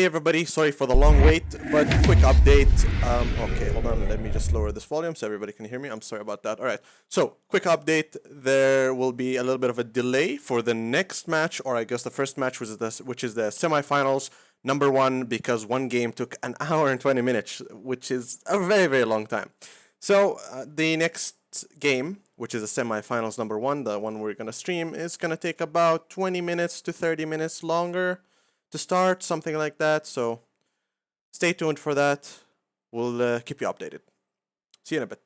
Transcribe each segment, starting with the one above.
Hey everybody, sorry for the long wait, but quick update. Okay, hold on, let me just lower this volume so everybody can hear me. I'm sorry about that. All right, so quick update. There will be a little bit of a delay for the next match, or I guess the first match, which is the semifinals, number one, because one game took an hour and 20 minutes, which is a very, very long time. So the next game, which is the semifinals number one, the one we're going to stream, is going to take about 20 minutes to 30 minutes longer to start, something like that. So stay tuned for that. We'll keep you updated. See you in a bit.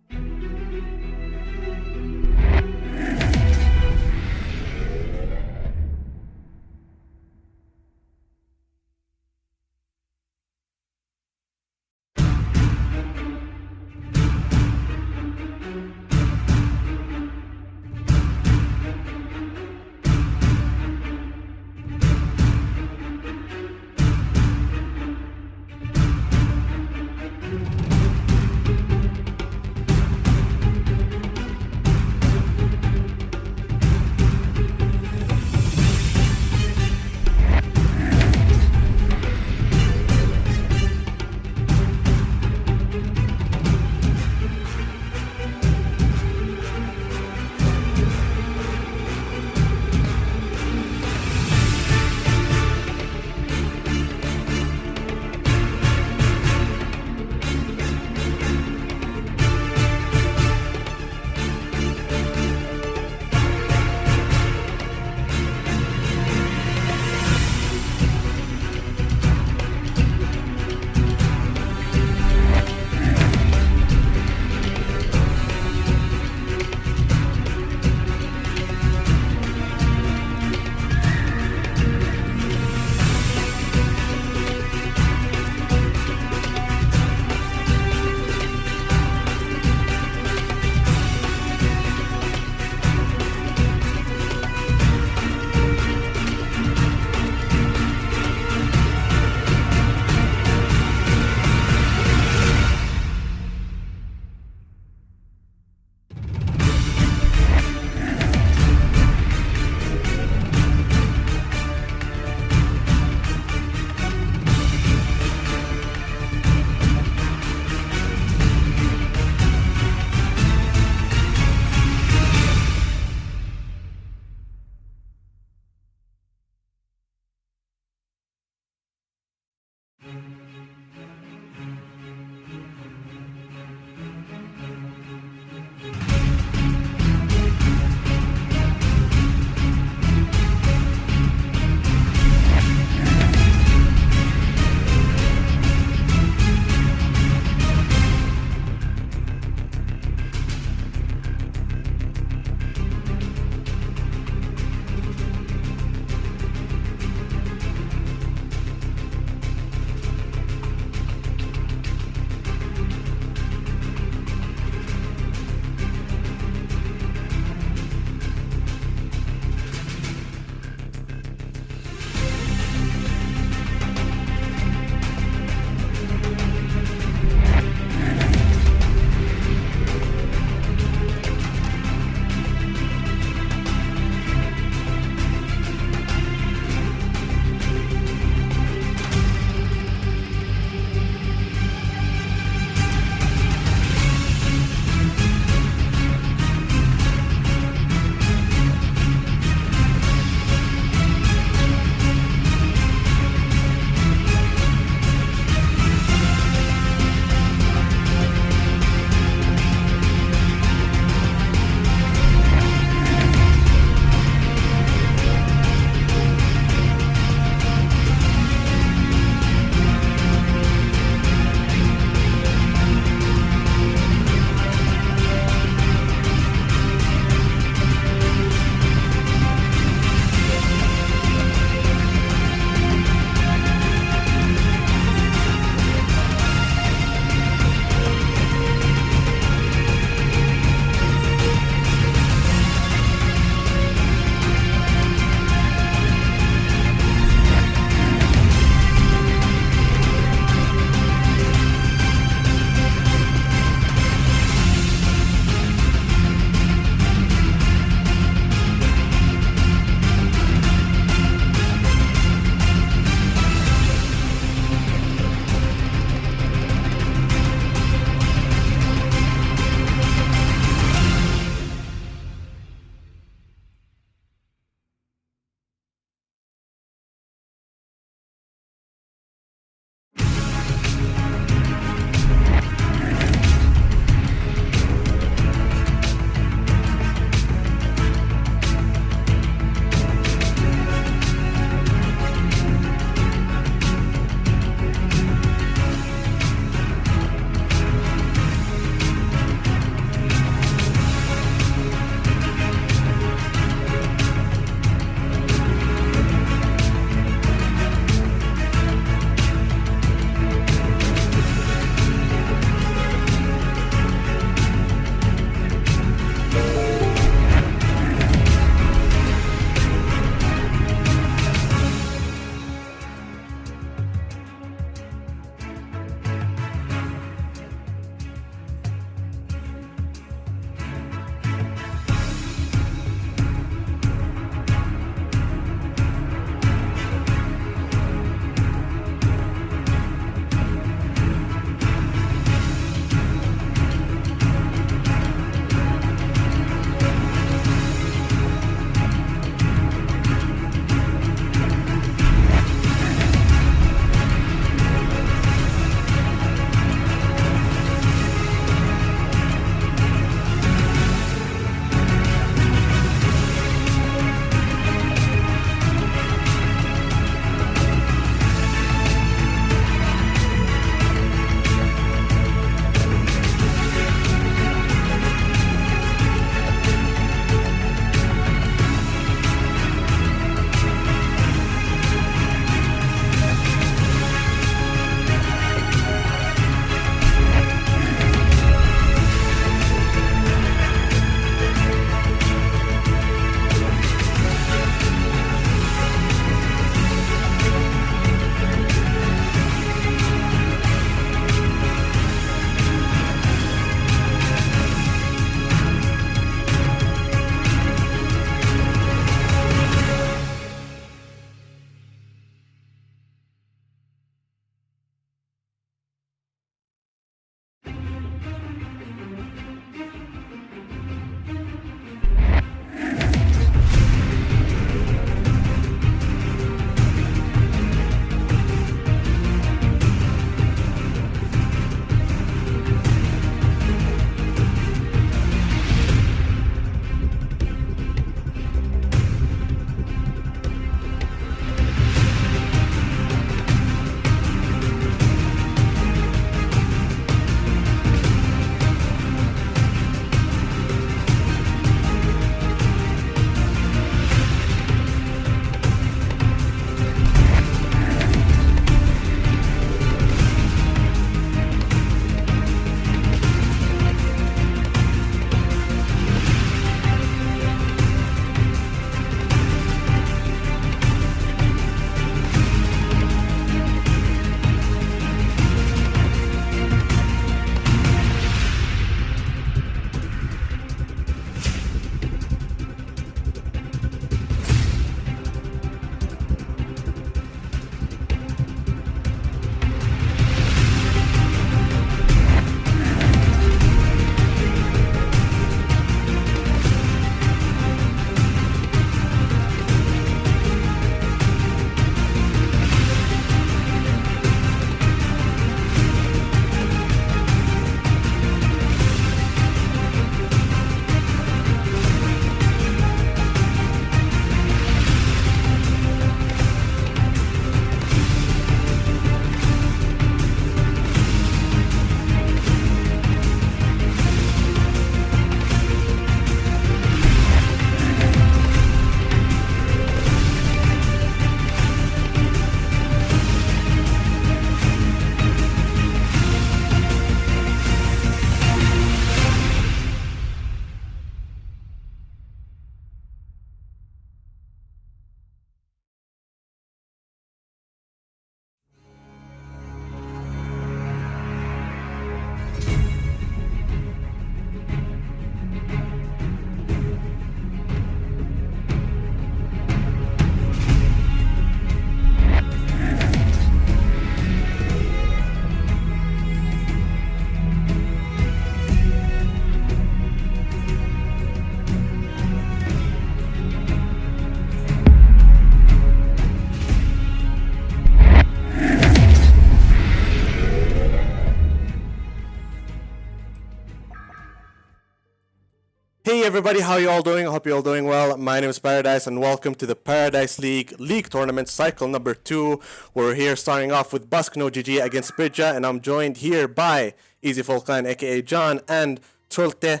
everybody, how you all doing? I hope you all doing well. My name is Paradise and welcome to the Paradise League Tournament cycle number 2. We're here starting off with Busk No GG against Bridja, and I'm joined here by Easy Volkan aka John and Trolte.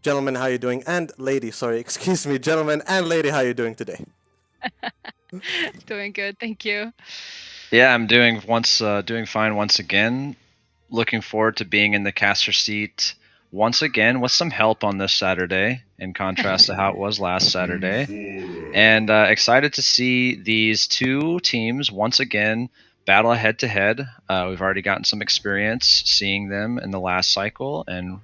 Gentlemen, how you doing? And lady, sorry, excuse me, gentlemen and lady, how you doing today? Doing good, thank you. Yeah, I'm doing fine once again. Looking forward to being in the caster seat once again with some help on this Saturday, in contrast to how it was last Saturday. And excited to see these two teams once again battle head to head. We've already gotten some experience seeing them in the last cycle, and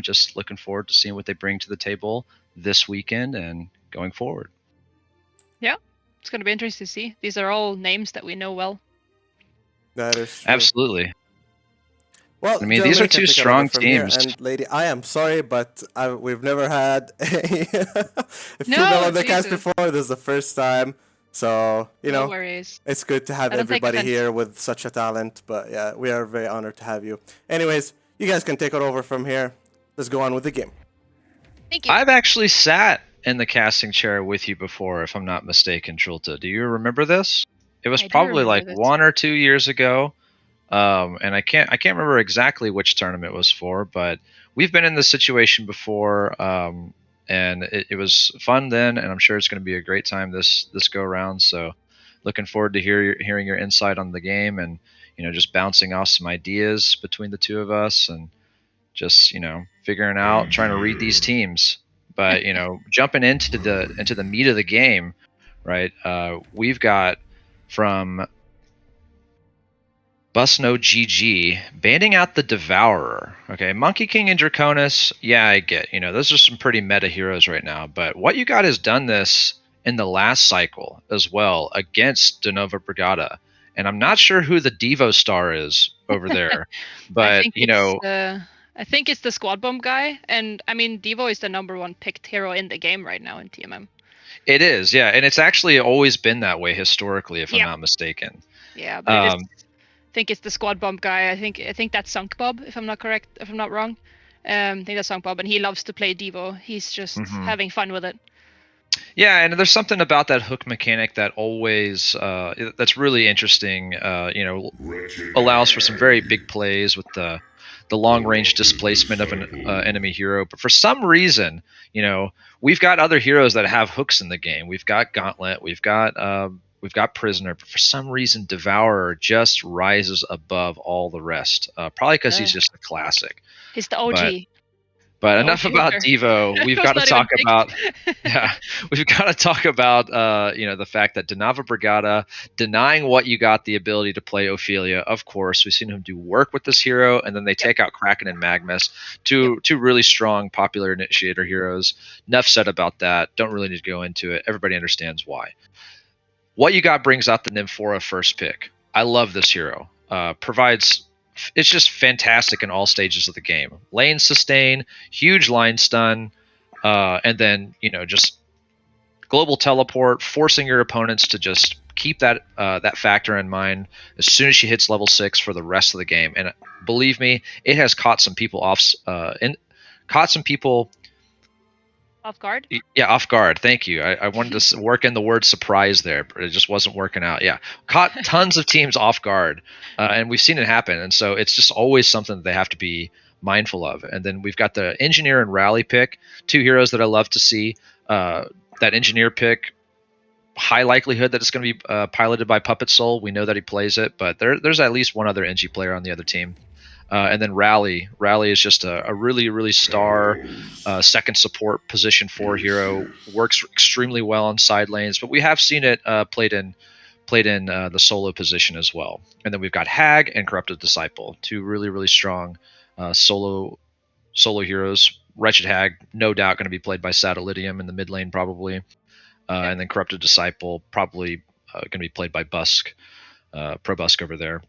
just looking forward to seeing what they bring to the table this weekend and going forward. Yeah, it's going to be interesting to see. These are all names that we know well. That is true. Absolutely. Well, I mean, these are two strong teams. And lady, I am sorry, but we've never had a female No, on the cast Jesus. before. This is the first time. So, No worries. it's good to have I don't take everybody offense. here with such a talent. But yeah, we are very honored to have you. Anyways, you guys can take it over from here. Let's go on with the game. Thank you. I've actually sat in the casting chair with you before, if I'm not mistaken, Trulta. Do you remember this? It was I do probably remember like this. 1 or 2 years ago. And I can't remember exactly which tournament it was for, but we've been in this situation before, and it was fun then, and I'm sure it's going to be a great time this go around. So, looking forward to hearing your insight on the game, and just bouncing off some ideas between the two of us, and just figuring out, trying to read these teams. But jumping into the meat of the game, right? We've got from Busno GG banning out the Devourer. Okay, Monkey King and Draconis. Yeah, I get. Those are some pretty meta heroes right now. But what you got has done this in the last cycle as well against De Nova Brigada, and I'm not sure who the Devo star is over there. But I think it's the squad bomb guy, and I mean Devo is the #1 picked hero in the game right now in TMM. It is, yeah, and it's actually always been that way historically, if I'm not mistaken. Yeah, but I think it's the squad bomb guy. I think that's Sunk Bob, if I'm not wrong. I think that's Sunk Bob, and he loves to play Devo. He's just having fun with it. Yeah, and there's something about that hook mechanic that always that's really interesting. Allows for some very big plays with the long range displacement of an enemy hero. But for some reason, we've got other heroes that have hooks in the game. We've got Gauntlet, we've got Prisoner, but for some reason, Devourer just rises above all the rest. Probably because he's just a classic. He's the OG. But enough about Devo. We've got to talk about the fact that De Nova Brigada denying what you got the ability to play Ophelia. Of course, we've seen him do work with this hero, and then they take out Kraken and Magmus, two really strong popular initiator heroes. Enough said about that. Don't really need to go into it. Everybody understands why. What you got brings out the Nymphora first pick. I love this hero. It's just fantastic in all stages of the game. Lane sustain, huge line stun, and then just global teleport, forcing your opponents to just keep that factor in mind as soon as she hits level 6 for the rest of the game. And believe me, it has caught some people off guard. Yeah, off guard. Thank you. I wanted to work in the word surprise there, but it just wasn't working out. Yeah, caught tons of teams off guard, and we've seen it happen. And so it's just always something that they have to be mindful of. And then we've got the Engineer and Rally pick, two heroes that I love to see. That Engineer pick, high likelihood that it's going to be piloted by Puppet Soul. We know that he plays it, but there's at least one other NG player on the other team. And then Rally is just a really, really star second support position 4 hero. Works extremely well on side lanes, but we have seen it played in the solo position as well. And then we've got Hag and Corrupted Disciple, two really, really strong solo heroes. Wretched Hag, no doubt going to be played by Satellidium in the mid lane probably. And then Corrupted Disciple probably going to be played by Busk, Pro Busk over there.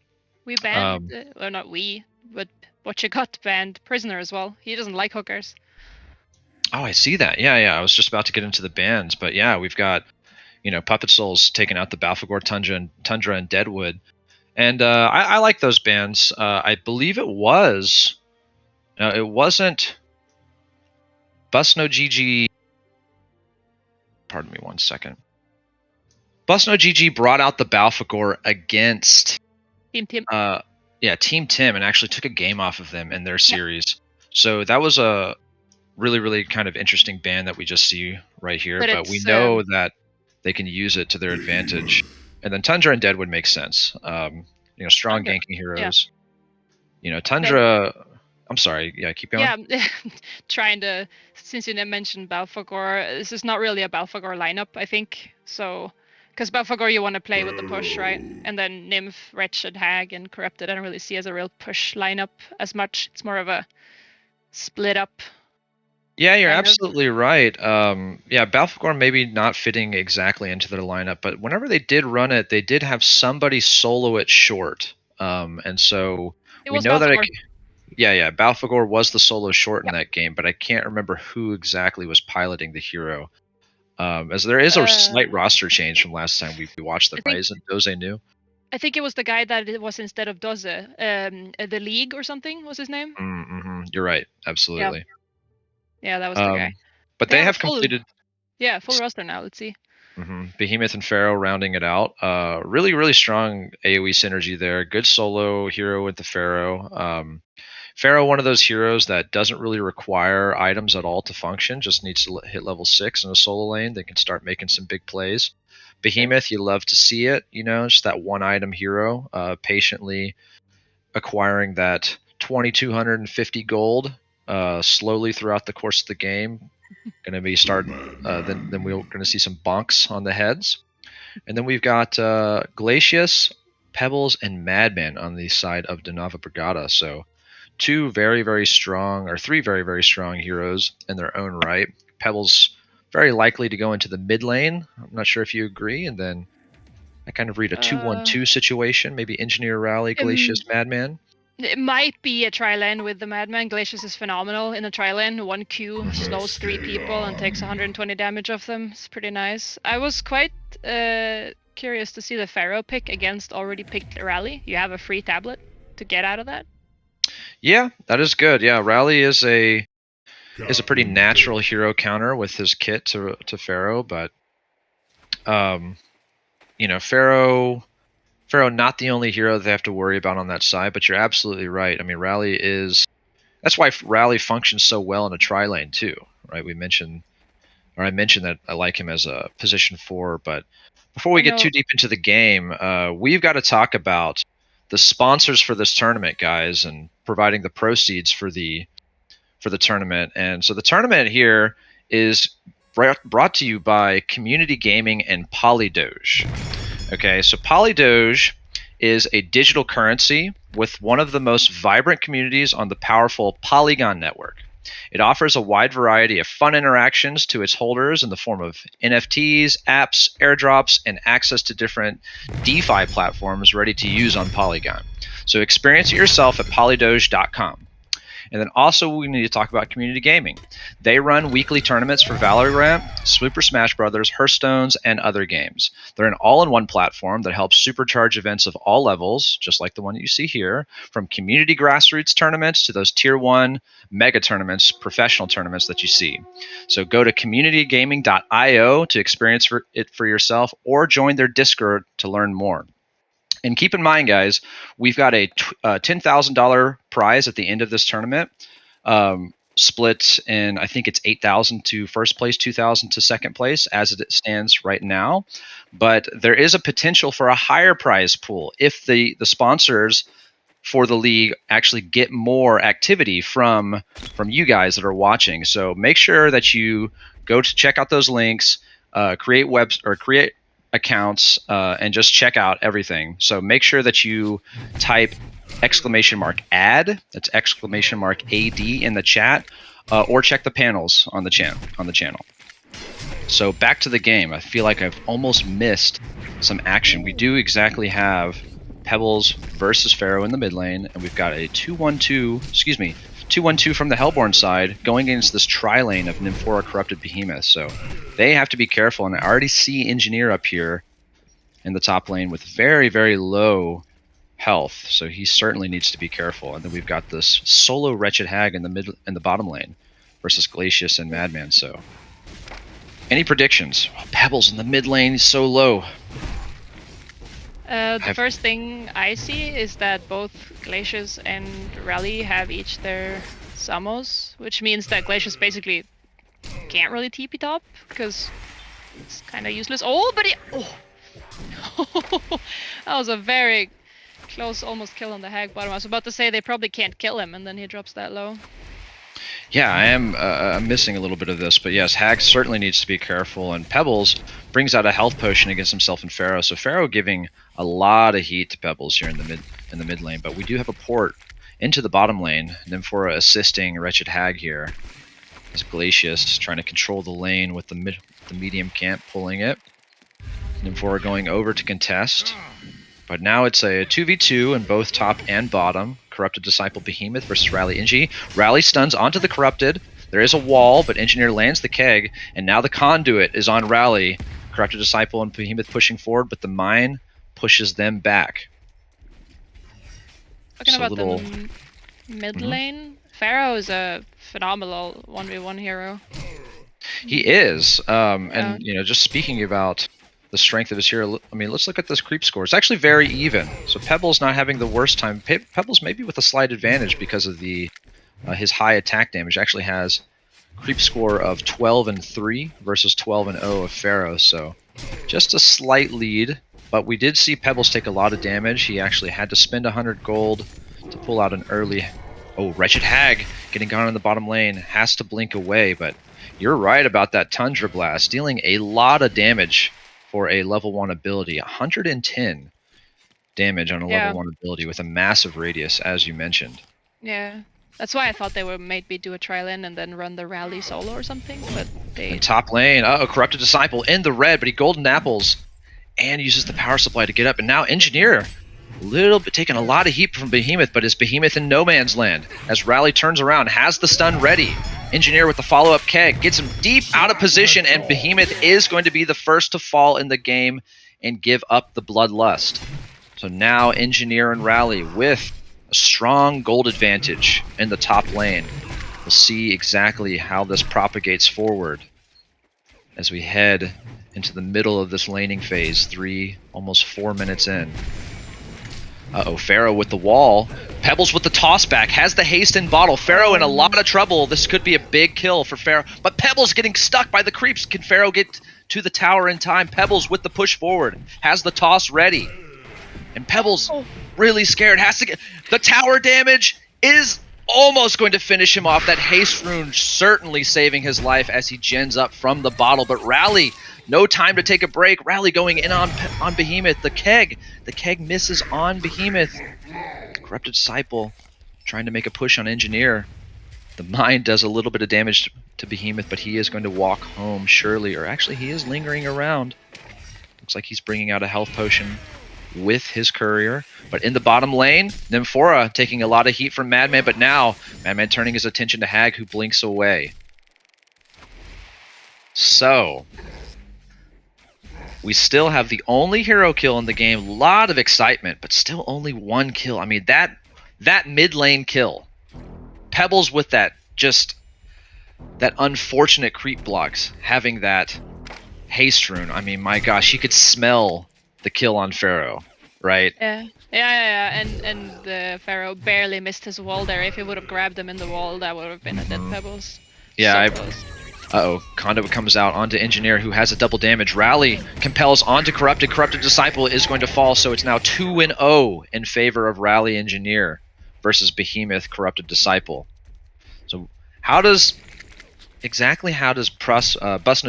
We banned, well, not we, but What You Got banned Prisoner as well. He doesn't like hookers. Oh, I see that. Yeah. I was just about to get into the bans, but yeah, we've got Puppet Soul's taking out the Balfagor Tundra and Deadwood, and I like those bans. I believe it wasn't. Busno GG. Pardon me 1 second. Busno GG brought out the Balfagor against Team Tim. Team Tim, and actually took a game off of them in their series. So that was a really, really kind of interesting ban that we just see right here. But we know that they can use it to their advantage. And then Tundra and Deadwood makes sense. Strong ganking heroes. Tundra. I'm sorry. Yeah, keep going. Yeah, trying to. Since you mentioned Balfagor, this is not really a Balfagor lineup, I think. So, because Balfagor you want to play with the push, right? And then Nymph, Wretched, Hag, and Corrupted I don't really see as a real push lineup as much. It's more of a split up. Yeah, you're absolutely right. Balfagor maybe not fitting exactly into their lineup, but whenever they did run it, they did have somebody solo it short. And so we know that Balfagor was the solo short in that game, but I can't remember who exactly was piloting the hero. As there is a slight roster change from last time we watched the Rise and Doze new. I think it was the guy that it was instead of Doze. The League or something was his name. Mm-hmm. You're right. Absolutely. Yeah, that was the guy. But they have completed. Yeah, full roster now. Let's see. Behemoth and Pharaoh rounding it out. Really, really strong AoE synergy there. Good solo hero with the Pharaoh. Pharaoh, one of those heroes that doesn't really require items at all to function, just needs to hit level 6 in a solo lane. They can start making some big plays. Behemoth, you love to see it, just that one item hero, patiently acquiring that 2,250 gold slowly throughout the course of the game. Going to be starting, then we're going to see some bonks on the heads. And then we've got Glacius, Pebbles, and Madman on the side of Donava Brigada. So three very, very strong heroes in their own right. Pebbles very likely to go into the mid lane. I'm not sure if you agree. And then I kind of read a 2-1-2 situation, maybe Engineer Rally, Glacius, Madman. It might be a tri-lane with the Madman. Glacius is phenomenal in a tri-lane. 1 Q slows 3 people and takes 120 damage off them. It's pretty nice. I was quite curious to see the Pharaoh pick against already picked Rally. You have a free tablet to get out of that. Yeah, that is good. Yeah, Rally is a pretty natural hero counter with his kit to Pharaoh, but Pharaoh not the only hero they have to worry about on that side, but you're absolutely right. I mean, that's why Rally functions so well in a tri-lane too, right? I mentioned that I like him as a position 4, but before we get too deep into the game, we've got to talk about the sponsors for this tournament, guys, and providing the proceeds for the tournament. And so the tournament here is brought to you by Community Gaming and Polydoge. Okay, so Polydoge is a digital currency with one of the most vibrant communities on the powerful Polygon network. It offers a wide variety of fun interactions to its holders in the form of NFTs, apps, airdrops, and access to different DeFi platforms ready to use on Polygon. So experience it yourself at polydoge.com. And then also we need to talk about Community Gaming. They run weekly tournaments for Valorant, Super Smash Bros., Hearthstones, and other games. They're an all-in-one platform that helps supercharge events of all levels, just like the one you see here, from community grassroots tournaments to those tier 1 mega tournaments, professional tournaments that you see. So go to communitygaming.io to experience it for yourself or join their Discord to learn more. And keep in mind, guys, we've got a $10,000 prize at the end of this tournament, split in, I think it's 8,000 to first place, 2,000 to second place, as it stands right now. But there is a potential for a higher prize pool if the sponsors for the league actually get more activity from you guys that are watching. So make sure that you go to check out those links, create accounts, and just check out everything. So make sure that you type !ad, that's !AD in the chat, or check the panels on the channel. So back to the game. I feel like I've almost missed some action. We do exactly have Pebbles versus Pharaoh in the mid lane, and we've got a 2-1-2 from the Hellborn side going against this tri-lane of Nymphora Corrupted Behemoth. So they have to be careful, and I already see Engineer up here in the top lane with very, very low health, so he certainly needs to be careful. And then we've got this solo Wretched Hag in the bottom lane. versus Glacius and Madman. So, any predictions? Pebbles in the mid lane is so low. The first thing I see is that both Glacius and Rally have each their Samos, which means that Glacius basically can't really TP top because it's kind of useless. Oh, but that was a very close, almost kill on the Hag bottom. I was about to say they probably can't kill him, and then he drops that low. Yeah, I am missing a little bit of this, but yes, Hag certainly needs to be careful, and Pebbles brings out a health potion against himself and Pharaoh. So Pharaoh giving a lot of heat to Pebbles here in the mid lane, but we do have a port into the bottom lane. Nymphora assisting Wretched Hag here. As Glacius trying to control the lane with the medium camp pulling it. Nymphora going over to contest. But now it's a 2v2 in both top and bottom. Corrupted Disciple Behemoth versus Rally Engie. Rally stuns onto the Corrupted. There is a wall, but Engineer lands the keg, and now the Conduit is on Rally. Corrupted Disciple and Behemoth pushing forward, but the Mine pushes them back. Talking about the mid lane, Pharaoh is a phenomenal 1v1 hero. He is, and just speaking about the strength of his hero, I mean, let's look at this creep score. It's actually very even. So Pebbles not having the worst time. Pebbles maybe with a slight advantage because of the his high attack damage. Actually has creep score of 12 and 3 versus 12 and 0 of Pharaoh. So just a slight lead. But we did see Pebbles take a lot of damage. He actually had to spend 100 gold to pull out an early. Oh, Wretched Hag getting gone in the bottom lane. Has to blink away, but you're right about that Tundra Blast. Dealing a lot of damage for a level 1 ability. 110 damage on a level 1 ability with a massive radius, as you mentioned. Yeah. That's why I thought they would maybe do a trial in and then run the Rally solo or something, but they... In top lane, Corrupted Disciple in the red, but he golden apples and uses the power supply to get up. And now Engineer, a little bit taking a lot of heat from Behemoth, but is Behemoth in no man's land. As Rally turns around, has the stun ready. Engineer with the follow-up keg, gets him deep out of position, and Behemoth is going to be the first to fall in the game and give up the Bloodlust. So now Engineer and Rally with a strong gold advantage in the top lane. We'll see exactly how this propagates forward as we head into the middle of this laning phase, almost 4 minutes in. Pharaoh with the wall. Pebbles with the toss back, has the haste in bottle. Pharaoh in a lot of trouble. This could be a big kill for Pharaoh, but Pebbles getting stuck by the creeps. Can Pharaoh get to the tower in time? Pebbles with the push forward, has the toss ready. And Pebbles really scared, has to get... The tower damage is almost going to finish him off. That haste rune certainly saving his life as he gens up from the bottle, but Rally, no time to take a break. Rally going in on Behemoth. The keg misses on Behemoth. Corrupted Disciple trying to make a push on Engineer. The Mine does a little bit of damage to Behemoth, but he is going to walk home surely, or actually he is lingering around. Looks like he's bringing out a health potion with his courier. But in the bottom lane, Nymphora taking a lot of heat from Madman, but now Madman turning his attention to Hag, who blinks away. So we still have the only hero kill in the game. A lot of excitement, but still only one kill. I mean, that mid lane kill. Pebbles with that unfortunate creep blocks, having that haste rune. I mean, my gosh, you could smell the kill on Pharaoh, right? Yeah. And the Pharaoh barely missed his wall there. If he would have grabbed him in the wall, that would have been a dead Pebbles. Yeah, so Conduit comes out onto Engineer, who has a double damage. Rally compels onto Corrupted. Corrupted Disciple is going to fall, so it's now 2-0 in favor of Rally Engineer versus Behemoth Corrupted Disciple. So how does Busno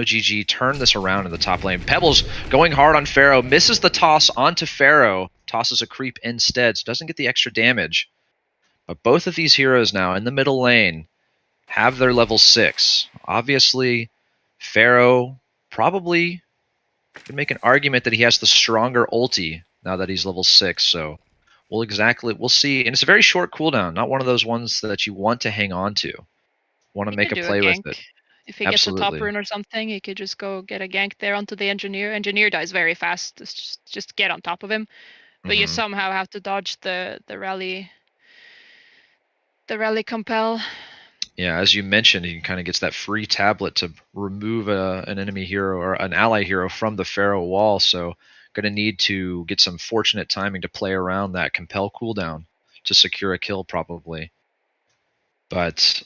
GG turn this around in the top lane? Pebbles going hard on Pharaoh, misses the toss onto Pharaoh, tosses a creep instead, so doesn't get the extra damage. But both of these heroes now in the middle lane have their level 6. Obviously, Pharaoh probably could make an argument that he has the stronger ulti now that he's level 6, so we'll see. And it's a very short cooldown, not one of those ones that you want to hang on to. Want to make a play with it. If he gets a top rune or something, he could just go get a gank there onto the Engineer. Engineer dies very fast. Just get on top of him. But you somehow have to dodge the rally compel. Yeah, as you mentioned, he kind of gets that free tablet to remove an enemy hero or an ally hero from the Pharaoh wall. So, going to need to get some fortunate timing to play around that compel cooldown to secure a kill, probably. But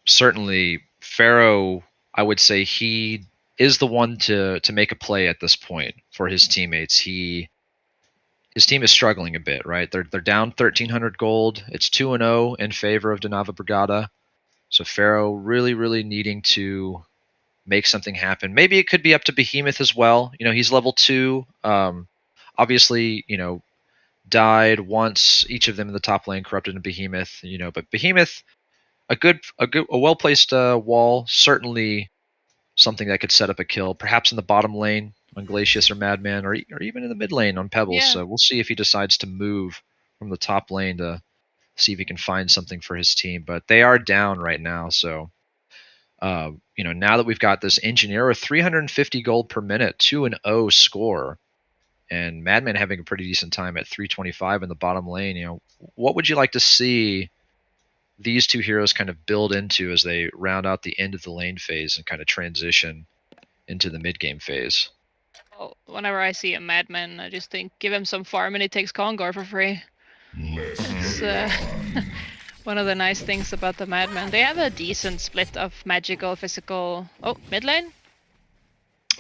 certainly, Pharaoh, I would say he is the one to make a play at this point for his teammates. His team is struggling a bit, right? They're down 1,300 gold. It's 2-0 in favor of Donava Brigada. So Pharaoh really needing to make something happen. Maybe it could be up to Behemoth as well. You know, he's level 2. Obviously, you know, died once, each of them in the top lane, corrupted in Behemoth. You know, but Behemoth, a well placed wall, certainly something that could set up a kill. Perhaps in the bottom lane on Glacius or Madman, or even in the mid lane on Pebbles. Yeah. So we'll see if he decides to move from the top lane to see if he can find something for his team. But they are down right now, so you know, now that we've got this engineer with 350 gold per minute, 2-0 score, and Madman having a pretty decent time at 325 in the bottom lane, you know, what would you like to see these two heroes kind of build into as they round out the end of the lane phase and kind of transition into the mid game phase? Well, whenever I see a Madman, I just think give him some farm and he takes Congar for free. It's one of the nice things about the Madman. They have a decent split of magical, physical. Oh, mid lane?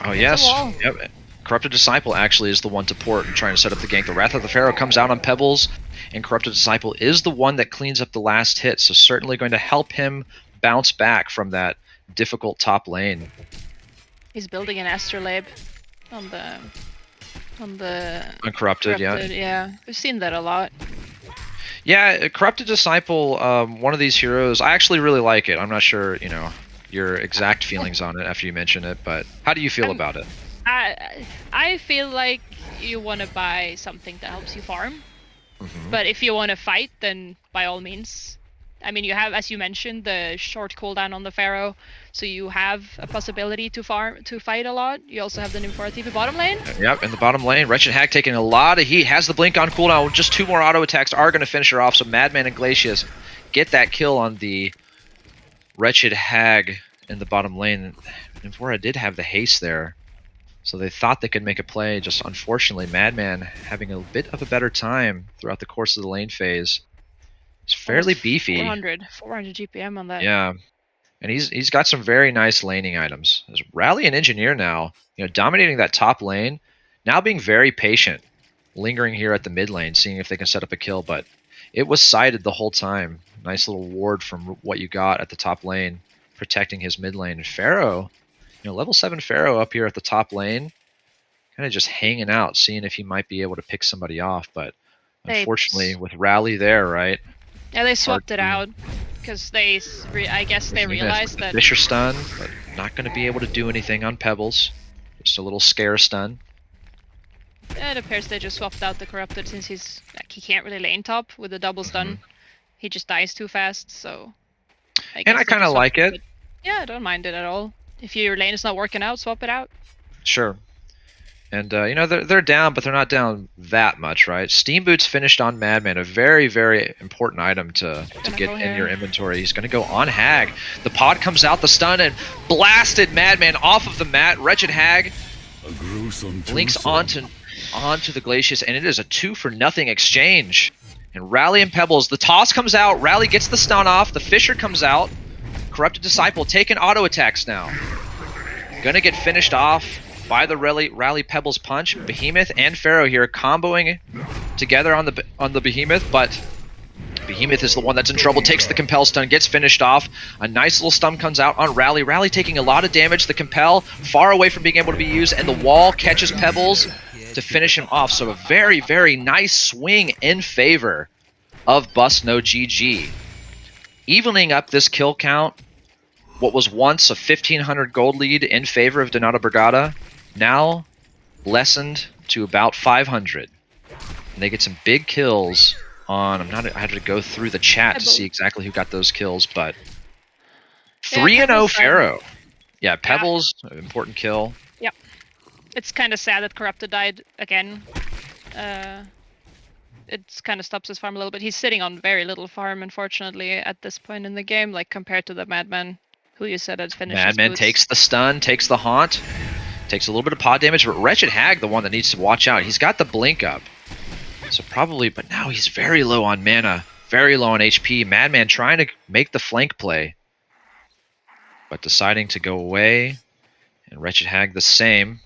Oh, It's yes. a wall. Yep. Corrupted Disciple actually is the one to port and trying to set up the gank. The Wrath of the Pharaoh comes out on Pebbles, and Corrupted Disciple is the one that cleans up the last hit, so certainly going to help him bounce back from that difficult top lane. He's building an Astrolabe on the Uncorrupted, yeah. Yeah, we've seen that a lot. Yeah, Corrupted Disciple, one of these heroes, I actually really like it. I'm not sure, you know, your exact feelings on it after you mention it, but how do you feel about it? I feel like you want to buy something that helps you farm, but if you want to fight, then by all means. I mean, you have, as you mentioned, the short cooldown on the Pharaoh, so you have a possibility to fight a lot. You also have the Nymphoria TV bottom lane. Yep, in the bottom lane, Wretched Hag taking a lot of heat, has the blink on cooldown. Just 2 more auto attacks are going to finish her off, so Madman and Glacius get that kill on the Wretched Hag in the bottom lane. Nymphoria did have the haste there, so they thought they could make a play. Just unfortunately, Madman having a bit of a better time throughout the course of the lane phase. It's fairly beefy. 400 GPM on that. Yeah, and he's got some very nice laning items. There's Rally and Engineer now, you know, dominating that top lane. Now being very patient, lingering here at the mid lane, seeing if they can set up a kill. But it was sighted the whole time. Nice little ward from what you got at the top lane, protecting his mid lane. And Pharaoh, you know, level 7 Pharaoh up here at the top lane, kind of just hanging out, seeing if he might be able to pick somebody off. But unfortunately, with Rally there, right? Yeah, they swapped it out because I guess they realized that Fisher stun, but not going to be able to do anything on Pebbles. Just a little scare stun. it appears they just swapped out the Corrupted since he can't really lane top with the double stun. He just dies too fast, so. I kind of like it. Yeah, I don't mind it at all. If your lane is not working out, swap it out. Sure. And, you know, they're down, but they're not down that much, right? Steam Boots finished on Madman, a very, very important item to get in your inventory. He's going to go on Hag. The pod comes out, the stun, and blasted Madman off of the mat. Wretched Hag links onto the Glacius, and it is a 2-for-0 exchange. And Rally and Pebbles, the toss comes out, Rally gets the stun off, the Fisher comes out. Corrupted Disciple taking auto attacks now. Gonna get finished off by the Rally Pebbles punch. Behemoth and Pharaoh here comboing together on the Behemoth, but Behemoth is the one that's in trouble, takes the Compel stun, gets finished off. A nice little stun comes out on Rally. Rally taking a lot of damage. The Compel far away from being able to be used, and the wall catches Pebbles to finish him off. So a very, very nice swing in favor of Bust No GG. Evening up this kill count, what was once a 1,500 gold lead in favor of Donata Brigada, now lessened to about 500. And they get some big kills on, I had to go through the chat to see exactly who got those kills, but 3-0 Pharaoh. Yeah, Pebbles, important kill. Yep. It's kind of sad that Corrupted died again. it kind of stops his farm a little bit. He's sitting on very little farm, unfortunately, at this point in the game, like compared to the Madman, who you said had finished. Madman takes the stun, takes the haunt, takes a little bit of pod damage, but Wretched Hag, the one that needs to watch out. He's got the blink up, so probably, but now he's very low on mana, very low on HP. Madman trying to make the flank play, but deciding to go away, and Wretched Hag the same.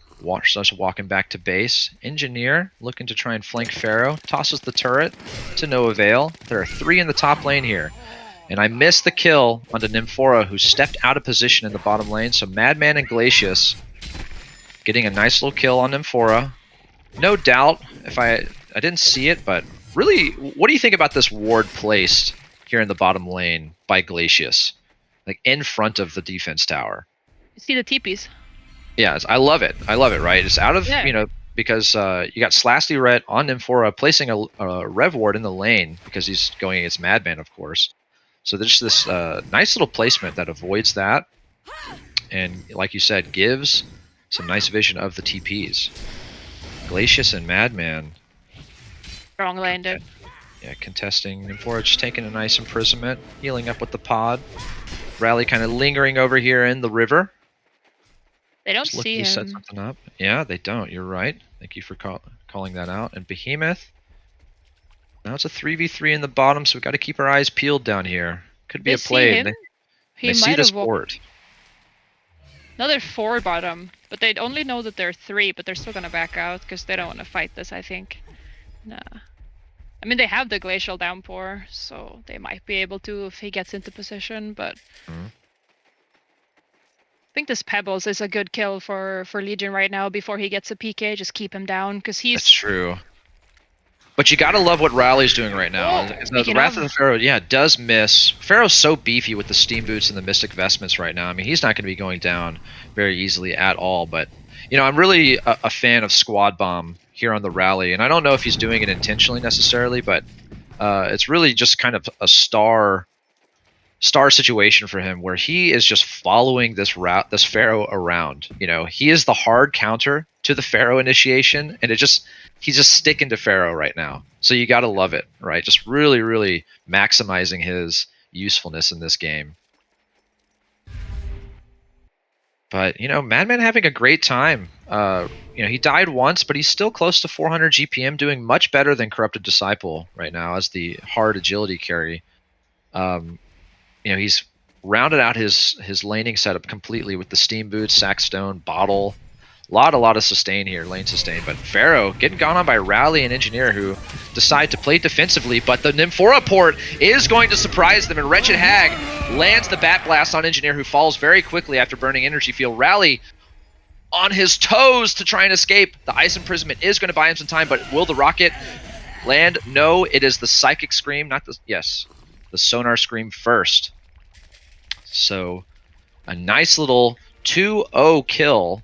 Starts walking back to base. Engineer looking to try and flank Pharaoh. Tosses the turret to no avail. There are 3 in the top lane here. And I missed the kill onto Nymphora, who stepped out of position in the bottom lane. So Madman and Glacius getting a nice little kill on Nymphora. No doubt, if I didn't see it, but really, what do you think about this ward placed here in the bottom lane by Glacius? Like in front of the defense tower. You see the teepees. Yeah, I love it. I love it, right? It's out of, because you got Slasty Ret on Nymphora placing a Rev Ward in the lane because he's going against Madman, of course. So there's this nice little placement that avoids that. And like you said, gives some nice vision of the TPs. Glacius and Madman. Wrong lane, dude. Yeah, contesting. Nymphora just taking a nice imprisonment, healing up with the pod. Rally kind of lingering over here in the river. They don't see him. Set something up. Yeah, they don't. You're right. Thank you for calling that out. And Behemoth. Now it's a 3v3 in the bottom, so we've got to keep our eyes peeled down here. Could be a play. They see this board. No, they're 4 bottom, but they only know that they're 3, but they're still going to back out because they don't want to fight this, I think. Nah. I mean, they have the Glacial Downpour, so they might be able to if he gets into position, but... I think this Pebbles is a good kill for Legion right now before he gets a PK. Just keep him down because he's... That's true. But you gotta love what Rally's doing right now. The Wrath of the Pharaoh, does miss. Pharaoh's so beefy with the Steam Boots and the Mystic Vestments right now. I mean, he's not going to be going down very easily at all. But, I'm really a fan of Squad Bomb here on the Rally. And I don't know if he's doing it intentionally necessarily, but it's really just kind of a star situation for him where he is just following this Pharaoh around. He is the hard counter to the Pharaoh initiation, and he's just sticking to Pharaoh right now. So you got to love it, right? Just really, really maximizing his usefulness in this game. But, Madman having a great time. He died once, but he's still close to 400 GPM, doing much better than Corrupted Disciple right now as the hard agility carry. He's rounded out his laning setup completely with the Steam Boots, Sackstone, Bottle. A lot of sustain here, lane sustain. But Pharaoh getting gone on by Rally and Engineer, who decide to play defensively, but the Nymphora port is going to surprise them, and Wretched Hag lands the Bat Blast on Engineer, who falls very quickly after burning Energy Field. Rally on his toes to try and escape. The Ice Imprisonment is going to buy him some time, but will the rocket land? No, it is the Psychic Scream, the Sonar Scream first. So a nice little 2-0 kill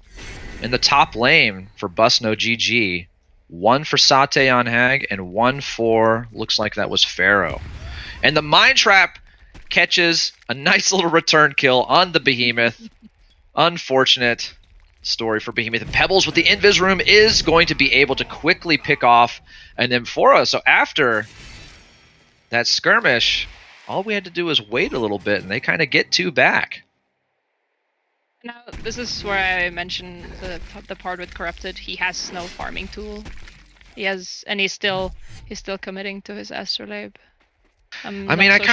in the top lane for Busno GG. 1 for Sate on Hag and 1 for, looks like that was Pharaoh. And the Mind Trap catches a nice little return kill on the Behemoth. Unfortunate story for Behemoth. And Pebbles with the Invis Room is going to be able to quickly pick off an Nymphora. So after that skirmish, all we had to do was wait a little bit, and they kind of get 2 back. Now, this is where I mentioned the part with Corrupted. He has no farming tool. He's still committing to his Astrolabe. I'm not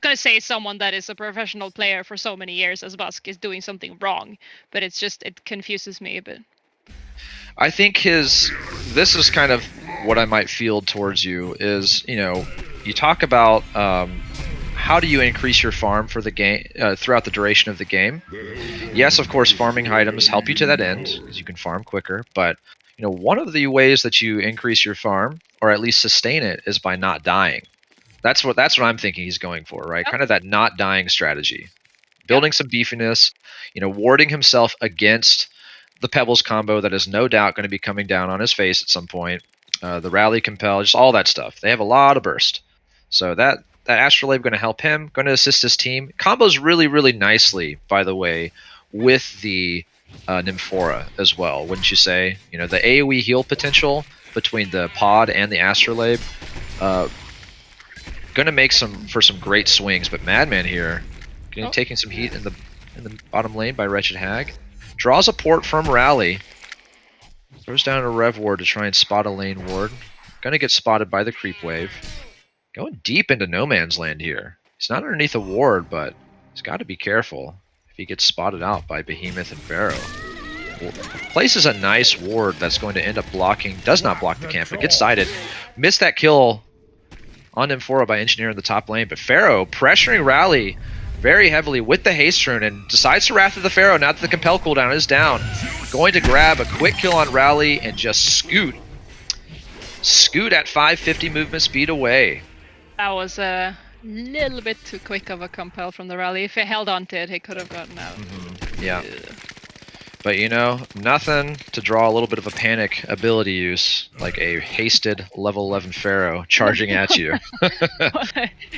going to say someone that is a professional player for so many years as Busk is doing something wrong, but it confuses me a bit. I think this is kind of what I might field towards you is, you talk about how do you increase your farm for the game throughout the duration of the game. Yes, of course, farming items help you to that end because you can farm quicker. But one of the ways that you increase your farm, or at least sustain it, is by not dying. That's what I'm thinking he's going for, right? Yep. Kind of that not dying strategy, building some beefiness, warding himself against the Pebbles combo that is no doubt going to be coming down on his face at some point. The Rally Compel, just all that stuff. They have a lot of burst. So that Astrolabe going to help him, going to assist his team. Combos really, really nicely, by the way, with the Nymphora as well, wouldn't you say? The AoE heal potential between the pod and the Astrolabe. Gonna make for some great swings, but Madman here taking some heat in the bottom lane by Wretched Hag. Draws a port from Rally. Throws down a Rev Ward to try and spot a lane ward. Gonna get spotted by the creep wave. Going deep into no man's land here. He's not underneath a ward, but he's got to be careful if he gets spotted out by Behemoth and Pharaoh. Places a nice ward that's going to end up blocking, does not block the camp, but gets sided. Missed that kill on Nymphora by Engineer in the top lane, but Pharaoh pressuring Rally very heavily with the haste rune and decides to Wrath of the Pharaoh now that the compel cooldown is down. Going to grab a quick kill on Rally and just scoot at 550 movement speed away. That was a little bit too quick of a compel from the Rally. If he held on to it, he could have gotten out. Yeah. But you know, nothing to draw a little bit of a panic ability use, like a hasted level 11 Pharaoh charging at you.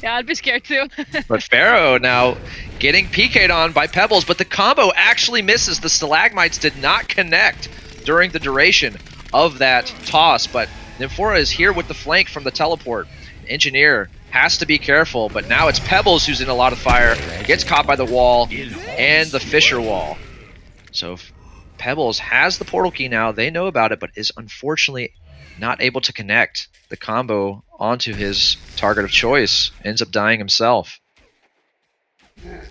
Yeah, I'd be scared too. But Pharaoh now getting PK'd on by Pebbles, but the combo actually misses. The Stalagmites did not connect during the duration of that toss, but Nymphora is here with the flank from the teleport. Engineer has to be careful, but now it's Pebbles who's in a lot of fire. Gets caught by the wall and the Fisher wall. So Pebbles has the portal key now. They know about it, but is unfortunately not able to connect the combo onto his target of choice. Ends up dying himself. I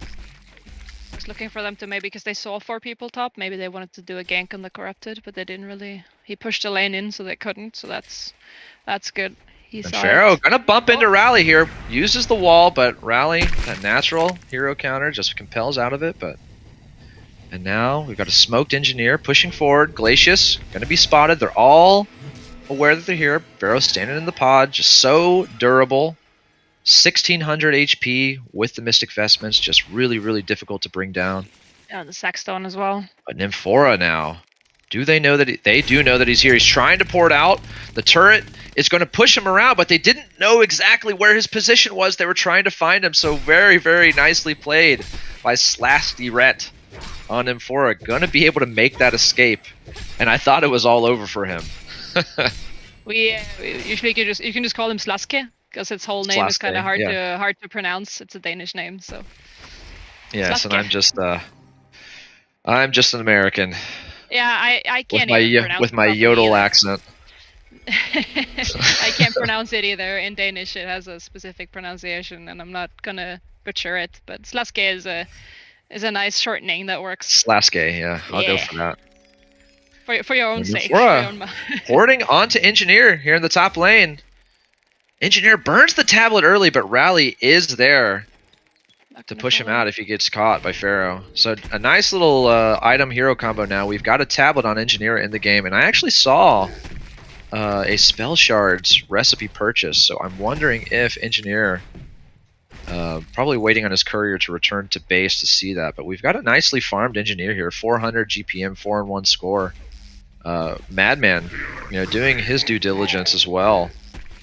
was looking for them to maybe, because they saw 4 people top, maybe they wanted to do a gank on the Corrupted, but they didn't really. He pushed the lane in, so they couldn't. So that's good. He And saw Pharaoh it. gonna bump into Rally here. Uses the wall, but Rally, that natural hero counter, just compels out of it. And now we've got a smoked Engineer pushing forward. Glacius gonna be spotted. They're all aware that they're here. Pharaoh standing in the pod, just so durable. 1600 HP with the Mystic Vestments, just really, really difficult to bring down. Yeah, the Saxstone as well. But Nymphora now, do they know that they do know that he's here? He's trying to port out. The turret is going to push him around, but they didn't know exactly where his position was. They were trying to find him, so very, very nicely played by Slasky Ret on Nymphora. Going to be able to make that escape, and I thought it was all over for him. We usually you can just call him Slaske, because its whole name is kind of Slaske, hard to pronounce. It's a Danish name, so. Yes, Slaske. and I'm just an American. Yeah, I can't with my yodel accent. I can't pronounce it either. In Danish, it has a specific pronunciation, and I'm not gonna butcher it. But Slaske is a nice shortening that works. Slaske, yeah, I'll go for that. For your own sake. Porting onto Engineer here in the top lane. Engineer burns the tablet early, but Rally is there to push him out if he gets caught by Pharaoh. So a nice little item hero combo now. We've got a tablet on Engineer in the game, and I actually saw a Spell Shards recipe purchase, so I'm wondering if Engineer, probably waiting on his courier to return to base to see that, but we've got a nicely farmed Engineer here, 400 GPM, 4-1 score. Madman, doing his due diligence as well,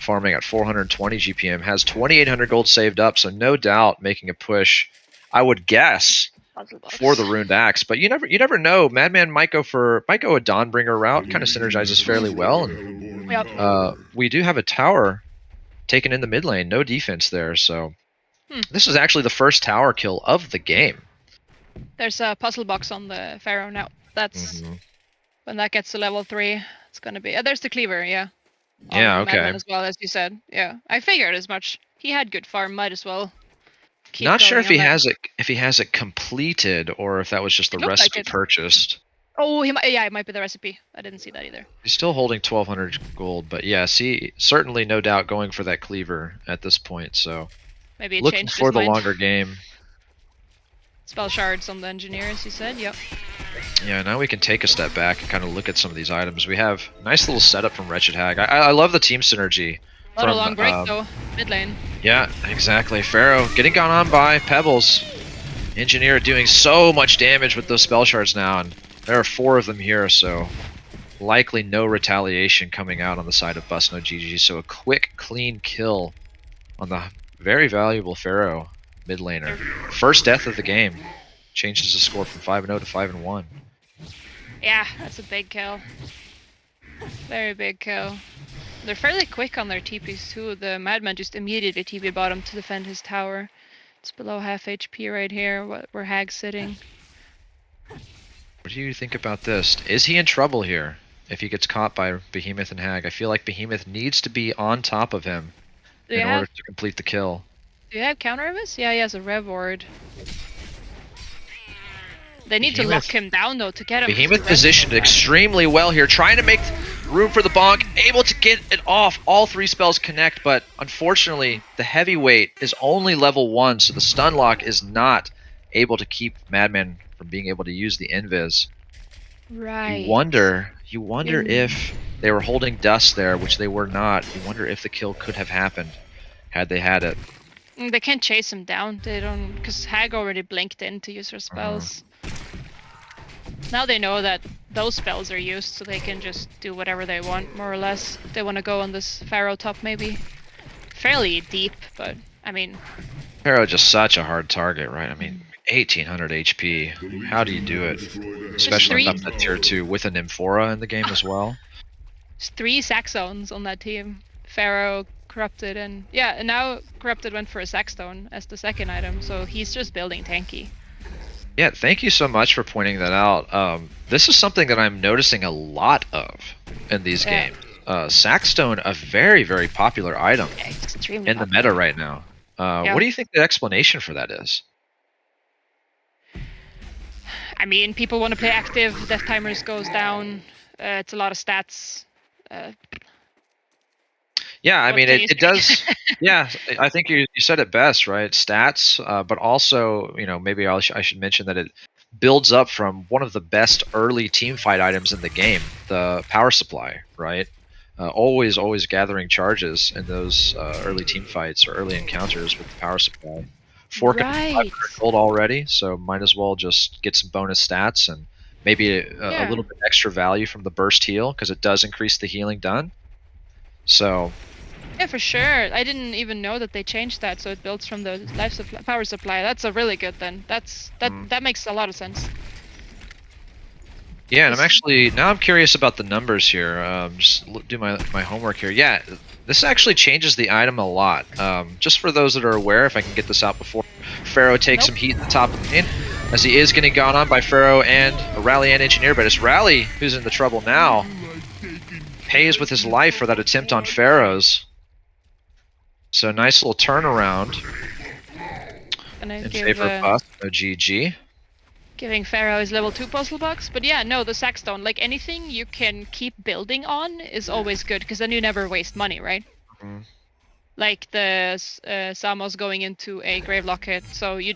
farming at 420 GPM, has 2,800 gold saved up, so no doubt making a push, I would guess, for the Runed Axe. But you never know. Madman might go a Dawnbringer route, kind of synergizes fairly well. And, Yep. We do have a tower taken in the mid lane, no defense there, so this is actually the first tower kill of the game. There's a puzzle box on the Pharaoh now. That's when that gets to level 3. It's gonna be. There's the cleaver, yeah. Yeah, okay. Madman as well, as you said. Yeah, I figured as much. He had good farm. Might as well. Not sure if he has it completed or if that was just the recipe like purchased. Oh, it might be the recipe. I didn't see that either. He's still holding 1,200 gold, but yeah, certainly no doubt going for that cleaver at this point. So maybe it looking for the longer game. Spell shards on the Engineer, as you said. Yep. Yeah, now we can take a step back and kind of look at some of these items. We have a nice little setup from Wretched Hag. I love the team synergy. Not a long break though, mid lane. Yeah, exactly. Pharaoh getting gone on by Pebbles. Engineer doing so much damage with those spell shards now, and there are 4 of them here, so likely no retaliation coming out on the side of Bust No GG. So a quick, clean kill on the very valuable Pharaoh mid laner. First death of the game. Changes the score from 5-0 to 5-1. Yeah, that's a big kill. Very big kill. They're fairly quick on their TPs too. The Madman just immediately TP bottom to defend his tower. It's below half HP right here, where Hag's sitting. What do you think about this? Is he in trouble here if he gets caught by Behemoth and Hag? I feel like Behemoth needs to be on top of him in order to complete the kill. Do you have counter of this? Yeah, he has a Rev Ward. They need to lock him down though to get him. Behemoth positioned extremely well here, trying to make room for the bonk, able to get it off. All 3 spells connect, but unfortunately the heavyweight is only level 1, so the stun lock is not able to keep Madman from being able to use the invis. Right. You wonder if they were holding dust there, which they were not. You wonder if the kill could have happened had they had it. They can't chase him down. They don't, because Hag already blinked in to use her spells. Now they know that those spells are used, so they can just do whatever they want, more or less. If they want to go on this Pharaoh top, maybe. Fairly deep, but, I mean... Pharaoh just such a hard target, right? I mean, 1800 HP. How do you do it? Especially up to tier 2 with an Nymphora in the game as well. There's 3 sack zones on that team. Pharaoh, Corrupted, and... Yeah, and now Corrupted went for a Sackstone as the second item, so he's just building tanky. Yeah, thank you so much for pointing that out. This is something that I'm noticing a lot of in these games. Sackstone, a very, very popular item in the meta right now. What do you think the explanation for that is? I mean, people want to play active, death timers goes down, it's a lot of stats. Yeah, I mean, it does. Yeah, I think you said it best, right? Stats, but also, you know, maybe I should mention that it builds up from one of the best early team fight items in the game, the power supply, right? Always gathering charges in those early team fights or early encounters with the power supply. 500 gold already, so might as well just get some bonus stats and maybe a little bit extra value from the burst heal, because it does increase the healing done. So... Yeah, for sure. I didn't even know that they changed that, so it builds from the power supply. That's a really good then. That makes a lot of sense. Yeah, and I'm curious about the numbers here. Just do my homework here. Yeah, this actually changes the item a lot. Just for those that are aware, if I can get this out before Pharaoh takes some heat in the top of the lane, as he is getting gone on by Pharaoh and a Rally and Engineer, but it's Rally who's in the trouble now. Pays with his life for that attempt on Pharaoh's. So nice little turnaround in favor of us. No GG. Giving Pharaoh his level 2 puzzle box. But yeah, no, the Sackstone, like anything you can keep building on is always good, because then you never waste money, right? Like the Samos going into a Grave Locket, so you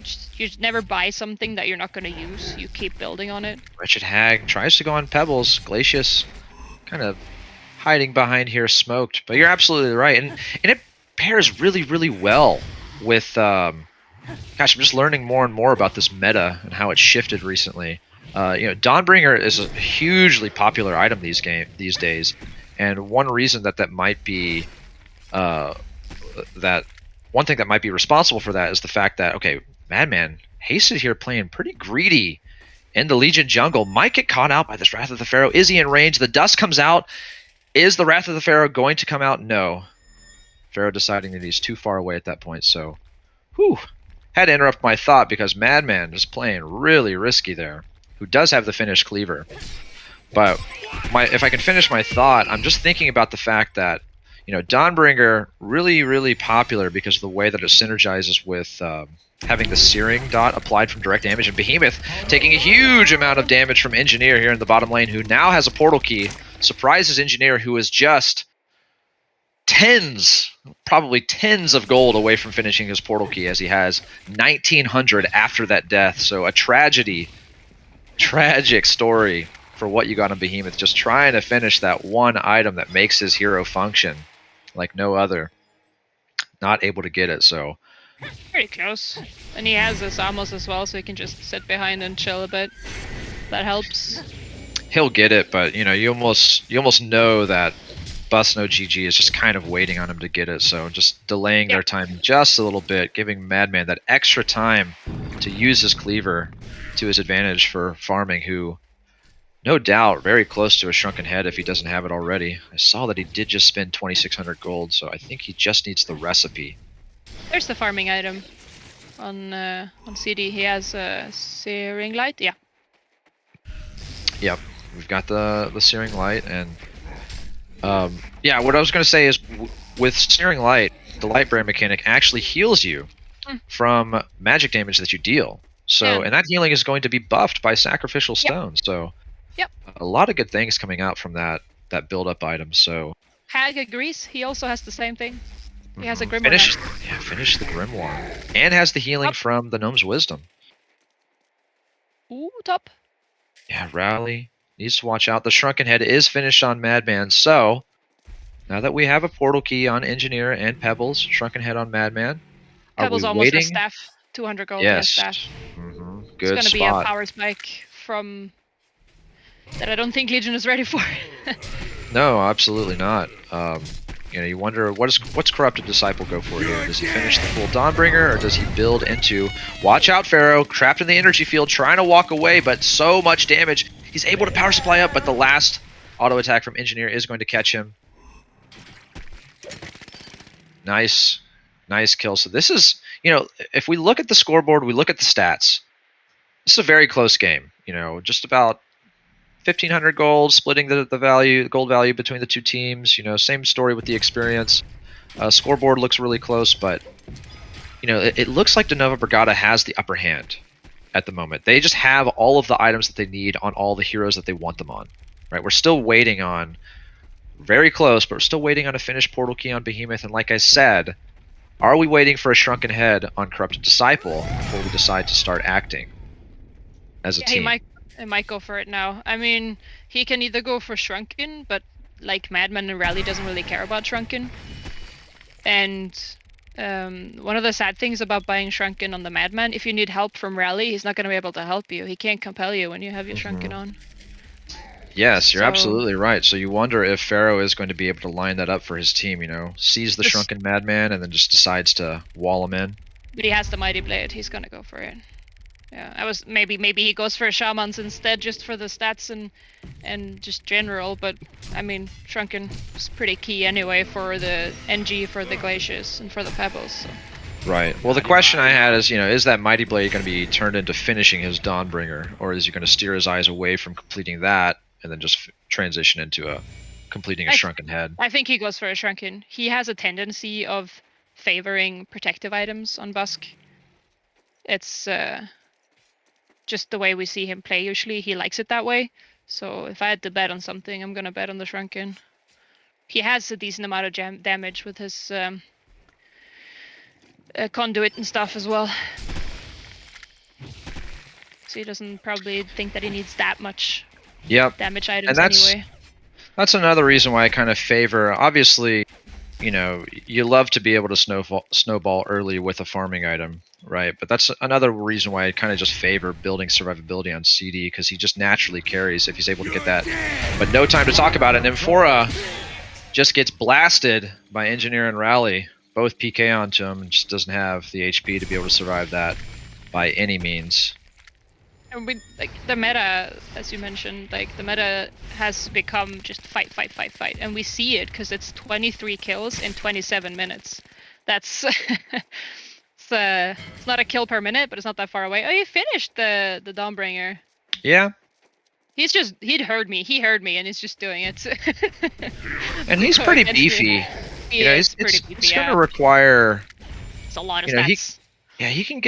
never buy something that you're not going to use. You keep building on it. Wretched Hag tries to go on Pebbles. Glacius kind of hiding behind here, smoked. But you're absolutely right, and it pairs really, really well with, gosh, I'm just learning more and more about this meta and how it's shifted recently. You know, Dawnbringer is a hugely popular item these days, and one reason that might be, one thing that might be responsible for that is the fact that, okay, Madman, Hasted here playing pretty greedy in the Legion jungle, might get caught out by this Wrath of the Pharaoh. Is he in range? The dust comes out. Is the Wrath of the Pharaoh going to come out? No. Pharaoh deciding that he's too far away at that point, so had to interrupt my thought, because Madman is playing really risky there, who does have the finished cleaver. But if I can finish my thought, I'm just thinking about the fact that, you know, Dawnbringer, really, really popular because of the way that it synergizes with having the Searing dot applied from direct damage, and Behemoth taking a huge amount of damage from Engineer here in the bottom lane, who now has a portal key, surprises Engineer, who is just probably tens of gold away from finishing his portal key, as he has 1900 after that death. So a tragic story for what you got on Behemoth, just trying to finish that one item that makes his hero function like no other. Not able to get it, so pretty close. And he has this Amos as well, so he can just sit behind and chill a bit. That helps. He'll get it, but you know, you almost know that Bust No GG is just kind of waiting on him to get it, so just delaying their time just a little bit, giving Madman that extra time to use his cleaver to his advantage for farming, who No doubt, very close to a shrunken head if he doesn't have it already. I saw that he did just spend 2,600 gold, so I think he just needs the recipe. There's the farming item on CD. He has a searing light. Yeah. Yep, we've got the searing light, and yeah, what I was going to say is with searing light, the light brand mechanic actually heals you from magic damage that you deal. So, and that healing is going to be buffed by sacrificial stone. So, a lot of good things coming out from that build up item. So, Hag agrees. He also has the same thing. He has a grimoire. Finish the grimoire, and has the healing from the gnome's wisdom. Ooh, top. Yeah, Rally needs to watch out. The shrunken head is finished on Madman. So, now that we have a portal key on Engineer and Pebbles, shrunken head on Madman. Pebbles almost has staff. 200 gold. Yes. Staff. Good It's gonna be a power spike from that I don't think Legion is ready for. No, absolutely not. You know, you wonder what's Corrupted Disciple go for here? Does he finish the full Dawnbringer, or does he build into? Watch out, Pharaoh, trapped in the energy field, trying to walk away, but so much damage. He's able to power supply up, but the last auto attack from Engineer is going to catch him. Nice kill. So this is, you know, if we look at the scoreboard, we look at the stats. This is a very close game. You know, just about 1,500 gold, splitting the gold value between the two teams. You know, same story with the experience. Scoreboard looks really close, but you know, it looks like De Nova Brigada has the upper hand at the moment. They just have all of the items that they need on all the heroes that they want them on. Right? We're still waiting on, very close, but we're still waiting on a finished portal key on Behemoth. And like I said, are we waiting for a shrunken head on Corrupted Disciple before we decide to start acting as a team? He might go for it now. I mean, he can either go for Shrunken, but like Madman and Rally doesn't really care about Shrunken. And one of the sad things about buying Shrunken on the Madman, if you need help from Rally, he's not going to be able to help you. He can't compel you when you have your Shrunken on. Yes, you're absolutely right. So you wonder if Pharaoh is going to be able to line that up for his team, you know, sees the Shrunken Madman and then just decides to wall him in. But he has the Mighty Blade. He's going to go for it. Yeah, maybe he goes for Shamans instead, just for the stats and just general. But I mean, Shrunken is pretty key anyway for the NG, for the Glaciers, and for the Pebbles. So. Right. Well, the question I had is, you know, is that Mighty Blade going to be turned into finishing his Dawnbringer, or is he going to steer his eyes away from completing that and then just transition into completing a Shrunken Head? I think he goes for a Shrunken. He has a tendency of favoring protective items on Busk. It's just the way we see him play usually. He likes it that way. So if I had to bet on something, I'm going to bet on the Shrunken. He has a decent amount of damage with his conduit and stuff as well. So he doesn't probably think that he needs that much damage items anyway. That's another reason why I kind of favor, obviously, you know, you love to be able to snowball early with a farming item, right? But that's another reason why I kind of just favor building survivability on CD, because he just naturally carries if he's able to get that. But no time to talk about it. Nymphora just gets blasted by Engineer and Rally, both PK onto him, and just doesn't have the HP to be able to survive that by any means. And like the meta, as you mentioned, like the meta has become just fight, and we see it because it's 23 kills in 27 minutes. That's it's not a kill per minute, but it's not that far away. Oh, he finished the Dawnbringer. Yeah. He'd heard me. He heard me, and he's just doing it. And he's pretty beefy. It's going to require. It's a lot of stats. He can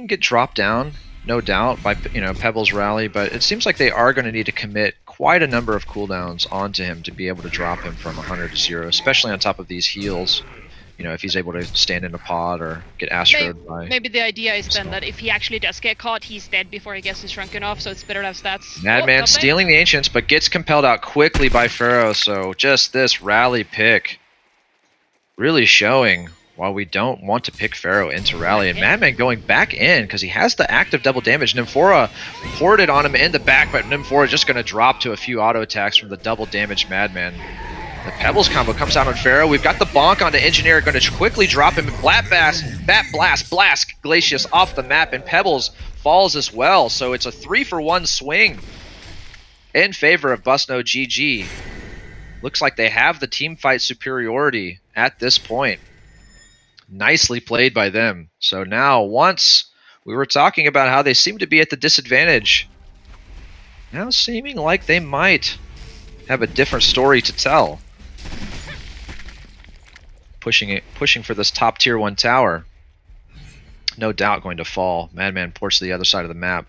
get dropped down, no doubt, by Pebbles Rally, but it seems like they are going to need to commit quite a number of cooldowns onto him to be able to drop him from 100 to 0, especially on top of these heals. You know, if he's able to stand in a pod or get astroed by... Maybe the idea is then that if he actually does get caught, he's dead before he gets his Shrunken off, so it's better to have stats. Madman stealing the Ancients, but gets compelled out quickly by Pharaoh, so just this Rally pick really showing why we don't want to pick Pharaoh into Rally. And Madman going back in because he has the active double damage. Nymphora poured it on him in the back, but Nymphora just going to drop to a few auto attacks from the double damage Madman. The Pebbles combo comes out on Pharaoh. We've got the bonk onto Engineer, going to quickly drop him. Bat Blast Glacius off the map, and Pebbles falls as well. So it's a 3-for-1 swing in favor of Busno GG. Looks like they have the team fight superiority at this point. Nicely played by them. So now, once we were talking about how they seem to be at the disadvantage, now seeming like they might have a different story to tell. Pushing for this top tier 1 tower. No doubt going to fall. Madman ports to the other side of the map,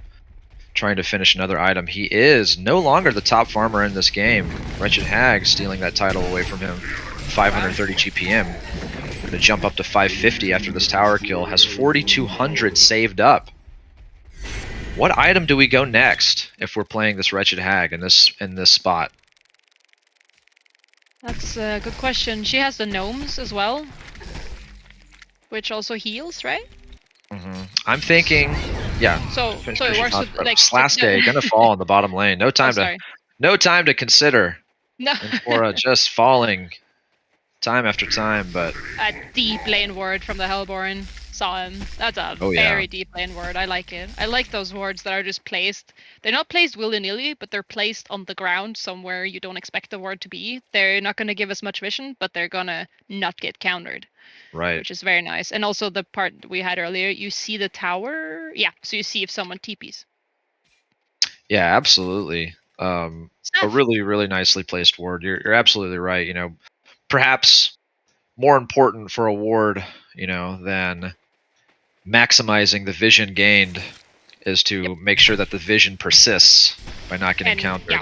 trying to finish another item. He is no longer the top farmer in this game. Wretched Hag stealing that title away from him. 530 GPM. Going to jump up to 550 after this tower kill. Has 4,200 saved up. What item do we go next if we're playing this Wretched Hag in this spot? That's a good question. She has the gnomes as well, which also heals, right? I'm thinking, yeah. So it works with like Slaske gonna fall in the bottom lane. No time to consider. No. Nymphora just falling time after time, but A deep lane ward from the Hellborn. Saw him. That's a very deep lane ward. I like it. I like those wards that are just placed. They're not placed willy-nilly, but they're placed on the ground somewhere you don't expect the ward to be. They're not going to give us much vision, but they're going to not get countered. Right. Which is very nice. And also the part we had earlier, you see the tower. Yeah, so you see if someone TPs. Yeah, absolutely. A really, really nicely placed ward. You're absolutely right. You know, perhaps more important for a ward, you know, than maximizing the vision gained is to make sure that the vision persists by not getting countered. Yeah,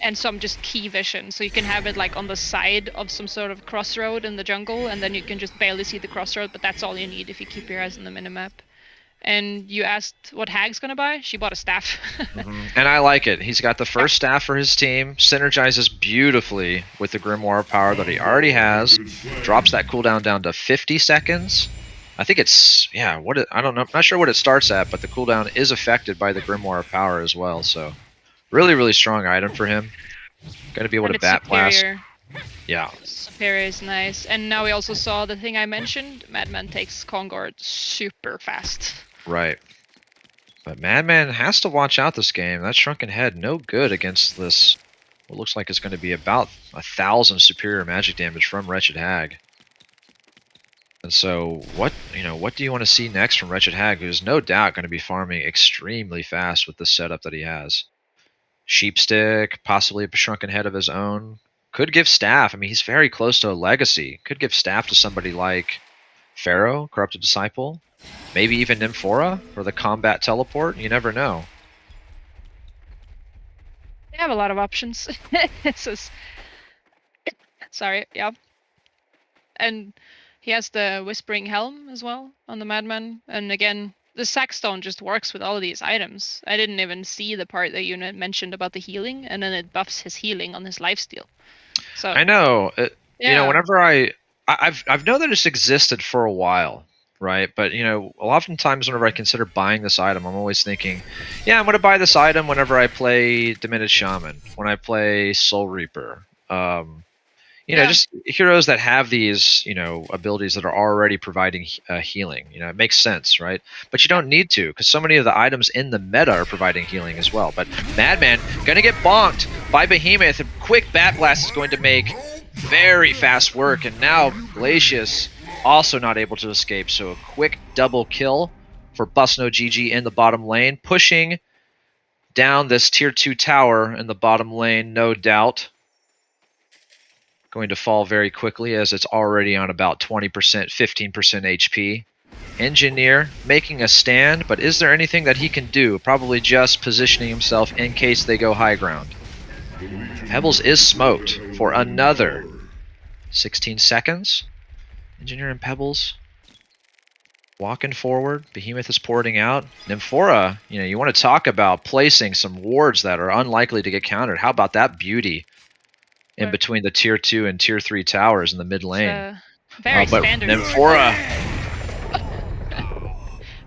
and some just key vision. So you can have it like on the side of some sort of crossroad in the jungle, and then you can just barely see the crossroad, but that's all you need if you keep your eyes on the minimap. And you asked what Hag's gonna buy? She bought a staff. And I like it. He's got the first staff for his team, synergizes beautifully with the Grimoire power that he already has, drops that cooldown down to 50 seconds. I think it's, I don't know, I'm not sure what it starts at, but the cooldown is affected by the Grimoire power as well, so really, really strong item for him. Gonna be able to bat blast. Yeah. Superior is nice. And now we also saw the thing I mentioned, Madman takes Kongord super fast. Right. But Madman has to watch out this game. That Shrunken Head, no good against this, what looks like it's going to be about 1,000 superior magic damage from Wretched Hag. And so, what do you want to see next from Wretched Hag, who's no doubt going to be farming extremely fast with the setup that he has? Sheepstick, possibly a Shrunken Head of his own. Could give staff. I mean, he's very close to a legacy. Could give staff to somebody like Pharaoh, Corrupted Disciple. Maybe even Nymphora for the combat teleport. You never know. They have a lot of options. Sorry, yeah. And he has the Whispering Helm as well on the Madman. And again, the Sackstone just works with all of these items. I didn't even see the part that you mentioned about the healing, and then it buffs his healing on his lifesteal. So I know. You know, whenever I've known that it's existed for a while, right? But you know, oftentimes whenever I consider buying this item, I'm always thinking, yeah, I'm going to buy this item whenever I play Diminished Shaman, when I play Soul Reaper. You know, just heroes that have these, you know, abilities that are already providing healing. You know, it makes sense, right? But you don't need to, because so many of the items in the meta are providing healing as well. But Madman gonna get bonked by Behemoth. A quick Bat Blast is going to make very fast work, and now Glacius also not able to escape. So a quick double kill for Busno GG in the bottom lane, pushing down this tier 2 tower in the bottom lane, no doubt. Going to fall very quickly as it's already on about 20%, 15% HP. Engineer making a stand, but is there anything that he can do? Probably just positioning himself in case they go high ground. Pebbles is smoked for another 16 seconds. Engineer and Pebbles walking forward. Behemoth is porting out. Nymphora, you know, you want to talk about placing some wards that are unlikely to get countered. How about that beauty in between the tier 2 and tier 3 towers in the mid lane? Very standard. Nymphora.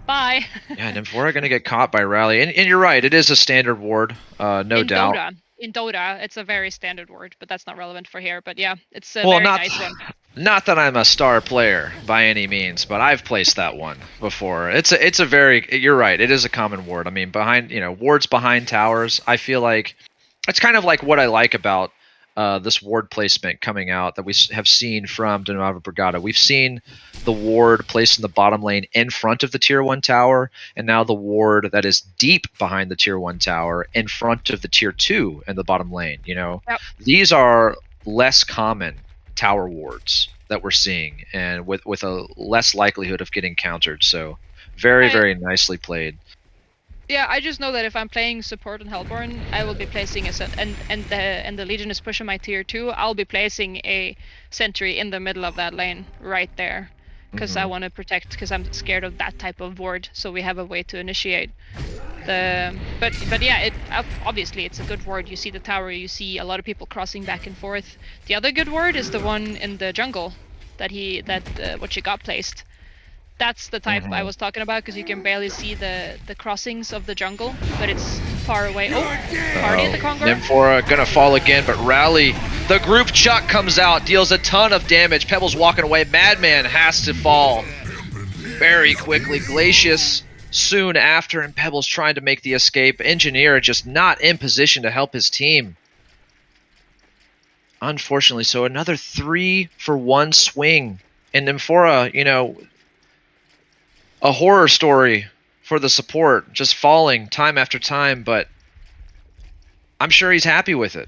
Bye. Yeah, Nymphora going to get caught by Rally. And you're right, it is a standard ward, no doubt. In Dota, it's a very standard ward, but that's not relevant for here. But yeah, it's a very nice one. Not that I'm a star player by any means, but I've placed that one before. It's a very, you're right, it is a common ward. I mean, behind, you know, wards behind towers, I feel like That's kind of like what I like about this ward placement coming out that we have seen from De Nova Brigada. We've seen the ward placed in the bottom lane in front of the tier 1 tower, and now the ward that is deep behind the tier 1 tower in front of the tier 2 in the bottom lane. Yep. These are less common tower wards that we're seeing, and with a less likelihood of getting countered. So very nicely played. Yeah, I just know that if I'm playing support on Hellborn, I will be placing and the Legion is pushing my tier 2, I'll be placing a sentry in the middle of that lane right there, because I want to protect, because I'm scared of that type of ward. So we have a way to initiate the. But yeah, obviously it's a good ward. You see the tower, you see a lot of people crossing back and forth. The other good ward is the one in the jungle that what you got placed. That's the type I was talking about, because you can barely see the crossings of the jungle, but it's far away. Oh, party at the Conqueror. Nymphora gonna fall again, but Rally, the group chuck comes out, deals a ton of damage. Pebbles walking away. Madman has to fall very quickly. Glacius soon after, and Pebbles trying to make the escape. Engineer just not in position to help his team. Unfortunately, so another 3-for-1 swing. And Nymphora, a horror story for the support, just falling time after time, but I'm sure he's happy with it.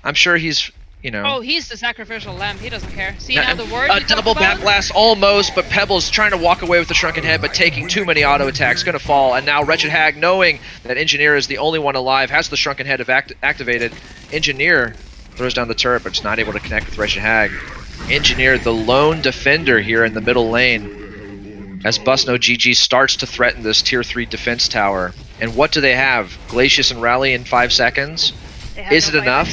I'm sure he's, Oh, he's the sacrificial lamb. He doesn't care. See now the word. A double bat blast almost, but Pebbles trying to walk away with the shrunken head, but taking too many auto attacks, gonna fall. And now Wretched Hag, knowing that Engineer is the only one alive, has the shrunken head activated. Engineer throws down the turret, but it's not able to connect with Wretched Hag. Engineer, the lone defender here in the middle lane, as Busno GG starts to threaten this tier 3 defense tower. And what do they have? Glacius and Rally in 5 seconds? Is it enough?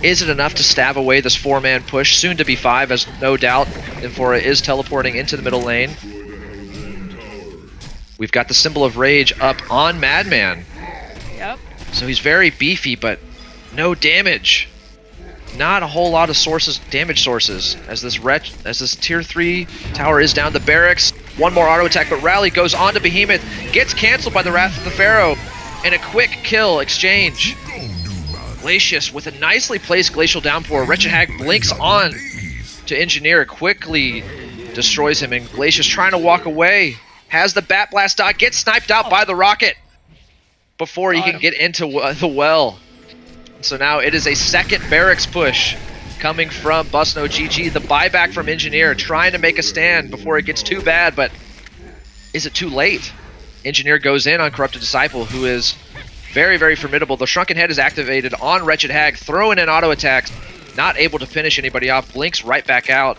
Is it enough to stab away this 4-man push? Soon to be 5, as no doubt Nymphora is teleporting into the middle lane. We've got the Symbol of Rage up on Madman. Yep. So he's very beefy, but no damage. Not a whole lot of damage sources, as this tier 3 tower is down. The barracks, one more auto attack, but Rally goes on to Behemoth, gets cancelled by the Wrath of the Pharaoh, and a quick kill exchange. Glacius with a nicely placed Glacial Downpour. Wretched Hag blinks on to Engineer, quickly destroys him, and Glacius trying to walk away. Has the Bat Blast dot, gets sniped out by the rocket before he can get into the well. So now it is a second barracks push coming from Busno GG. The buyback from Engineer, trying to make a stand before it gets too bad, but is it too late? Engineer goes in on Corrupted Disciple, who is very formidable. The Shrunken Head is activated on Wretched Hag, throwing in auto attacks, not able to finish anybody off, blinks right back out,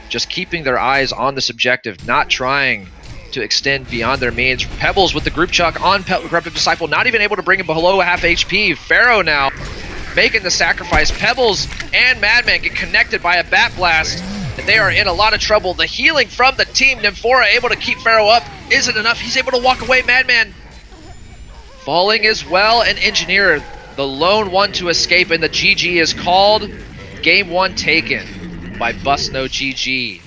just keeping their eyes on this objective, not trying to extend beyond their means. Pebbles with the group chuck on Corrupted Disciple, not even able to bring him below half HP. Pharaoh now making the sacrifice. Pebbles and Madman get connected by a Bat Blast, and they are in a lot of trouble. The healing from the team. Nymphora able to keep Pharaoh up. Isn't enough. He's able to walk away. Madman falling as well, and Engineer, the lone one to escape, and the GG is called. Game 1 taken by Busno GG.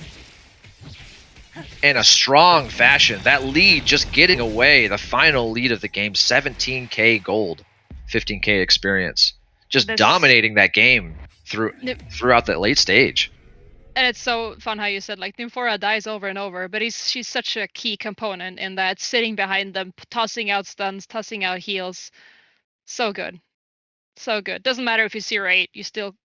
In a strong fashion. That lead just getting away. The final lead of the game, 17k gold, 15k experience. Just dominating that game throughout the late stage. And it's so fun how you said, like, Nymphora dies over and over, but she's such a key component in that, sitting behind them, tossing out stuns, tossing out heals. So good. So good. Doesn't matter if you're 0-8, you still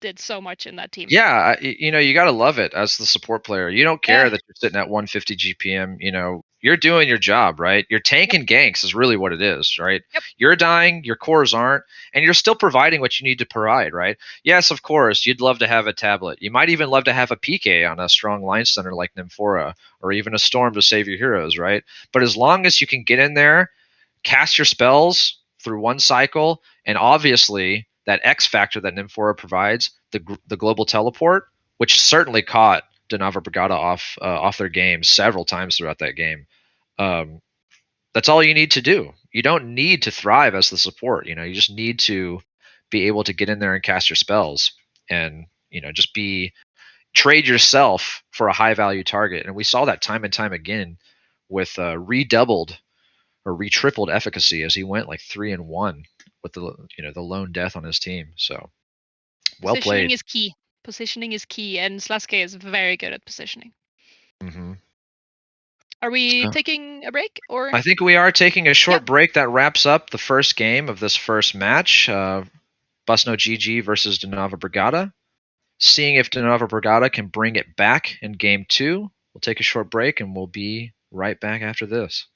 did so much in that team. Yeah, you gotta love it as the support player. You don't care that you're sitting at 150 GPM, you're doing your job, right? You're tanking ganks is really what it is, right? Yep. You're dying, your cores aren't, and you're still providing what you need to provide, right? Yes, of course, you'd love to have a tablet. You might even love to have a PK on a strong line stunner like Nymphora, or even a Storm to save your heroes, right? But as long as you can get in there, cast your spells through one cycle, and obviously that X factor that Nymphora provides, the global teleport, which certainly caught De Nova Brigada off their game several times throughout that game. That's all you need to do. You don't need to thrive as the support. You just need to be able to get in there and cast your spells, and just trade yourself for a high value target. And we saw that time and time again with redoubled or retripled efficacy as he went like 3-1 with the the lone death on his team. So well Positioning played. is key. Positioning is key, and Slaske is very good at positioning. Mm-hmm. Are we So, taking a break, or? I think we are taking a short Yep. break that wraps up the first game of this first match. Busno GG versus Denava Brigada. Seeing if Denava Brigada can bring it back in game 2. We'll take a short break and we'll be right back after this.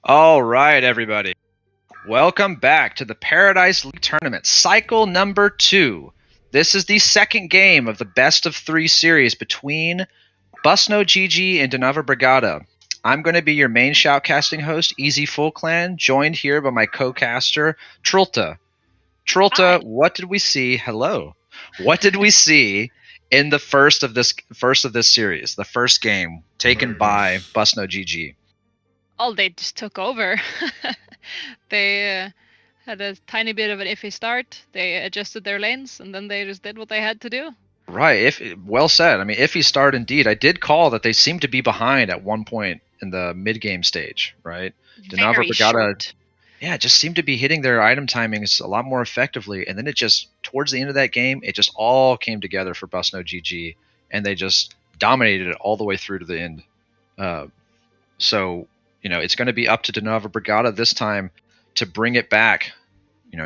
All right, everybody. Welcome back to the Paradise League Tournament, cycle number 2. This is the second game of the best of 3 series between Busno GG and Donava Brigada. I'm going to be your main shoutcasting host, Easy Full Clan, joined here by my co-caster, Trulta. Trulta, Hi. what did we see? Hello. What did we see in the first of this series, the first game taken by Busno GG? Oh, they just took over. They had a tiny bit of an iffy start. They adjusted their lanes, and then they just did what they had to do. Right. Well said. I mean, iffy start indeed. I did call that they seemed to be behind at one point in the mid-game stage, right? Donava Very Brigada, short. yeah, just seemed to be hitting their item timings a lot more effectively, and then it just towards the end of that game, it just all came together for Busno GG, and they just dominated it all the way through to the end. So it's going to be up to Donava Brigada this time to bring it back.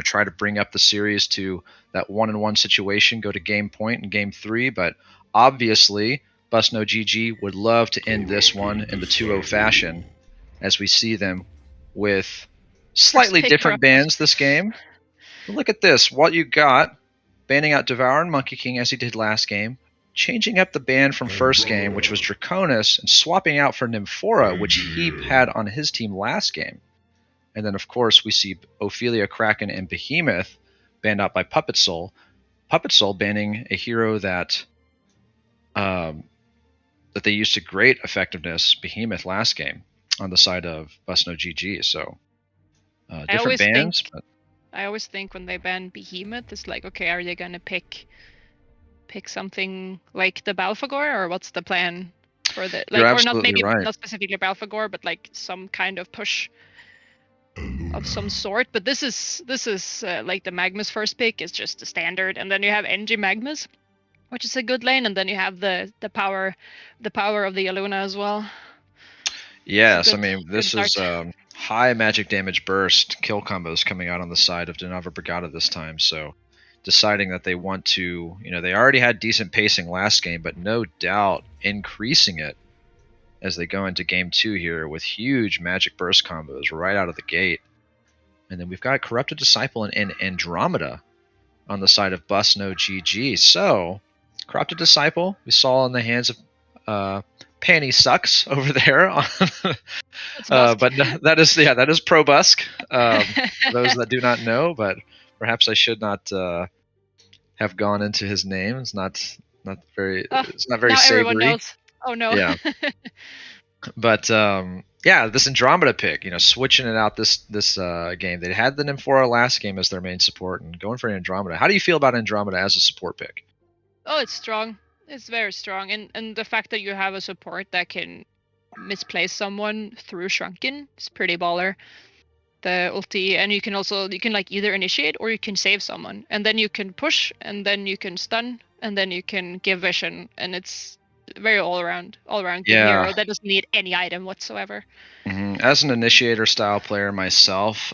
Try to bring up the series to that 1-1 situation, go to game point in game 3. But obviously, Busno GG would love to end this one in the 2-0 fashion, as we see them with slightly different bans this game. But look at this. What you got, banning out Devour and Monkey King as he did last game, changing up the ban from first game, which was Draconis, and swapping out for Nymphora, which he had on his team last game. And then, of course, we see Ophelia, Kraken, and Behemoth banned out by Puppet Soul. Puppet Soul banning a hero that they used to great effectiveness, Behemoth, last game on the side of Busno GG. So different bans. I always think when they ban Behemoth, it's like, okay, are they gonna pick something like the Balfagor, or what's the plan for the or not maybe right. Not specifically Balfagor, but like some kind of push of some sort. But this is like the Magmus first pick is just the standard, and then you have NG Magmus, which is a good lane, and then you have the power of the Aluna as well. Yes, I mean this is high magic damage burst kill combos coming out on the side of Donava Brigada this time. So deciding that they want to, they already had decent pacing last game, but no doubt increasing it as they go into game 2 here with huge magic burst combos right out of the gate. And then we've got Corrupted Disciple and Andromeda on the side of Busno GG. So Corrupted Disciple we saw in the hands of Panny Sucks over there on but that is Pro Busk. For those that do not know, but perhaps I should not have gone into his name. It's not very now savory. Everyone knows. Oh no. Yeah. But this Andromeda pick, switching it out this game. They had the Nymphora last game as their main support, and going for Andromeda. How do you feel about Andromeda as a support pick? Oh, it's strong. It's very strong, and the fact that you have a support that can misplace someone through Shrunken is pretty baller. The ulti, and you can like either initiate or you can save someone, and then you can push, and then you can stun, and then you can give vision, and it's very all around good hero that doesn't need any item whatsoever. Mm-hmm. As an initiator style player myself,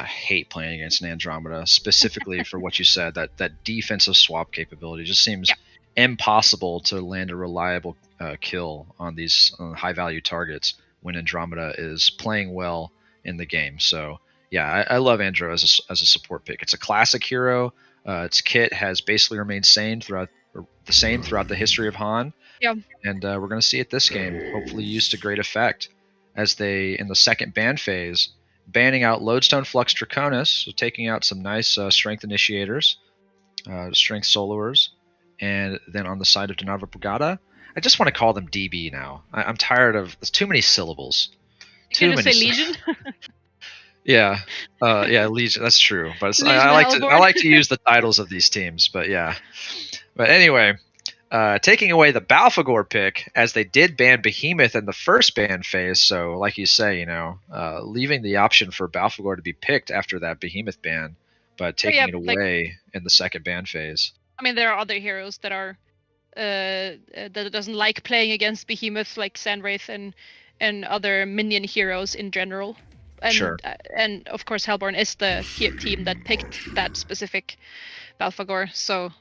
hate playing against an Andromeda, specifically for what you said, that defensive swap capability just seems impossible to land a reliable kill on these high value targets when Andromeda is playing well in the game. So yeah, I love Andro as a support pick. It's a classic hero. Its kit has basically remained throughout the history of HoN. Yeah. And we're going to see it this game, hopefully used to great effect, as they, in the second ban phase, banning out Lodestone Flux Draconis, so taking out some nice strength initiators, strength soloers, and then on the side of Donava Brigada, I just want to call them DB now. I'm tired of, there's too many syllables. Can you say Legion? Yeah, Legion. That's true. But I like to use the titles of these teams. But yeah. But anyway, taking away the Balfagor pick, as they did ban Behemoth in the first ban phase. So, like you say, leaving the option for Balfagor to be picked after that Behemoth ban, but taking it away in the second ban phase. I mean, there are other heroes that are that doesn't like playing against Behemoth, like Sandwraith and other minion heroes in general. And, sure. And of course, Hellborn is the team that picked that specific Balfagor. So,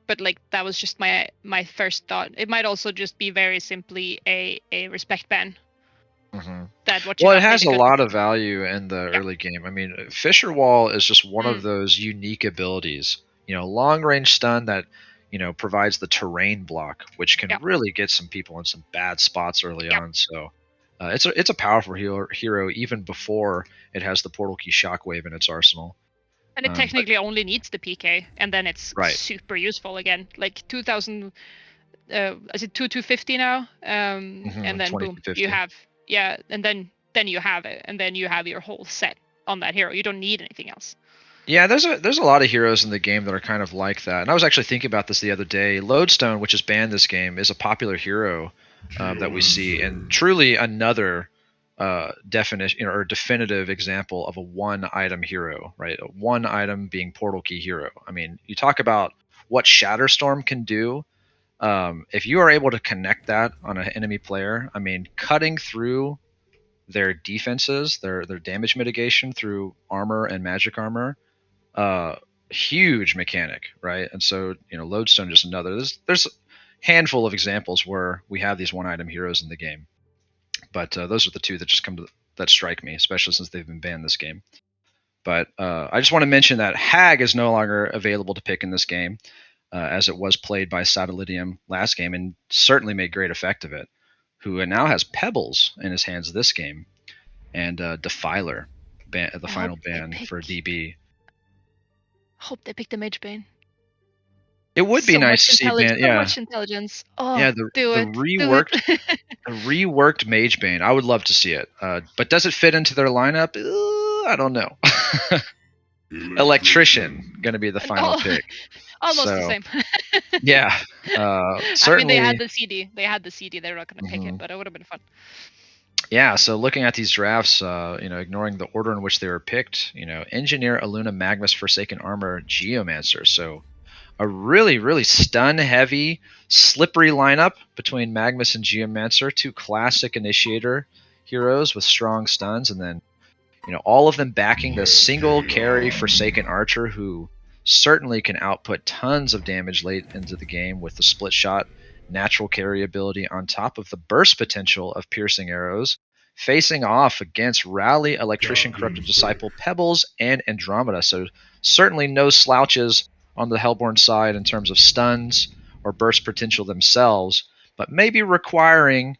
but like that was just my first thought. It might also just be very simply a respect ban. Mm-hmm. that what you Well, it got has a maybe could lot be- of value in the Yeah. early game. I mean, Fisher Wall is just one of Mm. those unique abilities. You know, long range stun that, you know, provides the terrain block, which can Yeah. really get some people in some bad spots early Yeah. on. So it's a powerful hero even before it has the portal key shockwave in its arsenal. And it But technically only needs the PK, and then it's right, super useful again. Like 2000, is it 2250 now? And then boom, 2250. you have and then you have it, and then you have your whole set on that hero. You don't need anything else. Yeah, there's a lot of heroes in the game that are kind of like that. And I was actually thinking about this the other day. Lodestone, which is banned this game, is a popular hero that we see, and truly another definition or definitive example of a one item hero, right? A one item being portal key hero. I mean, you talk about what Shatterstorm can do. If you are able to connect that on an enemy player, I mean, cutting through their defenses, their damage mitigation through armor and magic armor, huge mechanic, right? And so, you know, Lodestone just another. There's a handful of examples where we have these one item heroes in the game, but those are the two that just that strike me, especially since they've been banned this game. But I just want to mention that Hag is no longer available to pick in this game, as it was played by Satellitium last game and certainly made great effect of it. Who now has Pebbles in his hands this game, and Defiler, the final ban for DB. Hope they pick the Mage Bane. It would be So nice much to see intelligence. ban. So Yeah, much intelligence. Oh, yeah. do The it. reworked, Do it. the reworked Mage Bane. I would love to see it. But does it fit into their lineup? I don't know. Electrician going to be the final pick. Almost the So, same. yeah, certainly. I mean, they had the CD. They had the CD. They were not going to pick it, but it would have been fun. Yeah, so looking at these drafts, you know, ignoring the order in which they were picked, you know, Engineer, Aluna, Magnus, Forsaken Armor, Geomancer. So a really, really stun-heavy, slippery lineup between Magnus and Geomancer, two classic initiator heroes with strong stuns, and then, you know, all of them backing the single carry Forsaken Archer, who certainly can output tons of damage late into the game with the split shot natural carry ability on top of the burst potential of piercing arrows, facing off against Rally, Electrician, Corrupted Disciple, Pebbles, and Andromeda. So certainly no slouches on the Hellborn side in terms of stuns or burst potential themselves, but maybe requiring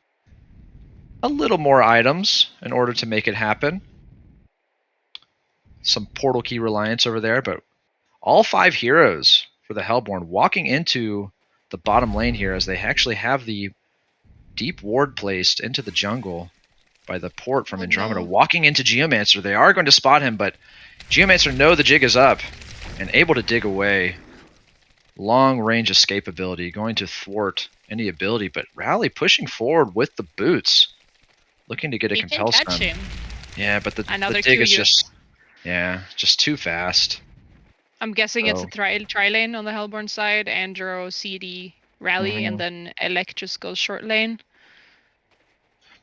a little more items in order to make it happen. Some portal key reliance over there, but all 5 heroes for the Hellborn walking into the bottom lane here, as they actually have the deep ward placed into the jungle by the port from Andromeda. No. Walking into Geomancer, they are going to spot him, but Geomancer know the jig is up and able to dig away. Long range escape ability, going to thwart any ability, but Rally pushing forward with the boots, looking to get a He compel can catch stun. him. Yeah, but the Another dig is QU. just too fast. I'm guessing it's So- a tri lane on the Hellborn side, Andro, CD, Rally, and then Elect just goes short lane.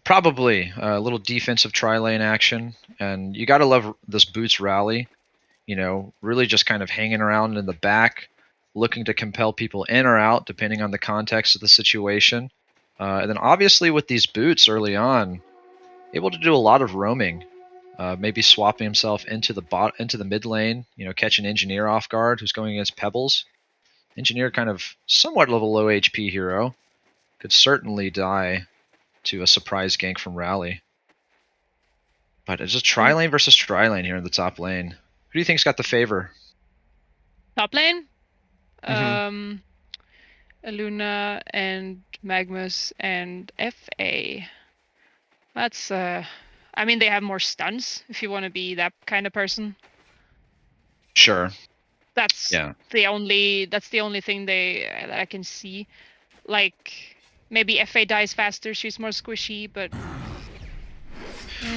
Probably a little defensive tri-lane action, and you gotta love this Boots Rally. You know, really just kind of hanging around in the back, looking to compel people in or out, depending on the context of the situation. And then obviously with these boots early on, able to do a lot of roaming. Maybe swapping himself into the mid lane, you know, catch an Engineer off guard who's going against Pebbles. Engineer kind of somewhat of a low HP hero. Could certainly die to a surprise gank from Rally. But it's a tri-lane versus tri-lane here in the top lane. Who do you think's got the favor? Top lane? Mhm. Aluna and Magnus and FA. That's I mean, they have more stuns if you want to be that kind of person. Sure. That's Yeah. the only thing that I can see. Like maybe FA dies faster, she's more squishy, but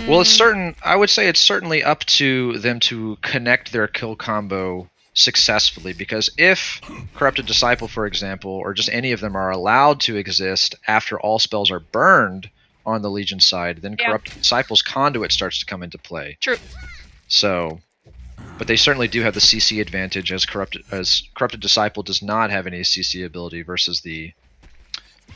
Well, it's certain. I would say it's certainly up to them to connect their kill combo successfully, because if Corrupted Disciple, for example, or just any of them are allowed to exist after all spells are burned on the Legion side, then Corrupted Disciple's conduit starts to come into play. True. So, but they certainly do have the CC advantage, as Corrupted Disciple does not have any CC ability versus the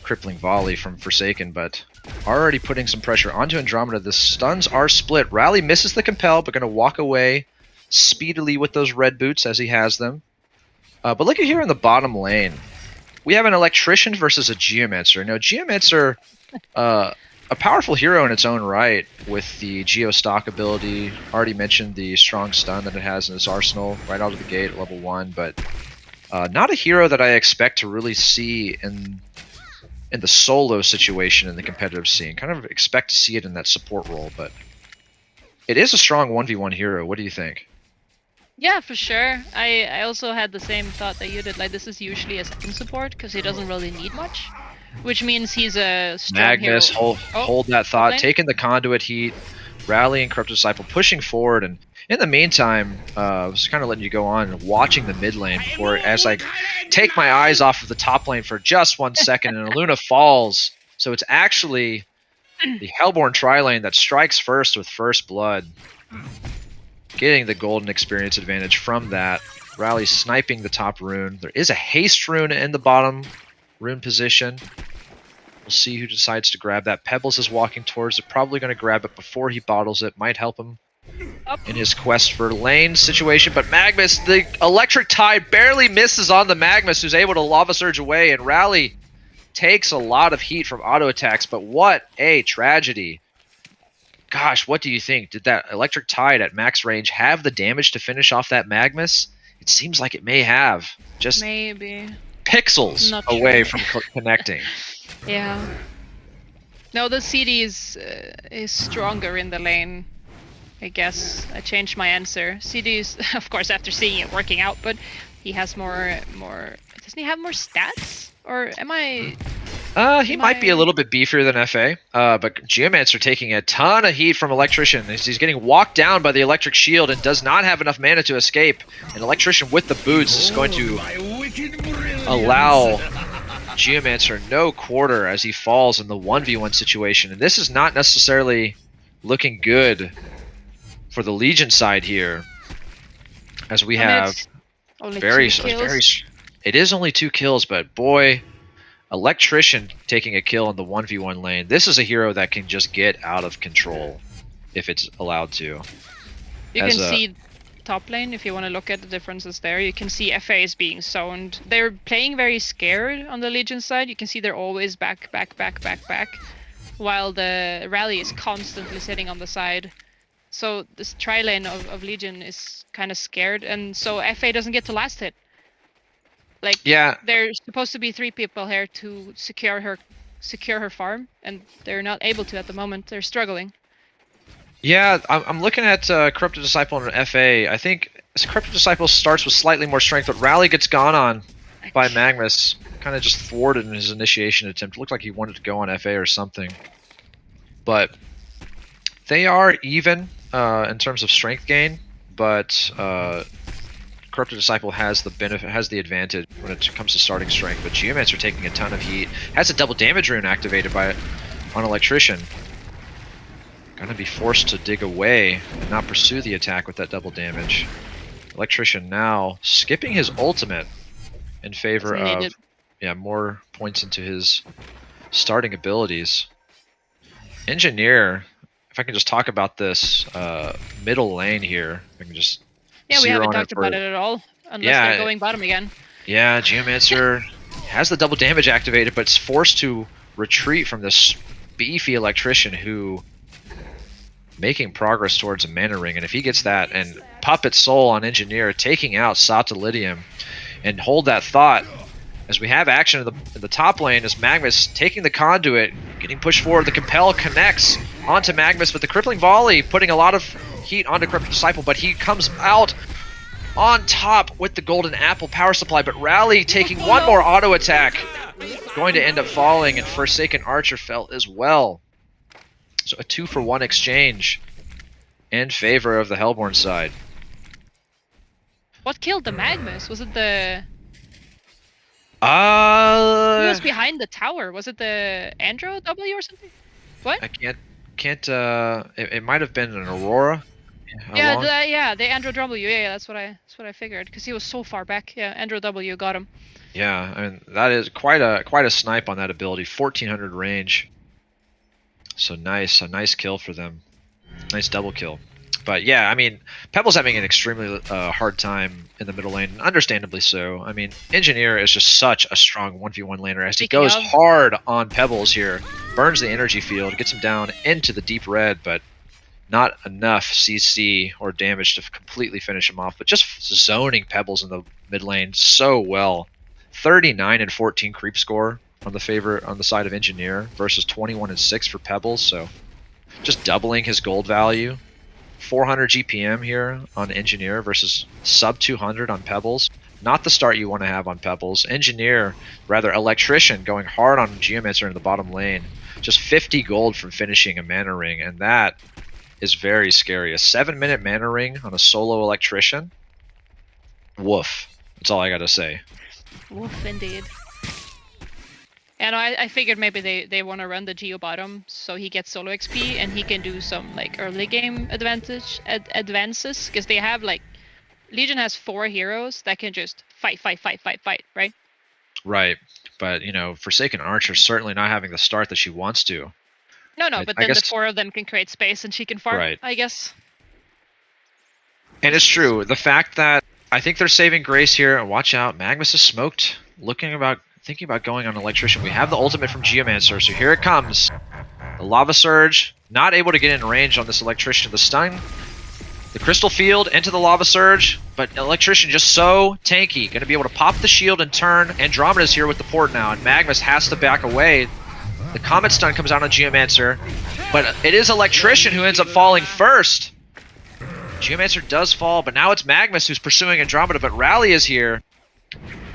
Crippling Volley from Forsaken. But already putting some pressure onto Andromeda. The stuns are split. Rally misses the compel, but going to walk away speedily with those red boots as he has them. But look at here in the bottom lane. We have an Electrician versus a Geomancer. Now, Geomancer, a powerful hero in its own right with the Geostock ability. Already mentioned the strong stun that it has in its arsenal right out of the gate at level 1, but not a hero that I expect to really see in the solo situation in the competitive scene. Kind of expect to see it in that support role, but it is a strong 1v1 hero. What do you think? Yeah, for sure. I also had the same thought that you did. Like, this is usually a second support because he doesn't really need much, which means he's a strong Magnus, hero. hold that thought, lane. taking the conduit heat, rallying Corrupted Disciple, pushing forward, and in the meantime, I was kind of letting you go on and watching the mid lane before, as I take my eyes off of the top lane for just 1 second, and Luna falls. So it's actually the Hellborn tri-lane that strikes first with first blood, getting the golden experience advantage from that. Rally sniping the top rune. There is a haste rune in the bottom rune position. We'll see who decides to grab that. Pebbles is walking towards it, probably going to grab it before he bottles it. Might help him in his quest for lane situation, but Magnus, the electric tide barely misses on the Magnus, who's able to lava surge away, and Rally takes a lot of heat from auto attacks, but what a tragedy. Gosh, what do you think? Did that electric tide at max range have the damage to finish off that Magnus? It seems like it may have. Just Maybe. pixels Not away sure. from connecting. Yeah. No, the CD is stronger in the lane. I guess I changed my answer. CD is, of course, after seeing it working out, but he has more. Doesn't he have more stats? Or am I? He might be a little bit beefier than FA, but Geomancer taking a ton of heat from Electrician. He's getting walked down by the Electric Shield and does not have enough mana to escape. And Electrician with the boots is going to allow Geomancer no quarter as he falls in the 1v1 situation. And this is not necessarily looking good for the Legion side here, as we have only very. It is only 2 kills, but boy, Electrician taking a kill in the 1v1 lane. This is a hero that can just get out of control if it's allowed to. You can see top lane if you want to look at the differences there. You can see FA is being zoned. They're playing very scared on the Legion side. You can see they're always back, while the Rally is constantly sitting on the side. So this tri-lane of Legion is kind of scared, and so FA doesn't get to last hit. Like, yeah, there's supposed to be 3 people here to secure her farm, and they're not able to at the moment. They're struggling. Yeah, I'm looking at Corrupted Disciple and FA. I think Corrupted Disciple starts with slightly more strength, but Rally gets gone on by Magnus. Kind of just thwarted in his initiation attempt. It looked like he wanted to go on FA or something. But they are even in terms of strength gain, but Corrupted Disciple has the advantage when it comes to starting strength, but Geomancer taking a ton of heat. Has a double damage rune activated on Electrician. Gonna be forced to dig away and not pursue the attack with that double damage. Electrician now skipping his ultimate in favor of more points into his starting abilities. Engineer, if I can just talk about this middle lane here, I can just we haven't talked about it at all, unless they're going bottom again. Yeah, Geomancer has the double damage activated, but it's forced to retreat from this beefy Electrician who making progress towards a mana ring. And if he gets that, and Puppet Soul on Engineer taking out Satellitium, and hold that thought, as we have action in the top lane as Magnus taking the conduit, getting pushed forward. The Compel connects onto Magnus, but the Crippling Volley putting a lot of heat onto Corrupted Disciple, but he comes out on top with the Golden Apple power supply, but Rally taking one more auto attack, going to end up falling, and Forsaken Archer fell as well. So a 2-for-1 exchange in favor of the Hellborn side. What killed the Magnus? Was it the... Who was behind the tower? Was it the Andro W or something? What? I can't. It might have been an Aurora. The Andro W. Yeah, that's what I figured, because he was so far back. Yeah, Andro W got him. Yeah, I mean that is quite a snipe on that ability. 1400 range. So nice, a nice kill for them. Nice double kill. But yeah, I mean, Pebble's having an extremely hard time in the middle lane, understandably so. I mean, Engineer is just such a strong 1v1 laner as he Speaking goes of- hard on Pebbles here, burns the energy field, gets him down into the deep red, but not enough CC or damage to completely finish him off, but just zoning Pebbles in the mid lane so well. 39 and 14 creep score on the side of Engineer versus 21 and 6 for Pebbles, so just doubling his gold value. 400 GPM here on Engineer versus sub 200 on Pebbles. Not the start you want to have on Pebbles. Engineer, rather Electrician, going hard on Geomancer in the bottom lane. Just 50 gold from finishing a mana ring, and that is very scary. A 7-minute mana ring on a solo Electrician? Woof. That's all I gotta say. Woof, indeed. And I figured maybe they want to run the Geo bottom so he gets solo XP and he can do some like early game advances because they have like Legion has 4 heroes that can just fight, right? Right. But, you know, Forsaken Archer certainly not having the start that she wants to. No, I but then guess- the 4 of them can create space and she can farm, Right. I guess. And it's true. The fact that I think they're saving Grace here. And watch out, Magnus is smoked. Thinking about going on Electrician. We have the ultimate from Geomancer, so here it comes. The Lava Surge, not able to get in range on this Electrician. The stun, the Crystal Field into the Lava Surge, but Electrician just so tanky. Going to be able to pop the shield and turn. Andromeda's here with the port now, and Magnus has to back away. The Comet Stun comes out on Geomancer, but it is Electrician who ends up falling first. Geomancer does fall, but now it's Magnus who's pursuing Andromeda, but Rally is here.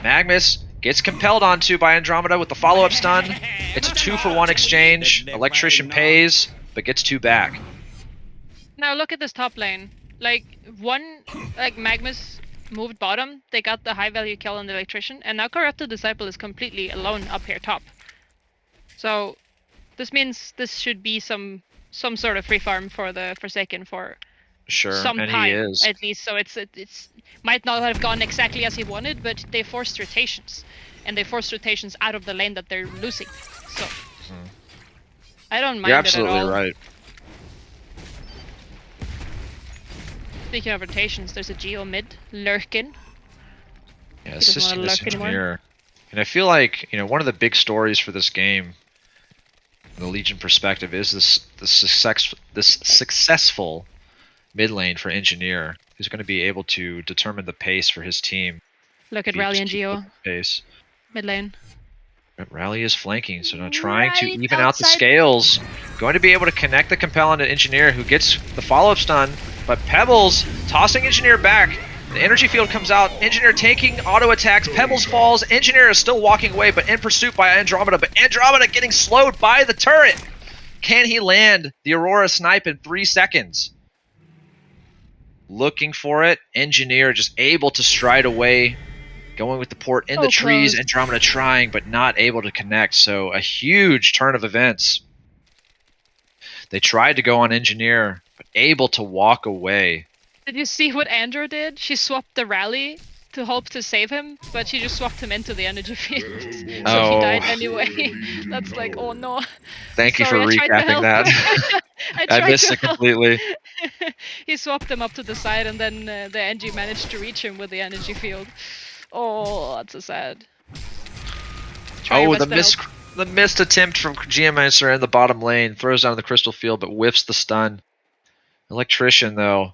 Magnus gets compelled onto by Andromeda with the follow-up stun. It's a 2-for-1 exchange. Electrician pays, but gets 2 back. Now look at this top lane. Like Magnus moved bottom, they got the high value kill on the Electrician, and now Corrupted Disciple is completely alone up here top. So this means this should be some sort of free farm for the Forsaken for Sure, some and time he is. at least. So it's might not have gone exactly as he wanted, but they forced rotations, and they forced rotations out of the lane that they're losing. So I don't mind You're it at all. absolutely right. Speaking of rotations, there's a Geo mid lurking. Yeah, doesn't assisting wanna this lurk anymore. Engineer. And I feel like, you know, one of the big stories for this game, from the Legion perspective, is this successful mid lane for Engineer, who's going to be able to determine the pace for his team. Look at If you Rally just and keep Geo up the pace. mid lane. But Rally is flanking, so now trying to Right even out the outside. scales. Going to be able to connect the compel onto Engineer, who gets the follow-up stun, but Pebbles tossing Engineer back. The energy field comes out, Engineer taking auto attacks, Pebbles falls, Engineer is still walking away, but in pursuit by Andromeda, but Andromeda getting slowed by the turret! Can he land the Aurora snipe in 3 seconds? Looking for it, Engineer just able to stride away, going with the port in So the trees, close. Andromeda trying, but not able to connect, so a huge turn of events. They tried to go on Engineer, but able to walk away. Did you see what Andrew did? She swapped the Rally to hope to save him, but she just swapped him into the energy field. So he died anyway. That's like, oh no. Thank you for Sorry, I tried to recapping help. that. I I tried missed to it help. completely. He swapped him up to the side, and then the NG managed to reach him with the energy field. Oh, that's so sad. Try your Oh, best to help. the missed attempt from Geomancer in the bottom lane. Throws down the crystal field, but whiffs the stun. Electrician, though.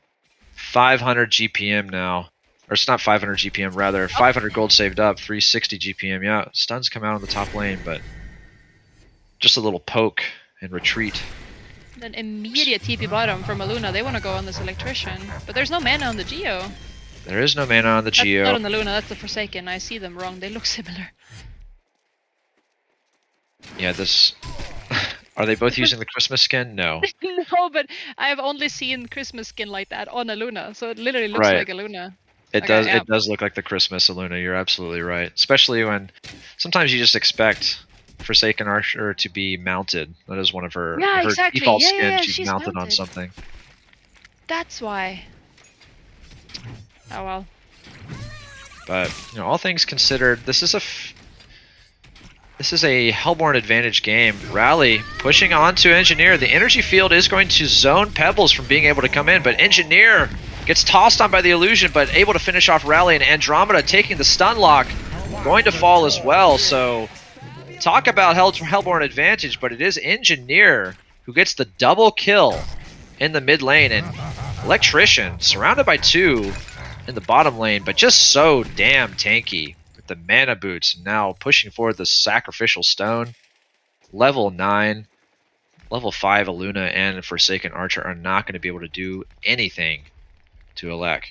500 GPM now. Or it's not 500 GPM, rather. 500 gold saved up. 360 GPM. Yeah, stuns come out on the top lane, but just a little poke and retreat. Then immediate TP bottom from Aluna. They want to go on this Electrician, but there's no mana on the Geo. There is no mana on the That's Geo. not on the Luna, that's the Forsaken. I see them wrong. They look similar. Yeah, this... Are they both using the Christmas skin? No. No, but I've only seen Christmas skin like that on a Luna, so it literally looks Right. like a Luna. It Okay, does. yeah. It does look like the Christmas Aluna. You're absolutely right. Especially when sometimes you just expect Forsaken Archer to be mounted. That is one of her, Yeah, her exactly. default Yeah, skins. yeah, She's she's mounted on mounted. something. That's why. Oh well. But you know, all things considered, this is This is a Hellborn advantage game. Rally pushing on to Engineer. The energy field is going to zone Pebbles from being able to come in, but Engineer gets tossed on by the illusion, but able to finish off Rally, and Andromeda taking the stun lock, going to fall as well. So talk about Hellborn advantage, but it is Engineer who gets the double kill in the mid lane, and Electrician surrounded by 2 in the bottom lane, but just so damn tanky. The mana boots now pushing forward the sacrificial stone. Level 9, level 5 Aluna and Forsaken Archer are not going to be able to do anything to Elec.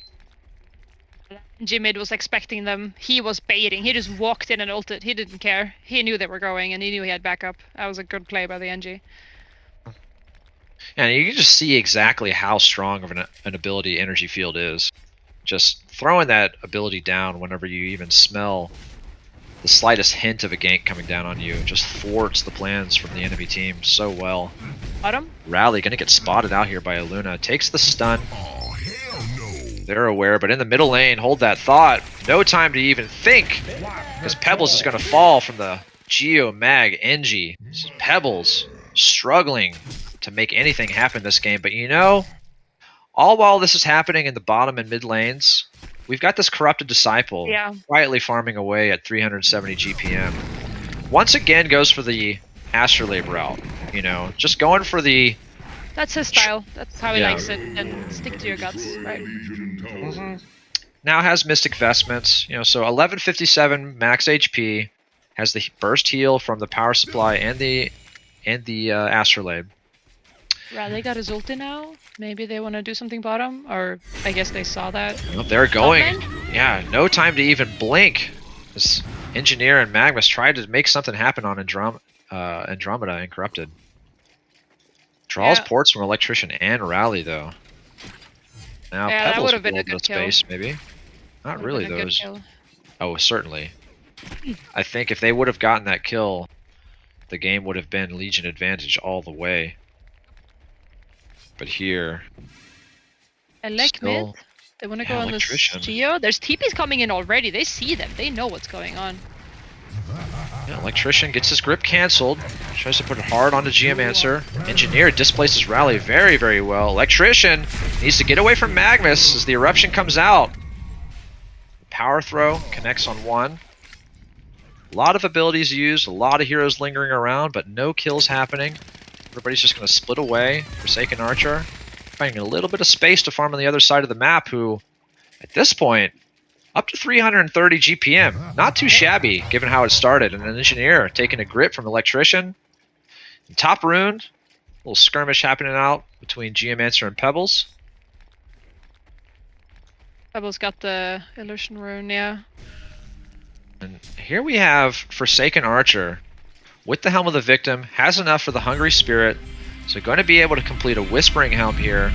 Jimid was expecting them. He was baiting. He just walked in and ulted. He didn't care. He knew they were going and he knew he had backup. That was a good play by the NG. And you can just see exactly how strong of an ability Energy Field is. Just throwing that ability down whenever you even smell the slightest hint of a gank coming down on you just thwarts the plans from the enemy team so well. Bottom? Rally gonna get spotted out here by Aluna. Takes the stun. They're aware, but in the middle lane, hold that thought. No time to even think, because Pebbles is gonna fall from the Geo Mag Engie. Pebbles struggling to make anything happen this game, but you know, all while this is happening in the bottom and mid lanes, we've got this Corrupted Disciple quietly farming away at 370 GPM. Once again goes for the Astrolabe route, you know, just going for the... That's his style. That's how he likes it. And stick to your guts, right? Now has Mystic Vestments, you know, so 1157 max HP, has the burst heal from the power supply and the Astrolabe. Rally got his ulti now. Maybe they want to do something bottom, or I guess they saw that. Well, they're going. Yeah, no time to even blink. This Engineer and Magnus tried to make something happen on Andromeda and Corrupted. Draws ports from Electrician and Rally though. Now that would Pebbles have been a the good space, maybe. Not really those. Oh, certainly. I think if they would have gotten that kill, the game would have been Legion advantage all the way. But here, Elec mid. They want to go on this Geo. There's TPs coming in already. They see them. They know what's going on. Yeah, Electrician gets his grip cancelled. Tries to put it hard onto Geomancer. Engineer displaces Rally very, very well. Electrician needs to get away from Magnus as the eruption comes out. Power throw connects on one. A lot of abilities used, a lot of heroes lingering around, but no kills happening. Everybody's just going to split away. Forsaken Archer finding a little bit of space to farm on the other side of the map, who, at this point, up to 330 GPM. Not too shabby, given how it started. And an Engineer taking a grip from Electrician. And top rune, little skirmish happening out between Geomancer and Pebbles. Pebbles got the Illusion rune, yeah. And here we have Forsaken Archer with the Helm of the Victim, has enough for the Hungry Spirit, so going to be able to complete a Whispering Helm here.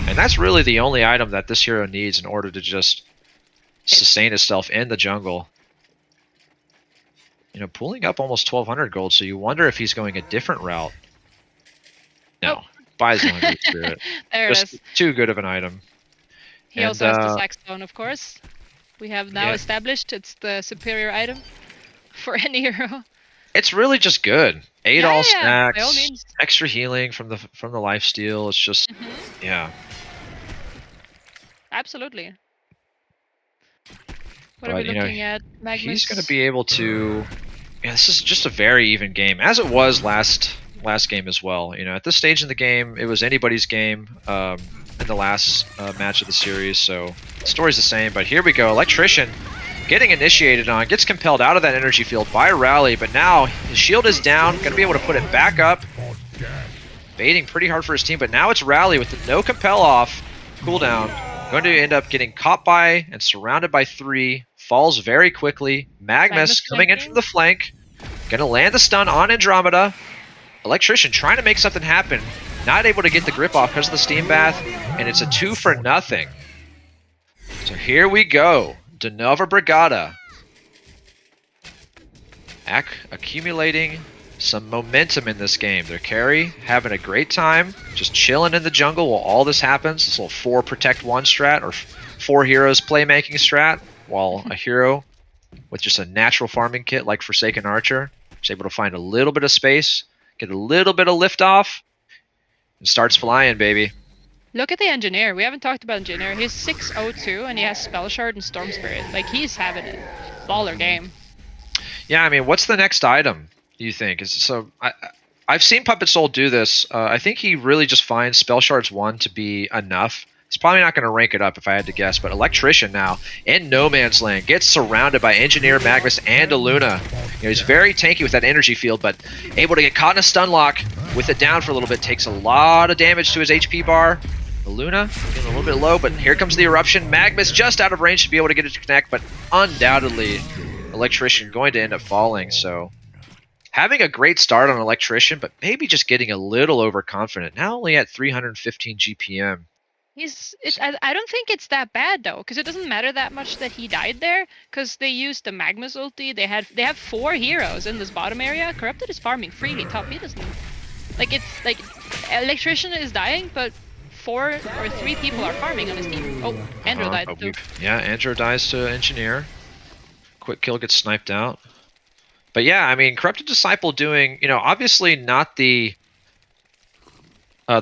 And that's really the only item that this hero needs in order to just sustain itself in the jungle. You know, pulling up almost 1200 gold, so you wonder if he's going a different route. No, buys the Hungry Spirit. Just too good of an item. He also has the Saxstone, of course. We have now established it's the superior item for any hero. It's really just good. All snacks, by all means. Extra healing from the lifesteal. It's just, Absolutely. What are we looking at? Magnus? He's going to be able to. Yeah, this is just a very even game, as it was last game as well. You know, at this stage in the game, it was anybody's game in the last match of the series. So the story's the same. But here we go, Electrician getting initiated on, gets compelled out of that energy field by Rally, but now his shield is down, going to be able to put it back up. Baiting pretty hard for his team, but now it's Rally with the no compel off cooldown. Going to end up getting caught by and surrounded by 3. Falls very quickly. Magnus coming in from the flank. Going to land the stun on Andromeda. Electrician trying to make something happen. Not able to get the grip off because of the steam bath, and it's a 2 for nothing. So here we go. De Nova Brigada accumulating some momentum in this game. Their carry having a great time, just chilling in the jungle while all this happens. This little 4 protect 1 strat, or 4 heroes playmaking strat, while a hero with just a natural farming kit like Forsaken Archer He's able to find a little bit of space, get a little bit of lift off, and starts flying, baby. Look at the engineer. We haven't talked about engineer. He's 602 and he has Spell Shard and Storm Spirit. Like, he's having a baller game. Yeah, I mean, what's the next item, do you think? I've seen Puppet Soul do this. I think he really just finds Spell Shards 1 to be enough. He's probably not going to rank it up if I had to guess, but Electrician now in No Man's Land gets surrounded by Engineer, Magnus, and Aluna. He's very tanky with that energy field, but able to get caught in a stun lock with it down for a little bit. Takes a lot of damage to his HP bar. Aluna getting a little bit low, but here comes the Eruption. Magnus just out of range to be able to get it to connect, but undoubtedly Electrician going to end up falling. So having a great start on Electrician, but maybe just getting a little overconfident. Now only at 315 GPM. I don't think it's that bad though, because it doesn't matter that much that he died there, because they used the Magnus ulti. They have 4 heroes in this bottom area. Corrupted is farming freely top. He doesn't like it's like Electrician is dying, but 4 or 3 people are farming on his team. Oh, Andrew died too. Yeah, Andrew dies to Engineer. Quick kill gets sniped out. But yeah, I mean, Corrupted Disciple doing, obviously not the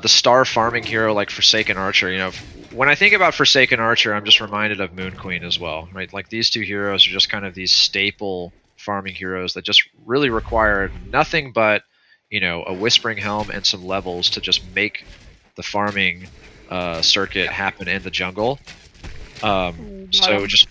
star farming hero like Forsaken Archer. When I think about Forsaken Archer, I'm just reminded of Moon Queen as well, right? Like, these two heroes are just kind of these staple farming heroes that just really require nothing but, a Whispering Helm and some levels to just make the farming circuit happen in the jungle. So just,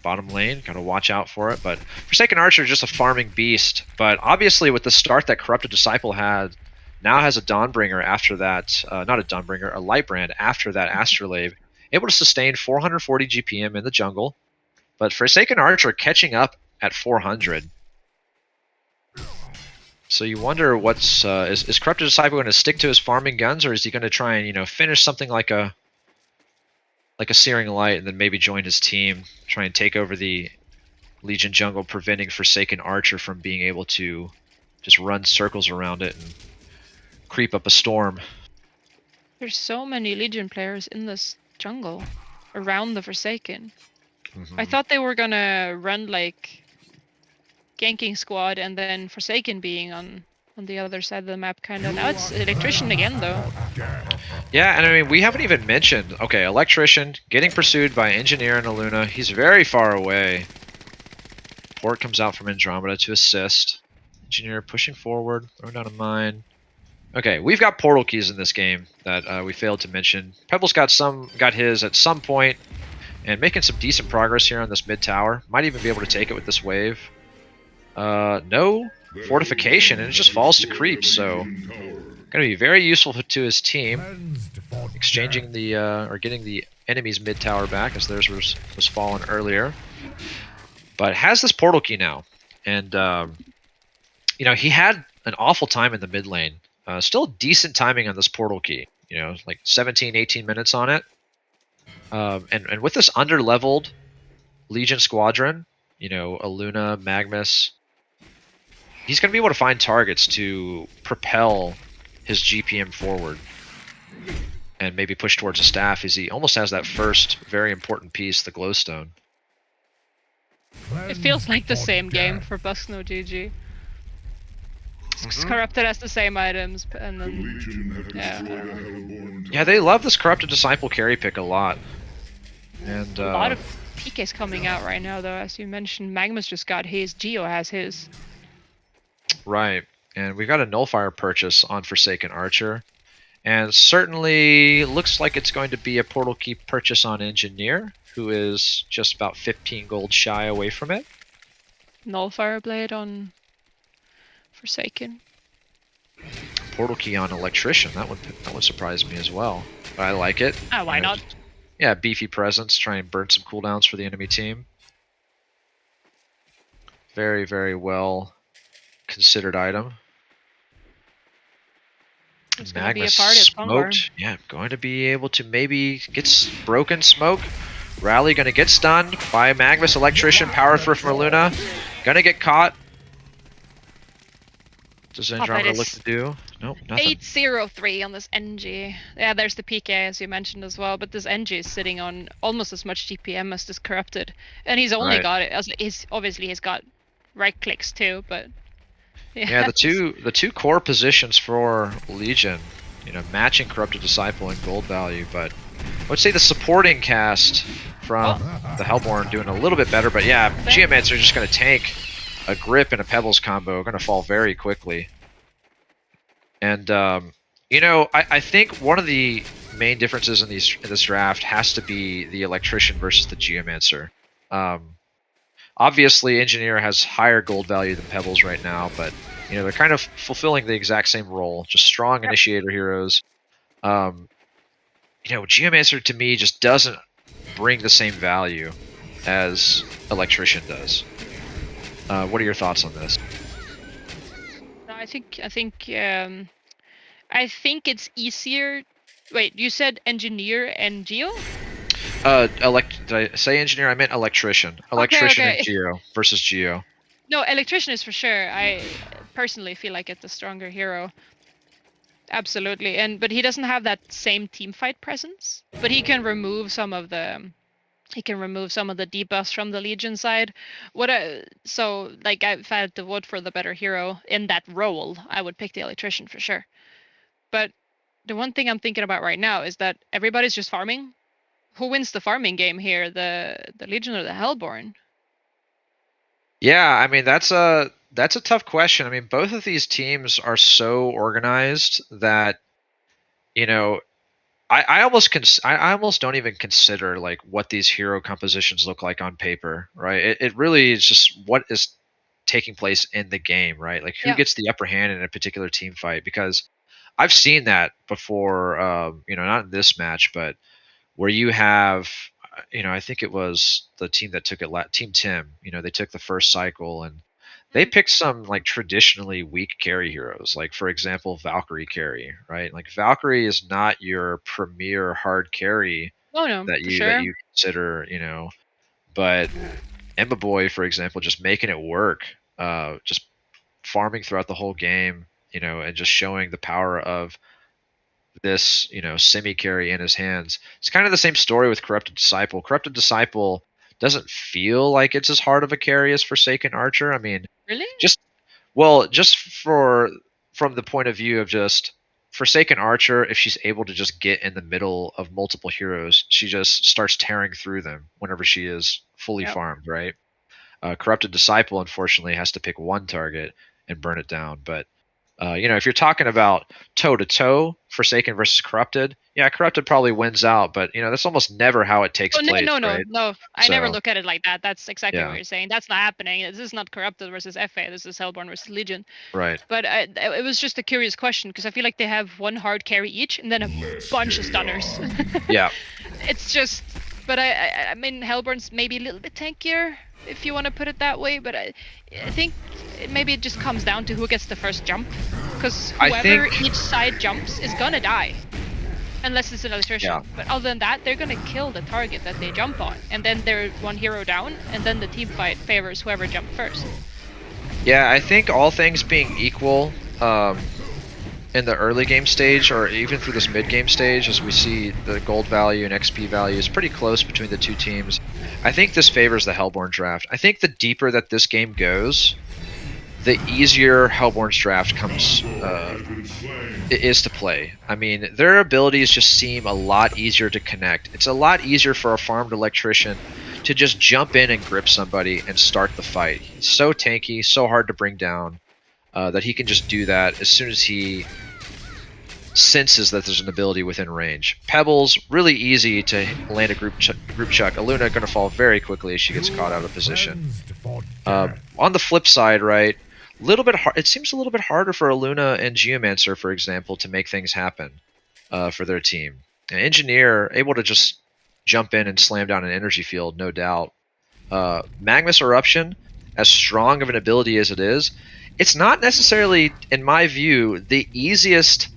bottom lane, gotta watch out for it. But Forsaken Archer is just a farming beast. But obviously with the start that Corrupted Disciple had, now has a Dawnbringer after that, not a Dawnbringer, a Lightbrand after that Astrolabe, able to sustain 440 GPM in the jungle. But Forsaken Archer catching up at 400. So you wonder what's is Corrupted Disciple going to stick to his farming guns, or is he going to try and finish something like a Searing Light and then maybe join his team, try and take over the Legion jungle, preventing Forsaken Archer from being able to just run circles around it and creep up a storm. There's so many Legion players in this jungle around the Forsaken. I thought they were gonna run like ganking squad and then Forsaken being on the other side of the map, kind of. Now it's Electrician again though. Yeah, and I mean, we haven't even mentioned, okay, Electrician getting pursued by Engineer and Aluna. He's very far away. Port comes out from Andromeda to assist. Engineer pushing forward, throwing down a mine. Okay, we've got portal keys in this game that we failed to mention. Pebbles got his at some point, and making some decent progress here on this mid tower. Might even be able to take it with this wave. No fortification, and it just falls to creep. So, going to be very useful to his team, exchanging the or getting the enemy's mid tower back, as theirs was fallen earlier. But has this portal key now, and he had an awful time in the mid lane. Still decent timing on this portal key, like 17, 18 minutes on it. And with this under-leveled Legion squadron, Aluna, Magnus, he's going to be able to find targets to propel his GPM forward and maybe push towards a staff, as he almost has that first very important piece, the glowstone. It feels like the same game for Buskno GG. Corrupted has the same items, and then I don't know. Yeah, they love this Corrupted Disciple carry pick a lot. And a lot of PKs coming out right now, though. As you mentioned, Magnus just got his, Geo has his. Right, and we've got a Nullfire purchase on Forsaken Archer, and certainly looks like it's going to be a portal key purchase on Engineer, who is just about 15 gold shy away from it. Nullfire Blade on Forsaken. Portal key on Electrician. That would surprise me as well. But I like it. Why not? Yeah, beefy presence. Try and burn some cooldowns for the enemy team. Very, very well considered item. It's going to be a party at smoked. Yeah, going to be able to maybe get broken smoke. Rally going to get stunned by Magnus. Electrician. Power through from Luna. Going to get caught. Does Andromeda look to do? Nope, nothing. 803 on this NG. Yeah, there's the PK as you mentioned as well, but this NG is sitting on almost as much GPM as this Corrupted. And he's only got it, as obviously he's got right clicks too, but Yeah, the two core positions for Legion, you know, matching Corrupted Disciple and gold value, but I would say the supporting cast from the Hellborn doing a little bit better, but yeah, Geomancer are just going to tank a grip and a Pebbles combo, going to fall very quickly. And you know, I think one of the main differences in this draft has to be the Electrician versus the Geomancer. Obviously, Engineer has higher gold value than Pebbles right now, but you know they're kind of fulfilling the exact same role, just strong initiator heroes. You know, Geomancer to me just doesn't bring the same value as Electrician does. What are your thoughts on this? No, I think it's easier. Wait, you said engineer and geo? Did I say engineer? I meant electrician. Electrician and Okay. geo versus geo. No, electrician is for sure. I personally feel like it's a stronger hero. Absolutely, but he doesn't have that same team fight presence. But he can remove some of the debuffs from the Legion side. So like if I had to vote for the better hero in that role, I would pick the electrician for sure. But the one thing I'm thinking about right now is that everybody's just farming. Who wins the farming game here, the Legion or the Hellborn? Yeah, I mean that's a tough question. I mean, both of these teams are so organized that you know I almost don't even consider like what these hero compositions look like on paper, right? It really is just what is taking place in the game, right? Like who Yeah. gets the upper hand in a particular team fight, because I've seen that before. You know, not in this match, but where you have, you know, I think it was the team that took it, Team Tim. You know, they took the first cycle and they picked some like traditionally weak carry heroes, like for example Valkyrie carry, right? Like Valkyrie is not your premier hard carry Oh no, that for that sure. you consider, you know, but Emma Boy, for example, just making it work, just farming throughout the whole game, you know, and just showing the power of this, you know, semi carry in his hands. It's kind of the same story with Corrupted Disciple. Corrupted Disciple doesn't feel like it's as hard of a carry as Forsaken Archer. I mean, Really? just just from the point of view of just Forsaken Archer, if she's able to just get in the middle of multiple heroes, she just starts tearing through them whenever she is fully farmed, right? Corrupted Disciple, unfortunately, has to pick one target and burn it down. But you know, if you're talking about toe to toe, Forsaken versus Corrupted, yeah, Corrupted probably wins out. But you know, that's almost never how it takes place, right? No. I never look at it like that. That's exactly Yeah. what you're saying. That's not happening. This is not Corrupted versus FA. This is Hellborn versus Legion. Right. But it was just a curious question because I feel like they have one hard carry each and then a bunch of stunners. Yeah. It's just, but I mean, Hellborn's maybe a little bit tankier if you want to put it that way. But I think maybe it just comes down to who gets the first jump, because whoever each side jumps is gonna die, unless it's an electrician. Yeah. But other than that, they're gonna kill the target that they jump on, and then they're one hero down, and then the team fight favors whoever jumped first. Yeah, I think all things being equal, in the early game stage, or even through this mid game stage, as we see the gold value and XP value is pretty close between the two teams, I think this favors the Hellborn draft. I think the deeper that this game goes, the easier Hellborn's draft is to play. I mean, their abilities just seem a lot easier to connect. It's a lot easier for a farmed electrician to just jump in and grip somebody and start the fight. He's so tanky, so hard to bring down, that he can just do that as soon as he senses that there's an ability within range. Pebbles, really easy to land a group chuck. Aluna going to fall very quickly as she gets caught out of position. On the flip side, right, it seems a little bit harder for Aluna and Geomancer, for example, to make things happen for their team. An Engineer, able to just jump in and slam down an energy field, no doubt. Magmus Eruption, as strong of an ability as it is, it's not necessarily, in my view, the easiest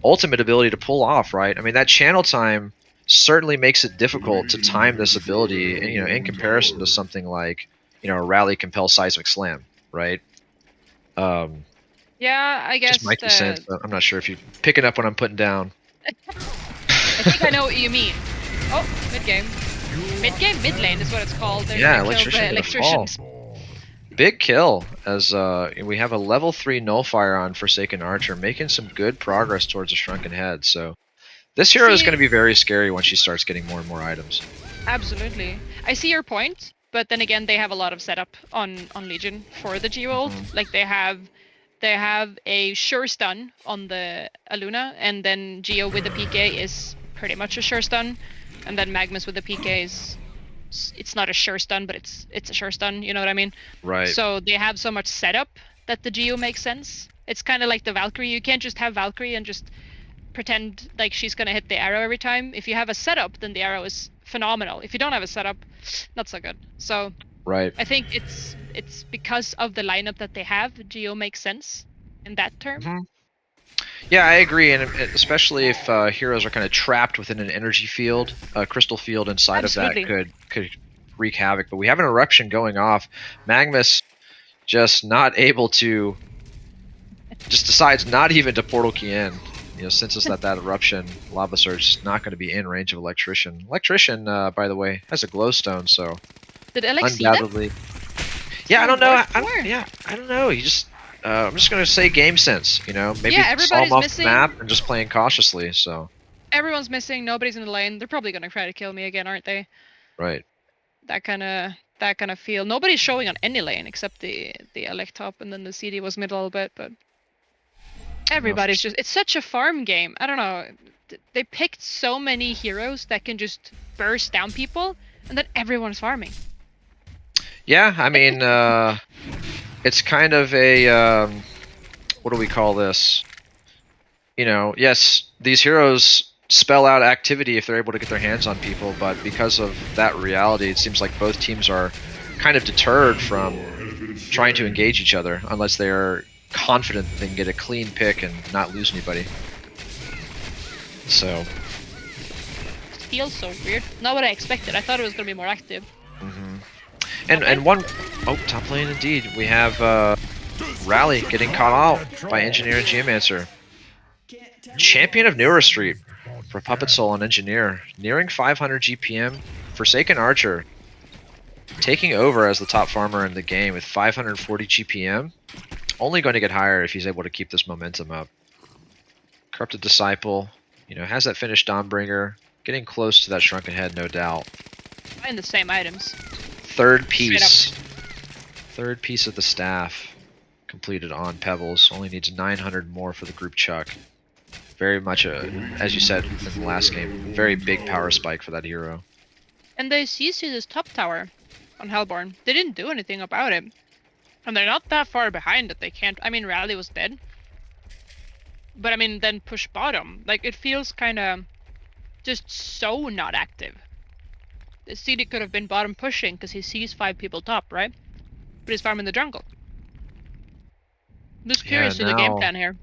ultimate ability to pull off, right? I mean, that channel time certainly makes it difficult to time this ability, you know, in comparison to something like, you know, Rally, Compel, Seismic Slam, right? Yeah, I guess. Just my 2 cents. I'm not sure if you're picking up what I'm putting down. I think I know what you mean. Oh, mid game, mid lane is what it's called. They're Yeah, gonna kill the electrician. Big kill, as we have a level 3 Nullfire on Forsaken Archer, making some good progress towards a Shrunken Head. So this hero is See- going to be very scary when she starts getting more and more items. Absolutely. I see your point, but then again, they have a lot of setup on Legion for the Geo ult. Like they have a sure stun on the Aluna, and then Geo with the PK is pretty much a sure stun, and then Magnus with the PK is it's not a sure stun, but it's a sure stun. You know what I mean? Right. So they have so much setup that the Geo makes sense. It's kind of like the Valkyrie. You can't just have Valkyrie and just pretend like she's gonna hit the arrow every time. If you have a setup, then the arrow is phenomenal. If you don't have a setup, not so good. So Right. I think it's because of the lineup that they have, Geo makes sense in that term. Yeah, I agree, and especially if heroes are kind of trapped within an energy field, a crystal field inside Absolutely. of that could wreak havoc. But we have an eruption going off. Magnus just not able to, just decides not even to portal key in. You know, senses that eruption, lava surge is not going to be in range of electrician. Electrician, by the way, has a glowstone, so Did Alex see that? undoubtedly. Yeah, I don't know. What for? I don't know. You just, I'm just gonna say game sense. You know, maybe Yeah, saw everybody's him off missing. the map and just playing cautiously. So Everyone's missing. Nobody's in the lane. They're probably gonna try to kill me again, aren't they? right. That kind of feel. Nobody's showing on any lane except the Elect top, and then the CD was mid a little bit, but everybody's just. It's such a farm game. I don't know. They picked so many heroes that can just burst down people, and then everyone's farming. Yeah, I mean, it's kind of a what do we call this? You know, yes, these heroes spell out activity if they're able to get their hands on people, but because of that reality, it seems like both teams are kind of deterred from trying to engage each other unless they are confident they can get a clean pick and not lose anybody. So It feels so weird. Not what I expected. I thought it was gonna be more active. and one top lane indeed. We have Rally getting caught out by Engineer and Geomancer. Champion of Newer Street for Puppet Soul and Engineer, nearing 500 GPM. Forsaken Archer taking over as the top farmer in the game with 540 GPM. Only going to get higher if he's able to keep this momentum up. Corrupted Disciple, you know, has that finished Dawnbringer, getting close to that Shrunken Head, no doubt. And the same items. Third piece of the staff completed on Pebbles. Only needs 900 more for the group Chuck. Very much as you said in the last game, very big power spike for that hero. And they CC this top tower on Hellborn. They didn't do anything about it. And they're not that far behind that they can't. I mean, Rally was dead. But I mean, then push bottom. Like, it feels kind of just so not active. The CD could have been bottom pushing because he sees 5 people top, right? But he's farming the jungle. I'm just curious to the game plan here.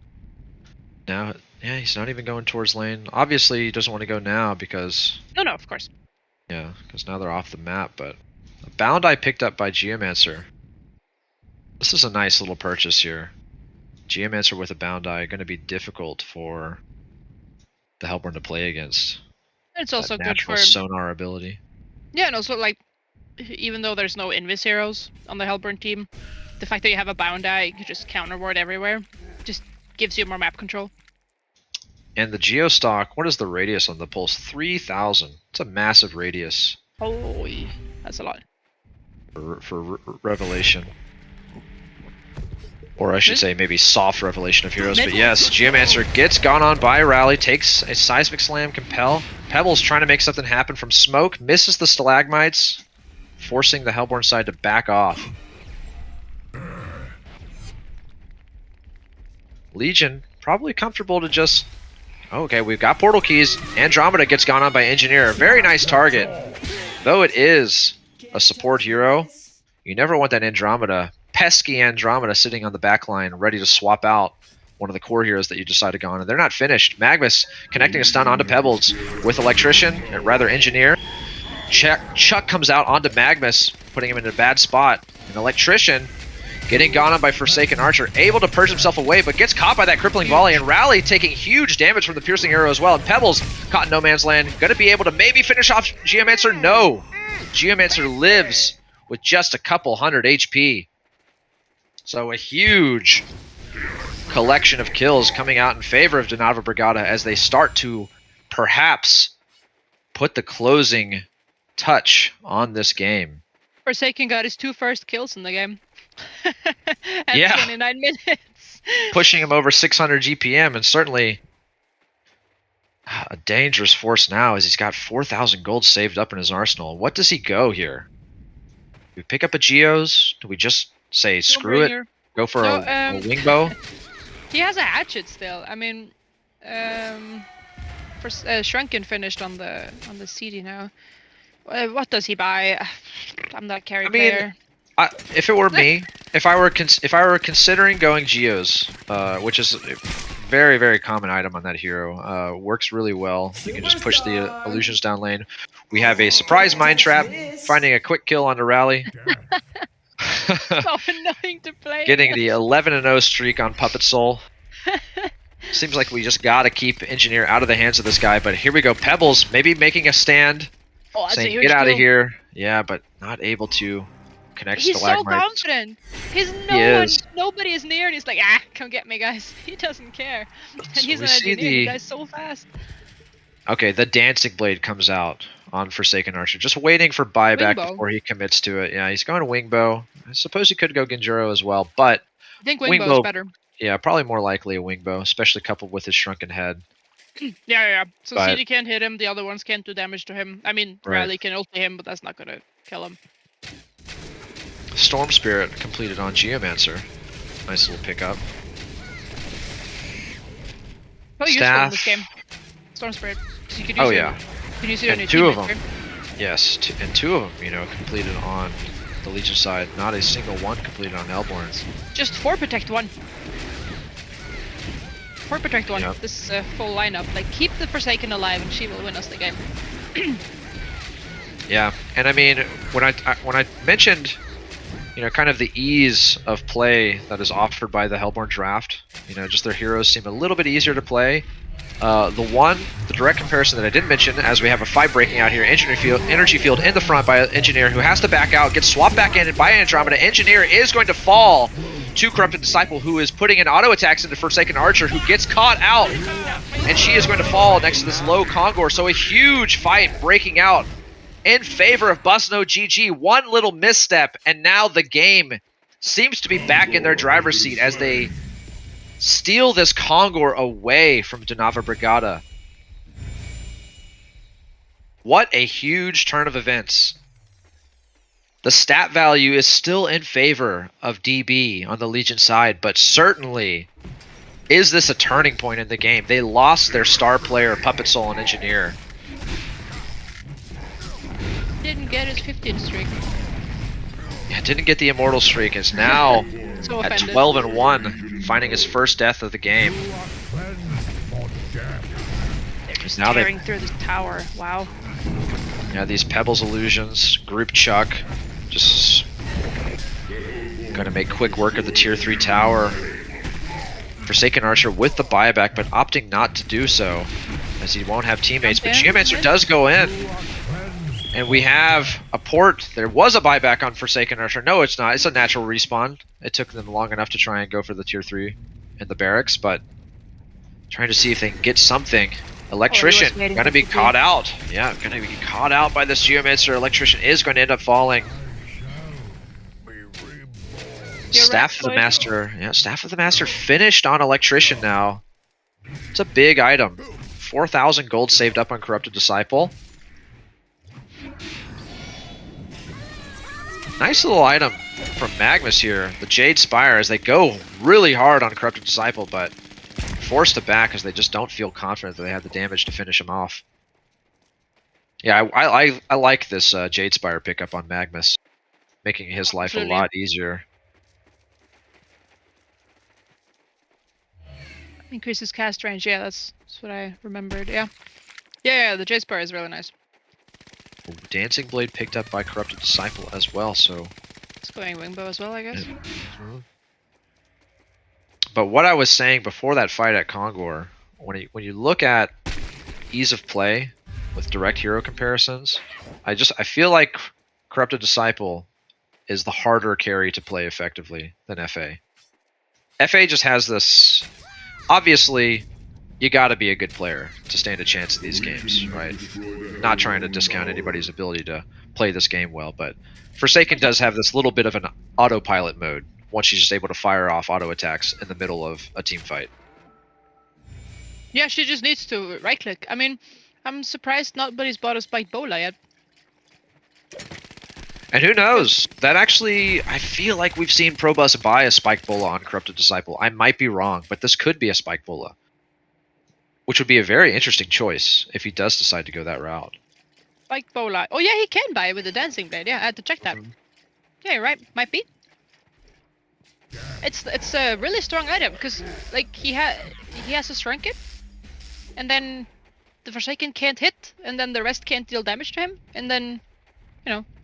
Now, yeah, he's not even going towards lane. Obviously, he doesn't want to go now because... No, of course. Yeah, because now they're off the map, but... A Bound Eye picked up by Geomancer. This is a nice little purchase here. Geomancer with a Bound Eye, going to be difficult for the Hellborn to play against. It's also that good natural for... sonar ability. Yeah, and also, like, even though there's no Invis heroes on the Hellborn team, the fact that you have a Bound Eye, you can just counter ward everywhere, just gives you more map control. And the Geostock, what is the radius on the pulse? 3,000. It's a massive radius. Holy, that's a lot. For Revelation. Or I should say maybe soft Revelation of heroes. But yes, Geomancer gets gone on by Rally, takes a Seismic Slam, Compel. Pebbles trying to make something happen from smoke, misses the Stalagmites, forcing the Hellborn side to back off. Legion, probably comfortable to just... Okay, we've got portal keys. Andromeda gets gone on by Engineer. Very nice target. Though it is a support hero, you never want that Andromeda, pesky Andromeda, sitting on the back line, ready to swap out one of the core heroes that you decide to go on. And they're not finished. Magnus connecting a stun onto Pebbles with Electrician, and rather Engineer. Chuck comes out onto Magnus, putting him in a bad spot. And Electrician getting gone on by Forsaken Archer, able to purge himself away, but gets caught by that crippling volley, and Rally taking huge damage from the piercing arrow as well. And Pebbles caught in no man's land, going to be able to maybe finish off Geomancer. No! Geomancer lives with just a couple hundred HP. So a huge collection of kills coming out in favor of Donava Brigada as they start to perhaps put the closing touch on this game. Forsaken got his 2 first kills in the game. At Yeah. 29 minutes. Pushing him over 600 GPM, and certainly a dangerous force now as he's got 4,000 gold saved up in his arsenal. What does he go here? Do we pick up a Geos? Do we just say screw it, go for a wing bow? He has a hatchet still. I mean, Shrunken finished on the CD now. What does he buy? I'm not carry player. If it were me, if I were considering going Geos, which is a very, very common item on that hero, works really well. You can just push the illusions down lane. We have a surprise mind trap, finding a quick kill on the rally. So annoying to play. Getting the 11-0 streak on Puppet Soul. Seems like we just gotta keep Engineer out of the hands of this guy, but here we go. Pebbles maybe making a stand, saying get out of here. Yeah, but not able to connect. He's so confident. Nobody is near, and he's like, come get me, guys. He doesn't care. And So he's we an see engineer. the- He dies so fast. Okay, the Dancing Blade comes out on Forsaken Archer. Just waiting for buyback Wingbow. before he commits to it. Yeah, he's going to Wingbow. I suppose he could go Genjuro as well, but I think Wingbow- Wingbow is better. yeah, probably more likely a Wingbow, especially coupled with his shrunken head. Yeah. So But- CD can't hit him. The other ones can't do damage to him. I mean, Right. Rally can ulti him, but that's not gonna kill him. Storm Spirit completed on Geomancer. Nice little pickup. So useful in Staff. this game. Storm Spirit. 'Cause you could Oh use yeah, it. You can use it on and your two of teammates, them. right? Yes, and two of them, completed on the Legion side. Not a single one completed on Elborn. Just 4 protect 1. 4 protect 1. Yep. This is a full lineup. Like, keep the Forsaken alive and she will win us the game. Yeah, and I mean, when I mentioned, kind of the ease of play that is offered by the Hellborn draft, just their heroes seem a little bit easier to play. The direct comparison that I didn't mention, as we have a fight breaking out here, energy field in the front by Engineer, who has to back out, gets swapped back in by Andromeda. Engineer is going to fall to Corrupted Disciple, who is putting in auto attacks into Forsaken Archer, who gets caught out, and she is going to fall next to this low Kongor. So a huge fight breaking out in favor of Busno GG. One little misstep, and now the game seems to be back in their driver's seat as they steal this Kongor away from Donava Brigada. What a huge turn of events. The stat value is still in favor of DB on the Legion side, but certainly is this a turning point in the game? They lost their star player, Puppet Soul and Engineer. Didn't get his 15 streak. Yeah, didn't get the Immortal streak. Is now So at offended. 12-1, finding his first death of the game. They're just Now they- tearing through this tower. Wow. Yeah, these Pebbles illusions, group chuck, just gonna make quick work of the tier 3 tower. Forsaken Archer with the buyback, but opting not to do so, as he won't have teammates. But Okay. Geomancer does go in. And we have a port. There was a buyback on Forsaken Archer. No, it's not. It's a natural respawn. It took them long enough to try and go for the tier 3 in the barracks, but trying to see if they can get something. Electrician, waiting gonna for be the caught out. Yeah, gonna be caught out by this Geomancer. Electrician is going to end up falling. You're Staff right, of the boy. Master. Yeah, Staff of the Master finished on Electrician now. It's a big item. 4,000 gold saved up on Corrupted Disciple. Nice little item from Magnus here. The Jade Spire, as they go really hard on Corrupted Disciple, but forced to back as they just don't feel confident that they have the damage to finish him off. Yeah, I like this Jade Spire pickup on Magnus, making his life Absolutely. a lot easier. Increases cast range. Yeah, that's what I remembered. Yeah, the Jade Spire is really nice. Dancing Blade picked up by Corrupted Disciple as well, so... It's going Wingbow as well, I guess. But what I was saying before that fight at Kongor, when you look at ease of play with direct hero comparisons, I feel like Corrupted Disciple is the harder carry to play effectively than FA. FA just has this. Obviously, you got to be a good player to stand a chance in these games, right? Not trying to discount anybody's ability to play this game well, but Forsaken does have this little bit of an autopilot mode once she's just able to fire off auto attacks in the middle of a team fight. Yeah, she just needs to right-click. I mean, I'm surprised nobody's bought a Spike Bola yet. And who knows? That actually, I feel like we've seen Probus buy a Spike Bola on Corrupted Disciple. I might be wrong, but this could be a Spike Bola, which would be a very interesting choice if he does decide to go that route. Spike Bola. Oh yeah, he can buy it with the Dancing Blade. Yeah, I had to check that. Yeah, you're right. Might be. It's a really strong item because like he has a Shrunken, and then the Forsaken can't hit, and then the rest can't deal damage to him, and then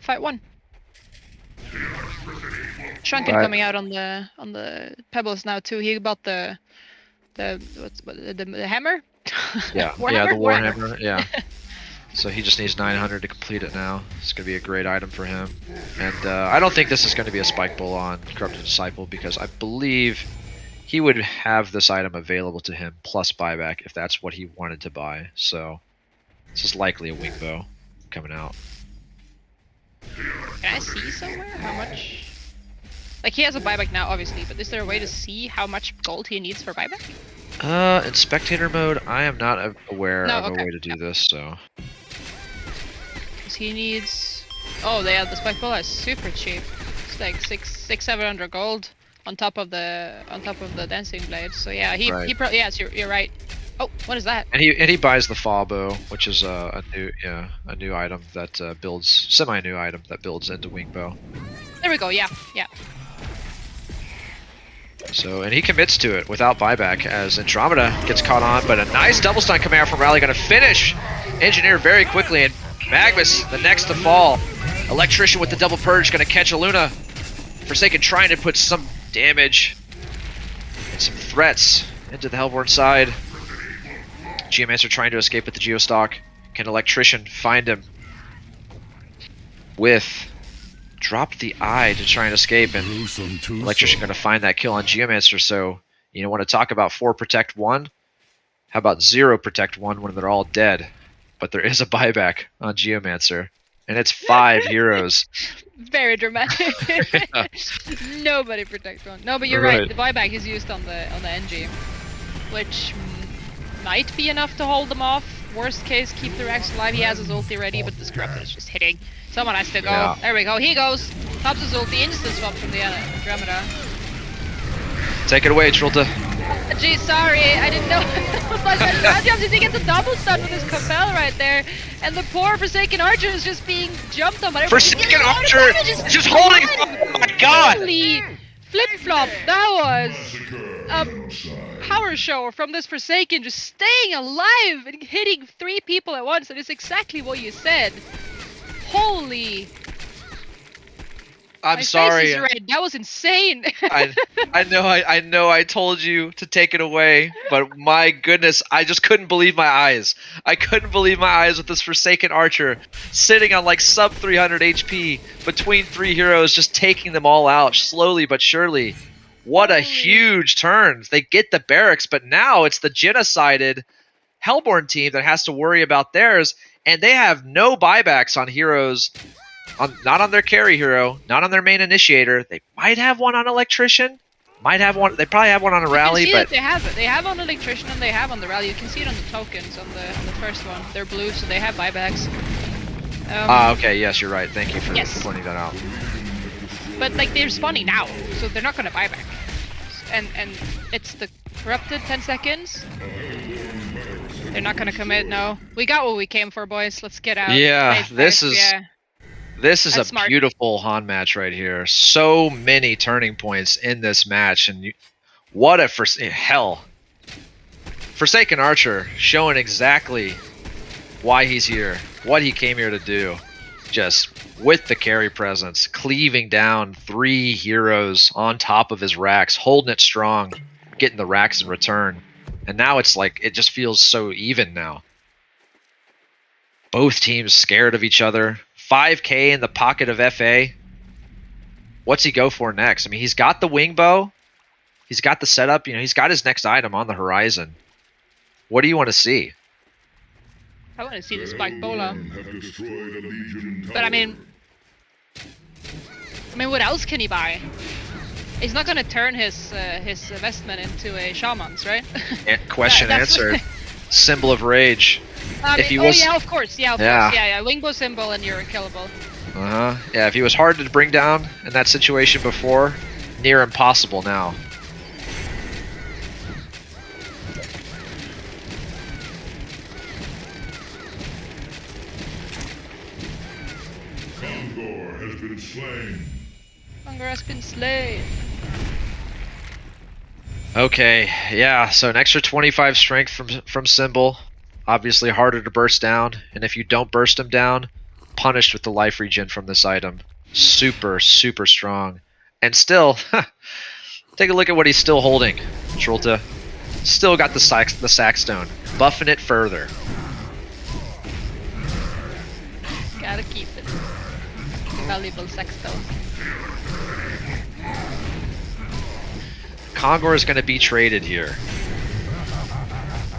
fight one. Shrunken coming out on the Pebbles now too. He bought the hammer. Yeah, Warhammer? the Warhammer. Yeah. So he just needs 900 to complete it now. It's going to be a great item for him. And I don't think this is going to be a Spike Bull on Corrupted Disciple because I believe he would have this item available to him plus buyback if that's what he wanted to buy. So this is likely a wing bow coming out. Can I see somewhere how much? Like he has a buyback now, obviously, but is there a way to see how much gold he needs for buyback? In spectator mode, I am not aware of a way to do this. So. Because he needs. Oh, they have the Spike Bola is super cheap. It's like 700 gold on top of the Dancing Blade. So yeah, he probably yes, you're right. Oh, what is that? And he buys the Fall Bow, which is a new item that builds semi-new item that builds into Wing Bow. There we go. Yeah. So and he commits to it without buyback as Andromeda gets caught on, but a nice double stun coming out from Rally, going to finish Engineer very quickly, and Magnus the next to fall. Electrician with the double purge going to catch a Luna. Forsaken trying to put some damage and some threats into the Hellborn side. Geomancer trying to escape with the Geostock. Can Electrician find him with drop the eye to try and escape, and Electrician going to find that kill on Geomancer. So you want to talk about 4 protect 1? How about 0 protect 1 when they're all dead? But there is a buyback on Geomancer, and it's 5 heroes. Very dramatic. Nobody protect 1. No, but you're right. The buyback is used on the NG, which might be enough to hold them off. Worst case, keep the Rex alive. He has his ulti ready, but this Corrupted is just hitting. Someone has to go. Yeah. There we go. He goes. Pops his ulti. Instant swap from the Andromeda. Take it away, Trulta. Gee, sorry. I didn't know. He gets a double stun with his Compel right there. And the poor Forsaken Archer is just being jumped on. Forsaken Archer just holding him. Oh my god. Holy flip-flop. That was a power show from this Forsaken, just staying alive and hitting 3 people at once. And it's exactly what you said. Holy! I'm sorry. Face is red. That was insane. I know. I told you to take it away, but my goodness, I just couldn't believe my eyes. I couldn't believe my eyes with this Forsaken Archer sitting on like sub 300 HP between 3 heroes, just taking them all out slowly but surely. What a huge turn! They get the barracks, but now it's the genocided Hellborn team that has to worry about theirs. And they have no buybacks on heroes, not on their carry hero, not on their main initiator. They might have one on Electrician, might have one. They probably have one on a Rally, but they have it. They have on Electrician and they have on the Rally. You can see it on the tokens on the first one. They're blue, so they have buybacks. Okay. Yes, you're right. Thank you for pointing that out. But like they're spawning now, so they're not going to buyback. And it's the Corrupted 10 seconds. They're not gonna commit, no. We got what we came for, boys. Let's get out. Yeah, this is a smart. Beautiful HoN match right here. So many turning points in this match, and what a hell. Forsaken Archer showing exactly why he's here, what he came here to do. Just with the carry presence, cleaving down 3 heroes on top of his racks, holding it strong, getting the racks in return. And now it's like, it just feels so even now. Both teams scared of each other. 5K in the pocket of FA. what's he go for next? I mean, he's got the wing bow. He's got the setup. You know, he's got his next item on the horizon. What do you want to see? I want to see the spike bowler. But I mean, what else can he buy? He's not gonna turn his investment into a shaman's, right? Question answered. Symbol of rage. If he was, yeah, of course, yeah. Wingbow symbol and you're unkillable. Yeah, if he was hard to bring down in that situation before, near impossible now. Hunger has been slain. Okay, yeah, so an extra 25 strength from Symbol. Obviously harder to burst down, and if you don't burst him down, punished with the life regen from this item. Super, super strong. And still, take a look at what he's still holding, Trulta. Still got the sack stone, buffing it further. Gotta keep it. Valuable sack stone. Kongor is going to be traded here.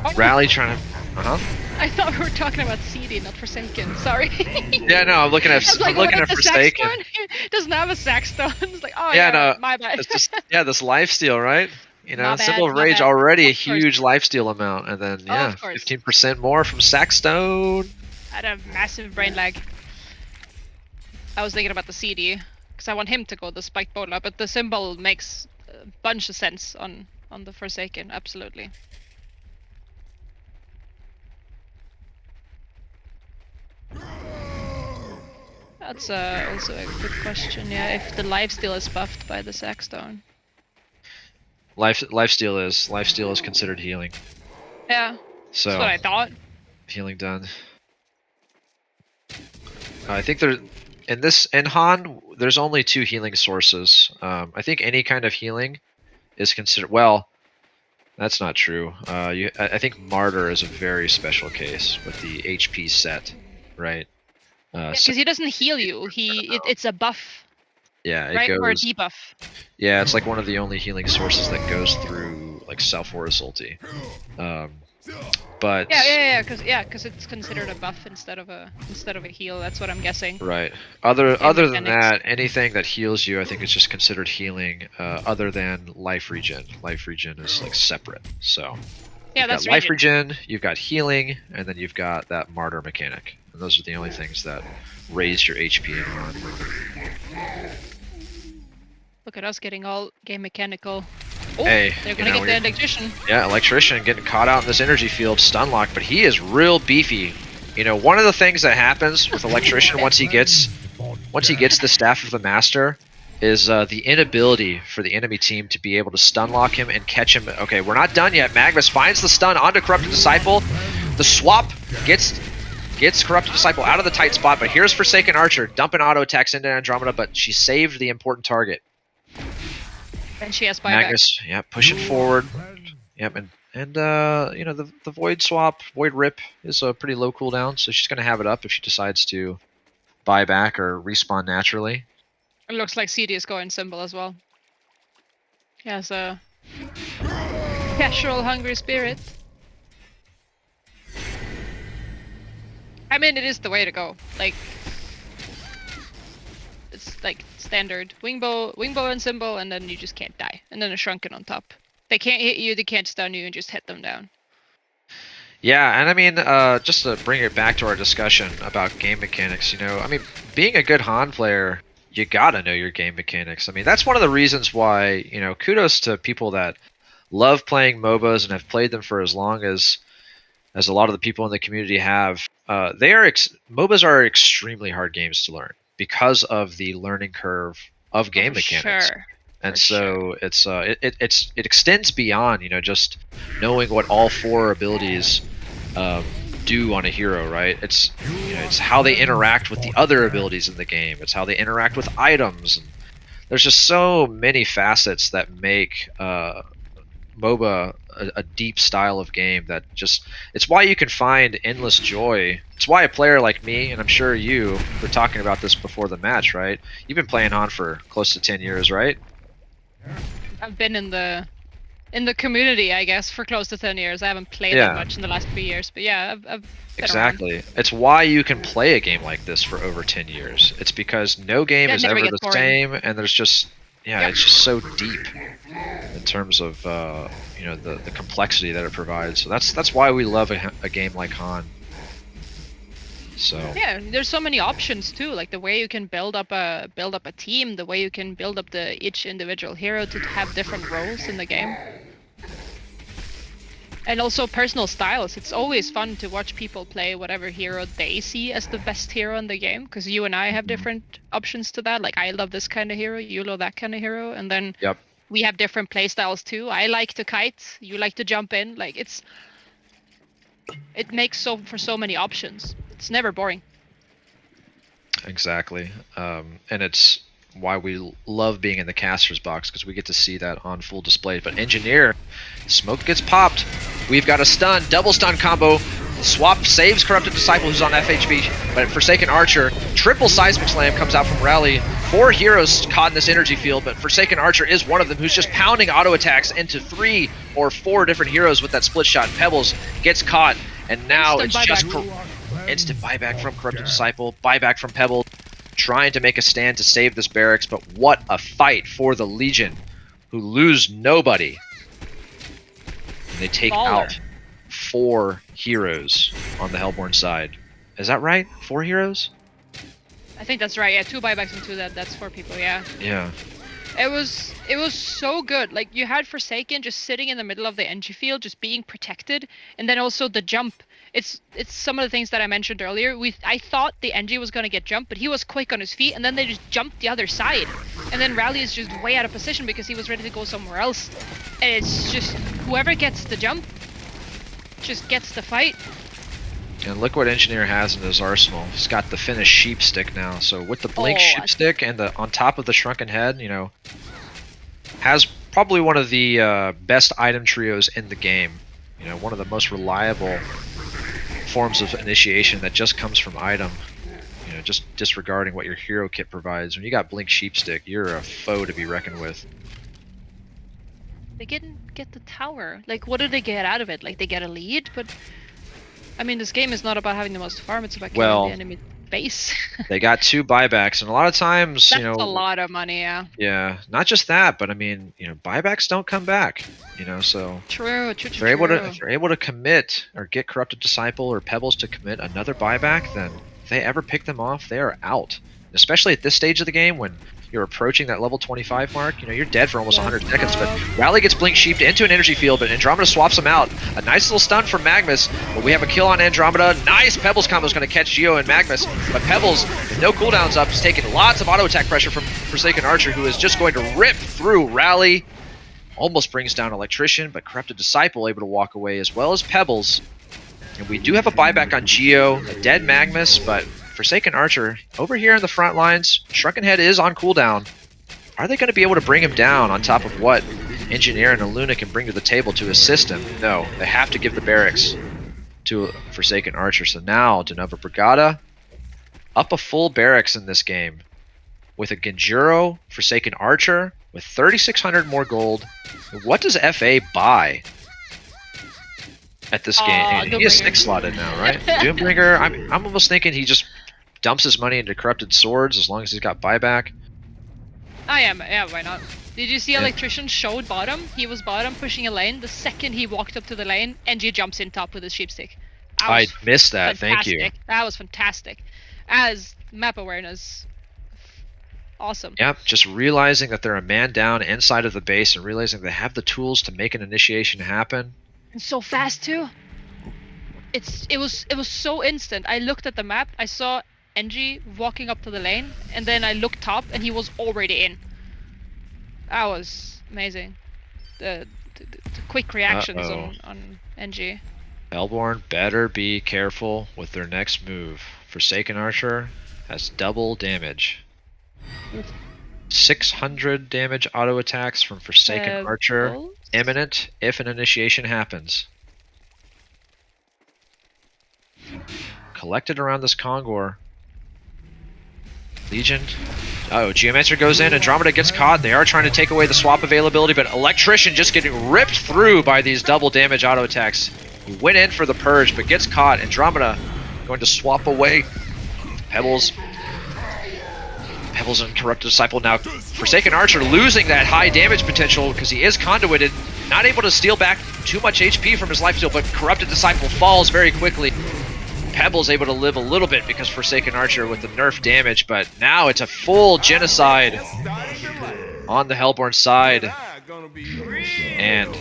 Oh. Rally trying to... I thought we were talking about CD, not Forsaken. Sorry. Yeah, no, I'm looking at Forsaken. It doesn't have a sack stone. It's like, oh yeah, yeah, no, my bad. It's just, yeah, this lifesteal, right? You know, My bad, Symbol of my Rage bad. already a Of course. huge lifesteal amount, and then yeah, of course. 15% more from Sackstone. I had a massive brain lag. I was thinking about the CD because I want him to go the spike bowler, but the symbol makes a bunch of sense on the Forsaken, absolutely. That's also a good question. Yeah, if the lifesteal is buffed by the sackstone. Lifesteal is considered healing. Yeah, So that's what I thought. healing done. I think there in HoN there's only 2 healing sources. I think any kind of healing is considered. Well, that's not true. I think Martyr is a very special case with the HP set, right? Because he doesn't heal you. It's a buff, yeah, it right? goes. Or a debuff. Yeah, it's like one of the only healing sources that goes through like self-Horus ulti. But Because it's considered a buff instead of a heal. That's what I'm guessing. right. Other than mechanics. that, anything that heals you, I think it's just considered healing. Other than life regen. Life regen is like separate. So Yeah, you've that's got life regen, you've got healing, and then you've got that martyr mechanic. And those are the only things that raise your HP in HoN. Look at us getting all game mechanical. Oh, Hey, they're you gonna know, get the electrician. Yeah, electrician getting caught out in this energy field, stun lock, but he is real beefy. You know, one of the things that happens with electrician once he gets the staff of the master is the inability for the enemy team to be able to stun lock him and catch him. Okay, we're not done yet. Magnus finds the stun onto Corrupted Disciple. The swap gets Corrupted Disciple out of the tight spot, but here's Forsaken Archer dumping auto attacks into Andromeda, but she saved the important target. And she has buyback. Magnus, yeah, pushing forward. Yep, and you know, the Void swap, Void Rip is a pretty low cooldown, so she's gonna have it up if she decides to buy back or respawn naturally. It looks like CD is going symbol as well. He has a casual hungry spirit. I mean, it is the way to go. Like, it's like standard wingbow and symbol, and then you just can't die, and then a shrunken on top. They can't hit you, they can't stun you, and just hit them down. Yeah, and I mean, just to bring it back to our discussion about game mechanics, you know, I mean, being a good HoN player, you gotta know your game mechanics. I mean, that's one of the reasons why, you know, kudos to people that love playing MOBAs and have played them for as long as a lot of the people in the community have. MOBAs are extremely hard games to learn because of the learning curve of game mechanics. Sure. And For so it extends beyond, you know, just knowing what all 4 abilities do on a hero, right? It's, you know, it's how they interact with the other abilities in the game. It's how they interact with items. And there's just so many facets that make MOBA a deep style of game that just, it's why you can find endless joy. It's why a player like me, and I'm sure you were talking about this before the match, right? You've been playing HoN for close to 10 years, right? I've been in the community, I guess, for close to 10 years. I haven't played Yeah. that much in the last few years, but yeah, I've been Exactly. It's why you can play a game like this for over 10 years. It's because no game Yeah, it is never ever gets the boring. same, and there's just, yeah, Yep. it's just so deep in terms of you know, the complexity that it provides. So that's why we love a game like HoN. So Yeah, there's so many options too, like the way you can build up a team, the way you can build up each individual hero to have different roles in the game. And also personal styles. It's always fun to watch people play whatever hero they see as the best hero in the game, because you and I have different options to that. Like I love this kind of hero, you love that kind of hero, and then yep. we have different play styles too. I like to kite, you like to jump in. Like it makes for so many options. It's never boring. Exactly. And it's why we love being in the caster's box, because we get to see that on full display. But Engineer, smoke gets popped. We've got a stun, double stun combo. Swap saves Corrupted Disciple, who's on FHB, but Forsaken Archer, triple Seismic Slam comes out from Rally. 4 heroes caught in this energy field, but Forsaken Archer is one of them, who's just pounding auto attacks into 3 or 4 different heroes with that split shot. Pebbles gets caught, and now Instant it's just buyback. instant buyback from Corrupted Disciple, buyback from Pebbles, trying to make a stand to save this barracks, but what a fight for the Legion, who lose nobody. And they take Baller. out 4 heroes on the Hellborn side. Is that right? 4 heroes? I think that's right. Yeah, 2 buybacks and 2 that's 4 people. Yeah. Yeah. It was so good. Like you had Forsaken just sitting in the middle of the NG field, just being protected, and then also the jump. It's some of the things that I mentioned earlier. I thought the NG was gonna get jumped, but he was quick on his feet, and then they just jumped the other side, and then Rally is just way out of position because he was ready to go somewhere else. And it's just whoever gets the jump just gets the fight. And look what Engineer has in his arsenal. He's got the Finnish sheep stick now. So with the blink sheep stick and the on top of the shrunken head, you know, has probably one of the best item trios in the game. You know, one of the most reliable forms of initiation that just comes from item. You know, just disregarding what your hero kit provides. When you got blink sheep stick, you're a foe to be reckoned with. They didn't get the tower. Like, what did they get out of it? Like, they get a lead, but I mean, this game is not about having the most farm, it's about killing the enemy base. They got 2 buybacks, and a lot of times, That's you know, a lot of money, yeah. Yeah, not just that, but I mean, you know, buybacks don't come back, you know, so True. if they're able to commit or get Corrupted Disciple or Pebbles to commit another buyback, then if they ever pick them off, they are out. Especially at this stage of the game when you're approaching that level 25 mark, you know, you're dead for almost 100 seconds, but Rally gets blink sheeped into an energy field, but Andromeda swaps him out. A nice little stun from Magnus, but we have a kill on Andromeda. Nice Pebbles combo is going to catch Geo and Magnus, but Pebbles, with no cooldowns up, is taking lots of auto attack pressure from Forsaken Archer, who is just going to rip through Rally. Almost brings down Electrician, but Corrupted Disciple able to walk away, as well as Pebbles. And we do have a buyback on Geo, a dead Magnus, but Forsaken Archer over here in the front lines. Shrunken Head is on cooldown. Are they going to be able to bring him down on top of what Engineer and Aluna can bring to the table to assist him? No, they have to give the barracks to Forsaken Archer. So now Denova Brigada up a full barracks in this game with a Genjuro, Forsaken Archer with 3,600 more gold. What does FA buy at this game? He is 6 slotted now, right? Doombringer, I'm almost thinking he just dumps his money into Corrupted Swords as long as he's got buyback. Yeah, why not? Did you see Electrician showed bottom? He was bottom pushing a lane. The second he walked up to the lane, NG jumps in top with his sheepstick. I missed that, thank you. That was fantastic. As map awareness, awesome. Yep, just realizing that they're a man down inside of the base and realizing they have the tools to make an initiation happen. And so fast too. It was so instant. I looked at the map, I saw NG walking up to the lane, and then I looked top and he was already in. That was amazing. The quick reactions on NG. Hellborn better be careful with their next move. Forsaken Archer has double damage. 600 damage auto attacks from Forsaken Archer. Pebbles? Imminent if an initiation happens. Collected around this Kongor. Legion. Oh, Geomancer goes in. Andromeda gets caught. They are trying to take away the swap availability, but Electrician just getting ripped through by these double damage auto attacks. He went in for the Purge, but gets caught. Andromeda going to swap away. Pebbles and Corrupted Disciple now. Forsaken Archer losing that high damage potential because he is conduited. Not able to steal back too much HP from his lifesteal, but Corrupted Disciple falls very quickly. Pebbles able to live a little bit because Forsaken Archer with the nerf damage, but now it's a full genocide on the Hellborn side. And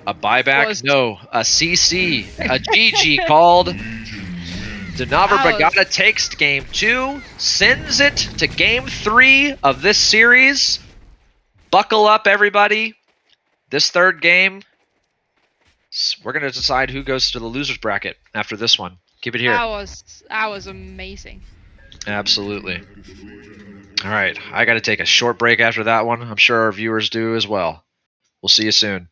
a buyback? No, a CC, a GG called. Denavar Brigada takes game 2, sends it to game 3 of this series. Buckle up, everybody. This third game, we're going to decide who goes to the loser's bracket after this one. Keep it here. That was amazing. Absolutely. All right, I got to take a short break after that one. I'm sure our viewers do as well. We'll see you soon.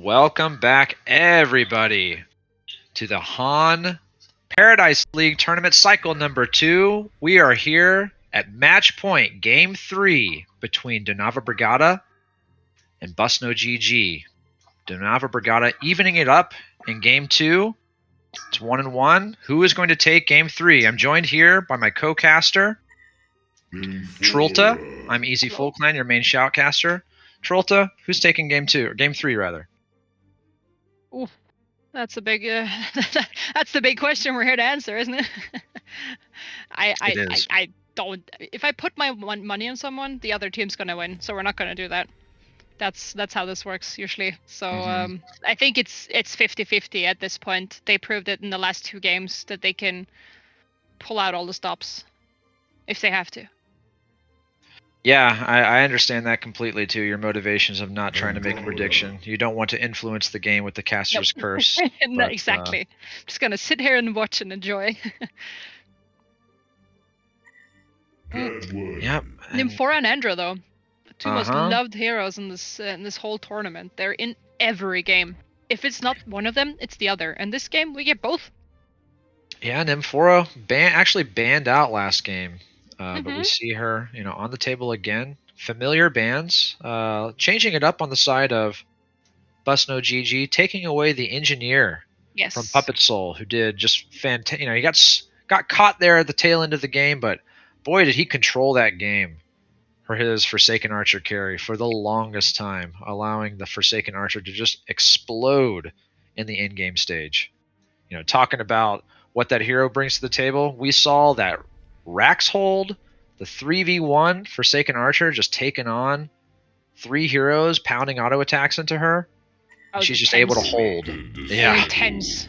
Welcome back, everybody, to the HoN Paradise League Tournament Cycle number 2. We are here at match point, Game 3, between Donava Brigada and Busno GG. Donava Brigada evening it up in Game 2. It's 1-1. Who is going to take Game 3? I'm joined here by my co-caster, Trulta. I'm Easy Full Clan, your main shoutcaster. Trulta, who's taking Game 2, or Game 3 rather? Ooh, that's a big. That's the big question we're here to answer, isn't it? I don't. If I put my money on someone, the other team's gonna win. So we're not gonna do that. That's how this works usually. So I think it's 50-50 at this point. They proved it in the last 2 games that they can pull out all the stops if they have to. Yeah, I understand that completely too. Your motivations of not trying to make a prediction. You don't want to influence the game with the caster's curse. No, exactly. I'm just gonna sit here and watch and enjoy. Yep. Nymphora and Andra though, two most loved heroes in this whole tournament. They're in every game. If it's not one of them, it's the other. And this game we get both. Yeah, Nymphora actually banned out last game. But we see her, on the table again. Familiar bans, changing it up on the side of Busno GG, taking away the engineer from Puppet Soul, who did just fantastic. He got caught there at the tail end of the game, but boy, did he control that game for his Forsaken Archer carry for the longest time, allowing the Forsaken Archer to just explode in the in-game stage. Talking about what that hero brings to the table, we saw that Rax hold, the 3v1 Forsaken Archer just taking on 3 heroes, pounding auto attacks into her. She's just able to hold. Yeah. Intense.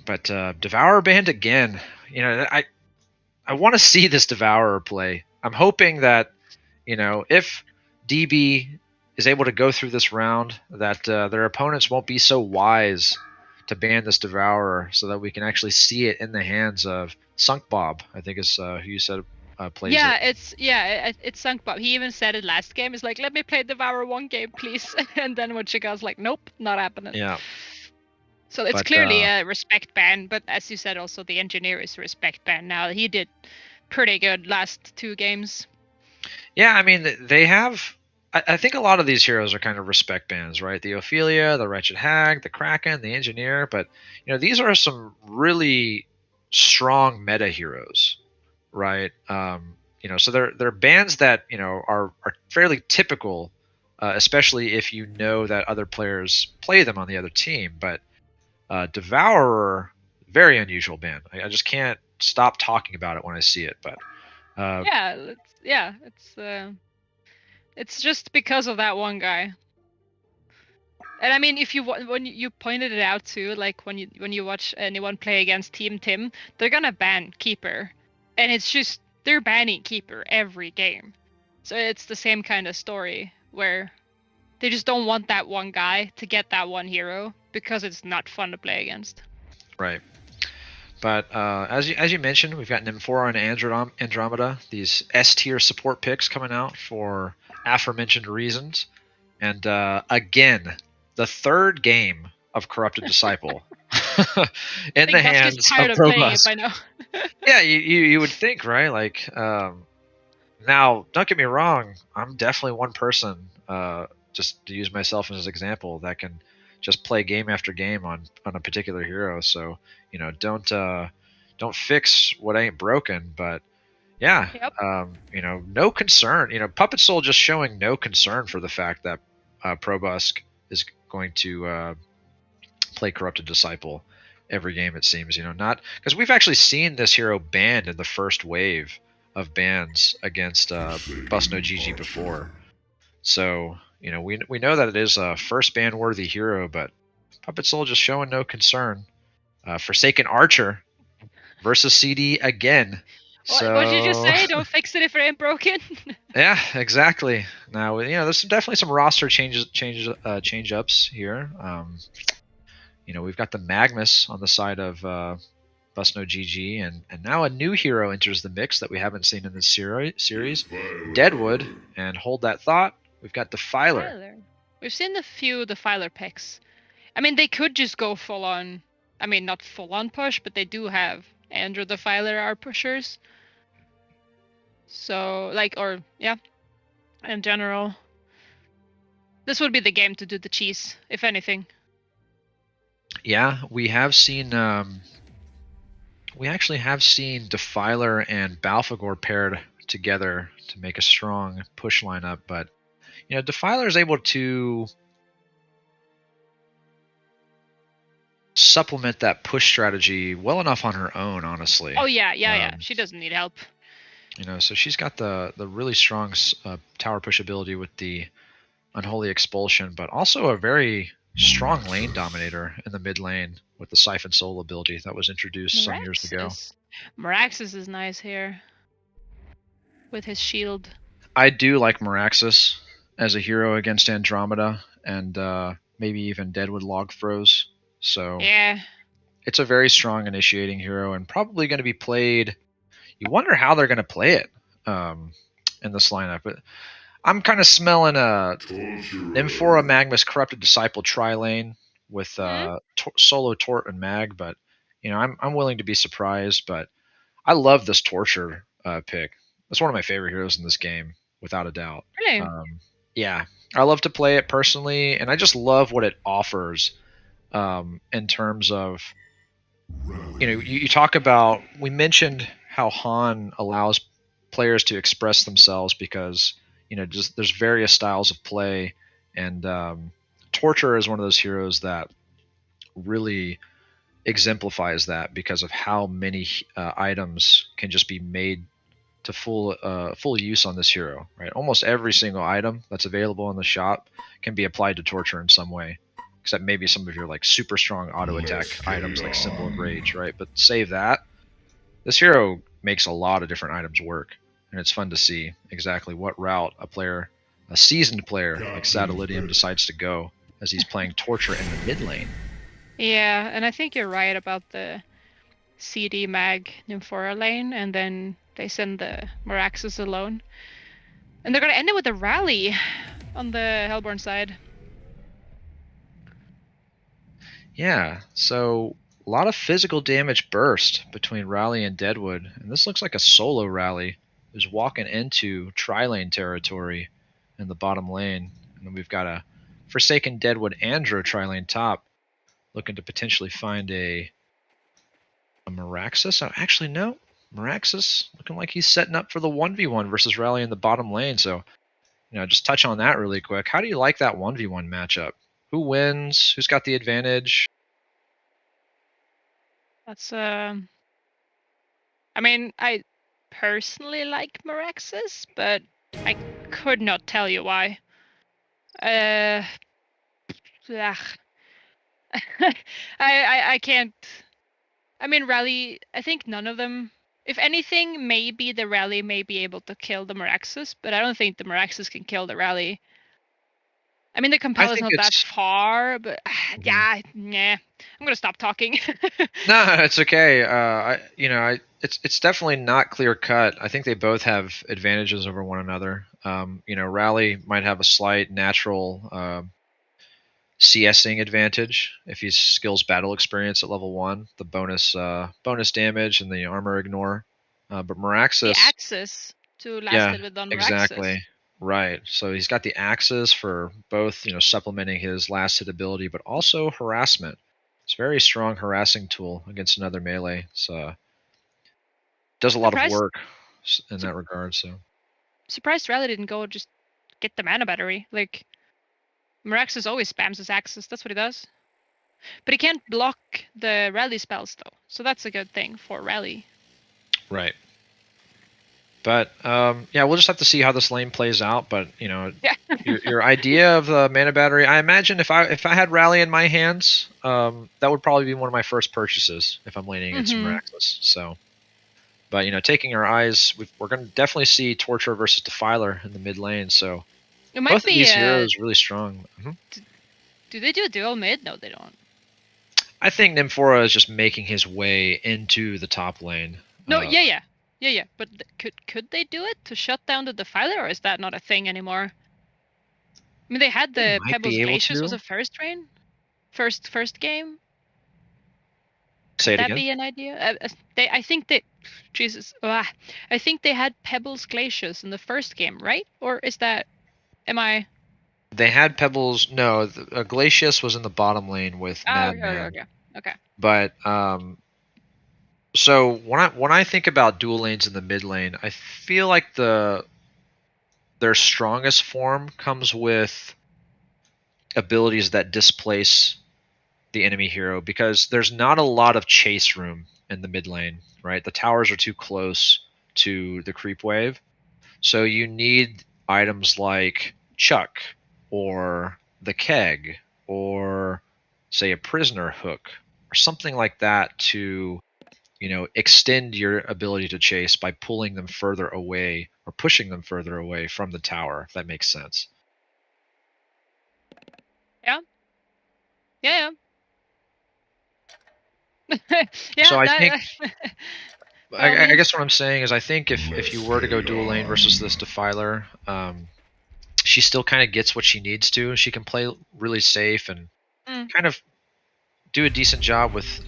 But Devourer banned again. I want to see this Devourer play. I'm hoping that, if DB is able to go through this round, that their opponents won't be so wise to ban this Devourer, so that we can actually see it in the hands of Sunk Bob, I think is who you said plays it. It's Sunk Bob. He even said it last game. He's like, let me play Devourer 1 game, please. And then when Chica's like, nope, not happening. Yeah. So it's clearly a respect ban, but as you said, also the engineer is a respect ban now. He did pretty good last 2 games. Yeah, I mean, they have... I think a lot of these heroes are kind of respect bans, right? The Ophelia, the Wretched Hag, the Kraken, the Engineer, but these are some really strong meta heroes, right? So they're bans that are fairly typical, especially if you know that other players play them on the other team. But Devourer, very unusual ban. I just can't stop talking about it when I see it. But it's just because of that one guy. And I mean, when you pointed it out too, like when you watch anyone play against Team Tim, they're gonna ban Keeper, and it's just they're banning Keeper every game. So it's the same kind of story where they just don't want that one guy to get that one hero because it's not fun to play against. Right. But as you mentioned, we've got Nymphora and Andromeda, these S-tier support picks coming out for aforementioned reasons. And again, the 3rd game of Corrupted Disciple in the hands of Probusk. Yeah, you would think, right? Like, now, don't get me wrong, I'm definitely one person, just to use myself as an example, that can just play game after game on a particular hero. So, don't fix what ain't broken. But yeah, no concern. Puppet Soul just showing no concern for the fact that Probusk is going to play Corrupted Disciple every game, it seems. Not because we've actually seen this hero banned in the first wave of bans against Busno GG before. So we know that it is a first ban worthy hero, but Puppet Soul just showing no concern. Forsaken Archer versus CD again. What did you just say? Don't fix it if it ain't broken. Yeah, exactly. Now there's definitely some roster change ups here. We've got the Magnus on the side of Busno GG, and now a new hero enters the mix that we haven't seen in this series, Deadwood. And hold that thought, We've got Defiler. Defiler. We've seen a few Defiler picks. I mean, they could just go full on. I mean, not full on push, but they do have Andrew Defiler are pushers. So, like, or yeah, in general, this would be the game to do the cheese, if anything. Yeah, we have seen. We actually have seen Defiler and Balfagor paired together to make a strong push lineup, but you know, Defiler is able to supplement that push strategy well enough on her own, honestly. Oh yeah. She doesn't need help. You know, so she's got the really strong tower push ability with the Unholy Expulsion, but also a very strong lane dominator in the mid lane with the Siphon Soul ability that was introduced some years ago. Meraxes is nice here with his shield. I do like Meraxes as a hero against Andromeda and maybe even Deadwood Log Throws. So yeah, it's a very strong initiating hero and probably going to be played. You wonder how they're going to play it in this lineup. But I'm kind of smelling a Nymphora Magmus Corrupted Disciple tri-lane with solo Tort and Mag, but you know I'm willing to be surprised. But I love this Torture pick. That's one of my favorite heroes in this game, without a doubt. Really? Yeah, I love to play it personally, and I just love what it offers in terms of, you know, you talk about, we mentioned how HoN allows players to express themselves because, you know, just there's various styles of play, and Torture is one of those heroes that really exemplifies that because of how many items can just be made to full use on this hero, right? Almost every single item that's available in the shop can be applied to Torture in some way, except maybe some of your like super strong auto attack items like Symbol of Rage, right? But save that, this hero makes a lot of different items work, and it's fun to see exactly what route a seasoned player like Sadalidium decides to go as he's playing Torture in the mid lane. Yeah, and I think you're right about the CD Mag Nymphora lane, and then they send the Meraxes alone. And they're going to end it with a rally on the Hellborn side. Yeah, so a lot of physical damage burst between Rally and Deadwood, and this looks like a solo Rally who's walking into tri-lane territory in the bottom lane. And then we've got a Forsaken Deadwood Andro tri-lane top looking to potentially find a Meraxes. Actually, no. Meraxes looking like he's setting up for the 1v1 versus Rally in the bottom lane. So, you know, just touch on that really quick. How do you like that 1v1 matchup? Who wins? Who's got the advantage? That's I mean, I personally like Meraxes, but I could not tell you why. I can't. I mean, Rally, I think none of them. If anything, maybe the Rally may be able to kill the Meraxes, but I don't think the Meraxes can kill the Rally. I mean, the compel is not that far, but yeah. I'm gonna stop talking. No, it's okay. It's definitely not clear cut. I think they both have advantages over one another. You know, Rally might have a slight natural CSing advantage if he skills battle experience at level 1, the bonus damage and the armor ignore. But Meraxes, the access to last it with on Meraxes. Exactly. Right. So he's got the axes for both, you know, supplementing his last hit ability, but also harassment. It's a very strong harassing tool against another melee. So does a lot of work in that regard. So surprised Rally didn't go just get the mana battery. Like Meraxes always spams his axes. That's what he does. But he can't block the Rally spells though, so that's a good thing for Rally. Right. But yeah, we'll just have to see how this lane plays out. But you know, your idea of the mana battery, I imagine if I had Rally in my hands, that would probably be one of my first purchases if I'm laning against Meraxes. So, but you know, taking our eyes, we're going to definitely see Torture versus Defiler in the mid lane. So it might both be of these heroes really strong. Do they do a dual mid? No, they don't. I think Nymphora is just making his way into the top lane. No, yeah. But could they do it to shut down the Defiler, or is that not a thing anymore? I mean, they had the might Pebbles be able Glaciers was to. a first rain, first game. Say Could it that again. be an idea? I think they, Jesus, I think they had Pebbles Glaciers in the first game, right? Or is that, am I? They had Pebbles. No, Glacius was in the bottom lane with Oh, Madman. okay. But so when I think about dual lanes in the mid lane, I feel like their strongest form comes with abilities that displace the enemy hero, because there's not a lot of chase room in the mid lane, right? The towers are too close to the creep wave. So you need items like Chuck or the Keg or say a prisoner hook or something like that to, extend your ability to chase by pulling them further away or pushing them further away from the tower, if that makes sense. Yeah. Yeah. So Yeah, I think that. By all I means. guess what I'm saying is I think if you were to go dual lane versus this Defiler, she still kind of gets what she needs to. She can play really safe and kind of do a decent job with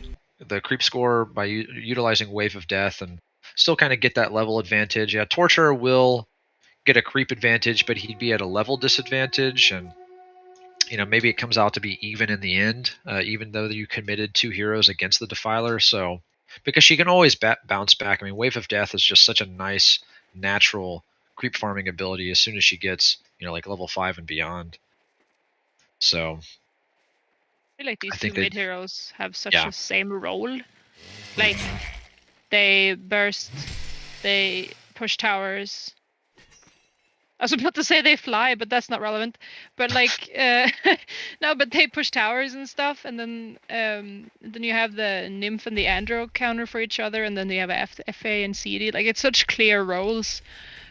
the creep score by utilizing Wave of Death and still kind of get that level advantage. Yeah, Torture will get a creep advantage, but he'd be at a level disadvantage, and maybe it comes out to be even in the end, even though you committed 2 heroes against the Defiler. So because she can always bounce back. I mean, Wave of Death is just such a nice natural creep farming ability as soon as she gets like level 5 and beyond. So I feel like I these two think that mid heroes have such yeah. a same role. Like, they burst, they push towers. I was about to say they fly, but that's not relevant. But like, no, but they push towers and stuff, and then you have the Nymph and the Andro counter for each other, and then you have FA and CD. Like, it's such clear roles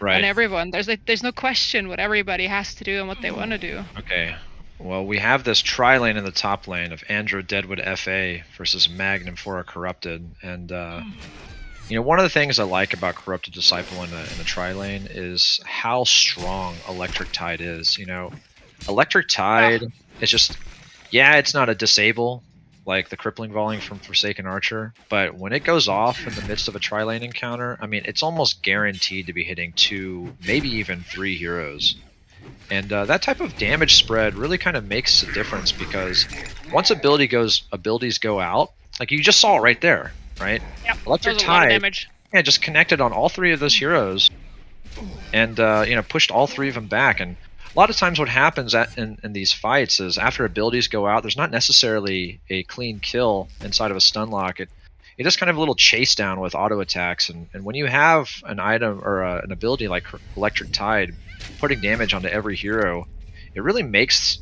on Right. everyone. There's no question what everybody has to do and what they want to do. Okay. Well, we have this tri-lane in the top lane of Andro Deadwood FA versus Magnum for a Corrupted, and one of the things I like about Corrupted Disciple in a tri-lane is how strong Electric Tide is. Electric Tide is just, it's not a disable like the crippling volley from Forsaken Archer, but when it goes off in the midst of a tri-lane encounter, I mean, it's almost guaranteed to be hitting 2, maybe even 3 heroes. And that type of damage spread really kind of makes a difference, because once abilities go out, like you just saw it right there, right? Yep, Electric does a lot of Tide, damage. just connected on all 3 of those heroes, and pushed all 3 of them back. And a lot of times, what happens in these fights is after abilities go out, there's not necessarily a clean kill inside of a stun lock. It just kind of a little chase down with auto attacks, and when you have an item or an ability like Electric Tide putting damage onto every hero, it really makes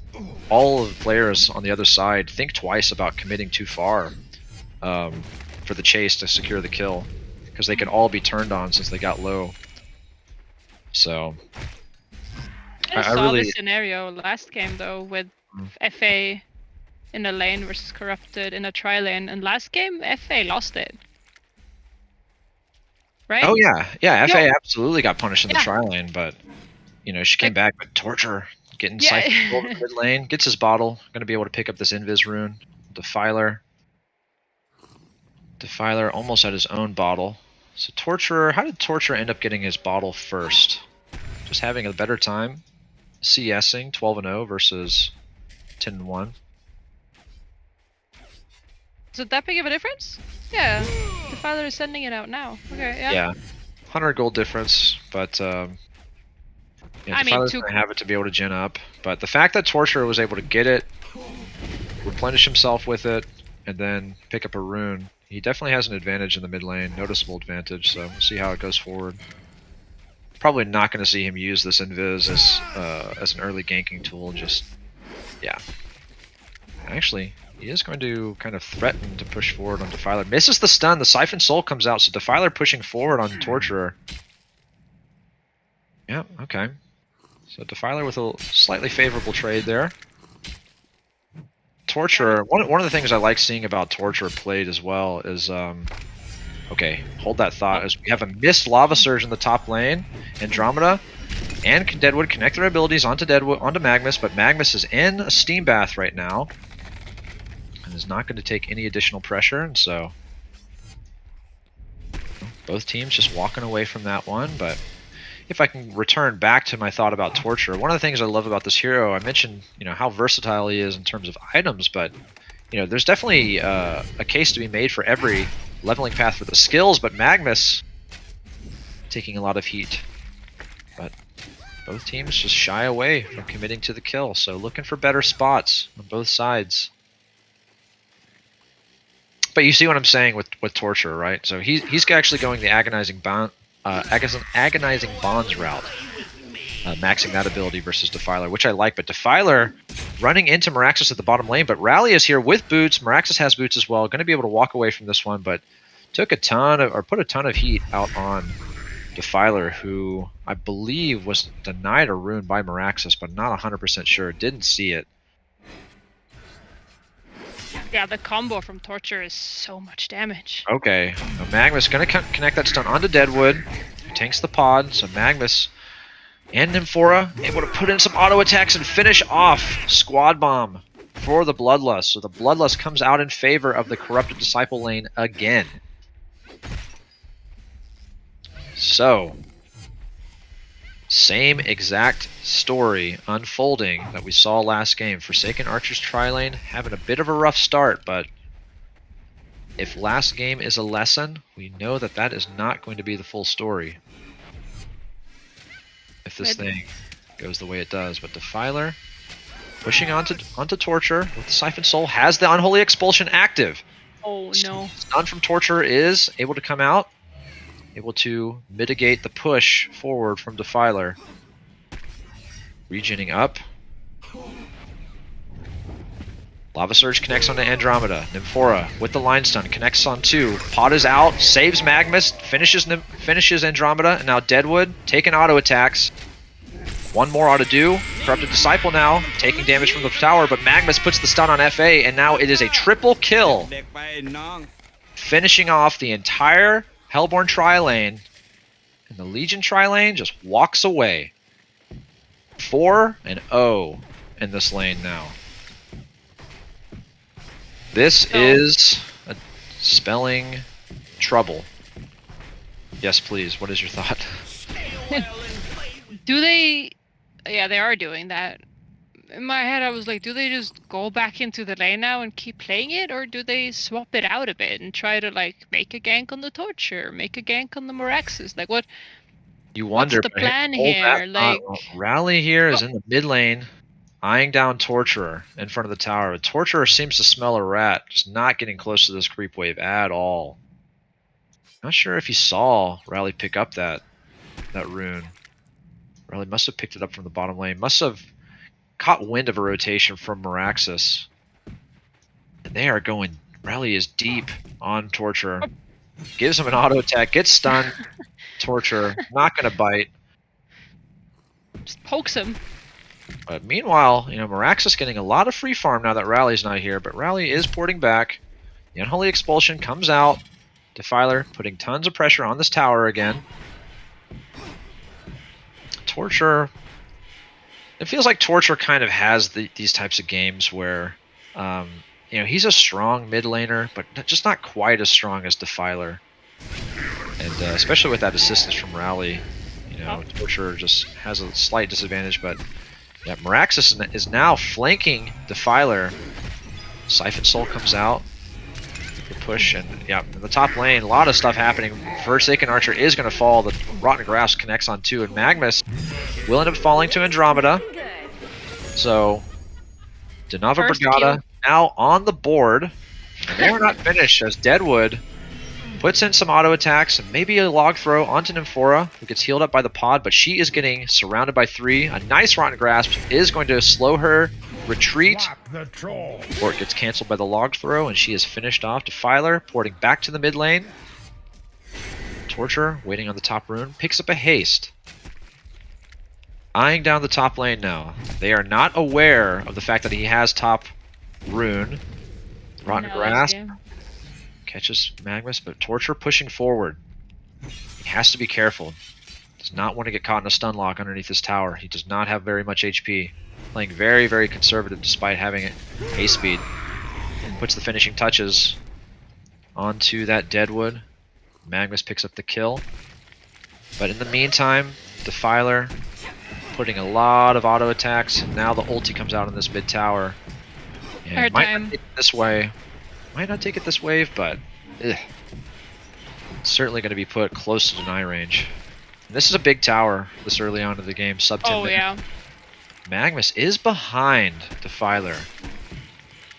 all of the players on the other side think twice about committing too far for the chase to secure the kill, because they can all be turned on since they got low. So I saw really this scenario last game though with FA in a lane versus Corrupted in a tri-lane, and last game FA lost it. Right? Oh yeah, FA absolutely got punished in the Yeah. tri-lane, but she came back with Torture, getting Siphon over the mid lane, gets his bottle, gonna be able to pick up this Invis rune. Defiler almost at his own bottle. So Torturer, how did Torturer end up getting his bottle first? Just having a better time CSing 12-0 versus 10-1. Is it that big of a difference? Yeah. The father is sending it out now. Okay, yeah. 100 gold difference, but I mean, Defiler's gonna have it to be able to gen up. But the fact that Torturer was able to get it, replenish himself with it, and then pick up a rune, he definitely has an advantage in the mid lane, noticeable advantage. So we'll see how it goes forward. Probably not going to see him use this Invis as an early ganking tool. Actually, he is going to kind of threaten to push forward on Defiler. Misses the stun. The Siphon Soul comes out, so Defiler pushing forward on Torturer. Yeah, okay. So Defiler with a slightly favorable trade there. Torturer, one of the things I like seeing about Torturer played as well is, okay, hold that thought, is we have a missed Lava Surge in the top lane. Andromeda and Deadwood connect their abilities onto Magnus, but Magnus is in a steam bath right now and is not going to take any additional pressure, and so both teams just walking away from that one. But if I can return back to my thought about Torture, one of the things I love about this hero, I mentioned, how versatile he is in terms of items, but there's definitely a case to be made for every leveling path for the skills, but Magnus taking a lot of heat. But both teams just shy away from committing to the kill, so looking for better spots on both sides. But you see what I'm saying with Torture, right? So he's actually going the agonizing bonds route, maxing that ability versus Defiler, which I like. But Defiler running into Meraxis at the bottom lane, but Rally is here with boots. Meraxis has boots as well, going to be able to walk away from this one, but put a ton of heat out on Defiler, who I believe was denied a rune by Meraxis, but not 100% sure. Didn't see it. Yeah, the combo from Torture is so much damage. Okay, so Magnus going to connect that stun onto Deadwood, who tanks the pod, so Magnus and Nymphora able to put in some auto attacks and finish off Squad Bomb for the Bloodlust. So the Bloodlust comes out in favor of the Corrupted Disciple lane again. So, same exact story unfolding that we saw last game. Forsaken Archer's tri-lane having a bit of a rough start, but if last game is a lesson, we know that that is not going to be the full story if this thing goes the way it does. But Defiler pushing onto Torture with the Siphon Soul, has the Unholy Expulsion active. Oh no. Stun from Torture is able to come out, able to mitigate the push forward from Defiler. Regening up. Lava Surge connects onto Andromeda. Nymphora with the line stun connects on 2. Pod is out, saves Magnus, finishes Andromeda, and now Deadwood taking auto attacks. One more ought to do. Corrupted Disciple now taking damage from the tower, but Magnus puts the stun on FA, and now it is a triple kill, finishing off the entire Hellborn tri-lane, and the Legion tri-lane just walks away. 4-0 in this lane now. This is spelling trouble. Yes, please. What is your thought? Do they... Yeah, they are doing that. In my head, I was like, do they just go back into the lane now and keep playing it? Or do they swap it out a bit and try to, like, make a gank on the Torture, make a gank on the Meraxis? Like, what? You wonder. What's the plan here? Like, Rally here is in the mid lane, eyeing down Torturer in front of the tower. Torturer seems to smell a rat, just not getting close to this creep wave at all. Not sure if he saw Rally pick up that rune. Rally must have picked it up from the bottom lane. Must have caught wind of a rotation from Meraxis. And they are going... Rally is deep on Torture. Gives him an auto attack, gets stunned. Torture, not going to bite. Just pokes him. But meanwhile, Meraxis getting a lot of free farm now that Rally's not here, but Rally is porting back. The Unholy Expulsion comes out. Defiler putting tons of pressure on this tower again. Torture... It feels like Torture kind of has these types of games where, he's a strong mid laner, but just not quite as strong as Defiler. And especially with that assistance from Rally, Torture just has a slight disadvantage. But yeah, Meraxis is now flanking Defiler. Siphon Soul comes out. The push, and yeah, in the top lane, a lot of stuff happening. Forsaken Archer is going to fall. The Rotten Grasp connects on 2, and Magnus will end up falling to Andromeda. So, Denava Brigada now on the board. And they are not finished as Deadwood puts in some auto attacks and maybe a log throw onto Nymphora, who gets healed up by the pod, but she is getting surrounded by 3. A nice Rotten Grasp is going to slow her retreat. Port gets cancelled by the log throw, and she is finished off. Defiler porting back to the mid lane. Torture waiting on the top rune, picks up a haste. Eyeing down the top lane now. They are not aware of the fact that he has top rune. Rotten Grasp catches Magnus, but Torture pushing forward. He has to be careful. Does not want to get caught in a stun lock underneath this tower. He does not have very much HP. Playing very, very conservative despite having haste speed. Puts the finishing touches onto that Deadwood. Magnus picks up the kill. But in the meantime, Defiler putting a lot of auto attacks. Now the ulti comes out on this mid tower. And Hard might time. not take it this way. Might not take it this wave, but it's certainly going to be put close to deny range. And this is a big tower this early on in the game, sub 10 Oh minutes. yeah. Magnus is behind Defiler.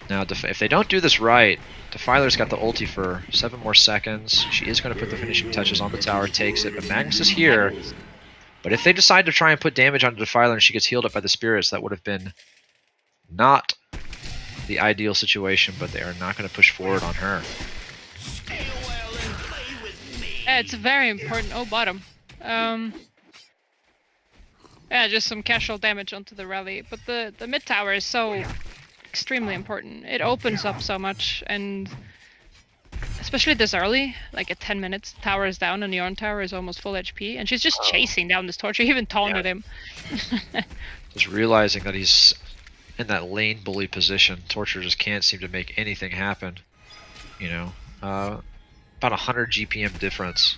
Now, if they don't do this right, Defiler's got the ulti for 7 more seconds. She is going to put the finishing touches on the tower, takes it, but Magnus is here. But if they decide to try and put damage on Defiler and she gets healed up by the spirits, that would have been not the ideal situation, but they are not going to push forward on her. Yeah, it's very important. Oh, bottom. Yeah, just some casual damage onto the rally. But the mid tower is so extremely important. It opens up so much, and especially this early, like at 10 minutes, tower is down and the HoN tower is almost full HP, and she's just chasing down this torch. She even taunted him. Just realizing that he's in that lane bully position. Torture just can't seem to make anything happen. You know, about 100 GPM difference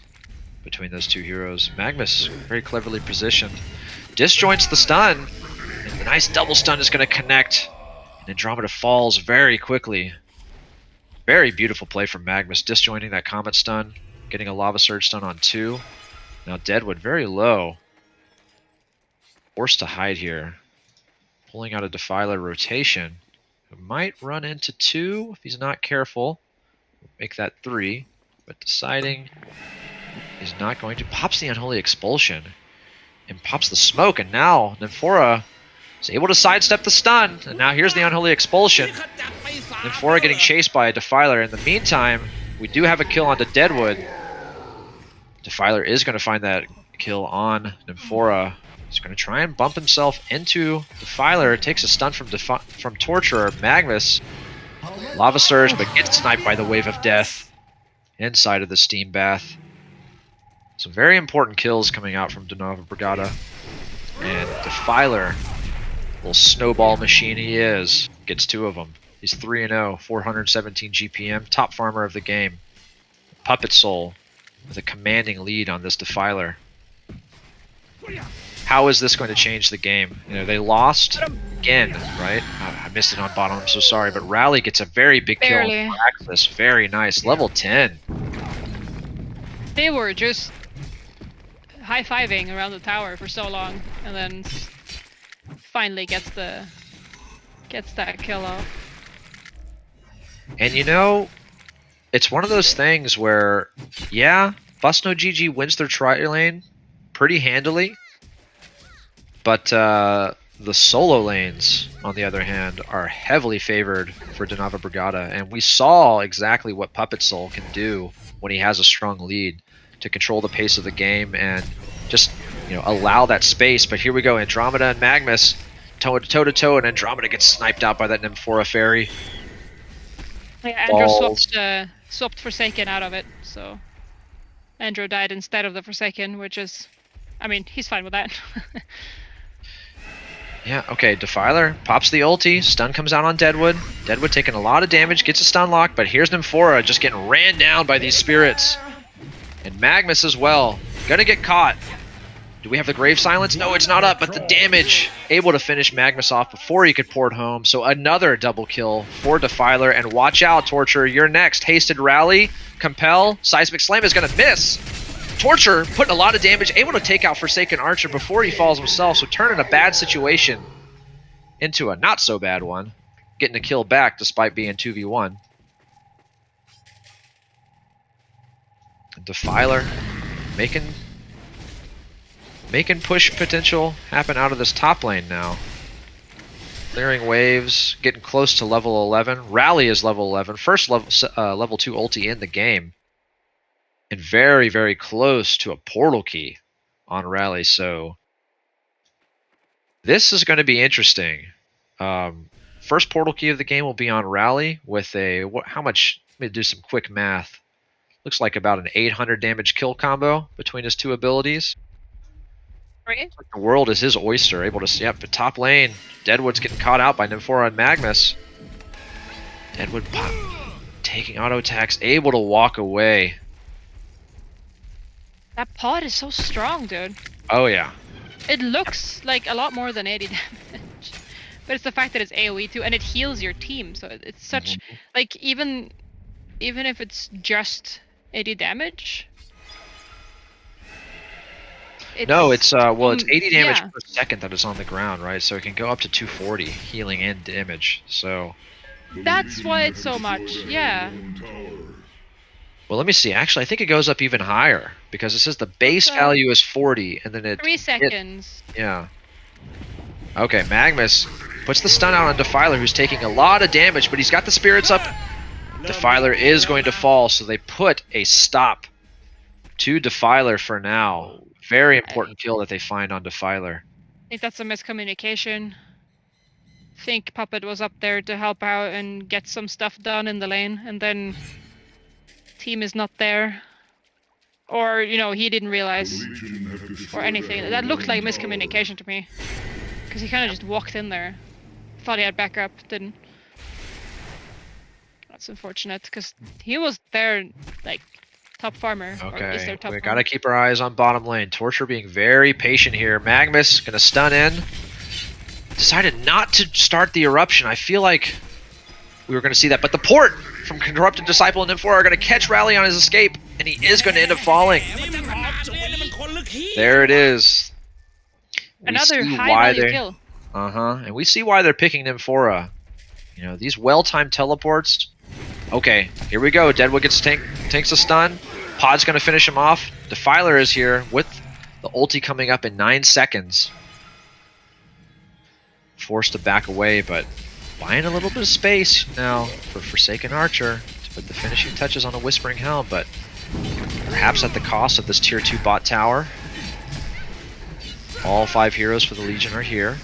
between those two heroes. Magnus very cleverly positioned. Disjoints the stun, and the nice double stun is going to connect. And Andromeda falls very quickly. Very beautiful play from Magnus, disjointing that Comet stun, getting a Lava Surge stun on 2. Now Deadwood very low. Forced to hide here. Pulling out a Defiler rotation. Might run into 2 if he's not careful. Make that 3. But deciding he's not going to. Pops the Unholy Expulsion. And pops the smoke. And now Nymphora is able to sidestep the stun. And now here's the Unholy Expulsion. Nymphora getting chased by a Defiler. In the meantime, we do have a kill onto Deadwood. Defiler is going to find that kill on Nymphora. He's going to try and bump himself into Defiler. Takes a stun from Torturer. Magnus. Lava Surge, but gets sniped by the Wave of Death inside of the Steam Bath. Some very important kills coming out from Nova Brigada. And Defiler, little snowball machine he is, gets 2 of them. He's 3-0, 417 GPM, top farmer of the game. Puppet Soul with a commanding lead on this Defiler. How is this going to change the game? You know, they lost again, right? I missed it on bottom, I'm so sorry. But Rally gets a very big kill on Axis. Very nice. Level 10. They were just high-fiving around the tower for so long, and then finally gets that kill off. And you know, it's one of those things where, yeah, Bust No GG wins their tri-lane pretty handily, but the solo lanes, on the other hand, are heavily favored for Nova Brigada, and we saw exactly what Puppet Soul can do when he has a strong lead to control the pace of the game and just, you know, allow that space. But here we go, Andromeda and Magnus toe to toe, and Andromeda gets sniped out by that Nymphora fairy. Yeah, Andrew swapped Forsaken out of it, so Andrew died instead of the Forsaken, which is, I mean, he's fine with that. Yeah, okay, Defiler pops the ulti, stun comes out on Deadwood. Deadwood taking a lot of damage, gets a stun lock, but here's Nymphora just getting ran down by these spirits. And Magnus as well, gonna get caught. Do we have the Grave Silence? No, it's not up, but the damage able to finish Magnus off before he could port home. So another double kill for Defiler, and watch out, Torture, you're next. Hasted Rally, Compel, Seismic Slam is gonna miss. Torture putting a lot of damage, able to take out Forsaken Archer before he falls himself, so turning a bad situation into a not so bad one. Getting a kill back despite being 2v1. Defiler making push potential happen out of this top lane now. Clearing waves, getting close to level 11. Rally is level 11, first level 2 ulti in the game. And very, very close to a portal key on Rally, so this is going to be interesting. First portal key of the game will be on Rally with a, how much, let me do some quick math. Looks like about an 800 damage kill combo between his 2 abilities. Right? The world is his oyster, able to, yep, the top lane. Deadwood's getting caught out by Nymphora and Magnus. Deadwood taking auto attacks, able to walk away. That pod is so strong, dude. Oh yeah. It looks like a lot more than 80 damage. But it's the fact that it's AoE too, and it heals your team, so it's such... Like, even if it's just 80 damage... No, it's well, it's 80 damage yeah. per second that is on the ground, right? So it can go up to 240 healing and damage. So that's why it's so much. Yeah. Well, let me see. Actually, I think it goes up even higher because it says the base value is 40, and then it 3 seconds. Yeah. Okay, Magnus puts the stun out on Defiler, who's taking a lot of damage, but he's got the spirits up. Defiler is going to fall, so they put a stop to Defiler for now. Very important kill that they find on Defiler. I think that's a miscommunication. I think Puppet was up there to help out and get some stuff done in the lane, and then team is not there. Or, you know, he didn't realize or anything. That looked like miscommunication to me. Because he kind of just walked in there. Thought he had backup, didn't. That's unfortunate, because he was there, like, top farmer. Okay, we gotta keep our eyes on bottom lane. Torture being very patient here. Magnus gonna stun in. Decided not to start the eruption. I feel like we were gonna see that, but the port from Corrupted Disciple and Nymphora are gonna catch Rally on his escape, and he is gonna end up falling. There it is. Another high value kill. And we see why they're picking Nymphora. You know, these well-timed teleports. Okay, here we go. Deadwood gets takes a stun. Pod's going to finish him off. Defiler is here with the ulti coming up in 9 seconds. Forced to back away, but buying a little bit of space now for Forsaken Archer to put the finishing touches on a Whispering Helm, but perhaps at the cost of this tier 2 bot tower. All 5 heroes for the Legion are here.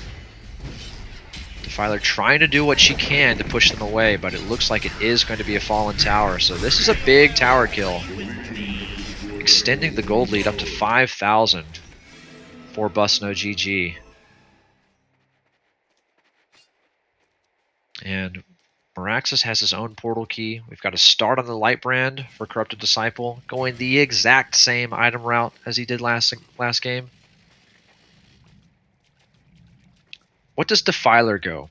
Defiler trying to do what she can to push them away, but it looks like it is going to be a fallen tower. So this is a big tower kill. Extending the gold lead up to 5,000 for Bust No GG. And Meraxes has his own portal key. We've got a start on the light brand for Corrupted Disciple, going the exact same item route as he did last game. What does Defiler go?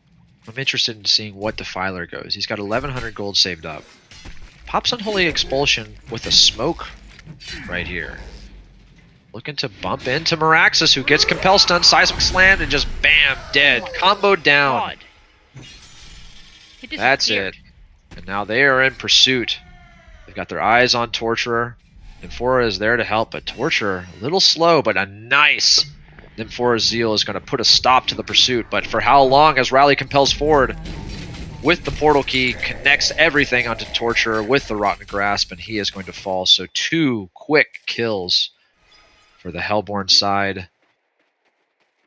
I'm interested in seeing what Defiler goes. He's got 1,100 gold saved up. Pops Unholy Expulsion with a smoke right here. Looking to bump into Meraxes, who gets Compel Stun, Seismic Slammed, and just bam, dead. Comboed down. That's it. And now they are in pursuit. They've got their eyes on Torturer. Nymphora is there to help, but Torturer, a little slow, but a nice Nymphora's Zeal is going to put a stop to the pursuit. But for how long as Rally compels forward with the portal key, connects everything onto Torturer with the Rotten Grasp, and he is going to fall. So 2 quick kills for the Hellborn side,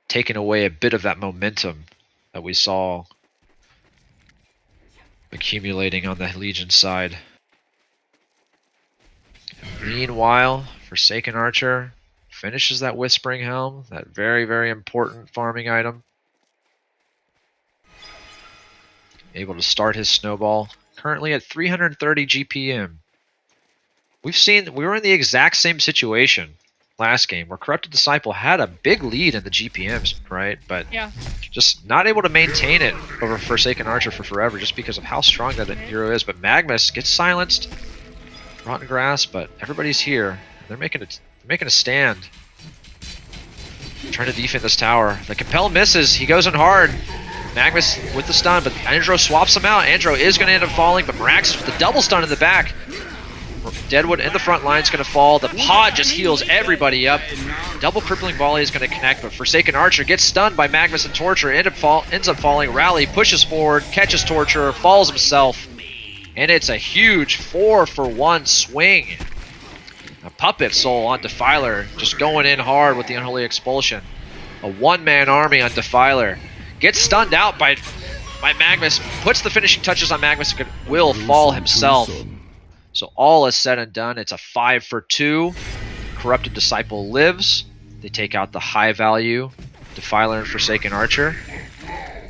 taking away a bit of that momentum that we saw accumulating on the Legion side. Meanwhile, Forsaken Archer finishes that Whispering Helm, that very, very important farming item. Able to start his snowball, currently at 330 GPM. We were in the exact same situation last game, where Corrupted Disciple had a big lead in the GPMs, right? But just not able to maintain it over Forsaken Archer for forever, just because of how strong that hero is. But Magnus gets silenced, Rotten Grass, but everybody's here. They're making a stand. Trying to defend this tower. The Compel misses. He goes in hard. Magnus with the stun, but Andro swaps him out. Andro is going to end up falling, but Meraxes with the double stun in the back. Deadwood in the front line is going to fall. The pod just heals everybody up. Double crippling volley is going to connect, but Forsaken Archer gets stunned by Magnus and Torture. Ends up falling. Rally pushes forward, catches Torture, falls himself. And it's a huge 4-for-1 swing. A Puppet Soul on Defiler, just going in hard with the Unholy Expulsion. A one-man army on Defiler. Gets stunned out by Magnus, puts the finishing touches on Magnus, and will fall himself. So all is said and done. It's a 5-for-2. Corrupted Disciple lives. They take out the high value Defiler and Forsaken Archer.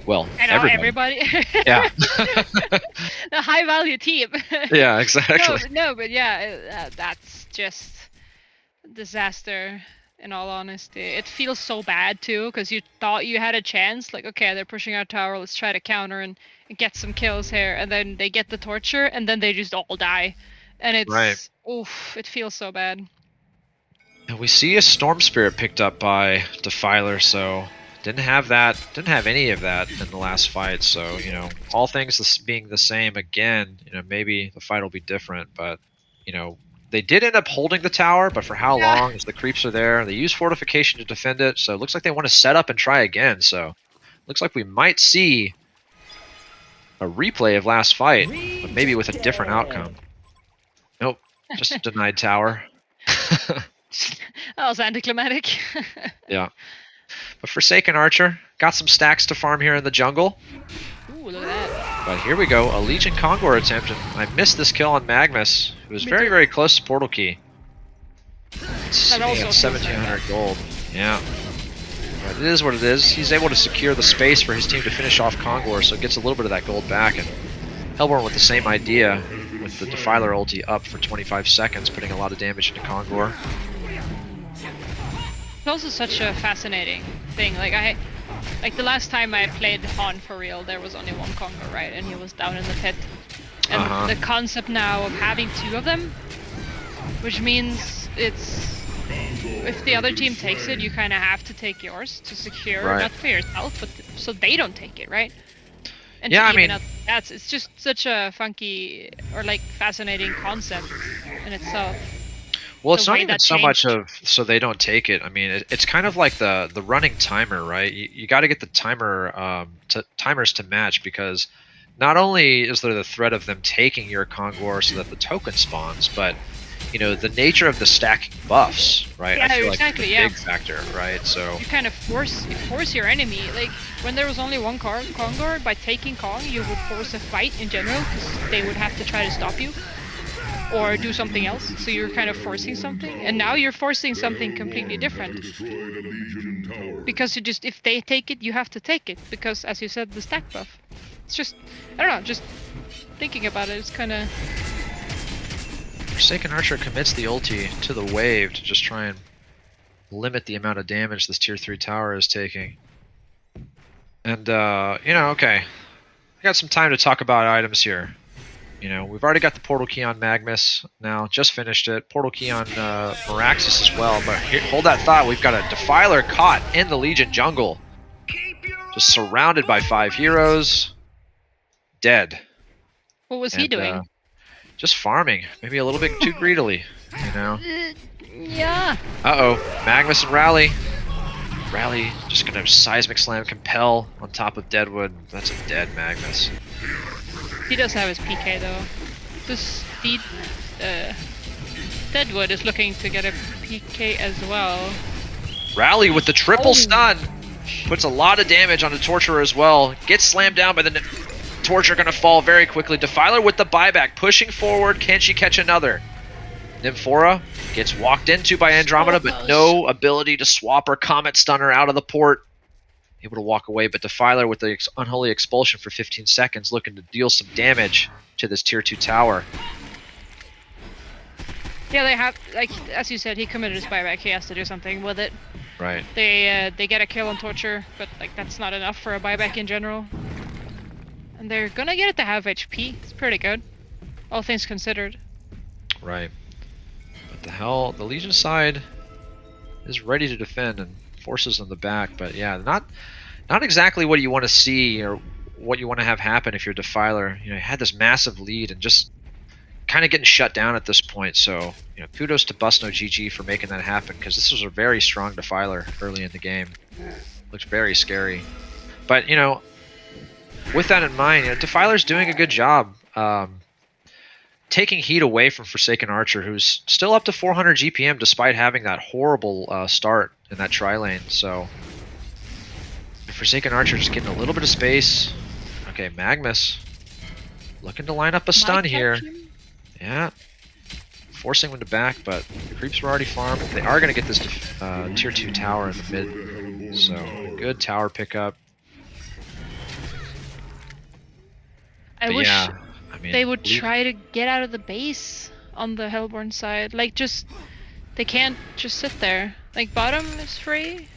Well, I know everybody. Yeah. The high value team. Yeah, exactly. No, but yeah, that's just disaster. In all honesty, it feels so bad too, because you thought you had a chance. Like, okay, they're pushing our tower. Let's try to counter and get some kills here. And then they get the torture, and then they just all die. And it's Right. oof, it feels so bad. And we see a Storm Spirit picked up by Defiler, so didn't have any of that in the last fight. So, you know, all things being the same again, you know, maybe the fight will be different, but, you know, they did end up holding the tower, but for how long? As the creeps are there, they use fortification to defend it, so it looks like they want to set up and try again. So, looks like we might see a replay of last fight, but maybe with a different outcome. Nope, just a denied tower. That was anticlimactic. Yeah. But Forsaken Archer got some stacks to farm here in the jungle. Ooh, look at that. But here we go, a Legion Kongor attempt, and I missed this kill on Magnus, who was very, very close to Portal Key. That also 1,700 gold. Yeah. But it is what it is. He's able to secure the space for his team to finish off Kongor, so it gets a little bit of that gold back. And Hellborn with the same idea, with the Defiler ulti up for 25 seconds, putting a lot of damage into Kongor. It's also such a fascinating thing. Like the last time I played HoN for real, there was only one Kongor, right? And he was down in the pit. And the concept now of having two of them, which means if the other team takes it, you kind of have to take yours to secure, not for yourself, but so they don't take it, right? And yeah, I mean, it's just such a funky or like fascinating concept in itself. Well, it's not even so much of so they don't take it. I mean, it's kind of like the running timer, right? You got to get the timers to match, because not only is there the threat of them taking your Kongor so that the token spawns, but you know the nature of the stacking buffs, right? Yeah, I feel exactly. Like it's a big factor, right? So you kind of force your enemy. Like when there was only one Kongor, by taking Kong, you would force a fight in general, because they would have to try to stop you or do something else. So you're kind of forcing something, and now you're forcing something completely different. Because if they take it, you have to take it, because as you said, the stack buff. It's just, I don't know, just thinking about it, it's kind of... Forsaken Archer commits the ulti to the wave to just try and limit the amount of damage this tier 3 tower is taking. And, you know, okay. I got some time to talk about items here. You know, we've already got the Portal Key on Magnus now, just finished it. Portal Key on Meraxes as well, but here, hold that thought, we've got a Defiler caught in the Legion jungle. Just surrounded by 5 heroes. Dead. What was he doing? Just farming, maybe a little bit too greedily, you know? Yeah. Uh-oh, Magnus and Rally. Rally just gonna Seismic Slam Compel on top of Deadwood. That's a dead Magnus. He does have his PK though. Deadwood is looking to get a PK as well. Rally with the triple stun. Puts a lot of damage on the Torturer as well. Gets slammed down by the Torturer, gonna fall very quickly. Defiler with the buyback, pushing forward. Can she catch another? Nymphora gets walked into by Andromeda, but no ability to swap or Comet Stunner out of the port. Able to walk away, but Defiler with the Unholy Expulsion for 15 seconds, looking to deal some damage to this tier 2 tower. Yeah, they have, like, as you said, he committed his buyback. He has to do something with it. Right. They get a kill on Torture, but like that's not enough for a buyback in general. And they're gonna get it to half HP. It's pretty good, all things considered. Right. But the Legion side is ready to defend and forces in the back, but yeah, not exactly what you want to see or what you want to have happen if you're Defiler. You know, you had this massive lead and just kind of getting shut down at this point. So, you know, kudos to Busno GG for making that happen, because this was a very strong Defiler early in the game. Looks very scary. But, you know, with that in mind, you know, Defiler's doing a good job taking heat away from Forsaken Archer, who's still up to 400 GPM despite having that horrible start in that tri-lane. So Forsaken Archer just getting a little bit of space. Okay, Magnus looking to line up a stun here. Yeah. forcing them to back, but the creeps were already farmed. They are going to get this tier 2 tower in the mid, so good tower pickup. I But wish yeah, I mean, they would try to get out of the base on the Hellborn side. Like, just they can't just sit there. Like, bottom is free.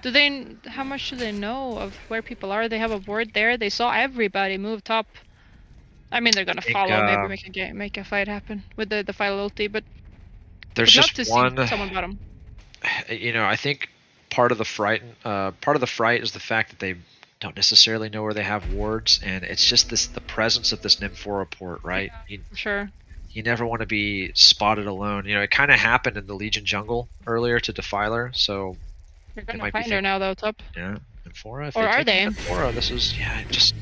Do they? How much do they know of where people are? They have a ward there. They saw everybody move top. I mean, they're gonna follow. Maybe make a fight happen with the final ulti. But there's I'd love just to one. see someone bottom. You know, I think part of the fright is the fact that they don't necessarily know where they have wards, and it's just the presence of this Nymphora port, right? Yeah, for sure. You never want to be spotted alone. You know, it kind of happened in the Legion jungle earlier to Defiler, so You're they gonna might find be her thinking, now, though, top. yeah, Nymphora. If Or are take they? Nymphora, this is just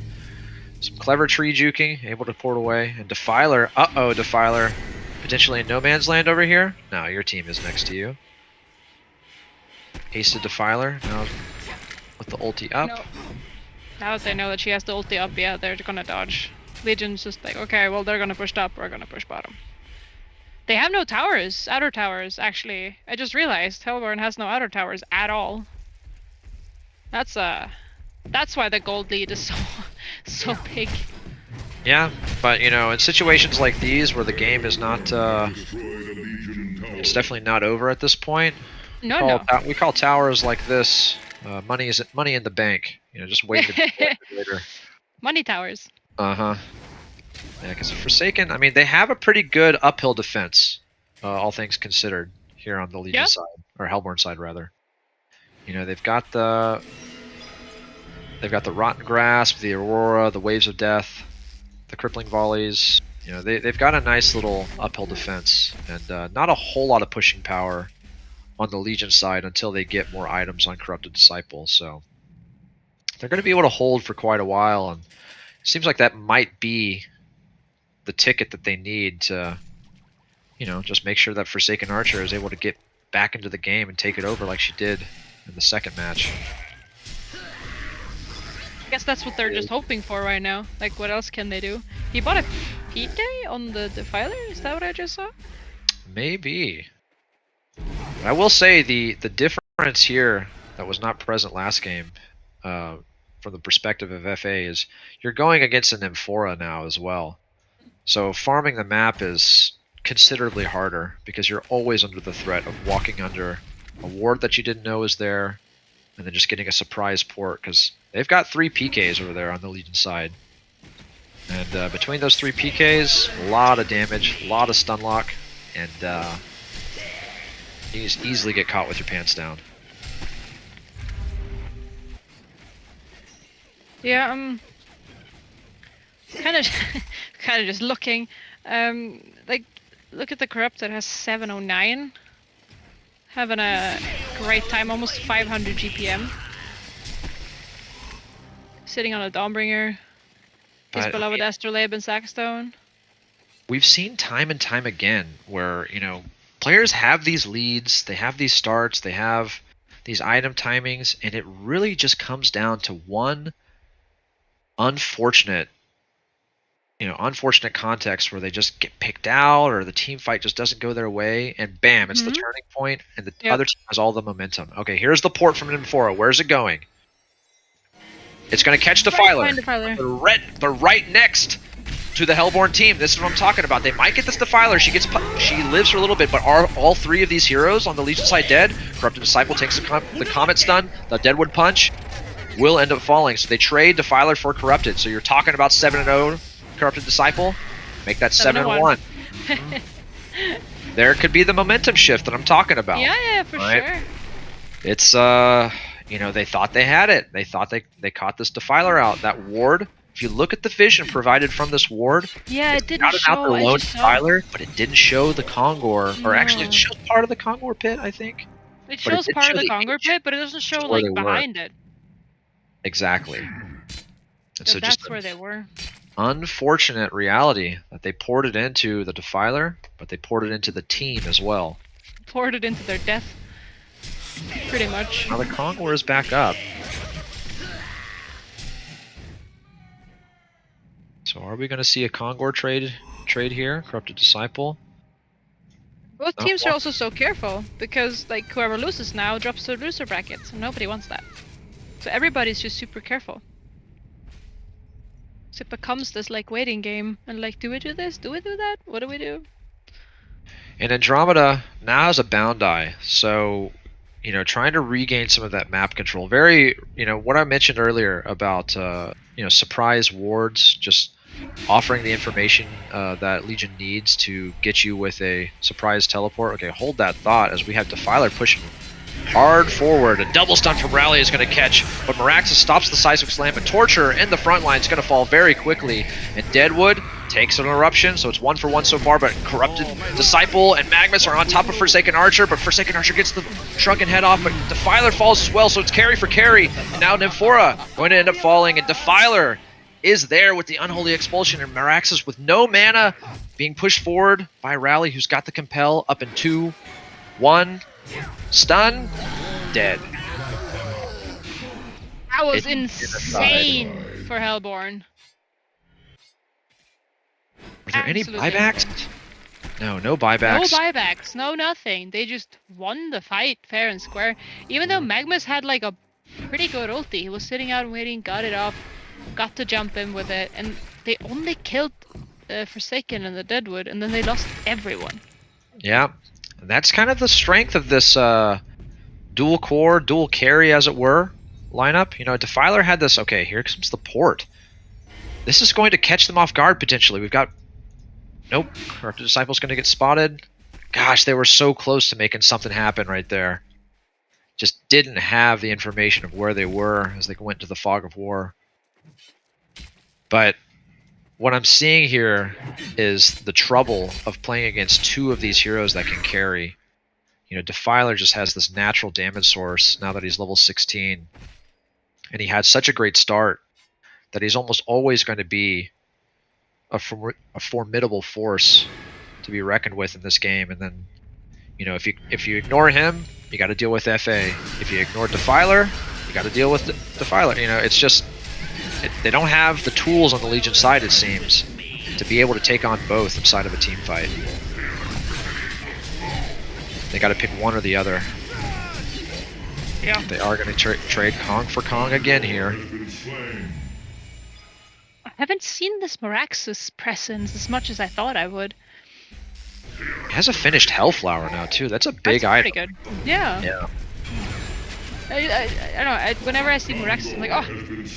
some clever tree juking, able to port away, and Defiler. Defiler, potentially in no man's land over here. No, your team is next to you. Hasted Defiler now with the ulti up. No. Now that they know that she has the ulti up, yeah, they're gonna dodge. Legion's just like, okay, well, they're gonna push top, we're gonna push bottom. They have no towers, outer towers, actually. I just realized Hellborn has no outer towers at all. That's why the gold lead is so big. Yeah, but you know, in situations like these where the game is not, it's definitely not over at this point. No. We call towers like this money in the bank. You know, just waiting to be later. Money towers. Yeah, because Forsaken, I mean, they have a pretty good uphill defense, all things considered, here on the Legion side, or Hellborn side rather. You know, they've got the Rotten Grasp, the Aurora, the Waves of Death, the Crippling Volleys. You know, they've got a nice little uphill defense, and not a whole lot of pushing power on the Legion side until they get more items on Corrupted Disciple. So they're going to be able to hold for quite a while, and it seems like that might be the ticket that they need to, you know, just make sure that Forsaken Archer is able to get back into the game and take it over like she did in the second match. I guess that's what they're just hoping for right now. Like, what else can they do? He bought a PK on the Defiler? Is that what I just saw? Maybe. I will say the difference here that was not present last game, from the perspective of FA, is you're going against an Nymphora now as well. So farming the map is considerably harder because you're always under the threat of walking under a ward that you didn't know was there, and then just getting a surprise port, because they've got 3 PKs over there on the Legion side. And between those 3 PKs, a lot of damage, a lot of stun lock, and you just easily get caught with your pants down. Yeah, kind of just looking. Like, look at the Corrupted has 709. Having a great time, almost 500 GPM. Sitting on a Dawnbringer. His beloved Astrolabe and Sackstone. We've seen time and time again where, you know, players have these leads, they have these starts, they have these item timings, and it really just comes down to one unfortunate context where they just get picked out, or the team fight just doesn't go their way, and bam, it's the turning point, and the other team has all the momentum. Okay, here's the port from Nymphora. Where's it going? It's going to catch Defiler. They're right next to the Hellborn team. This is what I'm talking about. They might get this Defiler. She lives for a little bit, but are all 3 of these heroes on the Legion side dead? Corrupted Disciple takes the Comet Stun, the Deadwood Punch will end up falling. So they trade Defiler for Corrupted. So you're talking about 7-0 Corrupted Disciple. Make that 7-1. There could be the momentum shift that I'm talking about. Yeah, for sure. It's you know, they thought they had it. They thought they caught this Defiler out. That ward, if you look at the vision provided from this ward, yeah, it didn't show. Out the lone Defiler, but it didn't show the Kongor, or actually it shows part of the Kongor pit, I think. It shows part of the Kongor pit, but it doesn't show like behind it. Exactly. And so that's where they were. Unfortunate reality that they poured it into the Defiler, but they poured it into the team as well. Poured it into their death. Pretty much. Now the Kongor is back up. So are we going to see a Kongor trade here? Corrupted Disciple. Both No, teams are also so careful because like whoever loses now drops to the loser bracket, so nobody wants that. So everybody's just super careful. So it becomes this like waiting game and like, do we do this? Do we do that? What do we do? And Andromeda now has a bound die, so trying to regain some of that map control. Very, what I mentioned earlier about surprise wards, just offering the information that Legion needs to get you with a surprise teleport. Okay, hold that thought as we have Defiler pushing hard forward. A double stun from Rally is going to catch, but Meraxis stops the Seismic Slam, and Torture in the front line is going to fall very quickly. And Deadwood takes an eruption, so it's 1-for-1 so far, but Corrupted Disciple and Magnus are on top of Forsaken Archer, but Forsaken Archer gets the shrunken head off, but Defiler falls as well, so it's carry for carry. And now Nymphora going to end up falling, and Defiler is there with the Unholy Expulsion, and Meraxis with no mana being pushed forward by Rally, who's got the Compel up in 2, 1, stun, dead. That was insane for Hellborn. Were there Absolutely any buybacks? No buybacks. No buybacks, no nothing. They just won the fight fair and square. Even though Magnus had like a pretty good ulti. He was sitting out and waiting, got it off, got to jump in with it, and they only killed Forsaken and the Deadwood, and then they lost everyone. Yeah, and that's kind of the strength of this dual core, dual carry, as it were, lineup. Defiler had this, okay, here comes the port. This is going to catch them off guard, potentially. We've got... Nope, Corrupted Disciple's going to get spotted. Gosh, they were so close to making something happen right there. Just didn't have the information of where they were as they went into the fog of war. But what I'm seeing here is the trouble of playing against two of these heroes that can carry. Defiler just has this natural damage source now that he's level 16. And he had such a great start that he's almost always going to be a formidable force to be reckoned with in this game. And then, if you ignore him, you got to deal with FA. If you ignore Defiler, you got to deal with Defiler. It's just they don't have the tools on the Legion side, it seems, to be able to take on both inside of a team fight. They got to pick one or the other. Yeah. They are going to trade Kong for Kong again here. I haven't seen this Meraxis presence as much as I thought I would. He has a finished Hellflower now too. That's a big That's item. pretty good. Yeah. Yeah. I don't know. Whenever I see Meraxis, I'm like, oh,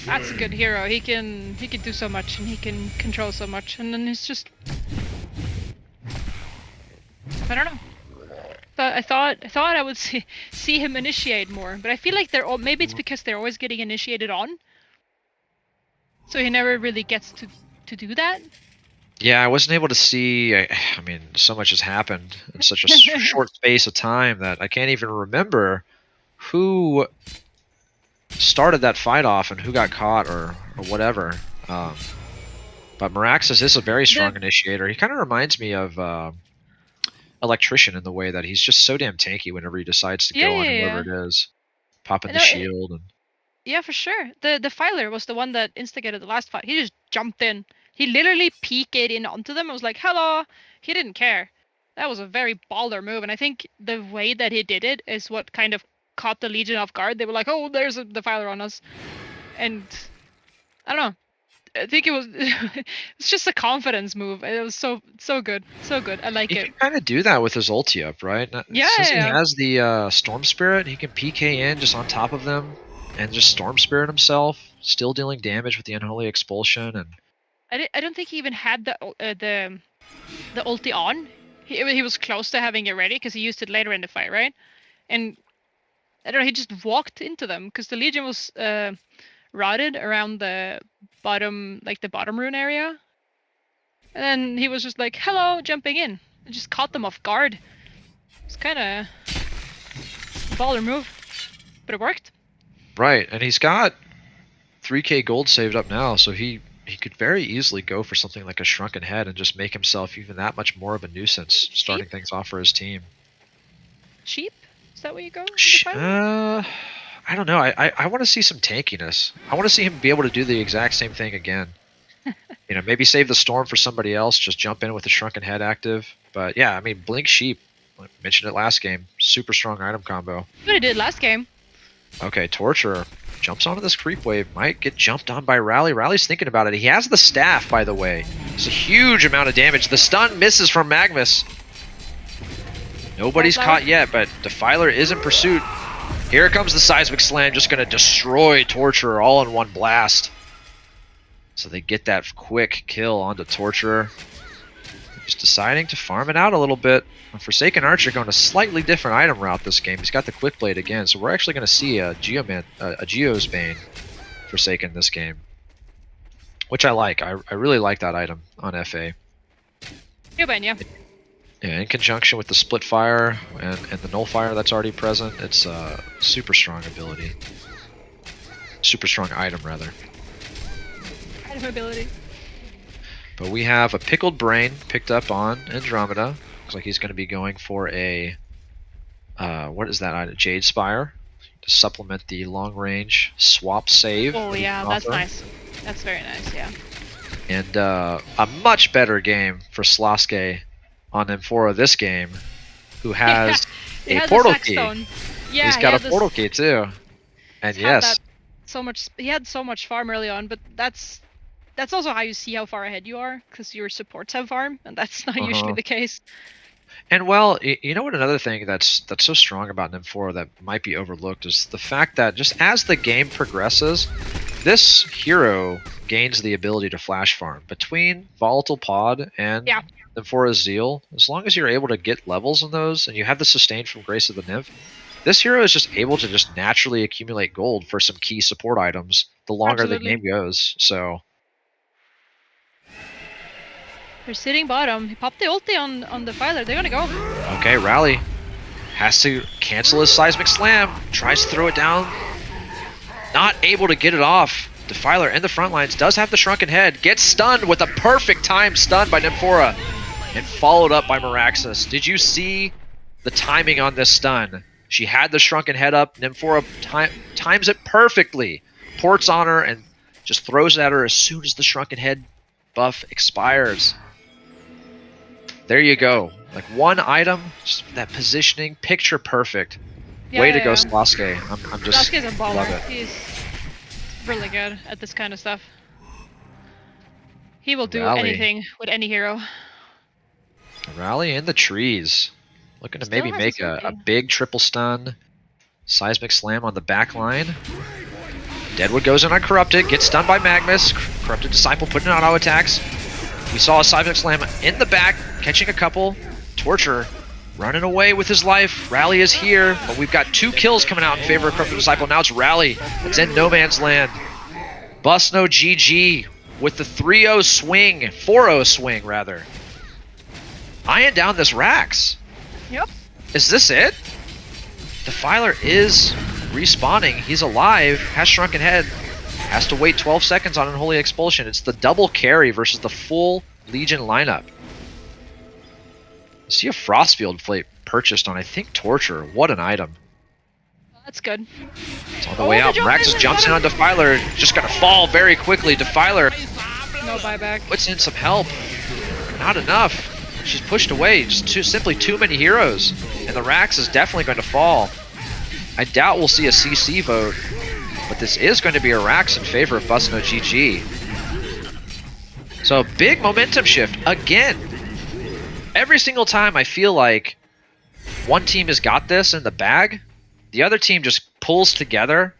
that's a good hero. He can do so much and he can control so much. And then it's just, I don't know. I thought I would see him initiate more, but I feel like maybe it's because they're always getting initiated on, so he never really gets to do that. Yeah, I wasn't able to see. I mean, so much has happened in such a short space of time that I can't even remember who started that fight off and who got caught or whatever. But Meraxis is a very strong initiator. He kind of reminds me of Electrician in the way that he's just so damn tanky whenever he decides to go on whoever it is, popping the shield. And yeah, for sure. The Defiler was the one that instigated the last fight. He just jumped in. He literally PK'd in onto them. I was like, hello. He didn't care. That was a very baller move, and I think the way that he did it is what kind of caught the Legion off guard. They were like, oh, there's a Defiler on us. And I don't know. I think it was it's just a confidence move. It was so good. So good. I like it. He can kind of do that with his ulti up, right? Yeah. Since he has the Storm Spirit, he can PK in just on top of them and just Storm Spirit himself, still dealing damage with the Unholy Expulsion. And I don't think he even had the ulti on. He was close to having it ready because he used it later in the fight, right? And I don't know, he just walked into them because the Legion was routed around the bottom rune area. And then he was just like, hello, jumping in. And just caught them off guard. It's kind of a baller move, but it worked. Right, and he's got 3k gold saved up now, so he could very easily go for something like a Shrunken Head and just make himself even that much more of a nuisance, starting things off for his team. Cheap? Is that what you go? I don't know. I want to see some tankiness. I want to see him be able to do the exact same thing again. Maybe save the Storm for somebody else, just jump in with the Shrunken Head active. But yeah, I mean, Blink Sheep, I mentioned it last game. Super strong item combo. What it did last game. Okay, Torture jumps onto this creep wave. Might get jumped on by Rally. Rally's thinking about it. He has the staff, by the way. It's a huge amount of damage. The stun misses from Magnus. Nobody's caught yet, but Defiler is in pursuit. Here comes the Seismic Slam, just going to destroy Torturer all in one blast. So they get that quick kill onto Torturer. Just deciding to farm it out a little bit. Forsaken Archer going a slightly different item route this game. He's got the Quick Blade again, so we're actually going to see a Geo's Bane Forsaken this game. Which I like. I really like that item on FA. Geobane, yeah. Yeah, in conjunction with the Split Fire and the Null Fire that's already present, it's a super strong ability. Super strong item, rather. Item ability. But we have a Pickled Brain picked up on Andromeda. Looks like he's going to be going for a, what is that item? Jade Spire to supplement the long-range swap save. Oh yeah, that's nice. That's very nice, yeah. And a much better game for Sloske on Amphora this game, who has a portal key. Yeah, he's got a portal key too. And yes, he had so much farm early on, but that's also how you see how far ahead you are, because your supports have farm, and that's not usually the case. And well, you know what? Another thing that's so strong about Amphora that might be overlooked is the fact that just as the game progresses, this hero gains the ability to flash farm between Volatile Pod and Amphora's Zeal. As long as you're able to get levels in those, and you have the sustain from Grace of the Nymph, this hero is just able to just naturally accumulate gold for some key support items the longer the game goes. So. They're sitting bottom. He popped the ulti on the Defiler. They're gonna go. Okay, Rally has to cancel his Seismic Slam. Tries to throw it down. Not able to get it off. Defiler in the front lines does have the Shrunken Head. Gets stunned with a perfect time stun by Amphora. And followed up by Meraxus. Did you see the timing on this stun? She had the Shrunken Head up. Amphora times it perfectly. Ports on her and just throws it at her as soon as the Shrunken Head buff expires. There you go. Like one item, just that positioning, picture perfect. Way to go, Sloske. I'm just Sloske's a baller. Love it. He's really good at this kind of stuff. He will do Rally. anything with any hero. Rally in the trees. Looking to maybe make a big triple stun. Seismic Slam on the back line. Deadwood goes in on Corrupted, gets stunned by Magnus. Corrupted Disciple putting on auto attacks. We saw a Seismic Slam in the back, catching a couple. Torture running away with his life. Rally is here, but we've got 2 kills coming out in favor of Corrupted Disciple. Now it's Rally. It's in no man's land. Busno GG with the 3-0 swing, 4-0 swing rather. Eyeing down this Rax. Yep. Is this it? Defiler is respawning. He's alive. Has Shrunken Head. Has to wait 12 seconds on Unholy Expulsion. It's the double carry versus the full Legion lineup. I see a Frostfield plate purchased on, I think, Torture. What an item. That's good. It's on the way out. Meraxus jumps in on Defiler. Just gonna fall very quickly. Defiler No buyback. puts in some help. Not enough. She's pushed away. Just simply too many heroes. And the Rax is definitely going to fall. I doubt we'll see a CC vote. But this is going to be a Rax in favor of Busno GG. So big momentum shift again. Every single time I feel like one team has got this in the bag, the other team just pulls together.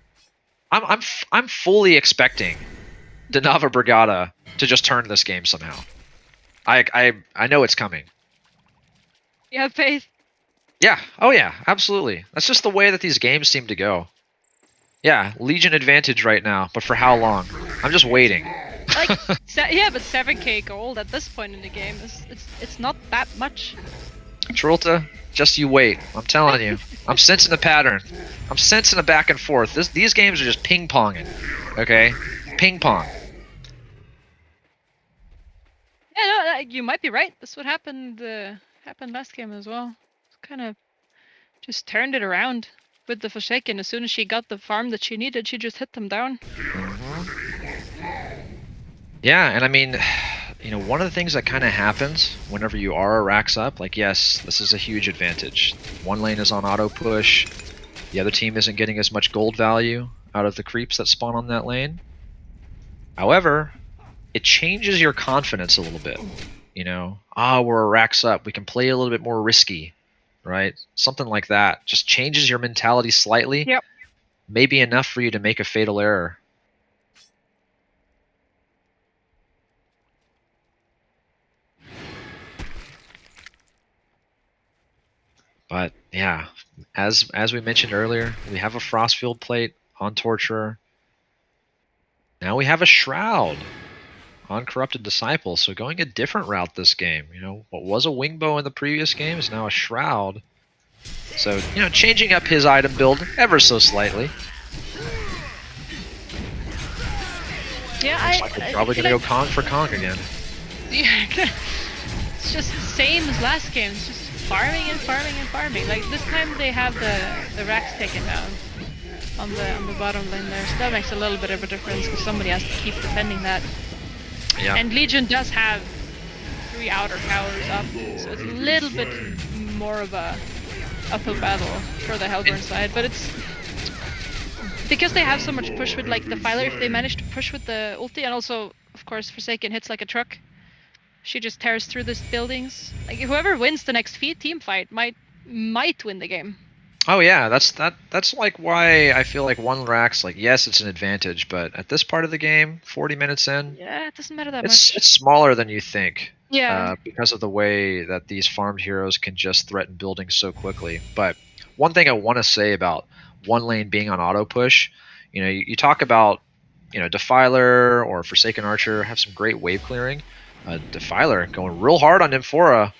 I'm fully expecting the Nava Brigada to just turn this game somehow. I know it's coming. You have faith? Yeah. Oh yeah. Absolutely. That's just the way that these games seem to go. Yeah, Legion advantage right now, but for how long? I'm just waiting. Like, yeah, but 7k gold at this point in the game it's not that much. Trulta, just you wait. I'm telling you. I'm sensing the pattern. I'm sensing the back and forth. These games are just ping-ponging. Okay? Ping-pong. Yeah, no, you might be right. That's what happened last game as well. Kind of just turned it around. With the Forsaken, as soon as she got the farm that she needed, she just hit them down. Yeah, and I mean, you know, one of the things that kind of happens whenever you are a racks up, like, yes, this is a huge advantage. One lane is on auto push. The other team isn't getting as much gold value out of the creeps that spawn on that lane. However, it changes your confidence a little bit. You know, we're a racks up. We can play a little bit more risky, right? Something like that. Just changes your mentality slightly. Yep. Maybe enough for you to make a fatal error. But yeah, as we mentioned earlier, we have a Frostfield plate on Torturer. Now we have a Shroud on Corrupted Disciple, so going a different route this game. You know, what was a Wingbow in the previous game is now a Shroud. So, you know, changing up his item build ever so slightly. Yeah, Looks like we're probably going to go Kong for Kong again. Yeah, it's just the same as last game. It's just farming and farming and farming. Like this time they have the racks taken down on the bottom lane there, so that makes a little bit of a difference because somebody has to keep defending that. Yeah. And Legion does have 3 outer towers up, so it's a little bit more of a uphill battle for the Hellborn side, but it's because they have so much push with like the Filer. If they manage to push with the ulti, and also of course Forsaken hits like a truck. She just tears through these buildings. Like whoever wins the next team fight might win the game. Oh yeah, that's like why I feel like one racks, like, yes, it's an advantage, but at this part of the game, 40 minutes in, Yeah, it doesn't matter that it's much. it's smaller than you think. Yeah. Because of the way that these farmed heroes can just threaten buildings so quickly. But one thing I want to say about one lane being on auto push, you know, you talk about, you know, Defiler or Forsaken Archer have some great wave clearing. Defiler going real hard on Nymphora.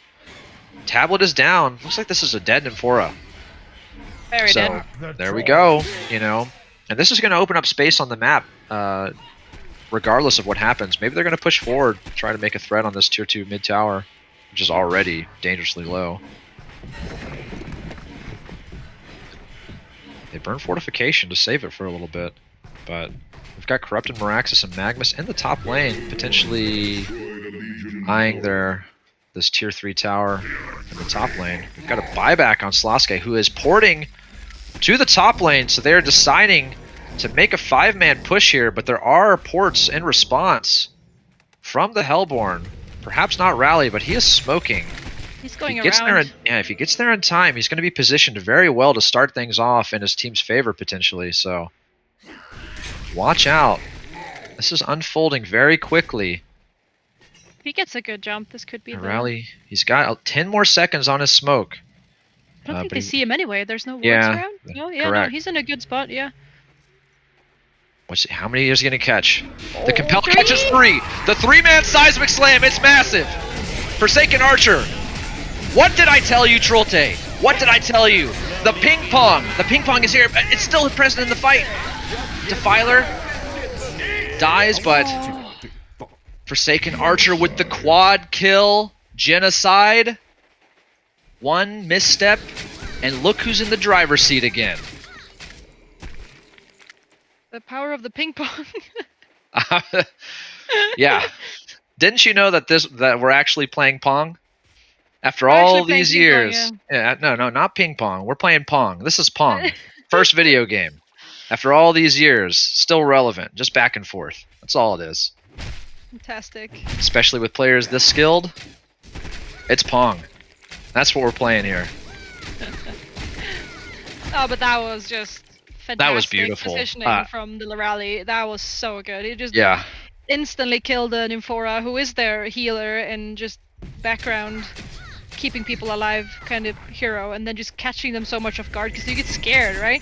Tablet is down. Looks like this is a dead Nymphora. Very So dead. there we go, you know. And this is going to open up space on the map, regardless of what happens. Maybe they're going to push forward, try to make a threat on this tier 2 mid tower, which is already dangerously low. They burn Fortification to save it for a little bit, but we've got Corrupted Meraxis and Magnus in the top lane, potentially eyeing this tier 3 tower in the top lane. We've got a buyback on Slaske, who is porting to the top lane, so they're deciding to make a 5-man push here, but there are ports in response from the Hellborn. Perhaps not Rally, but he is smoking. He's going If he gets around. if he gets there in time, he's going to be positioned very well to start things off in his team's favor, potentially, so watch out. This is unfolding very quickly. If he gets a good jump, this could be the... Rally, he's got 10 more seconds on his smoke. I don't think but they he- see him anyway. There's no wards Yeah, around. No, yeah, correct. no, he's in a good spot, yeah. How many is he going to catch? The Compel catches 3. The 3-man seismic slam. It's massive. Forsaken Archer. What did I tell you, Trolte? What did I tell you? The ping pong. The ping pong is here. It's still present in the fight. Defiler dies, but Forsaken Archer with the quad kill. Genocide. One misstep, and look who's in the driver's seat again. The power of the ping pong. Yeah. Didn't you know that we're actually playing Pong? After We're all actually playing these ping pong, years. Yeah, no, not ping pong. We're playing Pong. This is Pong. First video game. After all these years, still relevant. Just back and forth. That's all it is. Fantastic. Especially with players this skilled. It's Pong. That's what we're playing here. Oh, but that was just fantastic. That was beautiful. Positioning from the rally. That was so good. It just Yeah. instantly killed the Nymphora, who is their healer and just background keeping people alive kind of hero, and then just catching them so much off guard because you get scared, right?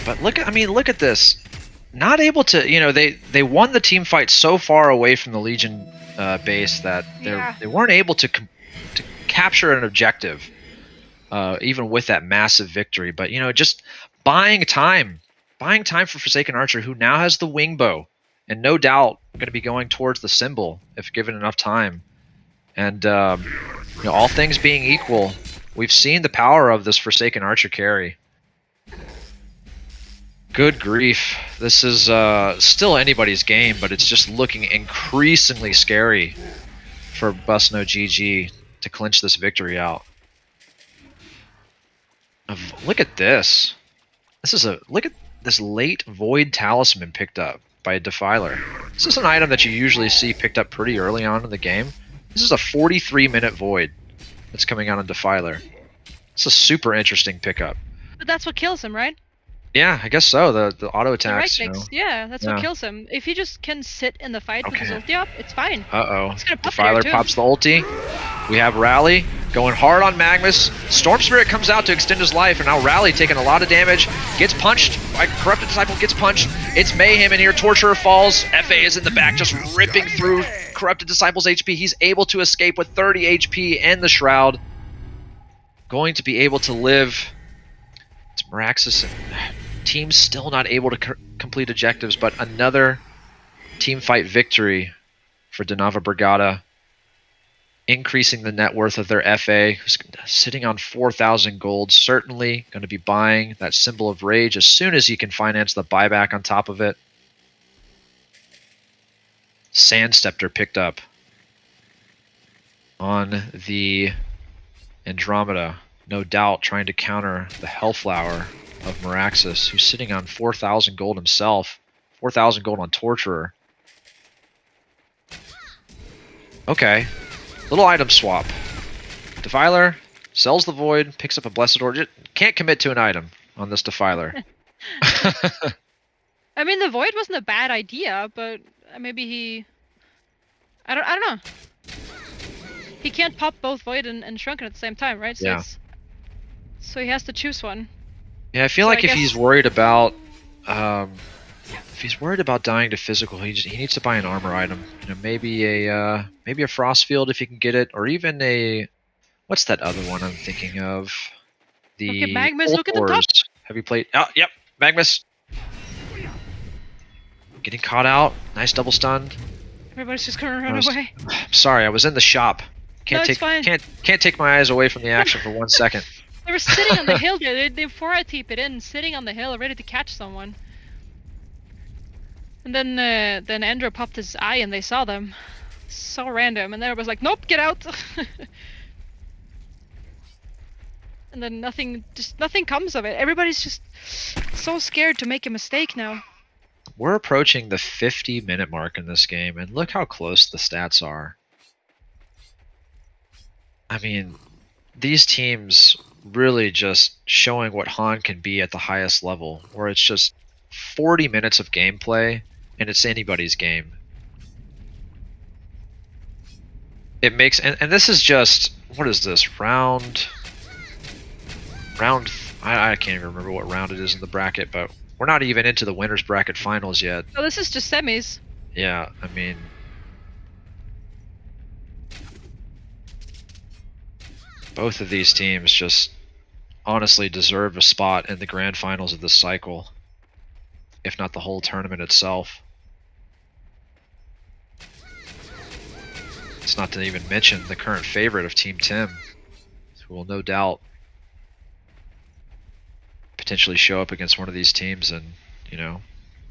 But look at this. Not able to, you know, they won the team fight so far away from the Legion base that they weren't able to capture an objective, even with that massive victory. But, you know, just buying time for Forsaken Archer, who now has the Wingbow, and no doubt going to be going towards the symbol if given enough time. And you know, all things being equal, we've seen the power of this Forsaken Archer carry. Good grief. This is still anybody's game, but it's just looking increasingly scary for Busno GG to clinch this victory out. Look at this. Look at this late Void Talisman picked up by a Defiler. This is an item that you usually see picked up pretty early on in the game. This is a 43-minute Void that's coming out on Defiler. It's a super interesting pickup. But that's what kills him, right? Yeah, I guess so. The auto The attacks. right clicks. Yeah, that's what kills him. If he just can sit in the fight with his ulti up, it's fine. Uh-oh. It's gonna pop Defiler there, too. pops the ulti. We have Rally going hard on Magnus. Storm Spirit comes out to extend his life, and now Rally taking a lot of damage. Gets punched. Corrupted Disciple gets punched. It's Mayhem in here. Torturer falls. FA is in the back just ripping through Corrupted Disciple's HP. He's able to escape with 30 HP and the Shroud. Going to be able to live. It's Meraxis and team still not able to complete objectives, but another team fight victory for Donava Brigada, increasing the net worth of their FA, who's sitting on 4,000 gold, certainly going to be buying that Symbol of Rage as soon as he can finance the buyback on top of it. Sandstepter picked up on the Andromeda, no doubt trying to counter the Hellflower of Meraxis, who's sitting on 4,000 gold himself. 4,000 gold on Torturer. Okay. Little item swap. Defiler sells the Void, picks up a Blessed Order. Can't commit to an item on this Defiler. I mean, the Void wasn't a bad idea, but maybe he... I don't know. He can't pop both Void and Shrunken at the same time, right? So Yeah. So he has to choose one. Yeah, I feel like if he's worried about dying to physical, he needs to buy an armor item. You know, maybe a Frost Field if he can get it, or even a what's that other one I'm thinking of? The Look at Magnus, look at the top. Have you played? Oh, yep, Magnus. Getting caught out. Nice double stun. Everybody's just gonna run away. I'm sorry, I was in the shop. Can't fine. take my eyes away from the action for 1 second. They were sitting on the hill there. They 4-TP it in, sitting on the hill, ready to catch someone. And then Andrew popped his eye and they saw them. So random. And then it was like, nope, get out! And then nothing comes of it. Everybody's just so scared to make a mistake now. We're approaching the 50-minute mark in this game, and look how close the stats are. I mean, these teams really just showing what HoN can be at the highest level, where it's just 40 minutes of gameplay, and it's anybody's game. It makes, and this is just, what is this, round, I can't even remember what round it is in the bracket, but we're not even into the winners bracket finals yet. Oh, this is just semis. Yeah, I mean, both of these teams just honestly deserve a spot in the grand finals of this cycle, if not the whole tournament itself. It's not to even mention the current favorite of Team Tim, who will no doubt potentially show up against one of these teams and, you know,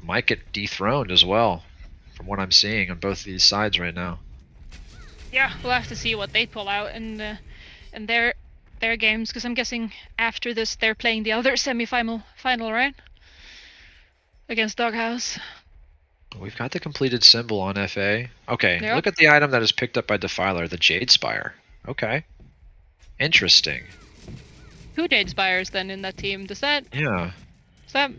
might get dethroned as well, from what I'm seeing on both of these sides right now. Yeah, we'll have to see what they pull out in their games, because I'm guessing after this they're playing the other semi-final, right? Against Doghouse. We've got the completed symbol on FA. Okay, Yep. Look at the item that is picked up by Defiler, the Jade Spire. Okay. Interesting. 2 Jade Spires then in that team. Yeah. Is that...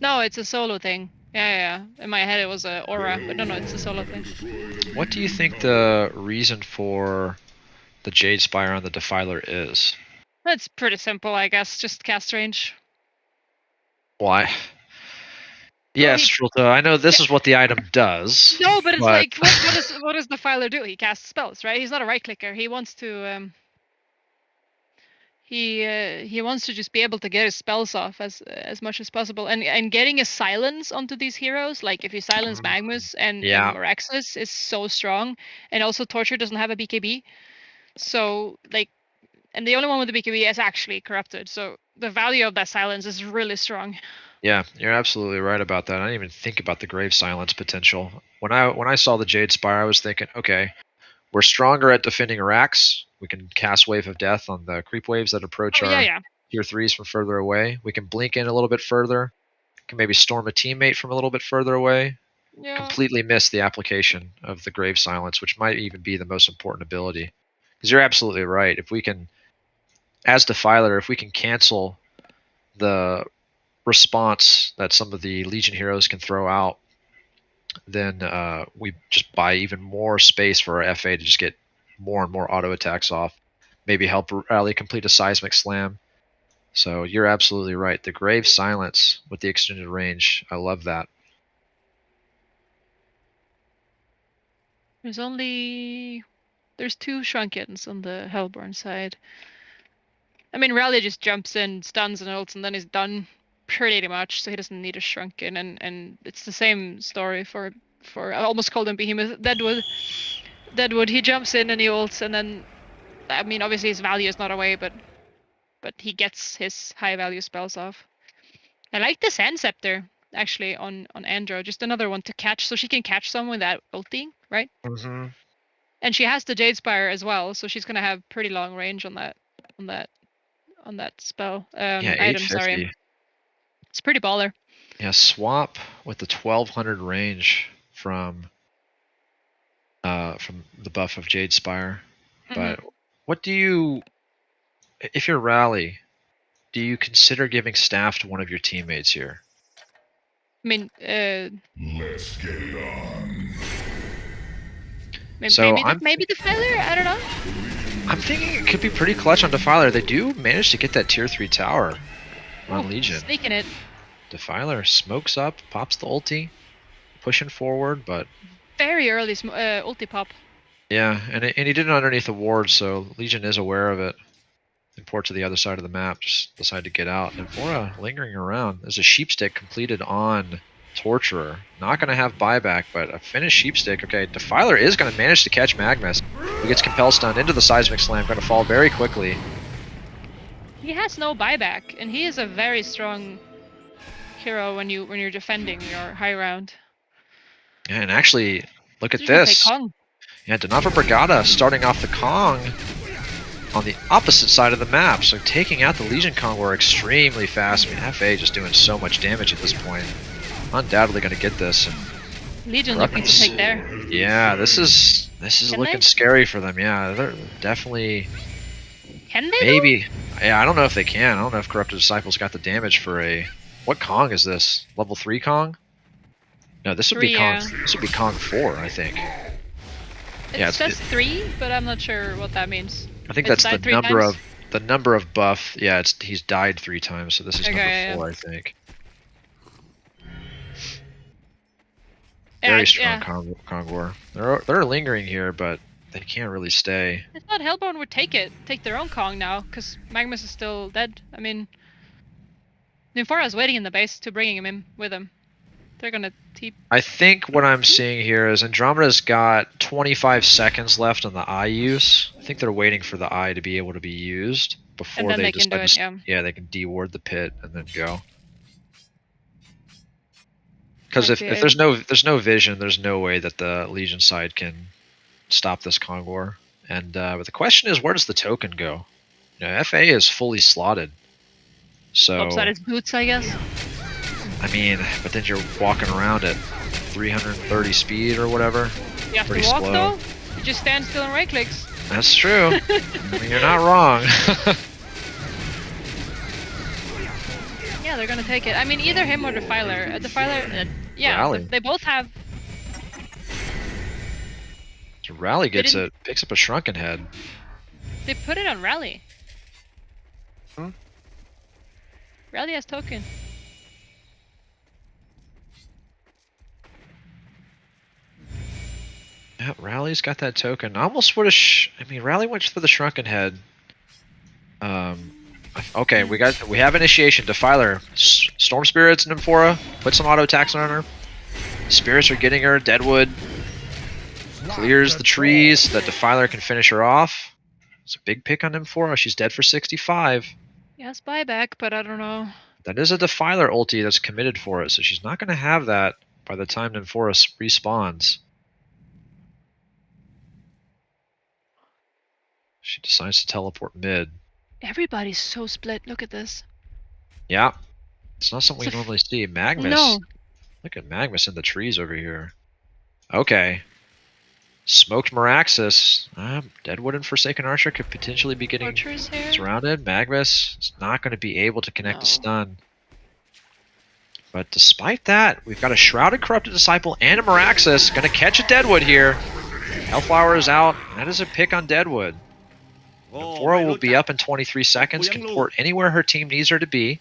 No, it's a solo thing. Yeah. In my head it was a aura, but no, it's a solo thing. What do you think the reason for the Jade Spire on the Defiler is? That's pretty simple, I guess. Just cast range. Why? Yes, Shrilta, I know this is what the item does. No, but it's like, what does the Defiler do? He casts spells, right? He's not a right clicker. He wants to he wants to just be able to get his spells off as much as possible, and getting a silence onto these heroes, like if you silence Magnus and Meraxis, is so strong, and also Torture doesn't have a BKB, so like, and the only one with the BKB is actually corrupted, so the value of that silence is really strong. Yeah, you're absolutely right about that. I didn't even think about the Grave Silence potential. When I saw the Jade Spire, I was thinking, okay, we're stronger at defending racks. We can cast Wave of Death on the creep waves that approach Oh yeah, our yeah. tier 3s from further away. We can blink in a little bit further. Can maybe storm a teammate from a little bit further away. Yeah. Completely miss the application of the Grave Silence, which might even be the most important ability. Because you're absolutely right. If we can, as Defiler, if we can cancel the response that some of the Legion heroes can throw out, then we just buy even more space for our FA to just get more and more auto attacks off. Maybe help Rally complete a seismic slam. So you're absolutely right. The Grave Silence with the extended range, I love that. There's two Shrunkins on the Hellborn side. I mean, Rally just jumps in, stuns and ults, and then he's done pretty much. So he doesn't need a Shrunkin, and it's the same story for I almost called him Behemoth. Deadwood. He jumps in and he ults, and then I mean, obviously his value is not away, but he gets his high value spells off. I like the Sand Scepter actually on Andro, just another one to catch, so she can catch someone without ulting, right? Mm-hmm. And she has the Jade Spire as well, so she's gonna have pretty long range on that spell. Yeah, Item, sorry. 850. It's pretty baller. Yeah, swap with the 1200 range from the buff of Jade Spire. But what do you, if you're Rally, do you consider giving staff to one of your teammates here? I mean, Let's get it on. Maybe Defiler? I don't know. I'm thinking it could be pretty clutch on Defiler. They do manage to get that tier 3 tower on Legion. Sneaking it. Defiler smokes up, pops the ulti, pushing forward, but very early ulti pop. Yeah, and he did it underneath the ward, so Legion is aware of it. Import to the other side of the map, just decide to get out. And Fora lingering around. There's a sheepstick completed on Torturer. Not going to have buyback, but a finished sheepstick. Okay, Defiler is going to manage to catch Magnus, who gets Compel Stun into the Seismic Slam, going to fall very quickly. He has no buyback, and he is a very strong hero when you're defending your high round. Yeah, and actually, look at this. Yeah, Denava Brigada starting off the Kong on the opposite side of the map, so taking out the Legion Kong were extremely fast. I mean, FA just doing so much damage at this point. Undoubtedly going to get this. Legion looking to take there. Yeah, this is looking scary for them. Yeah, they're definitely. Can they? Maybe. Though? Yeah, I don't know if they can. I don't know if Corrupted Disciples got the damage for a. What Kong is this? Level 3 Kong? No, this would be Kong. Yeah. This would be Kong 4, I think. It says 3, but I'm not sure what that means. I think that's the number of buff. Yeah, he's died 3 times, so this is number 4, I think. Very strong Kong War. They're lingering here, but they can't really stay. I thought Hellborn would take their own Kong now, because Magnus is still dead. I mean, Nymfora's waiting in the base to bringing him in with him. They're gonna keep. I think what I'm seeing here is Andromeda's got 25 seconds left on the eye use. I think they're waiting for the eye to be able to be used before they decide to. Yeah, they can deward the pit and then go. Because if there's no vision, there's no way that the Legion side can stop this Kong War. And but the question is, where does the token go? You know, FA is fully slotted. So upside his boots, I guess. I mean, but then you're walking around at 330 speed or whatever. You have to walk though? You just stand still and right clicks. That's true. I mean, you're not wrong. Yeah, they're gonna take it. I mean, either him or Defiler. Defiler, yeah, Rally. They both have. So Rally gets it, picks up a Shrunken Head. They put it on Rally. Hmm? Rally has token. Yeah, Rally's got that token. I almost would have. I mean, Rally went for the Shrunken Head. Okay, we have initiation. Defiler, Storm Spirits, Nymphora. Put some auto attacks on her. Spirits are getting her. Deadwood clears the trees so that Defiler can finish her off. It's a big pick on Nymphora. She's dead for 65. Yes, buyback, but I don't know. That is a Defiler ulti that's committed for it, so she's not going to have that by the time Nymphoris respawns. She decides to teleport mid. Everybody's so split. Look at this. Yeah. It's not something we normally see. Magnus. No. Look at Magnus in the trees over here. Okay. Smoked Meraxis. Deadwood and Forsaken Archer could potentially be getting Torture's here. surrounded. Magnus is not going to be able to connect a No. stun. But despite that, we've got a Shrouded Corrupted Disciple and a Meraxis. Going to catch a Deadwood here. Hellflower is out. That is a pick on Deadwood. Nymphora will be up in 23 seconds. Can port anywhere her team needs her to be.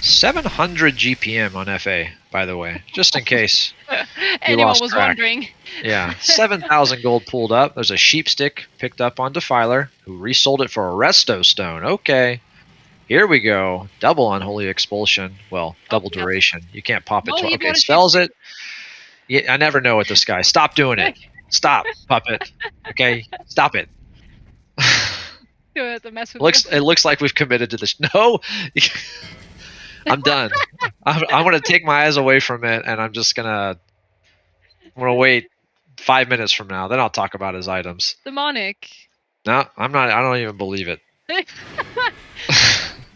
$700 GPM on FA, by the way, just in case. Anyone lost was track. wondering. Yeah, 7,000 gold pulled up. There's a sheep stick picked up on Defiler, who resold it for a Resto Stone. Okay, here we go. Double Unholy Expulsion. Well, double yeah. duration. You can't pop it. Oh, he Okay, bought a sheep spells it. Yeah, I never know with this guy. Stop doing it. Stop, puppet. Okay, stop it. Do it, the mess with It looks like we've committed to this. No, I'm done. I'm gonna take my eyes away from it, and I'm gonna wait 5 minutes from now. Then I'll talk about his items. Demonic. No, I'm not. I don't even believe it.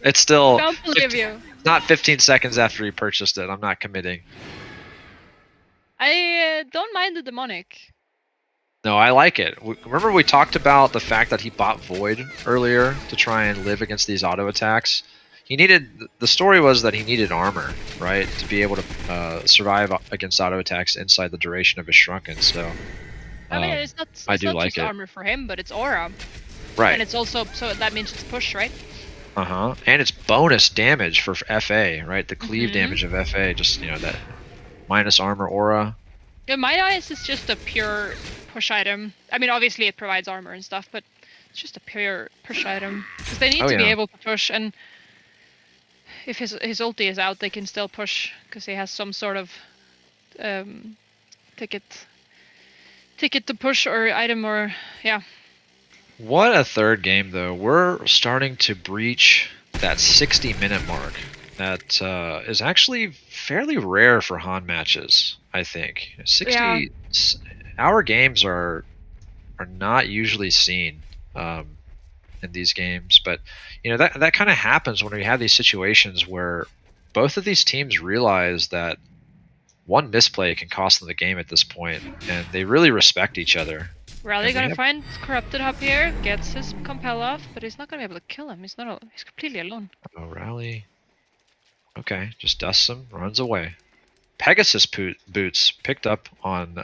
It's still Don't believe you. not 15 seconds after he purchased it. I'm not committing. I don't mind the demonic. No, I like it. Remember we talked about the fact that he bought Void earlier to try and live against these auto attacks? The story was that he needed armor, right, to be able to survive against auto attacks inside the duration of his Shrunken, so... I mean, it's not, I it's do not like just it. armor for him, but it's aura. Right. And it's also, so that means it's push, right? Uh-huh. And it's bonus damage for FA, right? The cleave damage of FA, just, that minus armor aura. In my eyes, it's just a pure push item. I mean, obviously it provides armor and stuff, but it's just a pure push item. Because they need to be able to push, and if his ulti is out, they can still push, because he has some sort of ticket to push or item or, yeah. What a third game, though. We're starting to breach that 60-minute mark. That is actually fairly rare for HoN matches, I think. 60-hour games are not usually seen in these games, but that kind of happens when we have these situations where both of these teams realize that one misplay can cost them the game at this point, and they really respect each other. Rally gonna find Corrupted up here, gets his compel off, but he's not gonna be able to kill him. He's completely alone. Oh, Rally. Okay, just dusts him, runs away. Pegasus boots picked up on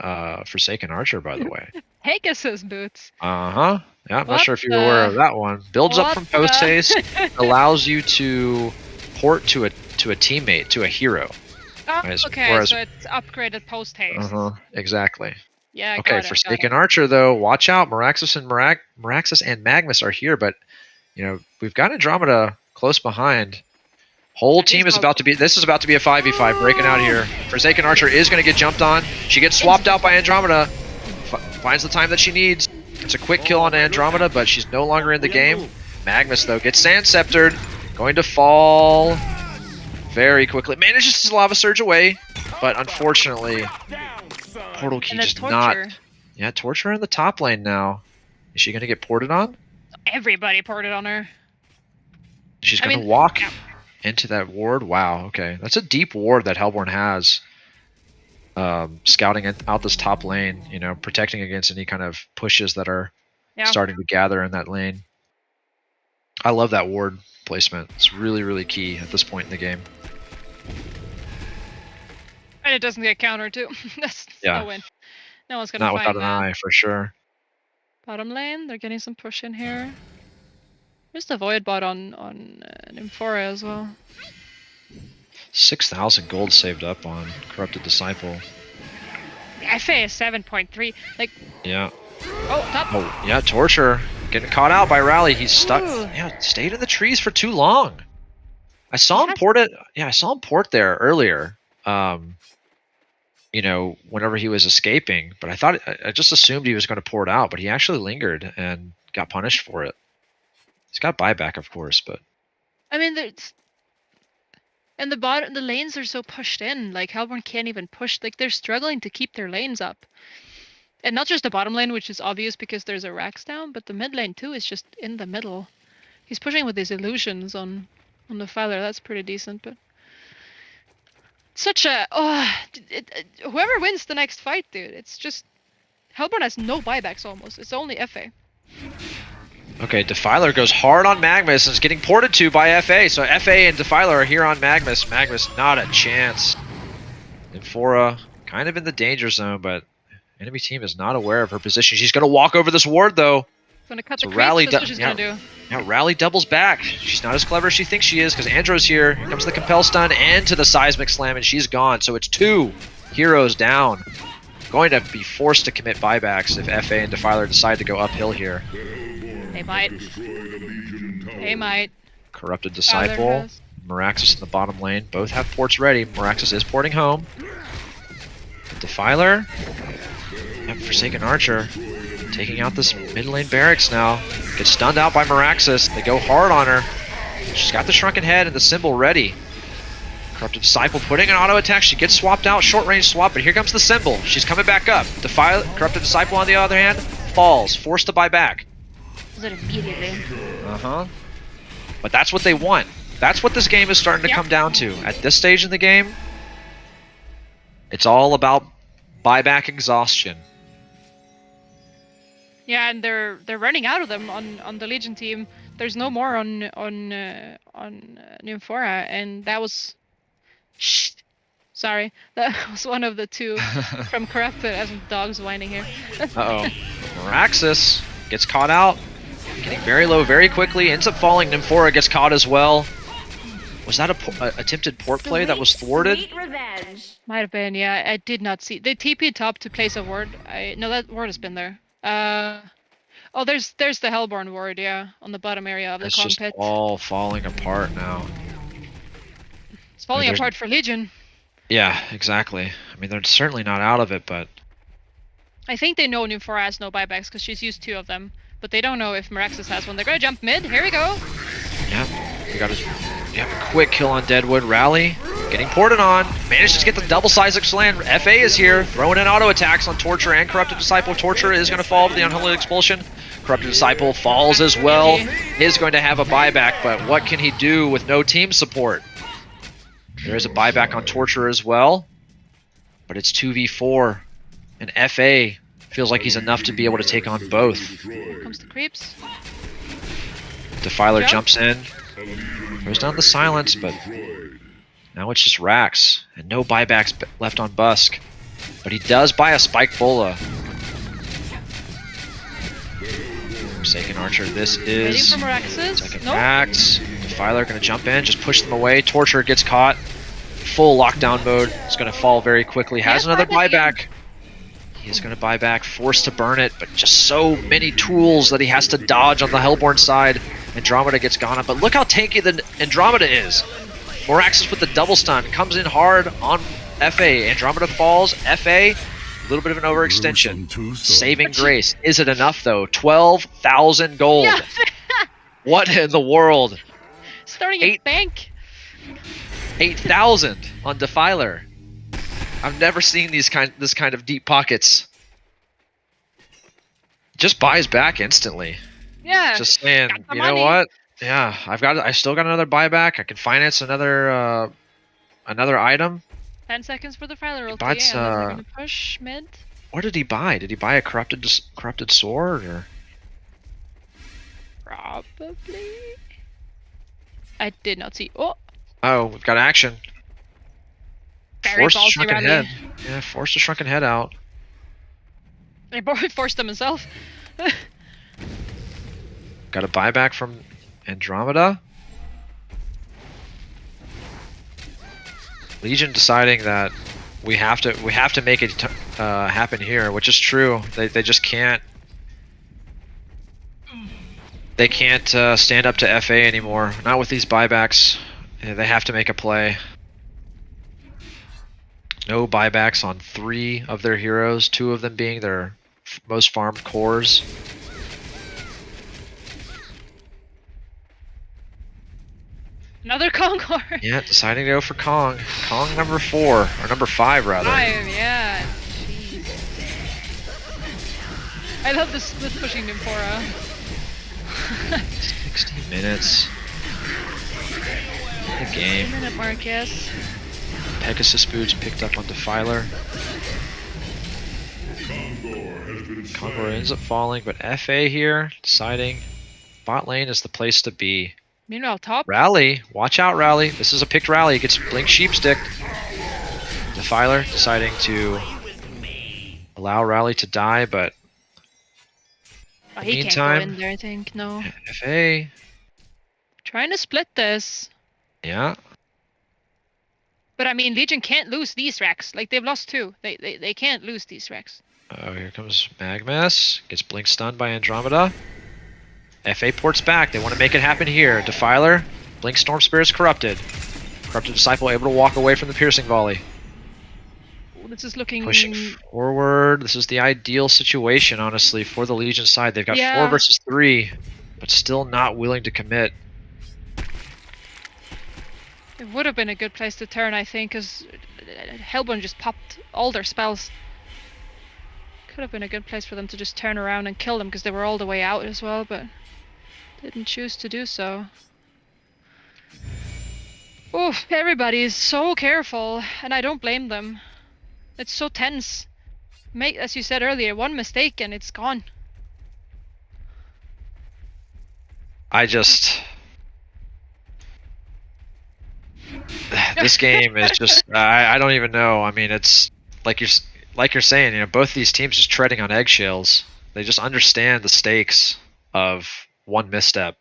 Forsaken Archer, by the way. Pegasus boots. Uh-huh. Yeah, I'm not sure if you were aware of that one. Builds up from post haste, allows you to port to a teammate, to a hero. Oh, okay, so it's upgraded post haste. Uh-huh, exactly. Yeah, okay, Forsaken Archer, though, watch out. Meraxis and Magnus are here, but, we've got Andromeda close behind. Whole team is about to be... This is about to be a 5v5 breaking out here. Forsaken Archer is going to get jumped on. She gets swapped out by Andromeda. Finds the time that she needs. It's a quick kill on Andromeda, but she's no longer in the game. Magnus, though, gets Sand Sceptered. Going to fall very quickly. Manages to Lava Surge away, but unfortunately, Portal Key just not... Yeah, Torture in the top lane now. Is she going to get ported on? Everybody ported on her. She's going to walk into that ward. Wow, okay. That's a deep ward that Hellborn has. Scouting out this top lane, protecting against any kind of pushes that are starting to gather in that lane. I love that ward placement. It's really, really key at this point in the game. And it doesn't get countered too. That's no win. No one's gonna Not find without an eye, for sure. Bottom lane, they're getting some push in here. There's the Void bot on Nymphora as well. 6,000 gold saved up on Corrupted Disciple. The FA is 7.3. Like. Yeah. Oh, top. Oh, yeah. Torture getting caught out by Rally. He's stuck. Ooh. Yeah, stayed in the trees for too long. I saw him port it. Yeah, I saw him port there earlier. Whenever he was escaping, but I just assumed he was going to port out, but he actually lingered and got punished for it. He's got buyback, of course, but I mean, and the lanes are so pushed in. Like Hellborn can't even push. Like they're struggling to keep their lanes up. And not just the bottom lane, which is obvious because there's a Rax down, but the mid lane too is just in the middle. He's pushing with his illusions on the Filer. That's pretty decent, but such a whoever wins the next fight, dude. It's just Hellborn has no buybacks almost. It's only FA. okay, Defiler goes hard on Magnus and is getting ported to by FA. So FA and Defiler are here on Magnus. Magnus, not a chance. Nymphora, kind of in the danger zone, but enemy team is not aware of her position. She's going to walk over this ward, though. Gonna cut So the Rally creeps, that's what she's gonna do. Now Rally doubles back. She's not as clever as she thinks she is because Andro's here. Here comes the Compel Stun and to the Seismic Slam, and she's gone. So it's 2 heroes down. Going to be forced to commit buybacks if FA and Defiler decide to go uphill here. They might. They might. Corrupted Tyler Disciple, has. Meraxis in the bottom lane. Both have ports ready. Meraxis is porting home. Defiler and Forsaken Archer taking out this mid lane barracks now. Gets stunned out by Meraxis. They go hard on her. She's got the Shrunken Head and the symbol ready. Corrupted Disciple putting an auto attack. She gets swapped out, short range swap, but here comes the symbol. She's coming back up. Corrupted Disciple on the other hand falls, forced to buy back. Was it immediately? But that's what they want. That's what this game is starting to come down to. At this stage in the game, it's all about buyback exhaustion. Yeah, and they're running out of them on the Legion team. There's no more on Nymphora, and that was. Shh. Sorry, that was one of the 2 from Corrupted. As dogs whining here. Uh-oh. Meraxis gets caught out. Getting very low very quickly. Ends up falling. Nymphora gets caught as well. Was that a attempted port play that was thwarted? Sweet revenge. Might have been, yeah. I did not see. They TP top to place a ward. No, that ward has been there. Oh, there's the Hellborn ward, yeah, on the bottom area of the It's con just pit. all falling apart now. It's falling there's- apart for Legion. Yeah, exactly. I mean, they're certainly not out of it, but I think they know Nymphora has no buybacks because she's used 2 of them, but they don't know if Meraxis has one. They're gonna jump mid. Here we go. yeah, we got a quick kill on Deadwood. Rally getting ported on. Manages to get the double Seismic Slam. FA is here, throwing in auto attacks on Torture and Corrupted Disciple. Torture is going to fall to the Unholy Expulsion. Corrupted Disciple falls as well. Is going to have a buyback, but what can he do with no team support? There is a buyback on Torture as well, but it's 2v4, and FA feels like he's enough to be able to take on both. Here comes the creeps. Defiler Jump. jumps in, throws down the silence, but now it's just Rax, and no buybacks left on Busk. But he does buy a Spike Bola. Forsaken Archer, this Waiting is for Meraxis. second Nope. Rax. Defiler gonna jump in, just push them away. Torture gets caught. Full lockdown mode. It's gonna fall very quickly. Has Yes, another buyback again. buyback. He's gonna buy back, forced to burn it, but just so many tools that he has to dodge on the Hellborn side. Andromeda gets gone up, but look how tanky the Andromeda is. Meraxis with the double stun, comes in hard on FA. Andromeda falls, FA, a little bit of an overextension. Saving grace. Is it enough though? 12,000 gold. Yeah. What in the world? Starting Eight- at bank. 8,000 on Defiler. I've never seen this kind of deep pockets. Just buys back instantly. Yeah. Just saying, Got the you know money. what? Yeah, I still got another buyback. I can finance another item. 10 seconds for the Filer ulti, That's, and then they're gonna push mid. What did he buy? Did he buy a corrupted sword or? Probably. I did not see. Oh, Oh, we've got action. very Forced ballsy shrunken Rally. head. Yeah, forced a shrunken head out. He probably forced him himself. Got a buyback from Andromeda. Legion deciding that we have to make it happen here, which is true. They just can't. They can't stand up to FA anymore. Not with these buybacks. Yeah, they have to make a play. No buybacks on 3 of their heroes, 2 of them being their most farmed cores. Another Conquer. Yeah, deciding to go for Kong. Kong number 4, or number 5 rather. 5, yeah. Jeez. I love the split pushing Nymphora. 60 minutes. In the game. Minute mark, yes. Pegasus boots picked up on Defiler. Conqueror ends up falling, but FA here deciding bot lane is the place to be. Meanwhile, top. Rally, watch out, Rally. This is a picked Rally. It gets Blink Sheepstick. Defiler deciding to allow Rally to die, but Oh, he can't meantime, go in there, I think. No. FA, Trying to split this. yeah. But I mean, Legion can't lose these racks. Like, they've lost 2. They can't lose these racks. Oh, here comes Magmas. Gets Blink stunned by Andromeda. FA ports back. They want to make it happen here. Defiler. Blink Storm Spirit's corrupted. Corrupted Disciple able to walk away from the piercing volley. Ooh, this is looking... Pushing forward. This is the ideal situation, honestly, for the Legion side. They've got 4 Yeah. versus 3, but still not willing to commit. It would have been a good place to turn, I think, because Hellborn just popped all their spells. Could have been a good place for them to just turn around and kill them, because they were all the way out as well, but didn't choose to do so. Oof, everybody is so careful, and I don't blame them. It's so tense. As you said earlier, one mistake and it's gone. This game is just I don't even know. I mean, it's like you're saying, you know, both these teams just treading on eggshells. They just understand the stakes of one misstep.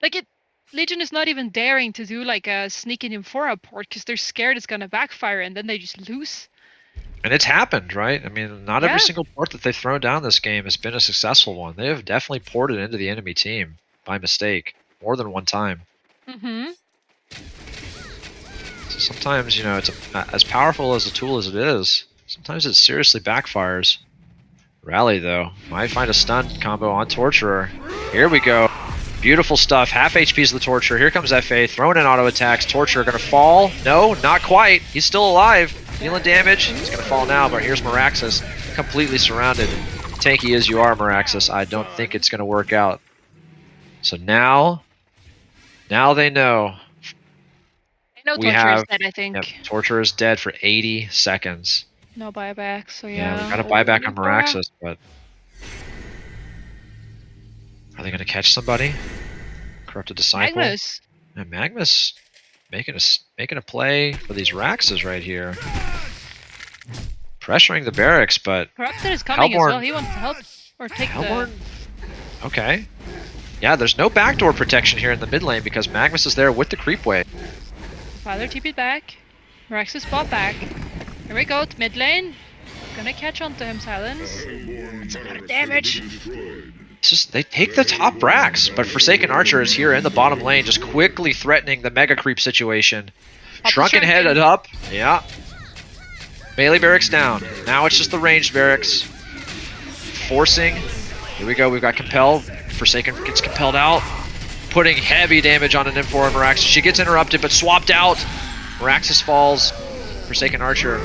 Like, Legion is not even daring to do like a sneaky Nymphora port because they're scared it's gonna backfire and then they just lose. And it's happened, right? I mean, not every single port that they've thrown down this game has been a successful one. They have definitely ported into the enemy team by mistake more than one time. Mm-hmm. So sometimes, you know, it's as powerful as a tool as it is. Sometimes it seriously backfires. Rally, though, might find a stun combo on Torturer. Here we go. Beautiful stuff. Half HP's the Torturer. Here comes FA, throwing in auto attacks. Torturer gonna fall. No, not quite. He's still alive. Dealing damage. He's gonna fall now, but here's Meraxis, completely surrounded. Tanky as you are, Meraxis, I don't think it's gonna work out. So now they know. I know Torture is dead, I think. Yep, Torturer is dead for 80 seconds. No buyback, so yeah. Yeah, we got a buyback on Meraxis, but are they gonna catch somebody? Corrupted Disciple. Magnus. Yeah, Magmus making a play for these Raxes right here. Pressuring the barracks, but Corrupted is coming Hellborn, as well. He wants to help or take Hellborn. Okay. Yeah, there's no backdoor protection here in the mid lane because Magmus is there with the creep wave. Father TP'd back. Meraxis bought back. Here we go, mid lane. Gonna catch onto him, Silence. It's a lot of damage. It's just, they take the top Brax, but Forsaken Archer is here in the bottom lane, just quickly threatening the mega creep situation. Shrunken headed up. Yeah. Melee barracks down. Now it's just the ranged barracks. Forcing. Here we go, we've got Compel. Forsaken gets compelled out. Putting heavy damage on an Nymphora and Meraxis. She gets interrupted, but swapped out. Meraxis falls. Forsaken Archer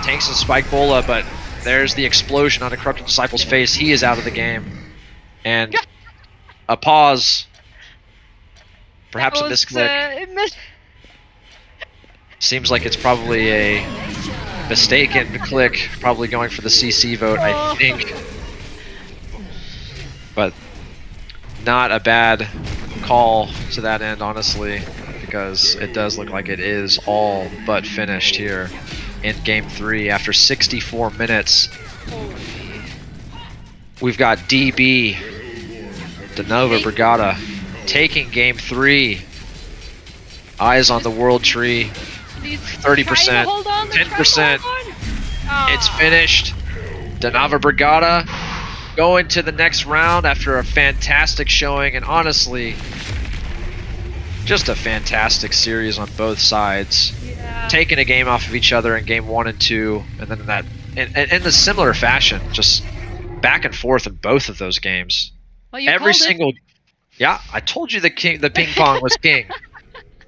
tanks and Spike Bola, but there's the explosion on a Corrupted Disciple's face. He is out of the game. And a pause. Perhaps a misclick. Seems like it's probably a mistaken click. Probably going for the CC vote, I think. But not a bad call to that end, honestly, because it does look like it is all but finished here in Game 3 after 64 minutes. We've got DB, De Nova Brigada, taking Game 3. Eyes on the World Tree. 30%, 10%. It's finished. De Nova Brigada going to the next round after a fantastic showing, and honestly, just a fantastic series on both sides. Yeah. Taking a game off of each other in Game 1 and 2, and then in a similar fashion, just back and forth in both of those games. Well, every single, yeah, I told you the ping pong was king.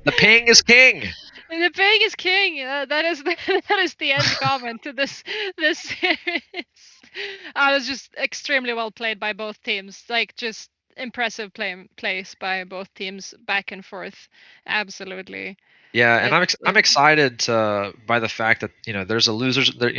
The ping is king. The ping is king. That is that is the end comment to this series. I was just extremely well played by both teams. Like just impressive plays by both teams, back and forth. Absolutely. Yeah, and I'm It excited by the fact that there's a losers. There,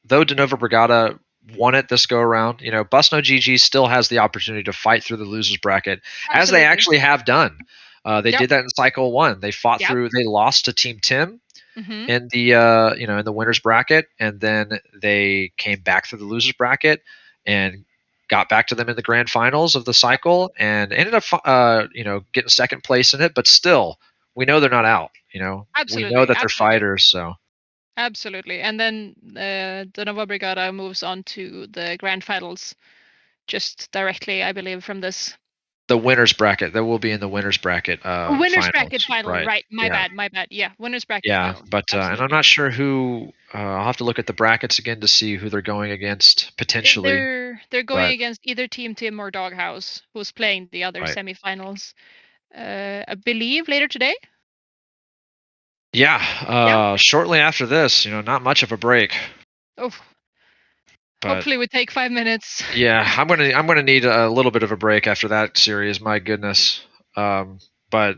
though De Nova Brigada won it this go around, Busno GG still has the opportunity to fight through the losers bracket, as they absolutely. actually have done. They Yep. did that in Cycle 1. They fought Yep. through. They lost to Team Tim Mm-hmm. in the in the winners bracket, and then they came back through the losers bracket and got back to them in the grand finals of the cycle, and ended up getting second place in it. But still, we know they're not out. We know Absolutely. that they're Absolutely. fighters. So Absolutely. And then the Nova Brigada moves on to the grand finals, just directly, I believe, from this. the winners bracket, that will be in the winners bracket Winners finals, bracket final, right? My Yeah. bad, my bad. Yeah, winners bracket Yeah, final. but and I'm Absolutely. not sure who. I'll have to look at the brackets again to see who they're going against potentially. They're going But against either Team Tim or Doghouse, who's playing the other right, semifinals. I believe later today. yeah. Yeah. Shortly after this, not much of a break, Oh, but hopefully we take 5 minutes. yeah, I'm gonna need a little bit of a break after that series. My goodness. But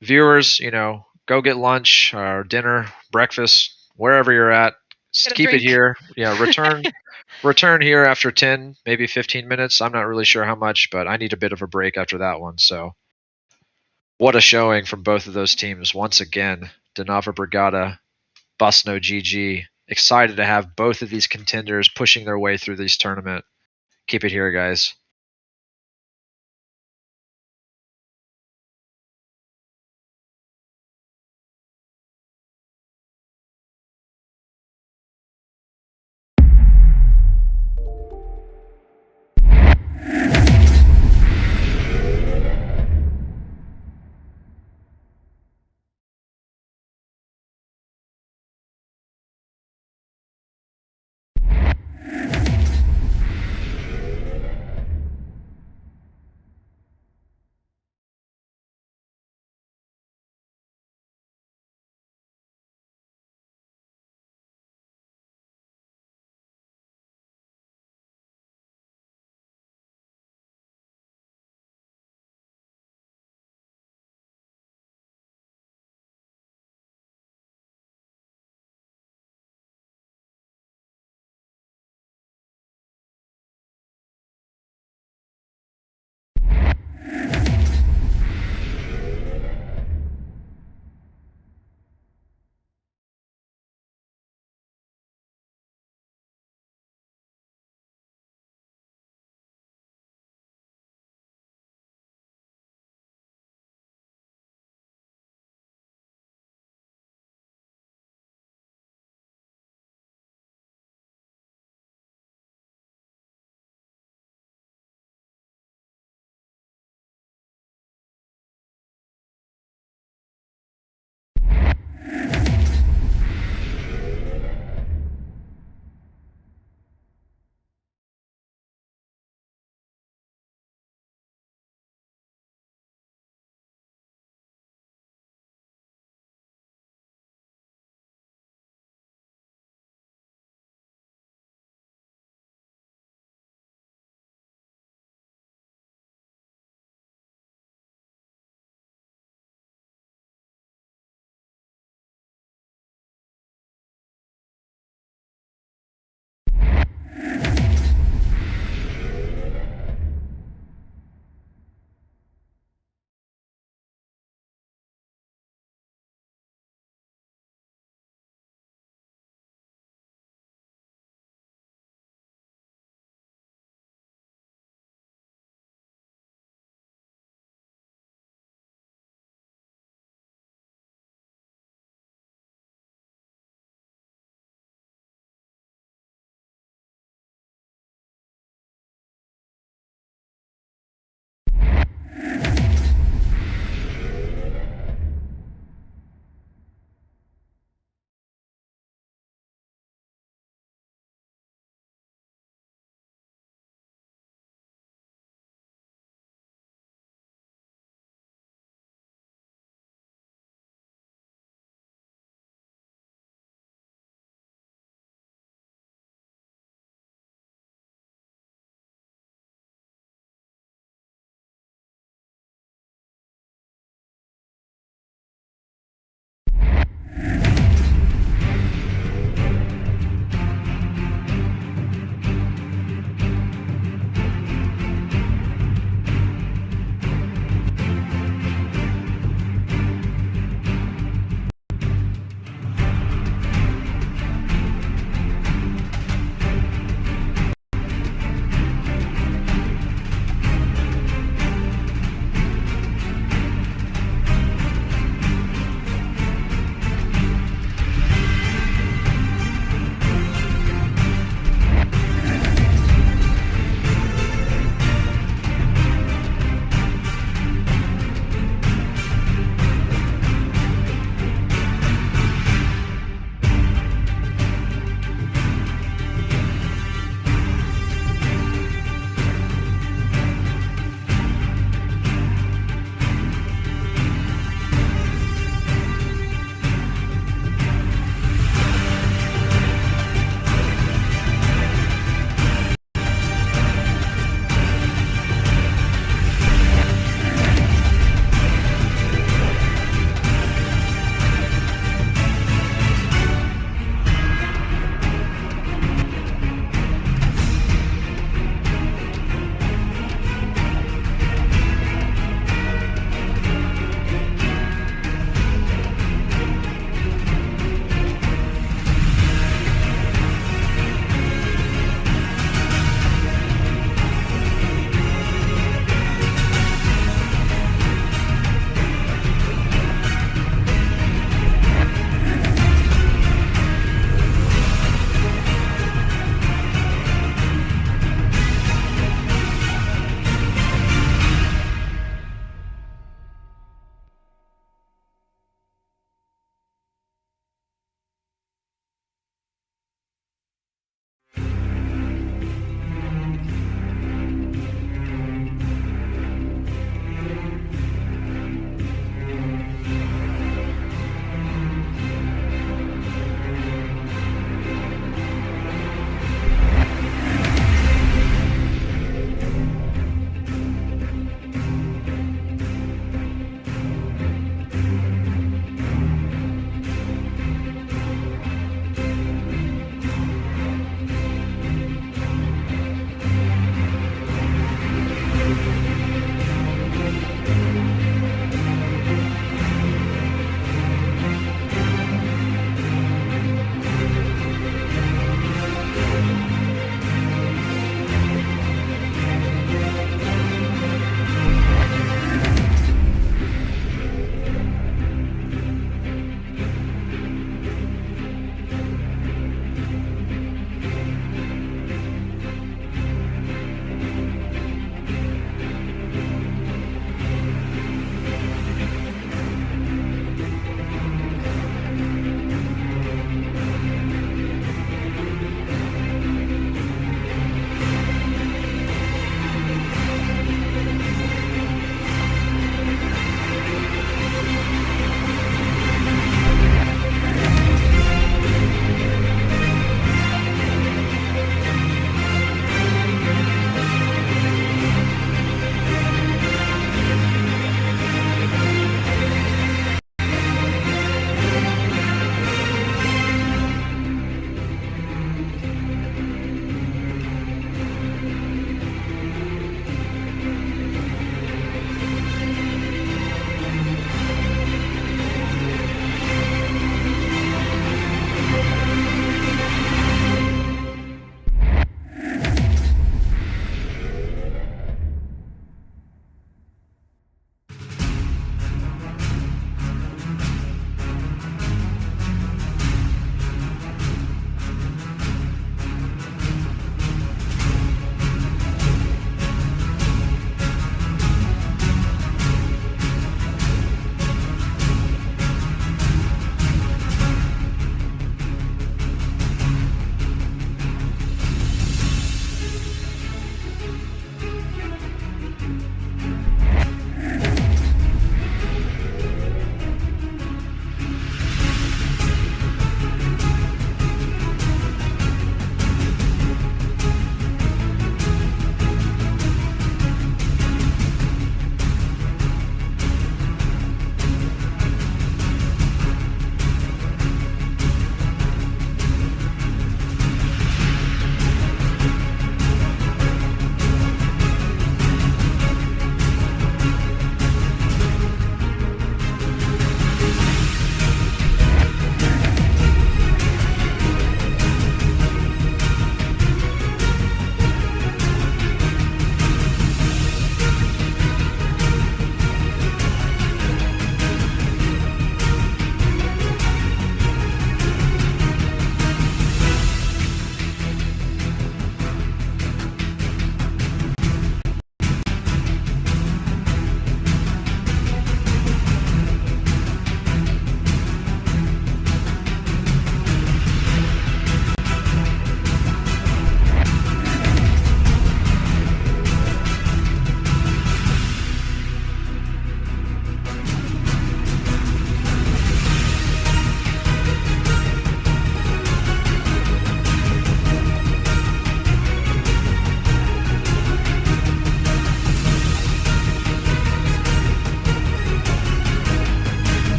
viewers, go get lunch or dinner, breakfast, wherever you're at. Just Get a keep it drink. here. Yeah, return here after 10, maybe 15 minutes. I'm not really sure how much, but I need a bit of a break after that one. So, what a showing from both of those teams. Once again, Denava Brigada, Busno GG. Excited to have both of these contenders pushing their way through this tournament. Keep it here, guys.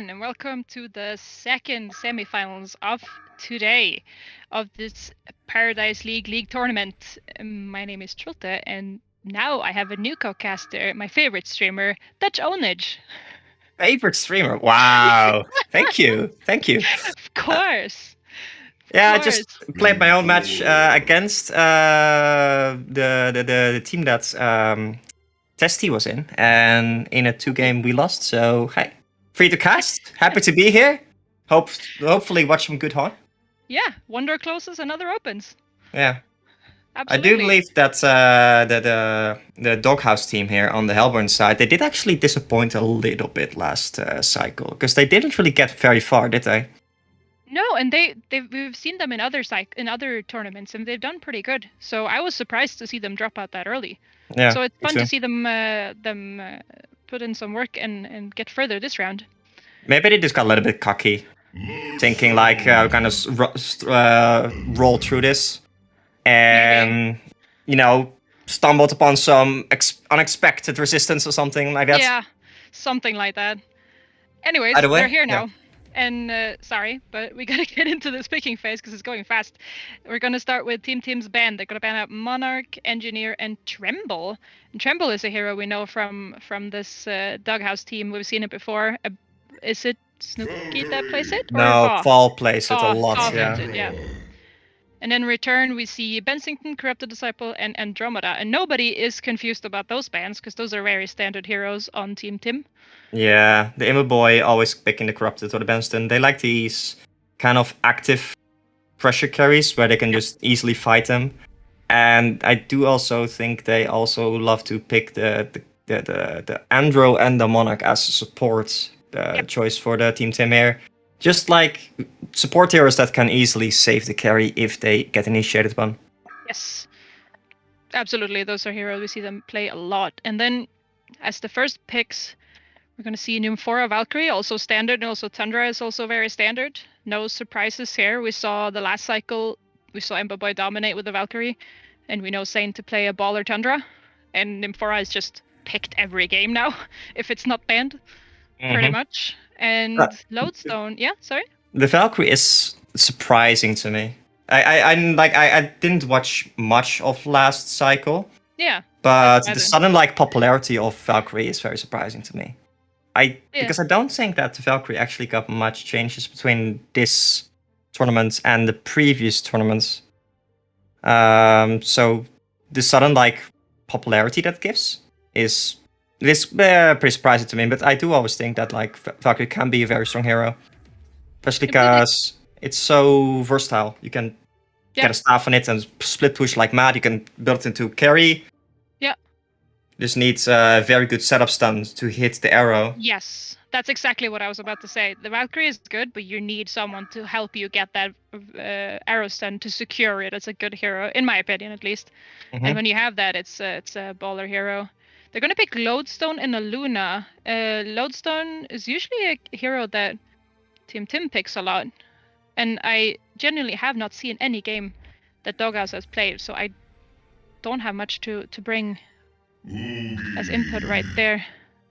everyone, and welcome to the second semifinals of today of this Paradise League tournament. My name is Trulte, and now I have a new co-caster, my favorite streamer, Dutch Ownage. Favorite streamer? Wow! Thank you. Of course. Yeah, I just played my own match against the team that Testy was in, and in a 2-game we lost. So hey, free to cast. Happy to be here. Hopefully watch some good HoN. Yeah, one door closes, another opens. Yeah. Absolutely. I do believe that the Doghouse team here on the Hellborn side, they did actually disappoint a little bit last cycle, because they didn't really get very far, did they? No, and we've seen them in other tournaments, and they've done pretty good. So I was surprised to see them drop out that early. Yeah. So it's fun to see them put in some work and get further this round. Maybe they just got a little bit cocky, thinking like we're gonna roll through this, and stumbled upon some unexpected resistance or something like that. Yeah, something like that. Anyways, By the way, they're here now. And sorry, but we gotta get into this picking phase because it's going fast. We're gonna start with Team Tim's ban. They're gonna ban out Monarch, Engineer, and Tremble. And Tremble is a hero we know from this Doghouse team. We've seen it before. Is it Snooki that plays it? Or No, Fall plays it a lot. Fall Yeah. plays it, yeah. And then in return, we see Bensington, Corrupted Disciple, and Andromeda. And nobody is confused about those bans because those are very standard heroes on Team Tim. Yeah, the Immo Boy always picking the Corrupted or the Benston. They like these kind of active pressure carries where they can just easily fight them. And I do also think they also love to pick the Andro and the Monarch as a support choice for the Team Tim here. Just like support heroes that can easily save the carry if they get initiated upon. Yes, absolutely. Those are heroes we see them play a lot. And then as the first picks, we're going to see Nymphora Valkyrie, also standard, and also Tundra is also very standard. No surprises here. We saw the last cycle, we saw Ember Boy dominate with the Valkyrie, and we know Saint to play a Baller Tundra, and Nymphora is just picked every game now, if it's not banned, pretty much. And Lodestone, yeah, sorry? The Valkyrie is surprising to me. I didn't watch much of last cycle. Yeah. But the sudden popularity of Valkyrie is very surprising to me. Because I don't think that the Valkyrie actually got much changes between this tournament and the previous tournaments. So the sudden popularity that gives is pretty surprising to me. But I do always think that Valkyrie can be a very strong hero, especially because it's so versatile. You can get a staff on it and split push like mad. You can build it into carry. Just needs a very good setup stun to hit the arrow. Yes, that's exactly what I was about to say. The Valkyrie is good, but you need someone to help you get that arrow stun to secure it as a good hero, in my opinion at least. And when you have that, it's a baller hero. They're going to pick Lodestone and a Luna. Lodestone is usually a hero that Team Tim picks a lot. And I genuinely have not seen any game that Doghouse has played, so I don't have much to bring as input right there.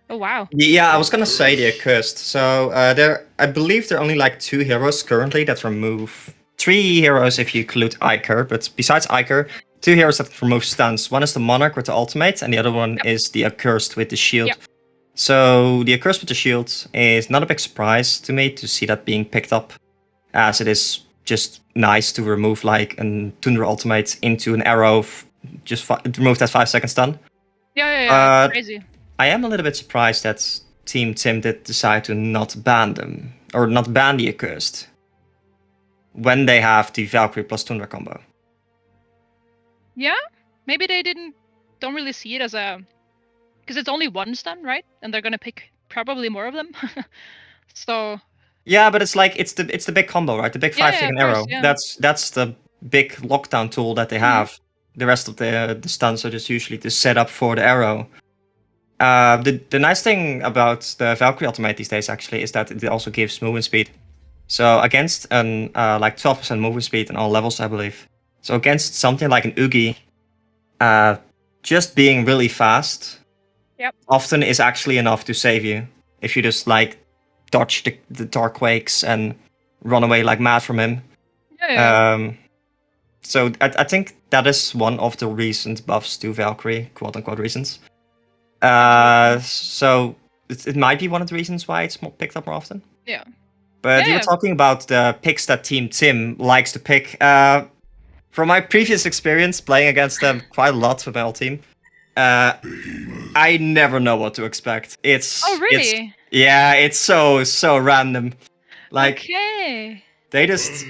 Oh wow. Yeah, I was gonna say the Accursed. So I believe there are only 2 heroes currently that remove 3 heroes if you include Iker, but besides Iker, 2 heroes that remove stuns. One is the Monarch with the ultimate, and the other one is the Accursed with the shield. So the Accursed with the shield is not a big surprise to me to see that being picked up, as it is just nice to remove a Tundra ultimate into an arrow, just remove that 5-second stun. Yeah, crazy. I am a little bit surprised that Team Tim did decide to not ban them, or not ban the Accursed, when they have the Valkyrie plus Tundra combo. Yeah, maybe they don't really see it as because it's only one stun, right? And they're gonna pick probably more of them. So. Yeah, but it's the big combo, right? The big 5-second arrow. Yeah. That's the big lockdown tool that they have. The rest of the stuns are just usually to set up for the arrow. The nice thing about the Valkyrie ultimate these days actually is that it also gives movement speed. So against an 12% movement speed in all levels, I believe. So against something like an Oogie, just being really fast often is actually enough to save you. If you just dodge the Dark Quakes and run away like mad from him. Yeah. So I think that is one of the recent buffs to Valkyrie, quote unquote reasons. So it might be one of the reasons why it's picked up more often. Yeah. But you were Yeah. talking about the picks that Team Tim likes to pick. From my previous experience playing against them quite a lot with my old team, I never know what to expect. Oh, really? It's so random. Like Okay. they just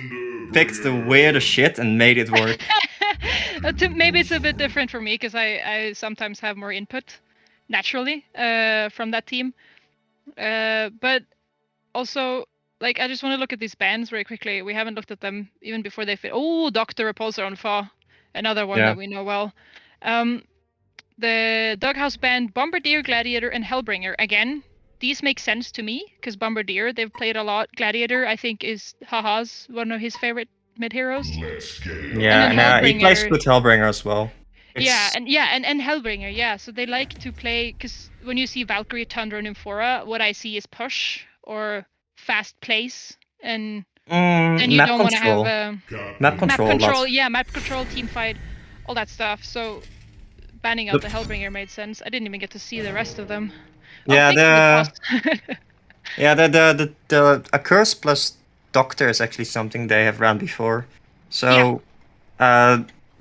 picked the weirdest shit and made it work. Maybe it's a bit different for me because I sometimes have more input naturally from that team. But also, like, I just want to look at these bands very quickly. We haven't looked at them even before they fit. Oh, Doctor Repulsor on Fa, another one Yeah. that we know well. The Doghouse band, Bombardier, Gladiator, and Hellbringer. Again, these make sense to me because Bombardier, they've played a lot. Gladiator, I think, is Haha's one of his favorite mid heroes. Let's get it Yeah, And and he plays Hellbringer- with Hellbringer as well. Yeah, and Hellbringer, yeah. So they like to play because when you see Valkyrie, Tundra, and Nymphora, what I see is push or fast plays, and you map don't want to have control. Copy. Map control. lots. yeah, map control, team fight, all that stuff. So banning out the Hellbringer made sense. I didn't even get to see the rest of them. Yeah, thank you, boss. Yeah, the a curse plus Doctor is actually something they have ran before. So,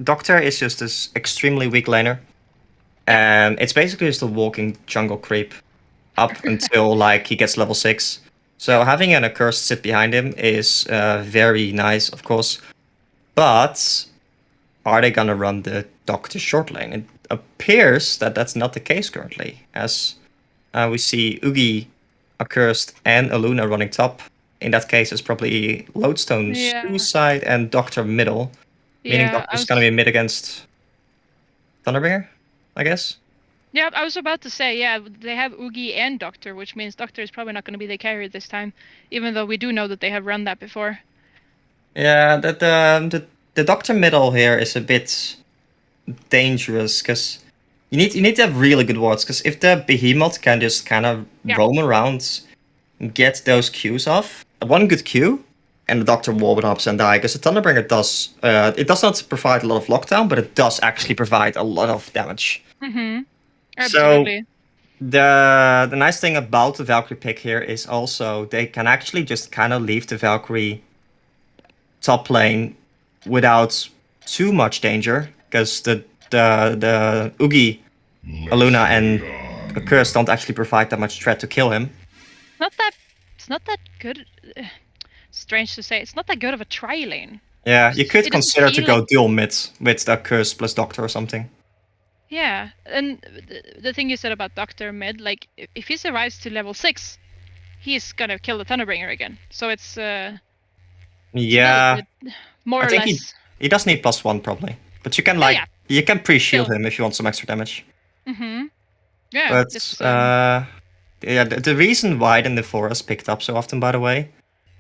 Doctor is just this extremely weak laner, and it's basically just a walking jungle creep up until like he gets level 6. So having an accursed sit behind him is very nice, of course. But are they gonna run the Doctor short lane? It appears that that's not the case currently, as we see Ugi, Accursed, and Aluna running top. In that case, it's probably Lodestone, Yeah. Suicide, and Doctor middle. Meaning Yeah, Doctor's gonna be mid against Thunderbringer, I guess. Yeah, I was about to say, yeah, they have Ugi and Doctor, which means Doctor is probably not going to be the carrier this time, even though we do know that they have run that before. Yeah, the Doctor middle here is a bit dangerous because you need to have really good wards. Because if the Behemoth can just kind of roam around, and get those Qs off, one good Q, and the Doctor will 100% die. Because the Thunderbringer does it does not provide a lot of lockdown, but it does actually provide a lot of damage. Mm-hmm. Absolutely. The nice thing about the Valkyrie pick here is also they can actually just kind of leave the Valkyrie top lane without too much danger, because the Ugi, Aluna, and Curse don't actually provide that much threat to kill him. It's not that good. Strange to say, it's not that good of a tri lane. Yeah, you could It doesn't consider to feel go like- dual mid with the Curse plus Doctor or something. Yeah, and the thing you said about Doctor mid, like if he survives to level 6, he's gonna kill the Thunderbringer again. So it's Yeah, more I or think less. he does need +1 probably, but you can Yeah, you can pre-shield Still. him if you want some extra damage. Mm-hmm. Yeah, But it's, yeah, the reason why the Nymphora is picked up so often, by the way,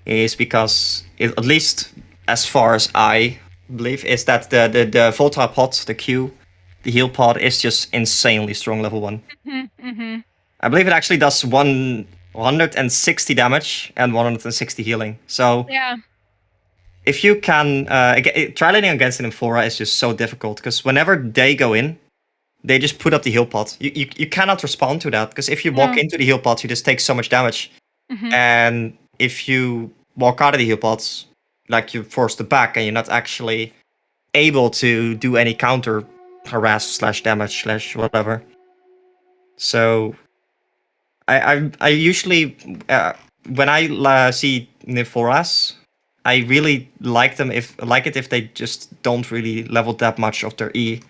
is because at least as far as I believe, is that the Volta pod, the Q, the heal pod is just insanely strong level 1. mm-hmm. I believe it actually does 160 damage and 160 healing. So Yeah, if you can tri-laning against an Nymphora is just so difficult, because whenever they go in, they just put up the heal pot. You cannot respond to that, because if you walk No. into the heal pot, you just take so much damage. Mhm. And if you walk out of the heal pots, like you're forced to back, and you're not actually able to do any counter harass / damage / whatever. So I usually when I see Nymphoras, I really like them if they just don't really level that much of their E,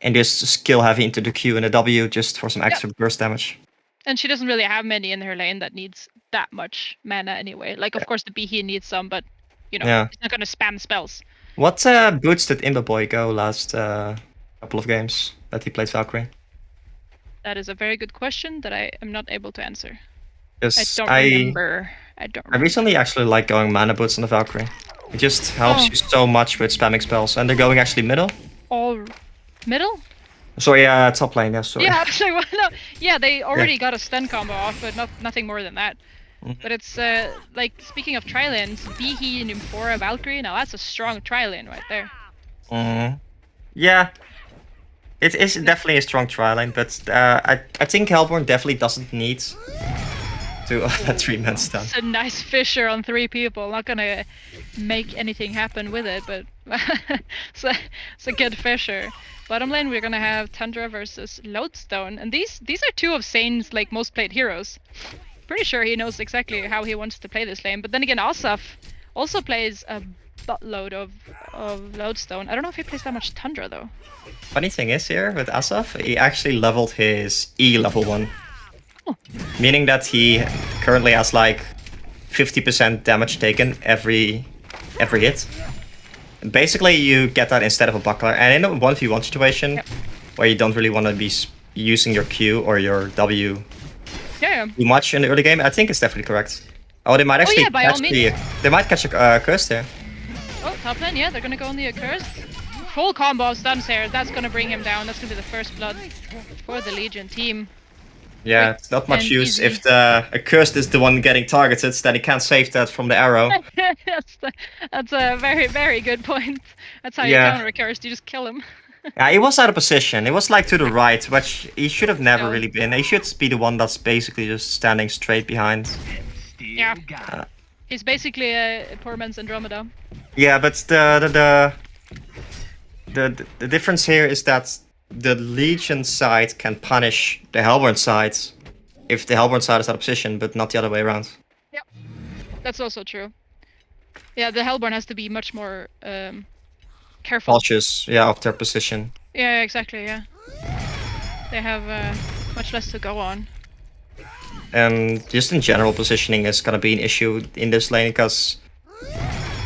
and just skill heavy into the Q and the W just for some extra burst damage. and she doesn't really have many in her lane that needs that much mana anyway. Like, of course, the Behe needs some, but you know, Yeah. it's not gonna spam spells. What boots did Imba Boy go last couple of games that he played Valkyrie? That is a very good question that I am not able to answer. I Because don't remember. I don't I remember. recently actually like going mana boots on the Valkyrie. It just helps Oh. you so much with spamming spells, and they're going actually middle. All middle? Sorry, top lane. Yeah, sorry. Yeah, actually, well, no. Yeah, they already got a stun combo off, but nothing more than that. But it's like, speaking of tri-lanes, Behe, Nymphora, Valkyrie, now that's a strong tri-lane right there. Yeah. It is definitely a strong tri-lane, but I think Hellborn definitely doesn't need to a 3-man stun. It's a nice Fissure on 3 people. Not gonna make anything happen with it, but it's a good Fissure. Bottom lane, we're gonna have Tundra versus Lodestone, and these are 2 of Zane's like most played heroes. Pretty sure he knows exactly how he wants to play this lane. But then again, Asaf also plays a buttload of Lodestone. I don't know if he plays that much Tundra though. Funny thing is here with Asaf, he actually leveled his E level 1. Meaning that he currently has like 50% damage taken every hit. Basically, you get that instead of a buckler. And in a 1v1 situation, where you don't really want to be using your Q or your W too much in the early game, I think it's definitely correct. Oh, they might actually by all means. they might catch a curse there. Oh, top lane, yeah, they're gonna go on the accursed. Full combo of stuns here. That's gonna bring him down. That's gonna be the first blood for the Legion team. Yeah, it's not much And use easy. if the accursed is the one getting targeted, then he can't save that from the arrow. That's a very, very good point. That's how you Yeah. counter accursed. You just kill him. Yeah, he was out of position. It was like to the right, which he should have never No. really been. He should be the one that's basically just standing straight behind. Yeah. He's basically a poor man's Andromeda. Yeah, but the difference here is that the Legion side can punish the Hellborn side if the Hellborn side is out of position, but not the other way around. Yep. That's also true. Yeah, the Hellborn has to be much more careful. Cautious, yeah, of their position. Yeah, exactly, yeah. They have much less to go on. And just in general, positioning is gonna be an issue in this lane because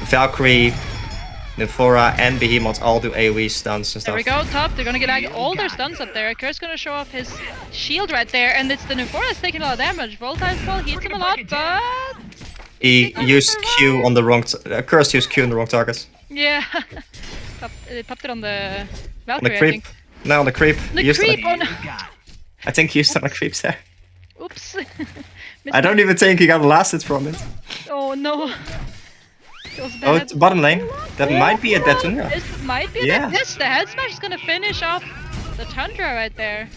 Valkyrie, Nymphora, and Behemoth all do AoE stuns and stuff. There we go, top. They're gonna get like all their stuns up there. Kurt's gonna show off his shield right there, and it's the Nymphora that's taking a lot of damage. Volatile Fall hits him a lot, but He used Q on the wrong. Cursed used Q on the wrong target. yeah, it popped it on the On Valkyrie. the I creep. think. No, on the creep. The Used creep on, on. I think he used on the creep there. Oops. I don't even think he got blasted from it. Oh no. Feels Oh, bad. it's bottom lane. That might be a dead Tundra. This might be Yeah. Yes, the head smash is gonna finish off the Tundra right there.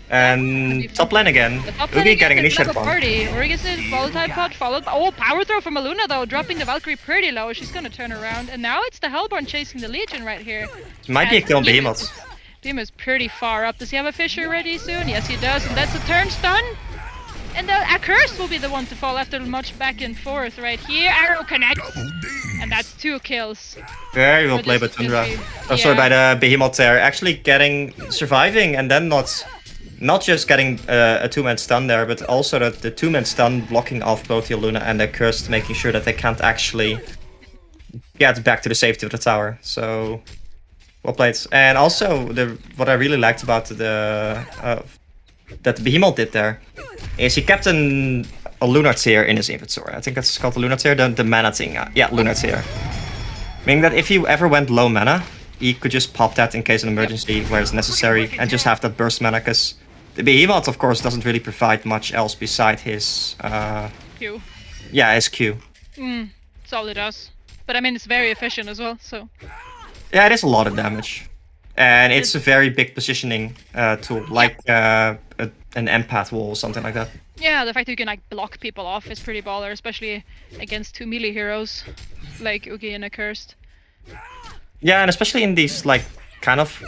And top lane again. The top lane Oogie again, getting it's like initiative a on. party. Ori gets a volatile pot followed by power throw from Aluna though, dropping the Valkyrie pretty low. She's gonna turn around, and now it's the Hellborn chasing the Legion right here. It might be a And kill on Behemoth. Behemoth is pretty far up. Does he have a Fissure ready soon? Yes, he does, and that's a turn stun. And the Accursed will be the one to fall after much back and forth right here. Arrow connects, and that's 2 kills. Very well For played by this Tundra. Yuffie. Oh, sorry, Yeah. by the Behemoth there. Actually surviving and then not just getting a 2-man stun there, but also that the 2-man stun blocking off both the Aluna and the Cursed, making sure that they can't actually get back to the safety of the tower. So, well played. And also, what I really liked about that the Behemoth did there is he kept a Lunar Tear in his inventory. I think that's called a Lunar Tear, the mana thing. Yeah, Lunar Tear. Meaning that if he ever went low mana, he could just pop that in case of an emergency where it's necessary and just have that burst mana, because the Behemoth, of course, doesn't really provide much else beside his Q. yeah, his Q. That's all it does. But I mean, it's very efficient as well, so. Yeah, it is a lot of damage. And it's a very big positioning tool, like an empath wall or something like that. Yeah, the fact that you can like block people off is pretty baller, especially against 2 melee heroes like Ugi and Accursed. Yeah, and especially in these like kind of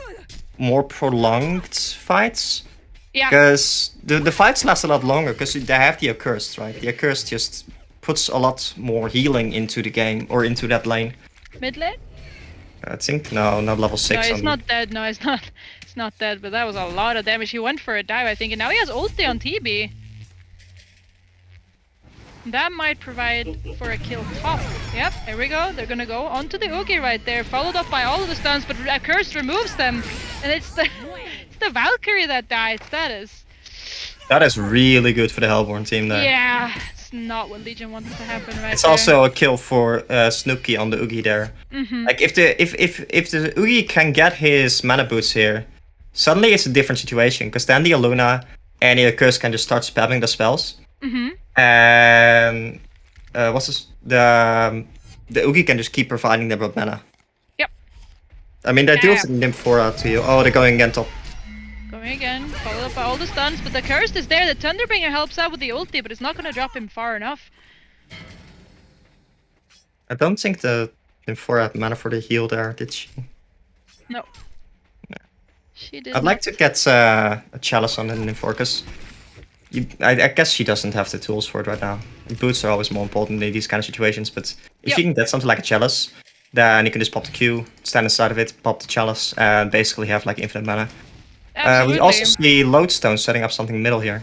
more prolonged fights. Yeah. Because the fights last a lot longer because they have the Accursed, right? The Accursed just puts a lot more healing into the game or into that lane. Mid lane? I think no, not level 6. No, it's not dead. No, it's not. It's not dead. But that was a lot of damage. He went for a dive, I think, and now he has ulti on TB. That might provide for a kill top. Yep, here we go. They're gonna go onto the Ugi right there, followed up by all of the stuns, but Accursed removes them, and it's the Valkyrie that dies. That is really good for the Hellborn team there. Yeah, it's not what Legion wants to happen right It's there. also a kill for Snooki on the Ugi there. Like if the Ugi can get his mana boots here, suddenly it's a different situation because then the Aluna and the Curse can just start spamming the spells. Mm-hmm. And what's this? The Oogie can just keep providing them with mana. Yep. I mean, they do Yeah. also Nymphora to you. Oh, they're going again top. Going again, followed up by all the stuns, but the curse is there. The Thunderbringer helps out with the ulti, but it's not gonna drop him far enough. I don't think the Nymphora had mana for the heal there, did she? No. She did I'd like to get a Chalice on the Nymphora, because I guess she doesn't have the tools for it right now. Boots are always more important in these kind of situations, but if you can get something like a Chalice, then you can just pop the Q, stand inside of it, pop the Chalice, and basically have like infinite mana. Absolutely. We also see Lodestone setting up something middle here.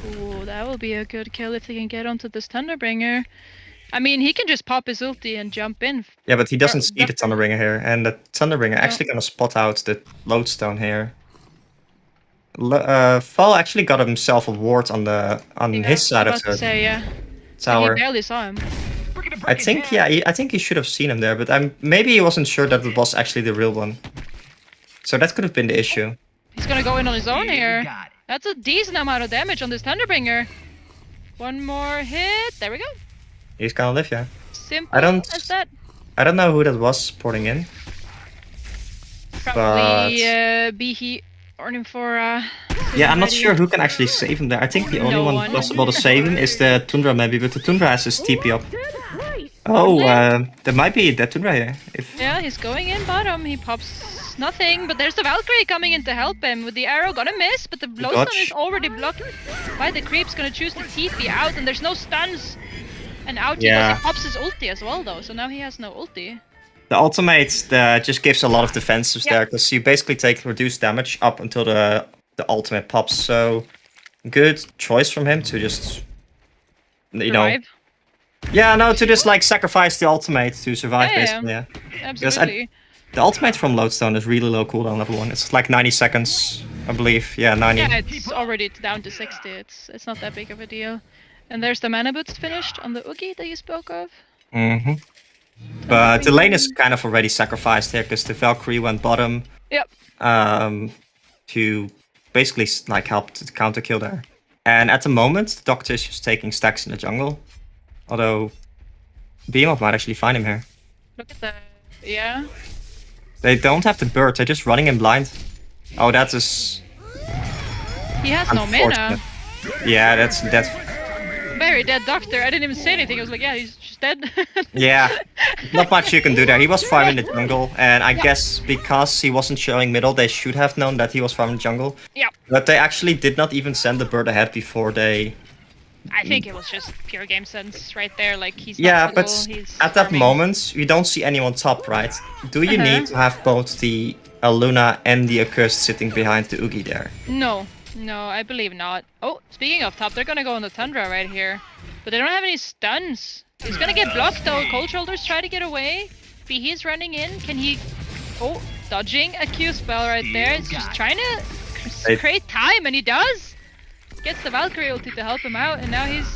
Ooh, that will be a good kill if they can get onto this Thunderbringer. I mean, he can just pop his ulti and jump in. Yeah, but he doesn't see the buffer. Thunderbringer here, and the Thunderbringer actually gonna spot out the Lodestone here. Fall actually got himself a ward on his side of the Yeah. tower. He barely saw him. I think I think he should have seen him there, but maybe he wasn't sure that it was actually the real one. So that could have been the issue. He's gonna go in on his own here. That's a decent amount of damage on this Thunderbringer. One more hit. There we go. He's gonna live, yeah. Simple I don't as that. I don't know who that was porting in. Probably Behe or Nymphora. Yeah, I'm not sure who can actually save him there. I think the only No one one. possible to save him is the Tundra maybe, but the Tundra has his TP up. Oh, there might be the Tundra here. Yeah, he's going in bottom. He pops nothing, but there's the Valkyrie coming in to help him with the arrow. Gonna miss, but the Glowstone is already blocked by the creeps. Gonna choose the TP out, and there's no stuns. And out he goes. He pops his ulti as well, though, so now he has no ulti. The ultimate just gives a lot of defensives there, because you basically take reduced damage up until the ultimate pops. So good choice from him to just Survive. to just like sacrifice the ultimate to survive basically. Yeah. Absolutely. The ultimate from Lodestone is really low cooldown level 1. It's like 90 seconds, I believe. Yeah, 90. Yeah, it's already down to 60. It's not that big of a deal. And there's the mana boots finished on the Oogie that you spoke of. Mm-hmm. But the lane is kind of already sacrificed here, because the Valkyrie went bottom. Yep. To basically like help to counter kill there. And at the moment, the Doctor is just taking stacks in the jungle. Although Behemoth might actually find him here. Look at that. Yeah. They don't have the bird, they're just running him blind. Oh, that is... He has no mana. Yeah, that's Very dead Doctor. I didn't even say anything. I was like, yeah, he's just dead. yeah, not much you can do there. He was farming the jungle, and I guess because he wasn't showing middle, they should have known that he was farming jungle. Yeah. But they actually did not even send the bird ahead before they... I think it was just pure game sense right there. Like, he's not Yeah, jungle, but he's at that farming. moment, you don't see anyone top, right? Do you need to have both the Aluna and the Accursed sitting behind the Oogie there? No, I believe not. Oh, speaking of top, they're gonna go on the Tundra right here. But they don't have any stuns. He's gonna get blocked though. Cold Shoulders try to get away. He's running in. Can he... Oh, dodging a Q spell right there. It's just trying to create time, and he does! Gets the Valkyrie ulti to help him out, and now he's...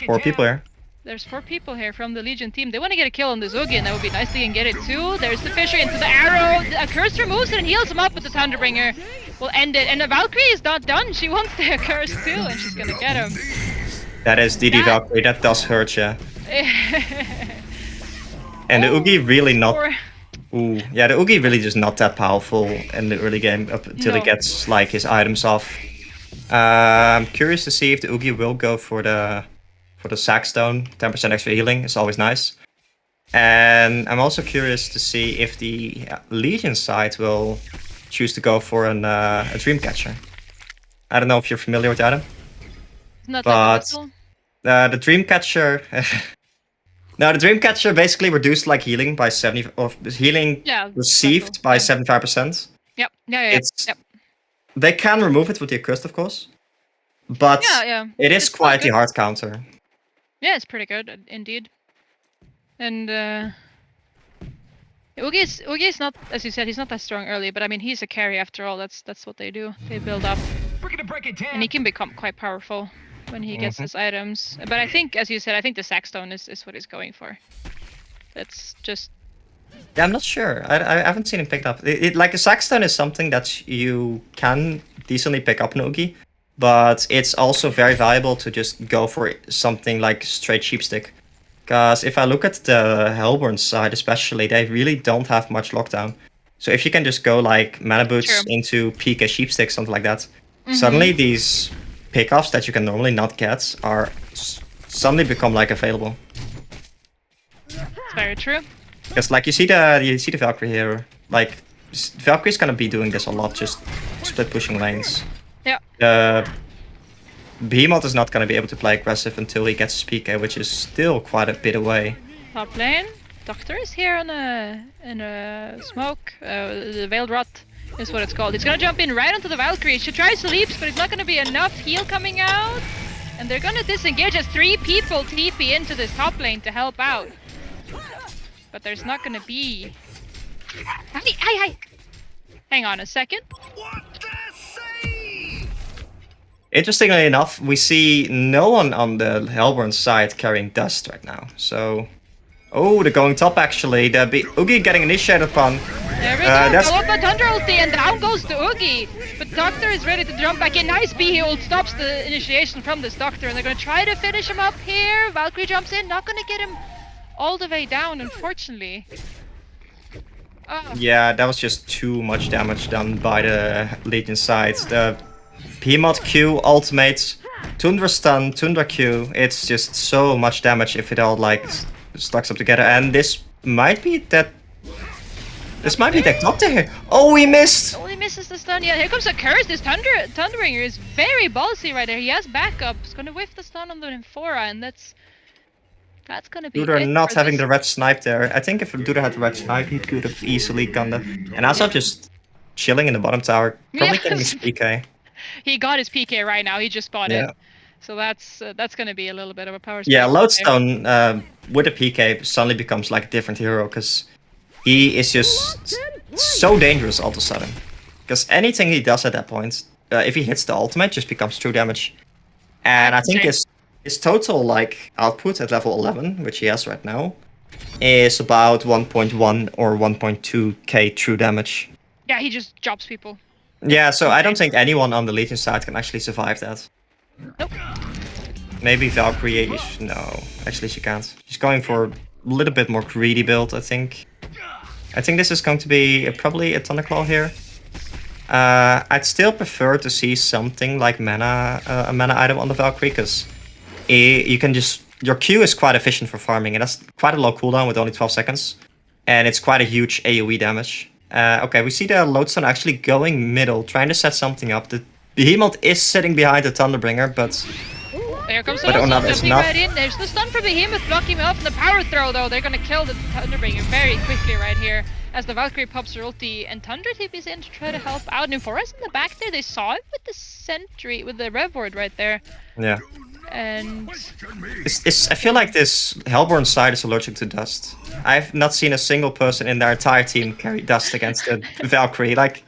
4 people here. There's 4 people here from the Legion team. They want to get a kill on the Oogie, and that would be nice. They can get it too. There's the Fisher into the arrow. A curse removes it and heals him up with the Thunderbringer. Will end it. And the Valkyrie is not done. She wants the curse too, and she's gonna get him. That is DD Valkyrie. That does hurt, yeah. And the Oogie really not... Ooh, yeah, the Oogie really just not that powerful in the early game up until he gets like his items off. I'm curious to see if the Oogie will go for the Sackstone. 10% extra healing is always nice. And I'm also curious to see if the Legion side will choose to go for a Dreamcatcher. I don't know if you're familiar with Adam. Not but the Dreamcatcher... No, the Dreamcatcher basically reduced like healing by 70, or healing received by 75%. Yep. Yep. They can remove it with the Accursed, of course, but it is quite a hard counter. Yeah, it's pretty good indeed. And Oogie is not, as you said, he's not that strong early, but I mean he's a carry after all. That's what they do. They build up, and he can become quite powerful when he gets his items. But I think, as you said, I think the Sackstone is what he's going for. That's just... Yeah, I'm not sure. I haven't seen him picked up. Like a Sackstone is something that you can decently pick up in Oogie, but it's also very valuable to just go for something like straight sheepstick. Because if I look at the Hellborn side especially, they really don't have much lockdown. So if you can just go like mana boots True. into PK sheepstick, something like that, suddenly these pickoffs that you can normally not get are suddenly become like available. It's very true. Because like you see the Valkyrie here, like Valkyrie's gonna be doing this a lot, just split pushing lanes. Yeah. Behemoth is not gonna be able to play aggressive until he gets his PK, which is still quite a bit away. Top lane. Doctor is here in a smoke. The Veiled Rot is what it's called. He's gonna jump in right onto the Valkyrie. She tries to leap, but it's not gonna be enough heal coming out. And they're gonna disengage as 3 people TP into this top lane to help out. But there's not gonna be... Hi. Hang on a second. Interestingly enough, we see no one on the Hellborn side carrying dust right now. So, oh, they're going top actually. The Oogie getting initiated upon. There we go. That's- Follow up by Thunder ulti, and down goes the Oogie. But Doctor is ready to jump back in. Nice B ult stops the initiation from this Doctor, and they're gonna try to finish him up here. Valkyrie jumps in, not gonna get him all the way down, unfortunately. Oh. Yeah, that was just too much damage done by the Legion side. The Behemoth Q, ultimates, Tundra stun, Tundra Q. It's just so much damage if it all like stacks up together. And this might be that. This might be that Doctor here. Oh, he missed! Oh, he misses the stun. Yeah, here comes a curse. This Thunderinger is very ballsy right there. He has backup. He's gonna whiff the stun on the Nymphora, and that's gonna be. Duder it not for having this. the red snipe there. I think if Duder had the red snipe, he could have easily gone there. And Asaf just chilling in the bottom tower, probably getting his PK. He got his PK right now. He just bought Yeah. it. So that's gonna be a little bit of a power. Yeah, spike there. Lodestone with a PK suddenly becomes like a different hero because he is just so dangerous all of a sudden. Because anything he does at that point, if he hits the ultimate, just becomes true damage. And I think his total like output at level 11, which he has right now, is about 1.1 or 1.2k true damage. Yeah, he just drops people. Yeah, so I don't think anyone on the Legion side can actually survive that. Nope. Maybe Valkyrie is... No, actually she can't. She's going for a little bit more greedy build, I think. I think this is going to be probably a Thunderclaw here. I'd still prefer to see something like a mana item on the Valkyrie, because you can just... Your Q is quite efficient for farming, and that's quite a low cooldown with only 12 seconds. And it's quite a huge AoE damage. Okay, we see the Lodestone actually going middle, trying to set something up. The Behemoth is sitting behind the Thunderbringer, but... There comes the But Lodestone that's jumping enough. right in. There's the stun from Behemoth blocking him off, and the power throw though. They're gonna kill the Thunderbringer very quickly right here. As the Valkyrie pops her ulti, and Tundra TP's in to try to help out. Nymphora's in the back there. They saw it with the sentry, with the Rev Ward right there. Yeah. And I feel like this Hellborn side is allergic to dust. I've not seen a single person in their entire team carry dust against the Valkyrie. Like,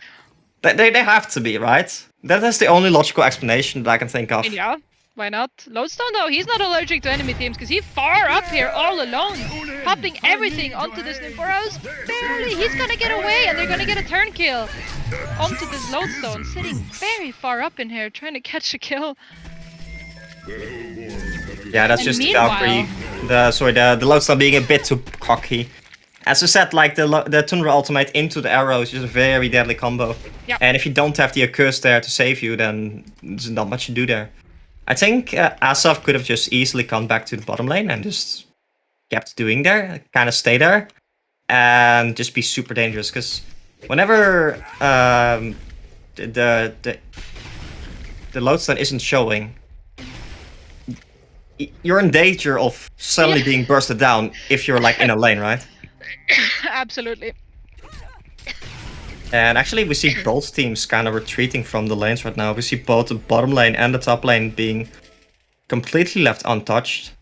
they have to be, right? That is the only logical explanation that I can think of. yeah, why not? Lodestone though, he's not allergic to enemy teams because he's far up here all alone, popping everything onto this Nymphora's barely. He's gonna get away, and they're gonna get a turn kill onto this Lodestone, sitting very far up in here, trying to catch a kill. Yeah, that's And just the meanwhile- Valkyrie. The Lodestone being a bit too cocky. As I said, like the Tundra ultimate into the arrow is just a very deadly combo. Yep. And if you don't have the Accursed there to save you, then there's not much to do there. I think Asaf could have just easily come back to the bottom lane and just kept doing there, kind of stay there, and just be super dangerous. Because whenever the Lodestone isn't showing, you're in danger of suddenly being bursted down if you're like in a lane, right? Absolutely. And actually we see both teams kind of retreating from the lanes right now. We see both the bottom lane and the top lane being completely left untouched.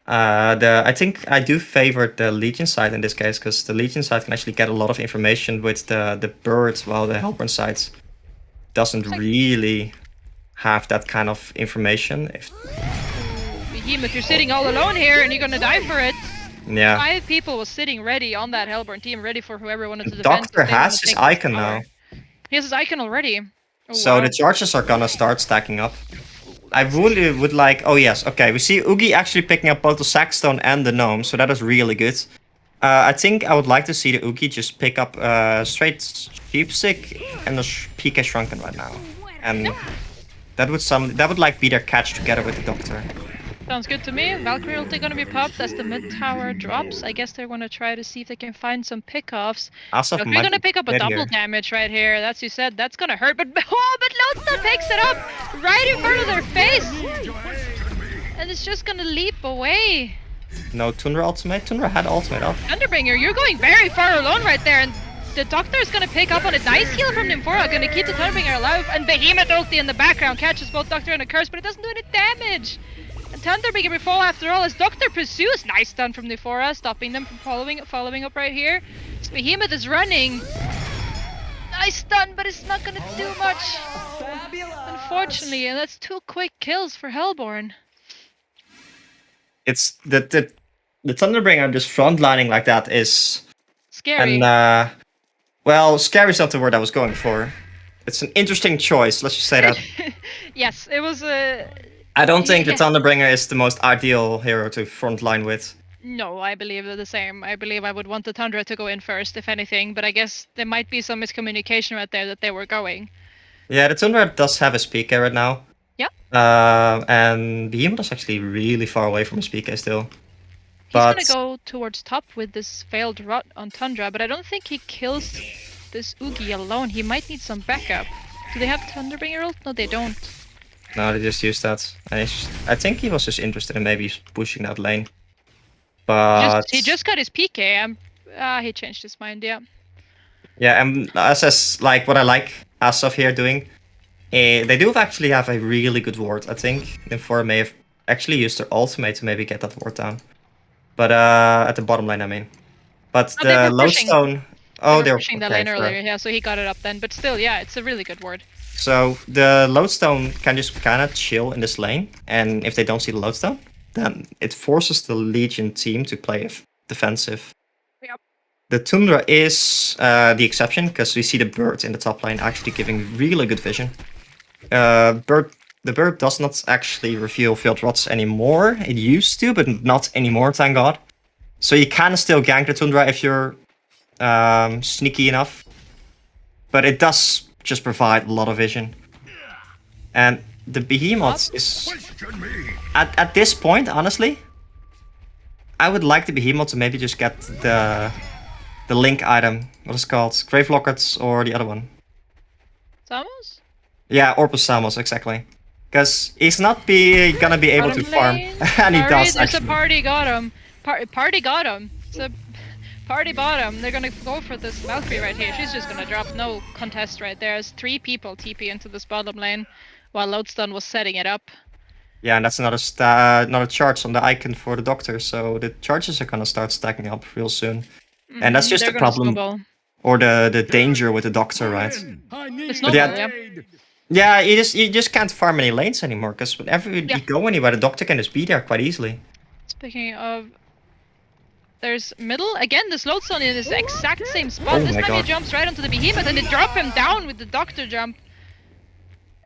I think I do favor the Legion side in this case, because the Legion side can actually get a lot of information with the birds, while the Hellborn side doesn't really have that kind of information. Behemoth, you're sitting all alone here, and you're gonna die for it. Yeah. 5 people was sitting ready on that Hellborn team, ready for whoever wanted to defend. Doctor if they wanted has to his take this icon tower. now. He has his icon already. Oh, So wow. the charges are gonna start stacking up. I really would like... Oh yes, okay. We see Oogie actually picking up both the Sackstone and the Gnome, so that is really good. I think I would like to see the Oogie just pick up straight Sheepstick and the PK Shrunken right now. And that would like be their catch together with the Doctor. Sounds good to me. Valkyrie ulti gonna be popped as the mid tower drops. I guess they're gonna try to see if they can find some pickoffs. Asaf Valkyrie might gonna be pick up a dead double here. damage right here. That's you said. That's gonna hurt. But Lodestone picks it up right in front of their face, and it's just gonna leap away. No Tundra ultimate. Tundra had ultimate up. Thunderbringer, you're going very far alone right there, and the Doctor is gonna pick up on it. Nice heal from Nymphora, gonna keep the Thunderbringer alive, and Behemoth ulti in the background catches both Doctor and a curse, but it doesn't do any damage. And Thunderbringer will fall after all as Doctor pursues. Nice stun from Nymphora, stopping them from following up right here. Behemoth is running. Nice stun, but it's not gonna do much. Unfortunately, and that's 2 quick kills for Hellborn. It's the Thunderbringer just frontlining like that is... Scary. And well, scary is not the word I was going for. It's an interesting choice. Let's just say that. Yes, it was I don't think the Yeah. Thunderbringer is the most ideal hero to frontline with. No, I believe they're the same. I believe I would want the Tundra to go in first, if anything, but I guess there might be some miscommunication right there that they were going. Yeah, the Tundra does have his PK right now. Yeah. And Behemoth is actually really far away from his PK still. He's But gonna go towards top with this failed rot on Tundra, but I don't think he kills this Oogie alone. He might need some backup. Do they have Thunderbringer ult? No, they don't. no, they just used that. And I think he was just interested in maybe pushing that lane. But He just got his PK. He changed his mind, yeah. yeah, and as like what I like Asaf here doing, they do actually have a really good ward. I think Nymphora may have actually used their ultimate to maybe get that ward down. But at the bottom lane, I mean. But Oh, they the were pushing. lodestone. Oh, They they're were pushing the okay, lane sure. earlier, yeah, so he got it up then. But still, yeah, it's a really good ward. So the lodestone can just kind of chill in this lane, and if they don't see the lodestone, then it forces the Legion team to play defensive. Yep. The Tundra is the exception because we see the bird in the top lane actually giving really good vision. The bird does not actually reveal field rots anymore. It used to, but not anymore, thank God. So you can still gank the Tundra if you're sneaky enough. But it does just provide a lot of vision. And the Behemoth is... At this point, honestly, I would like the Behemoth to maybe just get the link item. What is it called? Grave Lockets or the other one? Samos? Yeah, Orpus Samos, exactly. Because he's not gonna be able to Bottom farm. lane? And he Sorry, does, there's actually. a party got him. Party got him. It's a party bottom. They're gonna go for this Valkyrie right here. She's just gonna drop no contest right there. As 3 people TP into this bottom lane while Lodestone was setting it up. Yeah, and that's another charge on the icon for the Doctor, so the charges are gonna start stacking up real soon. And that's just They're the gonna problem, snowball. or the danger with the Doctor, right? The snowball, yeah. Yeah, you just can't farm any lanes anymore, because whenever you go anywhere, the Doctor can just be there quite easily. Speaking of, there's middle again. This Lodestone in this exact same spot. Oh This my time he God. jumps right onto the Behemoth, and they drop him down with the Doctor jump.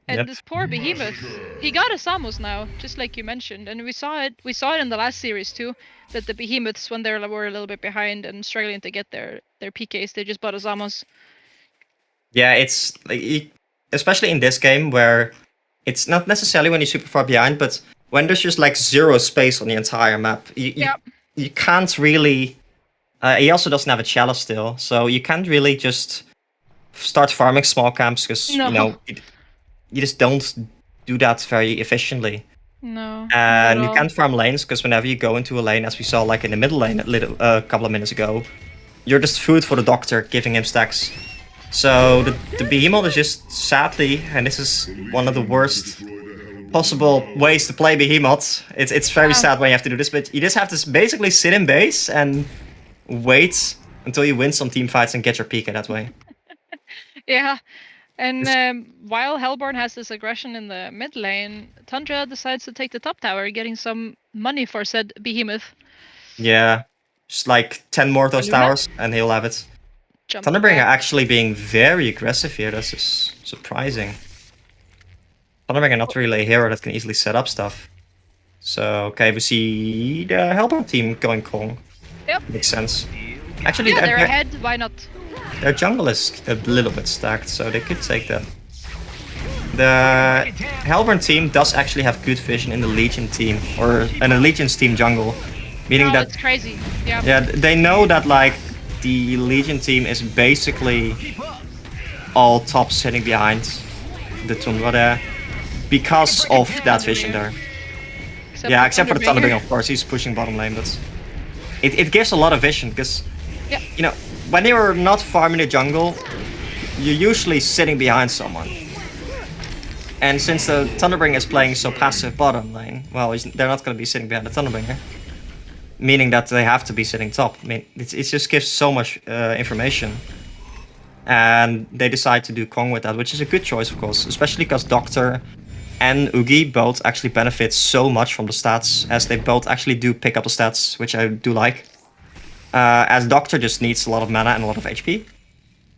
And Yep. this poor Behemoth, he got a Samos now, just like you mentioned, and we saw it in the last series too, that the Behemoths, when they were a little bit behind and struggling to get their PKs, they just bought a Samos. Yeah, it's like, especially in this game where it's not necessarily when you're super far behind, but when there's just like zero space on the entire map, you can't really. He also doesn't have a chalice still, so you can't really just start farming small camps because No. you know you just don't do that very efficiently. No. And not you at can't farm lanes because whenever you go into a lane, as we saw like in the middle lane a couple of minutes ago, you're just food for the Doctor, giving him stacks. So the Behemoth is just sadly, and this is one of the worst possible ways to play Behemoth. It's very sad when you have to do this, but you just have to basically sit in base and wait until you win some team fights and get your PK that way. Yeah. And while Hellborn has this aggression in the mid lane, Tundra decides to take the top tower, getting some money for said Behemoth. Yeah, just like 10 more of those Luna? towers and he'll have it. Jump Thunderbringer back. actually being very aggressive here, that's just surprising. Thunderbringer not really a hero that can easily set up stuff. So, okay, we see the Hellborn team going Kong. Yep. Makes sense. Actually, Yeah, they're their, ahead. Why not? their jungle is a little bit stacked, so they could take that. The Hellborn team does actually have good vision in the Legion team, or in the Legion's team jungle. Meaning Oh, that, that's crazy. Yeah. yeah, they know that like the Legion team is basically all top sitting behind the Tundra there because of that vision there. Yeah, except for the Thunderbringer, of course, he's pushing bottom lane, but it gives a lot of vision because, Yeah. you know, when you're not farming the jungle, you're usually sitting behind someone. And since the Thunderbringer is playing so passive bottom lane, well, they're not going to be sitting behind the Thunderbringer. Meaning that they have to be sitting top. I mean, it just gives so much information. And they decide to do Kong with that, which is a good choice, of course. Especially because Doctor and Oogie both actually benefit so much from the stats, as they both actually do pick up the stats, which I do like. As Doctor just needs a lot of mana and a lot of HP.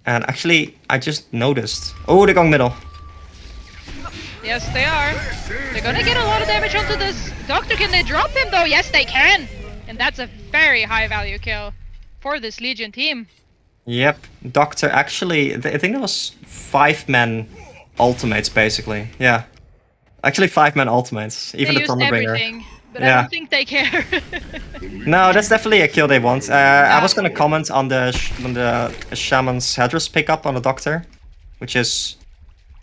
And actually, I just noticed... Oh, they're going middle. Yes, they are. They're gonna get a lot of damage onto this Doctor. Can they drop him though? Yes, they can. And that's a very high value kill for this Legion team. Yep, Doctor actually... I think it was 5-man ultimates, basically. Yeah. Actually 5-man ultimates. Even They the used Thunderbringer. everything, but I Yeah. don't think they care. No, that's definitely a kill they want. I was gonna comment on the Shaman's Headress pickup on the Doctor, which is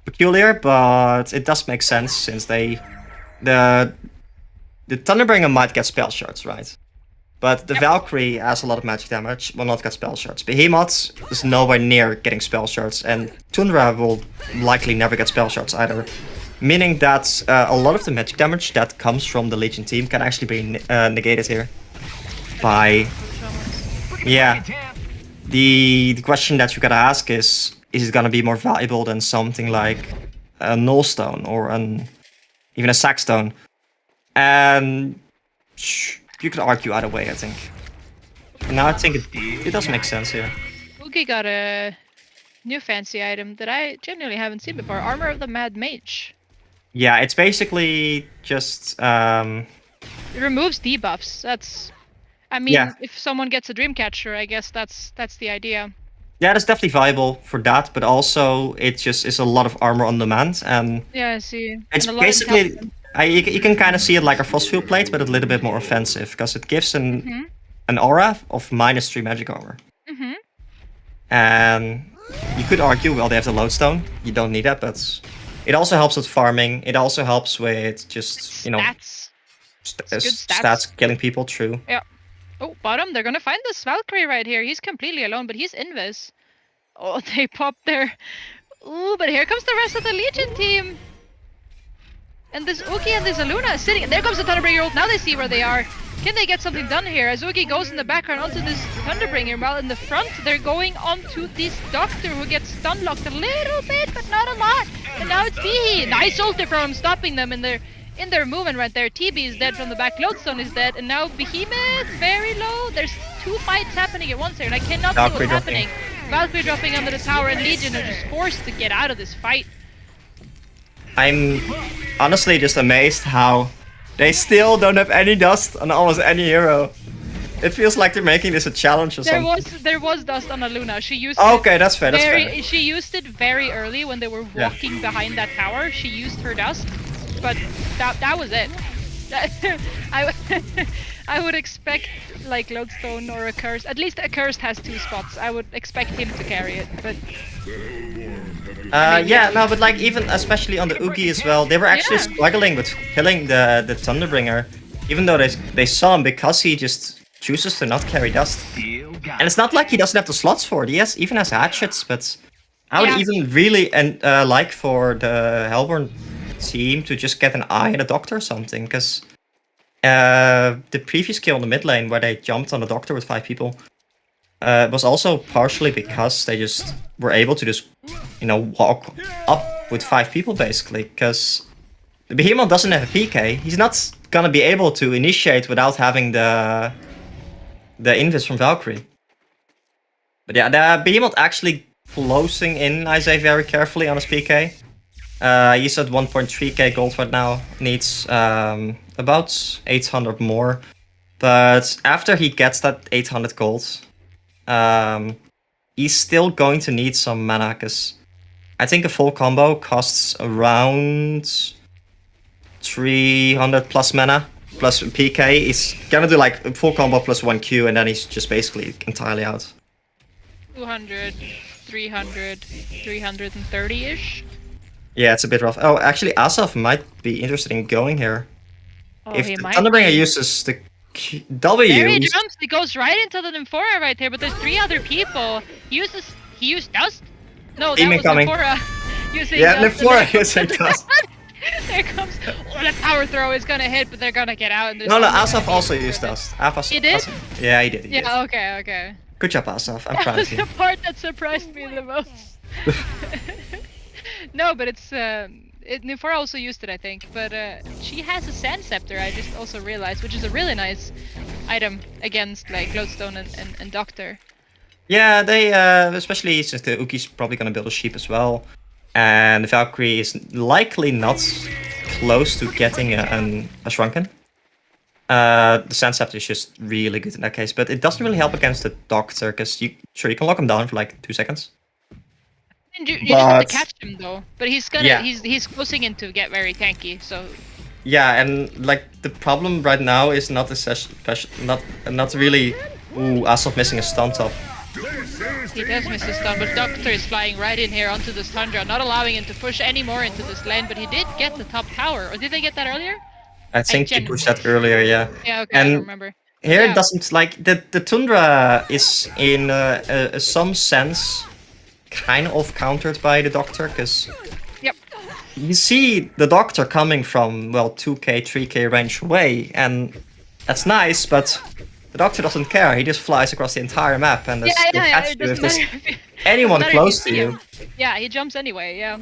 peculiar, but it does make sense since the Thunderbringer might get spell shards, right? But the Valkyrie has a lot of magic damage, will not get spell shards. Behemoth is nowhere near getting spell shards, and Tundra will likely never get spell shards either. Meaning that a lot of the magic damage that comes from the Legion team can actually be negated here. By... Yeah. The question that you gotta ask is it gonna be more valuable than something like a Nullstone or even a Sackstone? And you could argue either way, I think. Now I think it does make sense here. Oogie got a new fancy item that I genuinely haven't seen before. Armor of the Mad Mage. Yeah, it's basically just... It removes debuffs. That's... I mean, Yeah. if someone gets a Dreamcatcher, I guess that's the idea. Yeah, that's definitely viable for that, but also it just is a lot of armor on demand, and Yeah, I see. it's And a lot of basically... intelligence. You can kind of see it like a Frostfield plate, but a little bit more offensive, because it gives an aura of -3 magic armor. Mhm. And you could argue, well, they have the Lodestone, you don't need that, but it also helps with farming, it also helps with just, you know, Stats. It's good stats, stats. killing people, true. Yeah. Oh, bottom. They're gonna find this Valkyrie right here. He's completely alone, but he's invis. Oh, they popped there. Ooh, but here comes the rest of the Legion team. And this Oogie and this Aluna is sitting. There comes the Thunderbringer ult. Now they see where they are. Can they get something done here? As Oogie goes in the background onto this Thunderbringer, while in the front they're going onto this Doctor who gets stun locked a little bit, but not a lot. And now it's Behe. Nice ulti from him, stopping them in their movement right there. TB is dead from the back. Lodestone is dead, and now Behemoth very low. There's 2 fights happening at once here, and I cannot see Valkyrie what's happening. Valkyrie dropping under the tower, and Legion are just forced to get out of this fight. I'm honestly just amazed how they still don't have any dust on almost any hero. It feels like they're making this a challenge or something. There was dust on Aluna. She used Okay, that's fair, that's fair. She used it very early when they were Yeah. walking behind that tower. She used her dust, but that was it. I would expect like Lodestone or a Curse. At least a Cursed has 2 spots. I would expect him to carry it, but Yeah, no, but like even especially on the Oogie as well, they were actually Yeah. struggling with killing the Thunderbringer, even though they saw him, because he just chooses to not carry dust. And it's not like he doesn't have the slots for it. He even has hatchets, but I would Yeah. even really like for the Hellborn team to just get an eye on the Doctor or something, because the previous kill on the mid lane where they jumped on the Doctor with 5 people was also partially because they just were able to just, you know, walk up with 5 people basically, because the Behemoth doesn't have a PK. He's not gonna be able to initiate without having the invis from Valkyrie. But yeah, the Behemoth actually closing in, I say very carefully on his PK. He's at 1.3k gold right now. Needs about 800 more. But after he gets that 800 gold, he's still going to need some mana, because I think a full combo costs around 300 plus mana plus PK. He's gonna do like a full combo plus 1Q, and then he's just basically entirely out. 200, 300, 330-ish. Yeah, it's a bit rough. Oh, actually, Asaf might be interested in going here. Oh, If he the might Thunderbringer be. uses the W, There he he's- jumps. He goes right into the Nymphora right there, but there's 3 other people. He used Dust? No, that Demon was coming. Nymphora using yeah, Dust. Nymphora using Dust. There comes. Oh, the power throw is gonna hit, but they're gonna get out. And there's No, only Asaf gonna be also 4 used of Dust. them. He did? Yeah, he did. He did. Yeah, okay. Good job, Asaf. I'm That proud was of you. the part that surprised me the most. No, but it's Nymphora also used it, I think. But she has a Sand Scepter. I just also realized, which is a really nice item against like Glowstone and Doctor. Yeah, they especially since the Uki's probably gonna build a sheep as well, and the Valkyrie is likely not close to getting a Shrunken. The Sand Scepter is just really good in that case, but it doesn't really help against the Doctor, because you can lock him down for like 2 seconds. And you just have to But- catch him though. But he's gonna Yeah. he's closing in to get very tanky. So Yeah, and like the problem right now is not not really. Ooh, Asaf missing a stun top. he does miss his stun, but Doctor is flying right in here onto this Tundra, not allowing him to push any more into this lane. But he did get the top tower, or did they get that earlier? I think he genuinely- pushed that earlier. Yeah. Yeah, okay, I And don't remember. Here Yeah. it doesn't like the Tundra is in some sense kind of countered by the Doctor, because Yep. you see the Doctor coming from 2k 3k range away, and that's nice, but the Doctor doesn't care. He just flies across the entire map, and Yeah, catch it you if doesn't there's matter. anyone Doesn't matter close if to see you. him. Yeah, he jumps anyway. Yeah.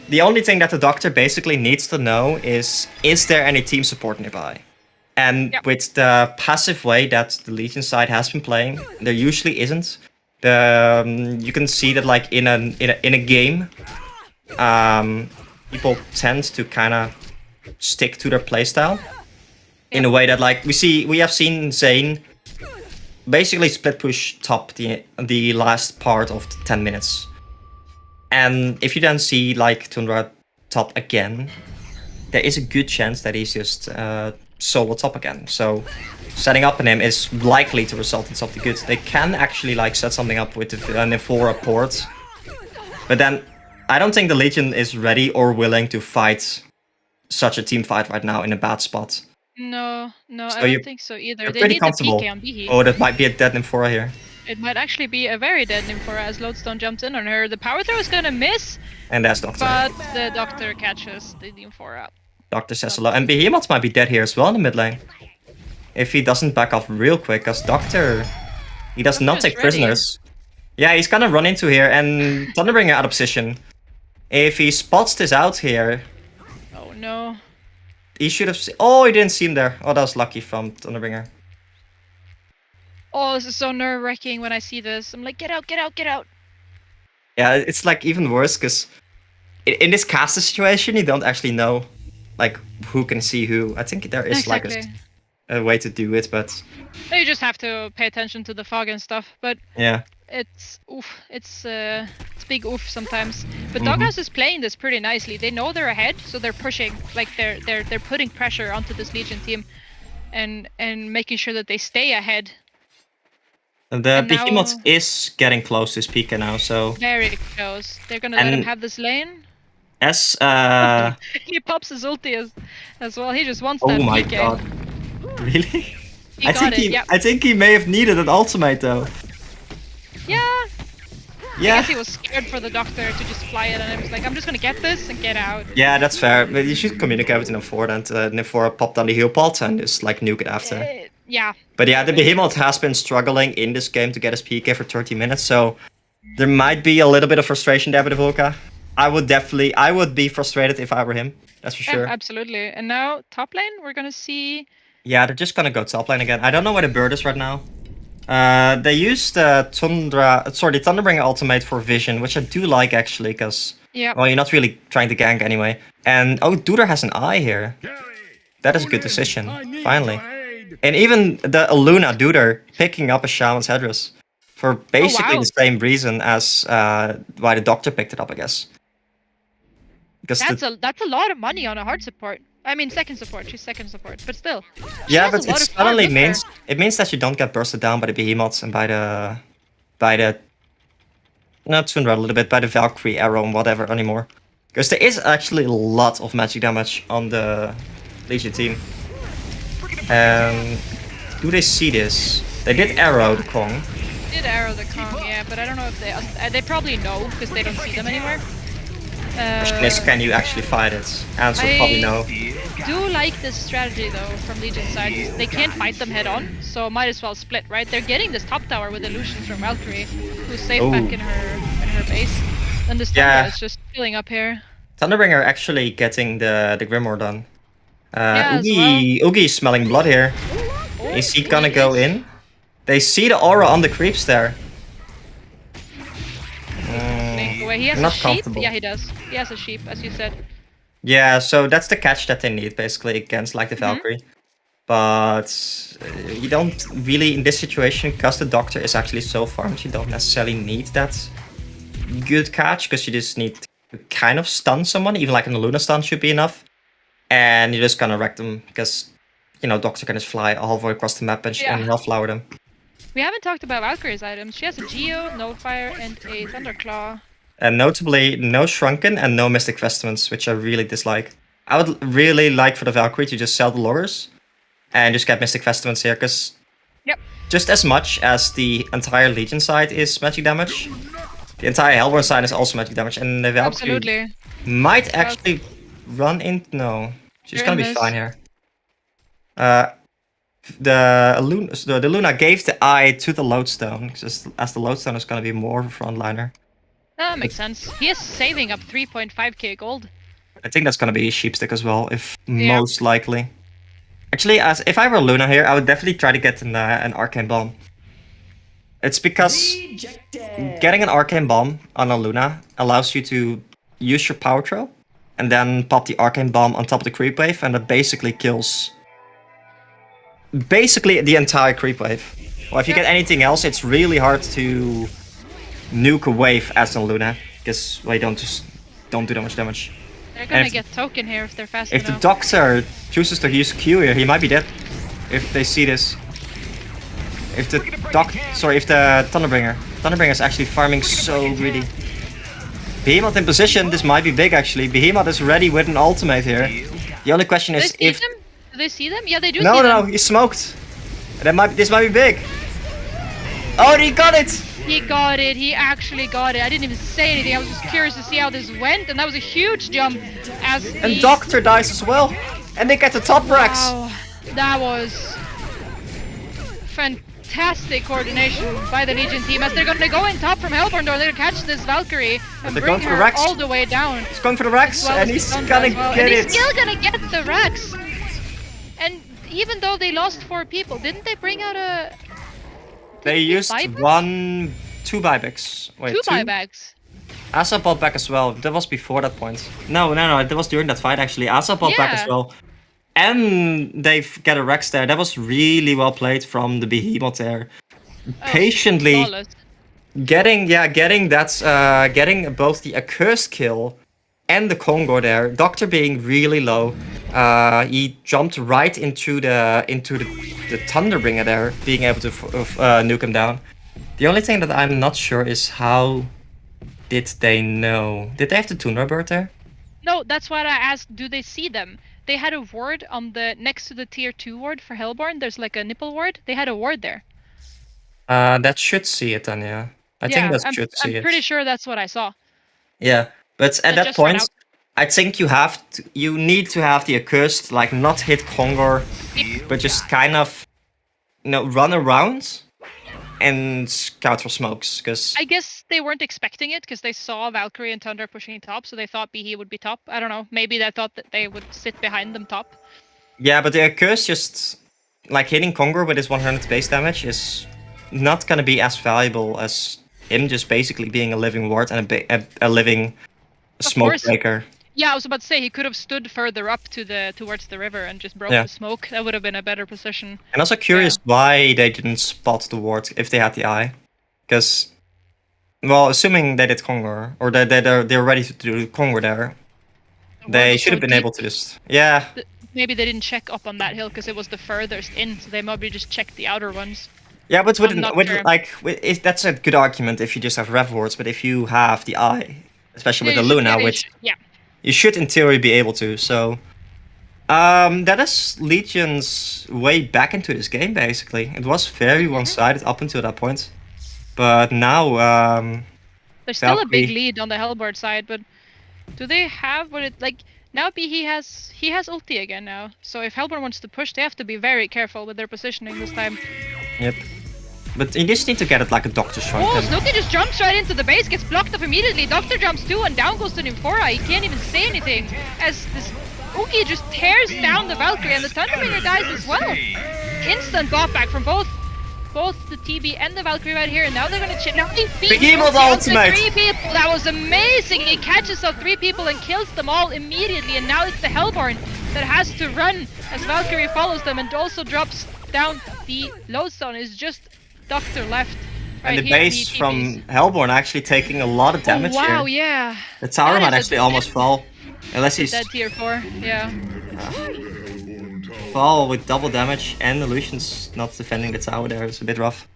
The only thing that the Doctor basically needs to know is there any team support nearby? And Yep. with the passive way that the Legion side has been playing, there usually isn't. You can see that like in a game, people tend to kind of stick to their playstyle in a way that like we have seen Zane basically split push top the last part of the 10 minutes. And if you then see like Tundra top again, there is a good chance that he's just solo top again. So setting up on him is likely to result in something good. They can actually like set something up with the Nymphora port, but then I don't think the Legion is ready or willing to fight such a team fight right now in a bad spot. No, I So don't you're- think so either. You're They pretty need the comfortable. PK on Behe. Oh, that might be a dead Nymphora here. It might actually be a very dead Nymphora as Lodestone jumps in on her. The power throw is gonna miss, And that's Doctor. but the Doctor catches the Nymphora. Doctor says hello. And Behemoth might be dead here as well in the mid lane. If he doesn't back off real quick, because Doctor, he does not Doctor's take ready. prisoners. Yeah, he's gonna run into here, and Thunderbringer out of position. If he spots this out here, Oh no. he should have oh, he didn't see him there. Oh, that was lucky from Thunderbringer. Oh, this is so nerve-wracking when I see this. I'm like, get out, get out, get out. Yeah, it's like even worse, because in this caster situation, you don't actually know like who can see who. I think there is like Exactly. a way to do it, but You just have to pay attention to the fog and stuff. But yeah. it's oof. It's big oof sometimes. But Mhm. Doghouse is playing this pretty nicely. They know they're ahead, so they're pushing. Like they're putting pressure onto this Legion team, and making sure that they stay ahead. And the And Behemoth now- is getting close to his PK now, so Very close. They're gonna let him And- have this lane. as He pops his ulti as well. He just wants oh that my PK. god. Really? He I got think it. Yeah. I think he may have needed an ultimate though. Yeah. I Yeah. guess he was scared for the Doctor to just fly it, and I was like, I'm just gonna get this and get out. Yeah, that's fair. But you should communicate with Nymphora, and Nymphora popped on the heal pot and just like nuke it after. Yeah. But yeah, the Behemoth has been struggling in this game to get his PK for 30 minutes, so there might be a little bit of frustration there with the Volca. I would be frustrated if I were him. That's for Yeah, sure. absolutely. And now top lane, we're gonna see. Yeah, they're just gonna go top lane again. I don't know where the bird is right now. They used the Thunderbringer ultimate for vision, which I do like actually, because Yeah. Well, you're not really trying to gank anyway. And oh, Duder has an eye here. That is a good decision, finally. And even the Luna Duder picking up a Shaman's Headdress for basically wow. the same reason as why the Doctor picked it up, I guess. Because That's a lot of money on a hard support. I mean, second support. She's second support, but still. She yeah, has a but lot it of farm suddenly with her. means that you don't get bursted down by the Behemoths and by the not Tundra a little bit, by the Valkyrie arrow and whatever anymore. Because there is actually a lot of magic damage on the Legion team. Do they see this? They did arrow the Kong. Did arrow the Kong, yeah, but I don't know if they probably know because they don't see them anywhere. Question is, can you actually fight it? Answer probably no. Do like this strategy though from Legion side. They can't fight them head on, so might as well split, right? They're getting this top tower with illusions from Valkyrie, who's safe back in her base. And this Thunder is just filling up here. Thunderbringer actually getting the Grimoire done. Yeah, Oogie is smelling blood here. Is he gonna go in? They see the aura on the creeps there. He has not a sheep? comfortable. Yeah, he does. He has a sheep, as you said. Yeah, so that's the catch that they need, basically, against like the Valkyrie. But you don't really, in this situation, because the Doctor is actually so farmed, you don't necessarily need that good catch, because you just need to kind of stun someone, even like an Luna stun should be enough. And you're just gonna wreck them, because, you know, Doctor can just fly all the way across the map and Hellflower them. We haven't talked about Valkyrie's items. She has a Geo, Nodefire, and a Thunderclaw. And notably, no Shrunken and no Mystic Vestments, which I really dislike. I would really like for the Valkyrie to just sell the Loggers and just get Mystic Vestments here, because just as much as the entire Legion side is magic damage, the entire Hellborn side is also magic damage, and the Valkyrie might actually run in... No, she's gonna be fine here. The Luna gave the eye to the Lodestone, just as the Lodestone is gonna be more of a frontliner. That makes sense. He is saving up 3.5k gold. I think that's gonna be a Sheepstick as well, if most likely. Actually, if I were Luna here, I would definitely try to get an Arcane Bomb. It's because getting an Arcane Bomb on a Luna allows you to use your Power Throw and then pop the Arcane Bomb on top of the Creep Wave, and that basically kills the entire Creep Wave. Well, if you get anything else, it's really hard to nuke a wave as a Luna, because well, you don't do that much damage. They're gonna get token here if they're fast enough. If the Doctor chooses to use Q here, he might be dead. If they see this. If the Thunderbringer is actually farming so greedy. Behemoth in position, this might be big actually. Behemoth is ready with an ultimate here. The only question is if... Do they see them? Yeah, they do see them. No, he smoked. This might be big. Oh, he got it! He got it. He actually got it. I didn't even say anything. I was just curious to see how this went, and that was a huge jump. And Doctor dies as well, and they get the top racks. Wow, that was fantastic coordination by the Legion team, as they're going to go in top from Hellborn Door. They're going to catch this Valkyrie and bring her all the way down. He's going for the racks, and he's gonna get it. He's still gonna get the racks. And even though they lost 4 people, didn't they bring out a... They used 2 buybacks. Wait, 2 buybacks. Asa bought back as well. That was before that point. No, that was during that fight actually. Asa bought back as well. And they get a Rex there. That was really well played from the Behemoth there. Patiently getting both the accursed kill and the Kongor there. Doctor being really low. He jumped right into the Thunderbringer there, being able to nuke him down. The only thing that I'm not sure is how did they know? Did they have the Tundra Bird there? No, that's what I asked. Do they see them? They had a ward on the next to the tier 2 ward for Hellborn. There's like a nipple ward. They had a ward there. That should see it then, yeah. I think that should see it. I'm pretty sure that's what I saw. Yeah, but at that point, I think you need to have the accursed, like not hit Kongor, but just kind of, run around and scout for smokes, because... I guess they weren't expecting it, because they saw Valkyrie and Thunder pushing top, so they thought Behe would be top. I don't know, maybe they thought that they would sit behind them top. Yeah, but the Accursed just... Like, hitting Kongor with his 100 base damage is not gonna be as valuable as him just basically being a living ward and a living smoke course. breaker. Yeah, I was about to say he could have stood further up towards the river and just broke Yeah. the smoke. That would have been a better position. And also curious why they didn't spot the ward if they had the eye. Because, well, assuming they did Congo, or that they're ready to do Congo there, they should have been able to just... Yeah. Maybe they didn't check up on that hill because it was the furthest in, so they maybe just checked the outer ones. Yeah, but I'm not sure. That's a good argument if you just have rev wards, but if you have the eye, especially with the Luna, which you should in theory be able to, so... that is Legion's way back into this game, basically. It was very one-sided up until that point. But now, there's still a Valkyrie... big lead on the Hellboard side, but do they have what it like? Now he has ulti again now. So if Hellbourne wants to push, they have to be very careful with their positioning this time. Yep. But you just need to get it like a Doctor Shrunken. Oh, Snooki just jumps right into the base, gets blocked up immediately. Doctor jumps too, and down goes to Nymphora. He can't even say anything as this Uki just tears down the Valkyrie, and the Thunderbringer dies as well. Instant bot back from both the TB and the Valkyrie right here, and now they're gonna now he beats ultimate. 3 people. That was amazing. He catches up 3 people and kills them all immediately, and now it's the Hellborn that has to run as Valkyrie follows them and also drops down the lodestone. Is just Doctor left. Right, and the base from Hellborn actually taking a lot of damage here. Wow, yeah. The tower might actually almost fall. Unless he's dead tier 4, yeah. Fall with double damage and Illusion's not defending the tower there. It's a bit rough.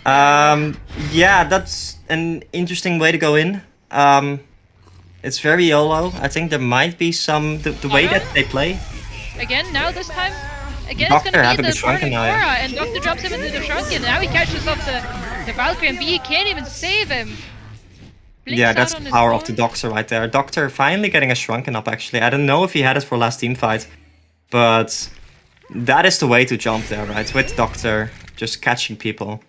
Yeah, that's an interesting way to go in. It's very YOLO. I think there might be some the way that they play. Again, now this time. Again, Doctor it's gonna be the Shrunken now, and Doctor drops him into the Shrunken. Now he catches up the Valkyrie, and B can't even save him. Blinks yeah, that's the power of the Doctor right there. Doctor finally getting a Shrunken up, actually. I don't know if he had it for last team fight, but that is the way to jump there, right? With Doctor just catching people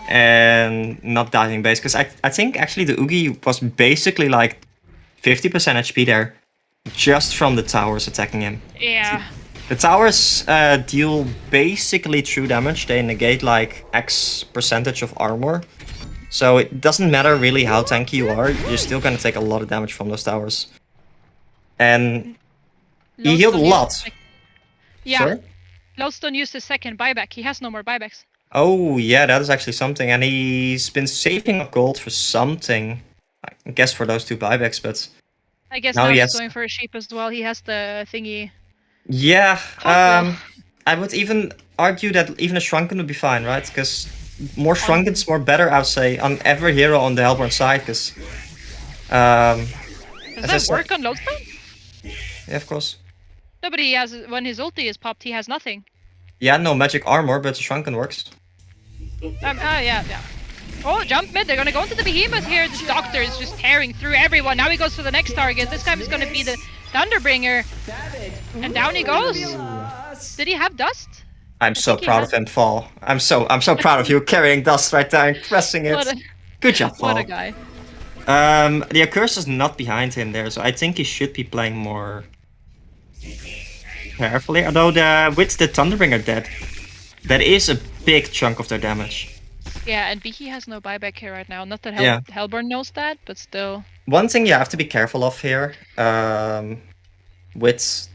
and not diving base. Because I think actually the Oogie was basically like 50% HP there just from the towers attacking him. Yeah. The towers deal basically true damage. They negate like X percentage of armor. So it doesn't matter really how tanky you are, you're still gonna take a lot of damage from those towers. And he healed a lot. Yeah. Sorry? Lodestone used his second buyback. He has no more buybacks. Oh yeah, that is actually something. And he's been saving up gold for something. I guess for those 2 buybacks, but... I guess now he's going for a sheep as well. He has the thingy. Yeah, I would even argue that even a Shrunken would be fine, right? Because more Shrunkens, more better, I would say, on every hero on the Hellborn side, because... Does that work on Lodestone? Yeah, of course. No, but he has, when his ulti is popped, he has nothing. Yeah, no magic armor, but the Shrunken works. Yeah. Oh, jump mid, they're gonna go into the Behemoth here. This Doctor is just tearing through everyone. Now he goes for the next target. This time it's gonna be the Thunderbringer. And down he goes. Did he have dust? I'm so proud of him, Fall. I'm so proud of you carrying dust right there and pressing it. Good job, Fall. What a guy. The Accursed is not behind him there, so I think he should be playing more carefully. Although with the Thunderbringer dead, that is a big chunk of their damage. Yeah, and Beaky has no buyback here right now. Not that Hellborn knows that, but still. One thing you have to be careful of here, with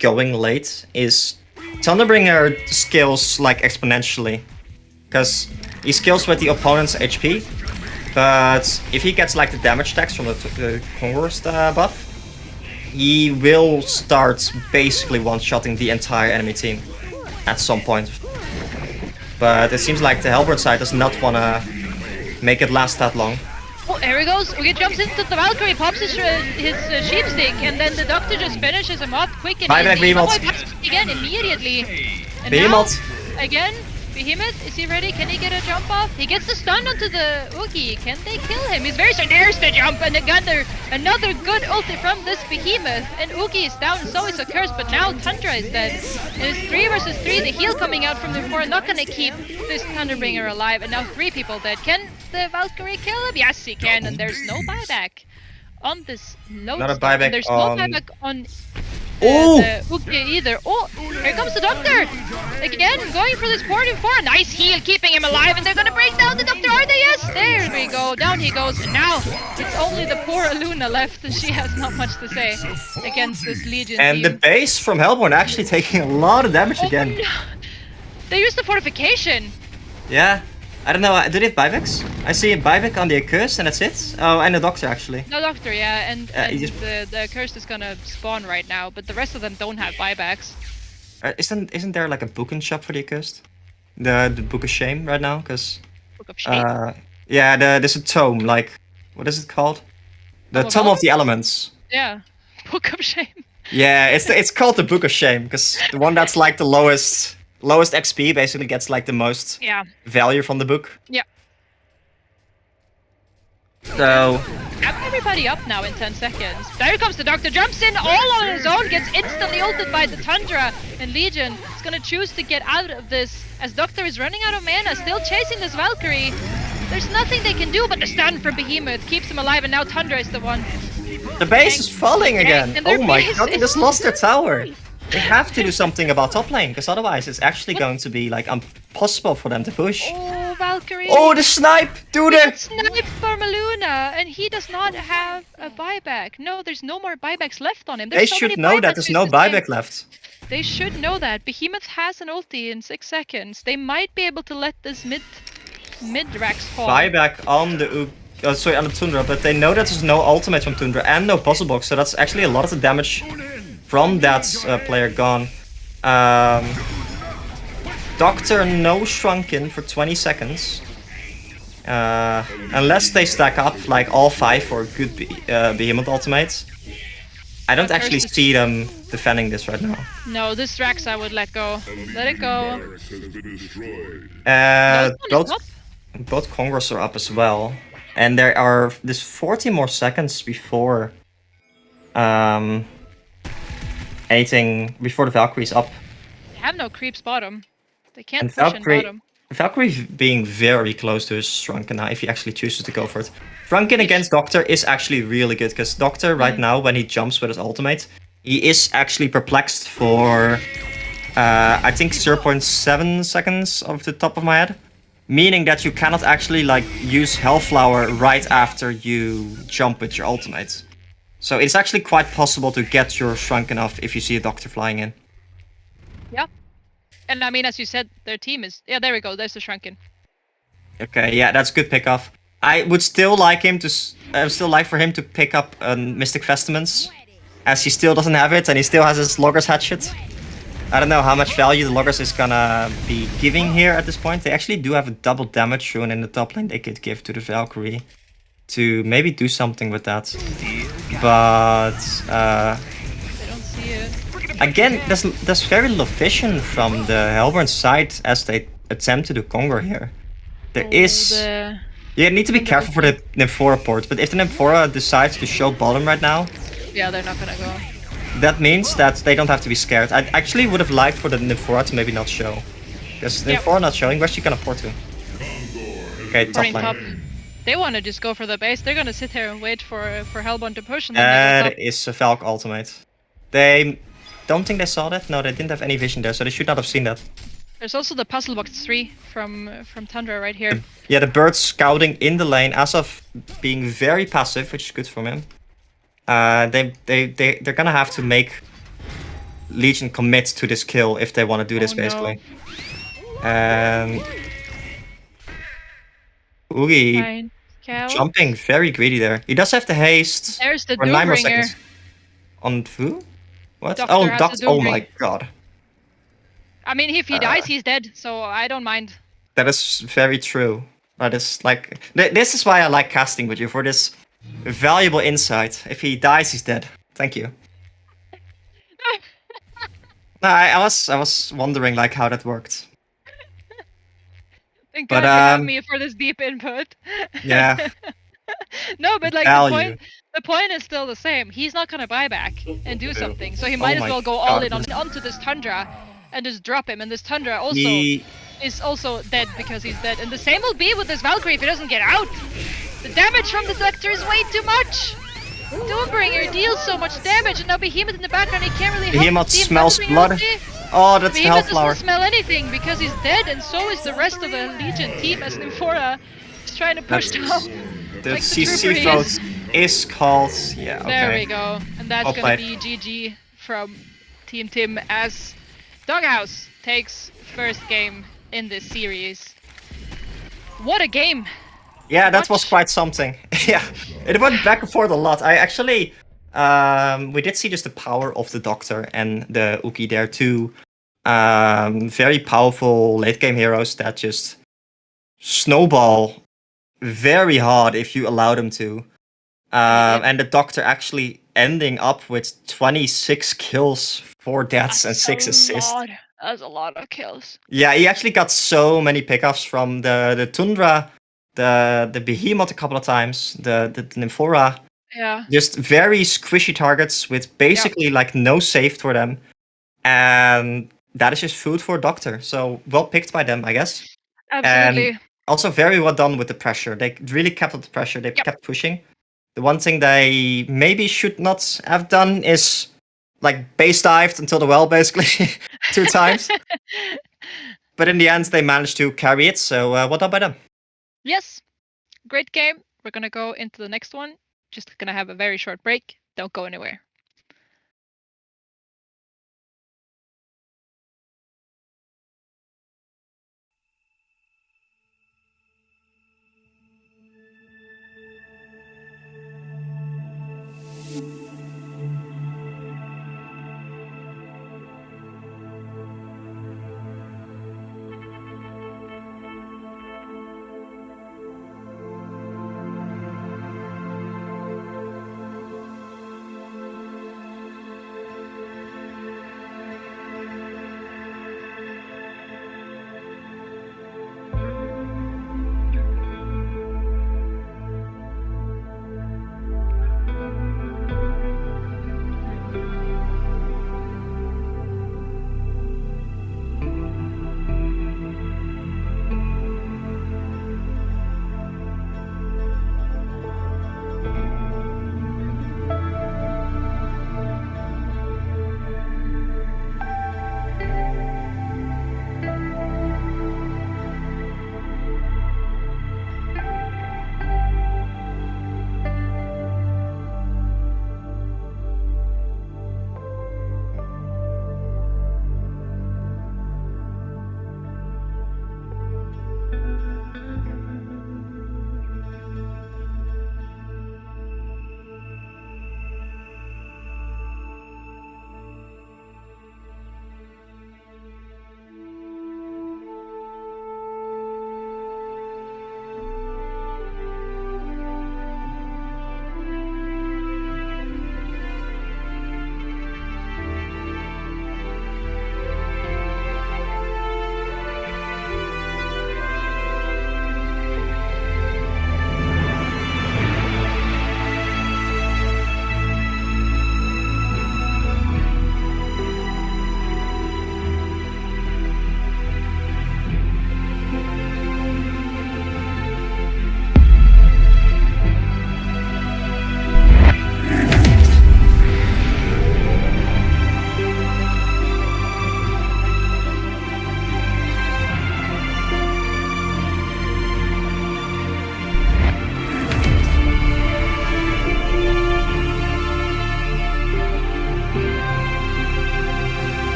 going late, is Thunderbringer scales like exponentially. Because he scales with the opponent's HP, but if he gets like the damage tax from the Conqueror's buff, he will start basically one-shotting the entire enemy team at some point. But it seems like the Hellborn side does not want to make it last that long. Oh, there he goes. Ugi jumps into the Valkyrie, pops his sheepstick, and then the Doctor just finishes him off quick and easy. Again, immediately. And Behemoth. Now, again, Behemoth, is he ready? Can he get a jump off? He gets the stun onto the Ugi. Can they kill him? He's very strong. There's the jump, and another good ulti from this Behemoth. And Ugi is down, and so is a curse, but now Tundra is dead. And it's 3 versus 3. The heal coming out from the 4, not gonna keep this Thunderbringer alive. And now 3 people dead. Can the Valkyrie kill him? Yes, he can, and there's no buyback on this load. Not a buyback there's on... no buyback on Oh! the Uki either. Oh, here comes the Doctor! Again, going for this 4-4. Nice heal, keeping him alive, and they're gonna bring down the Doctor, are they? Yes! There we go, down he goes, and now it's only the poor Aluna left, and she has not much to say against this Legion And team. the base from Hellborn actually taking a lot of damage Oh, again. no. They used the fortification! Yeah. I don't know, do they have buybacks? I see a buyback on the Accursed and that's it. Oh, and the Doctor actually. No Doctor, yeah, and he just- the Cursed is gonna spawn right now, but the rest of them don't have buybacks. Isn't there like a booking shop for the Accursed? The Book of Shame right now? Because, Book of Shame. yeah, there's a tome, like, what is it called? The Tome of Tome of the Elements. Yeah, Book of Shame. Yeah, it's called the Book of Shame, because the one that's like the lowest XP basically gets like the most Yeah. value from the book. Yeah. So, Have everybody up now in 10 seconds. There comes the Doctor, jumps in all on his own, gets instantly ulted by the Tundra, and Legion is gonna choose to get out of this as Doctor is running out of mana, still chasing this Valkyrie. There's nothing they can do but the stun from Behemoth keeps him alive, and now Tundra is the one. the base is falling again. and their Oh my base god, they is just lost their tower. They have to do something about top lane, because otherwise it's actually going to be like impossible for them to push. Oh, Valkyrie! Oh, the snipe! Dude! Sniped from Luna, and he does not have a buyback. No, there's no more buybacks left on him. They There's so should many know that buybacks there's used no this game. buyback left. They should know that. Behemoth has an ulti in 6 seconds. They might be able to let this mid Rax fall. Buyback on the on the Tundra, but they know that there's no ultimate from Tundra and no puzzle box, so that's actually a lot of the damage from that player gone. Doctor no shrunken for 20 seconds. Unless they stack up like all 5 for a good Behemoth ultimate. I don't actually see them defending this right now. No, this Rax I would let go. Let it go. Barracks has been destroyed. Both Congress are up as well. And there's 40 more seconds before before the Valkyrie's up. They have no creeps bottom. They can't And push in bottom. Valkyrie being very close to his Shrunken now if he actually chooses to go for it. Shrunken against Doctor is actually really good, because Doctor right now, when he jumps with his ultimate, he is actually perplexed for, I think 0.7 seconds off the top of my head. Meaning that you cannot actually like use Hellflower right after you jump with your ultimate. So it's actually quite possible to get your Shrunken off if you see a Doctor flying in. Yeah. And I mean, as you said, their team is... Yeah, there we go. There's the Shrunken. Okay, yeah, that's a good pickoff. I would still like him to. I would still like for him to pick up Mystic Vestments, as he still doesn't have it and he still has his Loggers Hatchet. I don't know how much value the Loggers is gonna be giving here at this point. They actually do have a double damage rune in the top lane they could give to the Valkyrie to maybe do something with that. But They don't see it. again, there's very little vision from the Hellborn side as they attempt to do Conquer here. There is. You need to be careful for the Nymphora port, but if the Nymphora decides to show bottom right now, Yeah, they're not gonna go. that means that they don't have to be scared. I actually would have liked for the Nymphora to maybe not show. Because the Yep. Nymphora not showing, where's she gonna port to? Okay, top Running lane. top. They want to just go for the base. They're gonna sit here and wait for Hellborn to push, and then they That is a Valk ultimate. They don't think they saw that? No, they didn't have any vision there, so they should not have seen that. There's also the Puzzle Box 3 from Tundra right here. Yeah, the bird scouting in the lane, Asaf being very passive, which is good from him. They're gonna have to make Legion commit to this kill if they want to do this, Oh, no. basically. And Oogie Fine. Cow. jumping very greedy there. He does have the haste There's the for 9 more Doombringer. seconds. On who? What? Doctor Oh, has Doctor. the Oh Doombringer. my god. I mean, if he dies, he's dead, so I don't mind. That is very true. That is like this is why I like casting with you, for this valuable insight. If he dies, he's dead. Thank you. No, I was wondering like how that worked. Thank But, God you have um, me for this deep input. Yeah. No, but like Value. the point is still the same. He's not gonna buy back and do something, so he might as my well go all God. in onto this Tundra and just drop him. And this Tundra also He is also dead because he's dead. And the same will be with this Valkyrie if he doesn't get out. The damage from the Doctor is way too much. Doombringer deals so much damage, and now Behemoth in the background, he can't really help. Behemoth See if smells Doombringer blood. ulti. Oh, that's the Behemoth Hellflower. doesn't smell anything because he's dead, and so is the rest of the Legion team as Nymphora is trying to push That's- down. The Like the trooper CC he vote is. is called. Yeah, okay. There we go. And that's Well gonna played. be GG from Team Tim as Doghouse takes first game in this series. What a game! Yeah, that was Watch. quite something. Yeah, it went back and forth a lot. I actually, we did see just the power of the Doctor and the Uki there too. Very powerful late game heroes that just snowball very hard if you allow them to. And the Doctor actually ending up with 26 kills, 4 deaths, and 6 assists. That's a lot of kills. Yeah, he actually got so many pickups from the Tundra, the Behemoth a couple of times, the Nymphora. Yeah. Just very squishy targets with basically like no save for them. And that is just food for Doctor. So well picked by them, I guess. Absolutely. And also very well done with the pressure. They really kept up the pressure. They kept pushing. The one thing they maybe should not have done is like base dived until the well, basically, 2 times. But in the end, they managed to carry it. So well done by them. Yes. Great game. We're gonna go into the next one. Just gonna have a very short break. Don't go anywhere.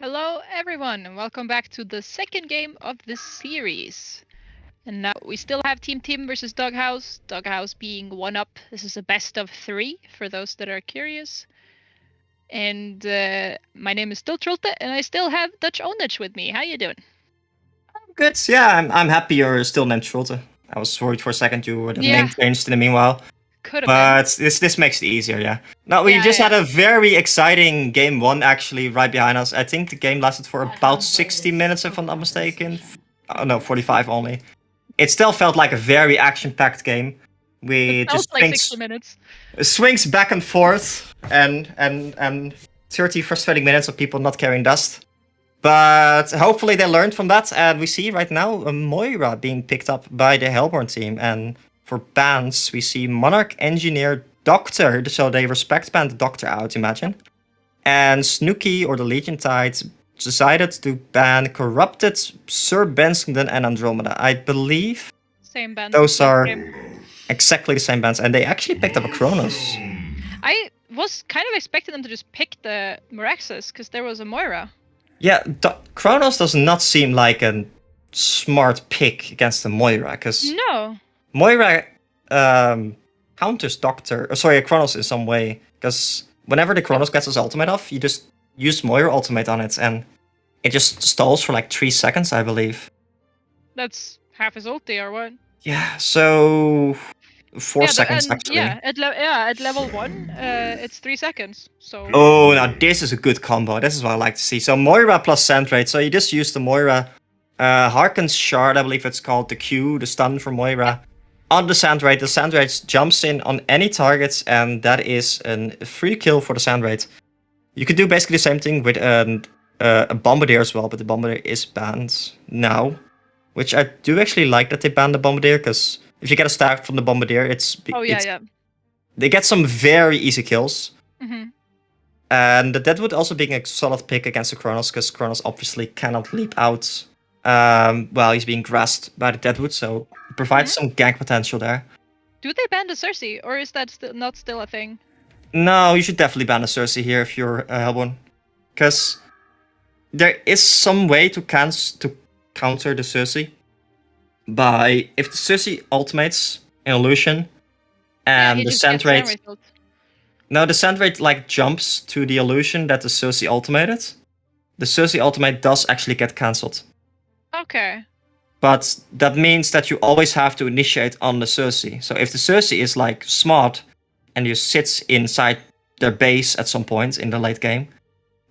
Hello, everyone, and welcome back to the second game of this series. And now we still have Team versus Doghouse. Doghouse being 1-up. This is a best of 3 for those that are curious. And my name is still Trulte, and I still have Dutch Ownage with me. How you doing? Good. Yeah, I'm happy you're still named Schulte. I was worried for a second you would have Yeah. name changed in the meanwhile. Could have But this makes it easier, yeah. Now, we just had a very exciting game 1 actually right behind us. I think the game lasted for about 60 minutes, if I'm not mistaken. Oh, no, 45 only. It still felt like a very action-packed game. We It felt just like 60 minutes. swings back and forth, and 30 frustrating minutes of people not carrying dust. But hopefully they learned from that, and we see right now a Moira being picked up by the Hellborn team. And for bans, we see Monarch, Engineer, Doctor, so they respect ban the Doctor out, imagine. And Snooky, or the Legion Tide, decided to ban Corrupted, Sir Bensington, and Andromeda. I believe Same band. those are exactly the same bands, and they actually picked up a Kronos. I was kind of expecting them to just pick the Meraxes, because there was a Moira. Yeah, Kronos does not seem like a smart pick against the Moira, because No. Moira counters Kronos in some way, because whenever the Kronos gets his ultimate off, you just use Moira ultimate on it, and it just stalls for like 3 seconds, I believe. That's half his ulti, or what? Yeah, so 4 seconds actually. Yeah, at level 1, it's 3 seconds. So. Oh, now this is a good combo. This is what I like to see. So Moira plus Sandrate. So you just use the Moira Harken's Shard, I believe it's called, the Q, the stun for Moira, on the Sandrate. The Sandrate jumps in on any targets, and that is a free kill for the Sandrate. You could do basically the same thing with a Bombardier as well, but the Bombardier is banned now. Which I do actually like that they banned the Bombardier, because if you get a stack from the Bombardier, they get some very easy kills. Mm-hmm. And the Deadwood also being a solid pick against the Kronos, because Kronos obviously cannot leap out while he's being grasped by the Deadwood, so it provides some gank potential there. Do they ban the Cersei, or is that not still a thing? No, you should definitely ban the Cersei here if you're Hellborn, because there is some way to counter the Cersei by, if the Cersei ultimates in illusion and the Sandrate. No, the Sandrate like jumps to the illusion that the Cersei ultimated. The Cersei ultimate does actually get cancelled. Okay. But that means that you always have to initiate on the Cersei. So if the Cersei is like smart and you sits inside their base at some point in the late game,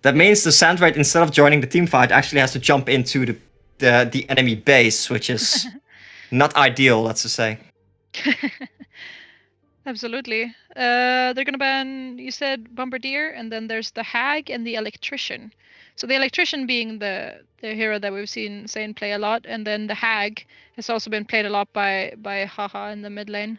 that means the Sandrate, instead of joining the team fight, actually has to jump into the enemy base, which is not ideal, let's just say. Absolutely. They're gonna ban, you said, Bombardier, and then there's the Hag and the Electrician. So the Electrician being the hero that we've seen Zane play a lot, and then the Hag has also been played a lot by Haha in the mid lane.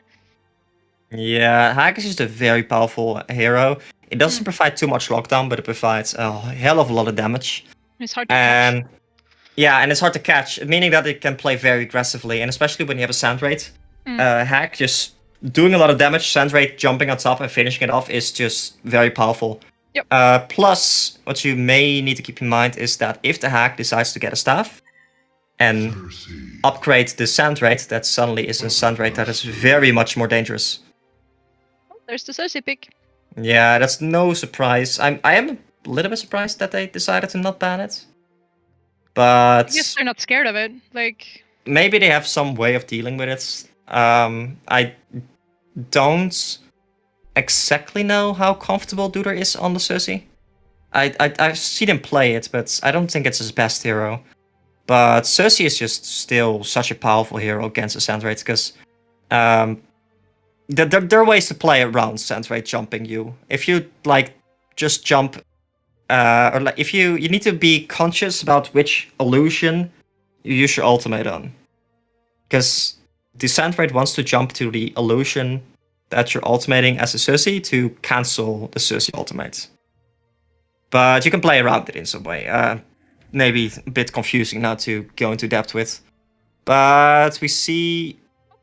Yeah, Hag is just a very powerful hero. It doesn't provide too much lockdown, but it provides a hell of a lot of damage. It's hard to catch. Yeah, and it's hard to catch, meaning that it can play very aggressively, and especially when you have a Sandrate. Hag just doing a lot of damage, Sandrate jumping on top and finishing it off is just very powerful. Yep. Plus, what you may need to keep in mind is that if the Hag decides to get a staff and upgrade the Sandrate, that suddenly is a Sandrate that is very much more dangerous. There's the Cersei pick. Yeah, that's no surprise. I am a little bit surprised that they decided to not ban it. But I guess they're not scared of it. Like, maybe they have some way of dealing with it. I don't exactly know how comfortable Duder is on the Cersei. I've seen him play it, but I don't think it's his best hero. But Cersei is just still such a powerful hero against the Sandrate, because there are ways to play around Sandrate jumping you. If you like just jump, or like if you need to be conscious about which illusion you use your ultimate on, because the Sandrate wants to jump to the illusion that you're ultimating as a Cersei to cancel the Cersei ultimate. But you can play around it in some way. Maybe a bit confusing now to go into depth with. But we see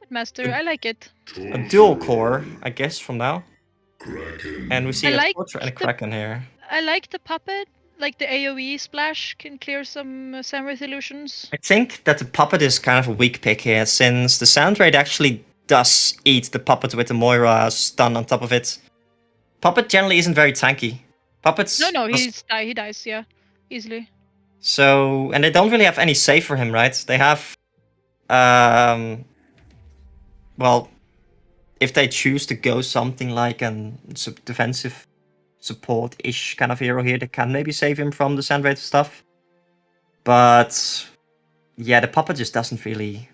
Master, I like it. a dual core, I guess, from now. Kraken. And we see I a like Torture and a Kraken here. I like the puppet. like the AoE splash can clear some Samwraith illusions? I think that the puppet is kind of a weak pick here, since the sound rate actually does eat the puppet with the Moira stun on top of it. Puppet generally isn't very tanky. Puppets. No, he dies, yeah, easily. So, and they don't really have any save for him, right? They have, well, if they choose to go something like a defensive support-ish kind of hero here, they can maybe save him from the Sand Wraith stuff. But yeah, the puppet just doesn't really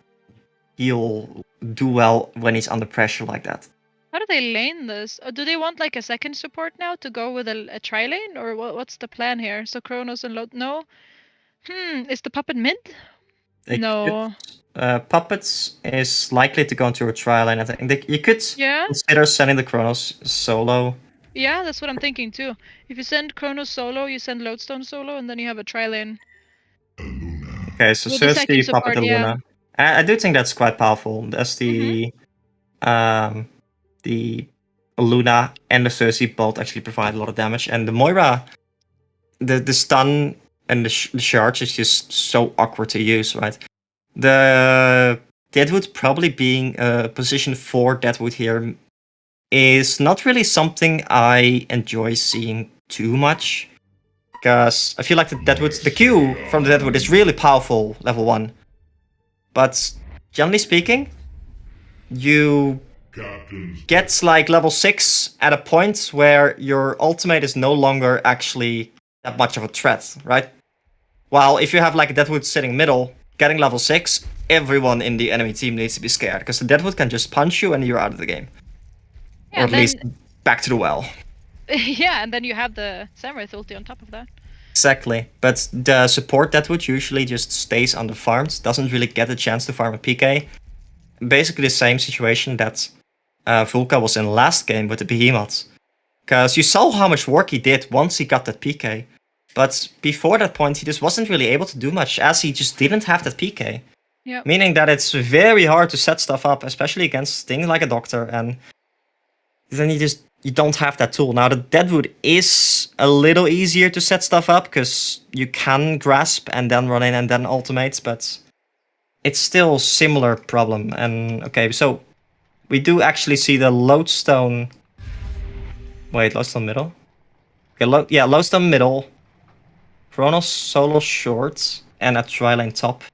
do well when he's under pressure like that. How do they lane this? Do they want like a second support now to go with a tri-lane? Or what's the plan here? So Kronos and No? Is the puppet mid? No. Puppets is likely to go into a trial lane. I think you could consider sending the Kronos solo. Yeah, that's what I'm thinking too. If you send Kronos solo, you send Lodestone solo, and then you have a tri-lane. Okay, so search the puppet and Luna. I do think that's quite powerful. That's the Luna and the Cersei both actually provide a lot of damage, and the Moira, the stun and the charge is just so awkward to use, right? The Deadwood probably being position 4 Deadwood here is not really something I enjoy seeing too much, because I feel like the Q from the Deadwood is really powerful level 1, but generally speaking, you get like level 6 at a point where your ultimate is no longer actually that much of a threat, right? While if you have like a Deadwood sitting middle, getting level 6, everyone in the enemy team needs to be scared, because the Deadwood can just punch you and you're out of the game. Yeah, or at least back to the well. Yeah, and then you have the Samwraith ulti on top of that. Exactly, but the support Deadwood usually just stays underfarmed, doesn't really get a chance to farm a PK. Basically the same situation that Vulka was in last game with the Behemoth. Because you saw how much work he did once he got that PK. But before that point, he just wasn't really able to do much, as he just didn't have that PK. Yep. Meaning that it's very hard to set stuff up, especially against things like a Doctor, and then you don't have that tool. Now, the Deadwood is a little easier to set stuff up, because you can grasp and then run in and then ultimate, but it's still a similar problem. And okay, so we do actually see the Lodestone... Wait, Lodestone middle? Okay, Lodestone middle, Kronos solo short, and a tri-lane top.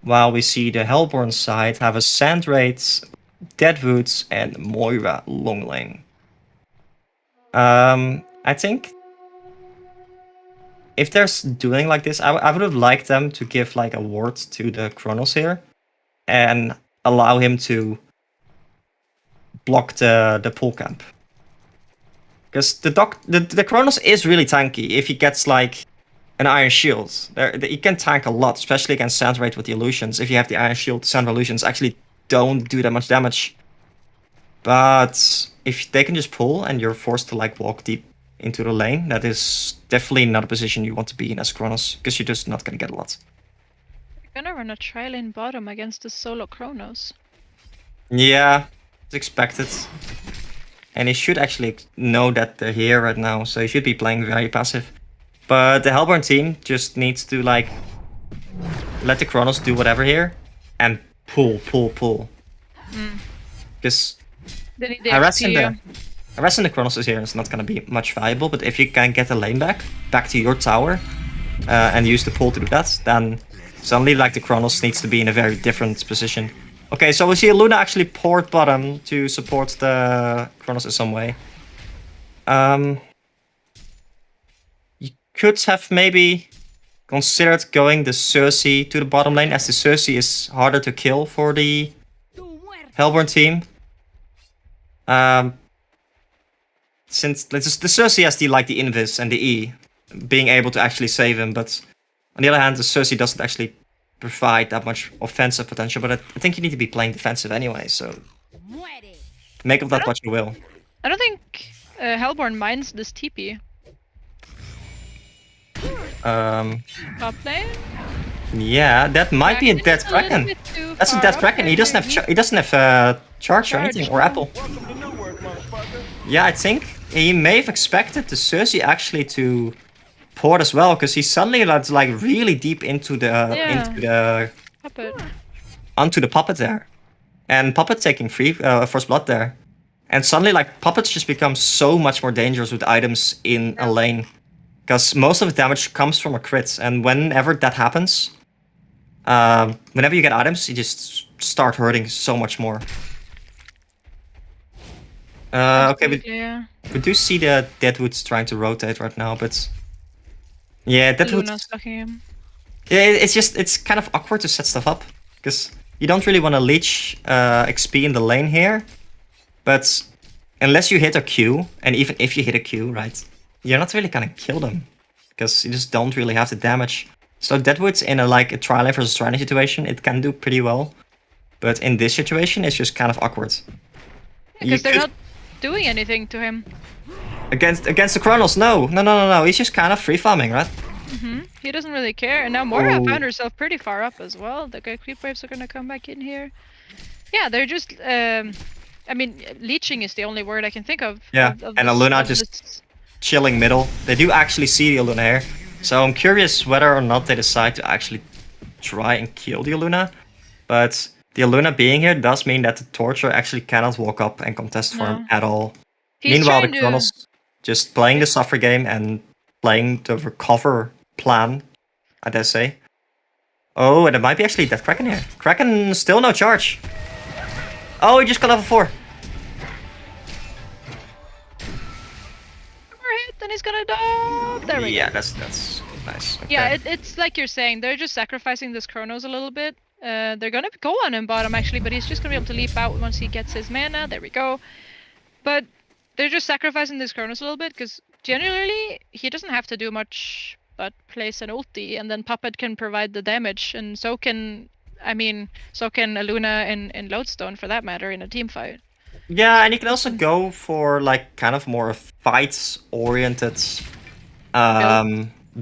While we see the Hellborn side have a Sandwraith, Deadwoods, and Moira long lane. I think if they're doing like this, I would have liked them to give like a ward to the Kronos here and allow him to block the pull camp. Because the Kronos is really tanky if he gets like an Iron Shield. He can tank a lot, especially against Sandwraith with the illusions. If you have the Iron Shield, Sand illusions actually don't do that much damage. But if they can just pull and you're forced to like walk deep into the lane, that is definitely not a position you want to be in as Kronos, because you're just not gonna get a lot. You're gonna run a tri-lane bottom against the solo Kronos. Yeah, it's expected. And he should actually know that they're here right now, so he should be playing very passive. But the Hellborn team just needs to like let the Kronos do whatever here and pull. Because harassing the Kronos here is not going to be much valuable, but if you can get the lane back to your tower, and use the pull to do that, then suddenly like the Kronos needs to be in a very different position. Okay, so we see Luna actually port bottom to support the Kronos in some way. You could have maybe considered going the Cersei to the bottom lane, as the Cersei is harder to kill for the Hellborn team. Since the Cersei has the Invis and the E, being able to actually save him, but on the other hand, the Cersei doesn't actually provide that much offensive potential, but I think you need to be playing defensive anyway, so make of that what you will. I don't think Hellborn minds this TP. Top lane? Yeah, that might be a dead Kraken. That's a dead Kraken. He doesn't have charge or anything, or apple. Yeah, I think he may have expected the Cersei actually to port as well, because he's suddenly like really deep into the Puppet. onto the puppet there, and puppet taking first blood there, and suddenly like puppets just become so much more dangerous with items in a lane, because most of the damage comes from a crit, and whenever that happens, whenever you get items, you just start hurting so much more. Okay, we do see the Deadwoods trying to rotate right now, but yeah, Deadwood. Luna's blocking him. Yeah, it's kind of awkward to set stuff up because you don't really want to leech XP in the lane here, but unless you hit a Q, and even if you hit a Q, right, you're not really gonna kill them because you just don't really have the damage. So Deadwood's in a tri lane versus tri lane situation, it can do pretty well, but in this situation, it's just kind of awkward. Because they're not doing anything to him. Against the Chronos, no. He's just kind of free farming, right? He doesn't really care. And now Moira found herself pretty far up as well. The creep waves are gonna come back in here. Yeah, they're just. I mean, leeching is the only word I can think of. Yeah, and Aluna just chilling middle. They do actually see the Aluna here, so I'm curious whether or not they decide to actually try and kill the Aluna. But the Aluna being here does mean that the Torture actually cannot walk up and contest for him at all. Meanwhile, the Chronos just playing the suffer game and playing the recover plan, I dare say. Oh, and it might be actually that Kraken here. Kraken still no charge. Oh, he just got level 4. Hit, and he's gonna die. There we go. Yeah, that's nice. Okay. Yeah, it's like you're saying, they're just sacrificing this Chronos a little bit. They're gonna go on him bottom actually, but he's just gonna be able to leap out once he gets his mana. There we go. But they're just sacrificing this Chronos a little bit because generally he doesn't have to do much but place an ulti, and then Puppet can provide the damage, and so can Aluna and Lodestone for that matter in a team fight. Yeah, and you can also go for kind of more fights-oriented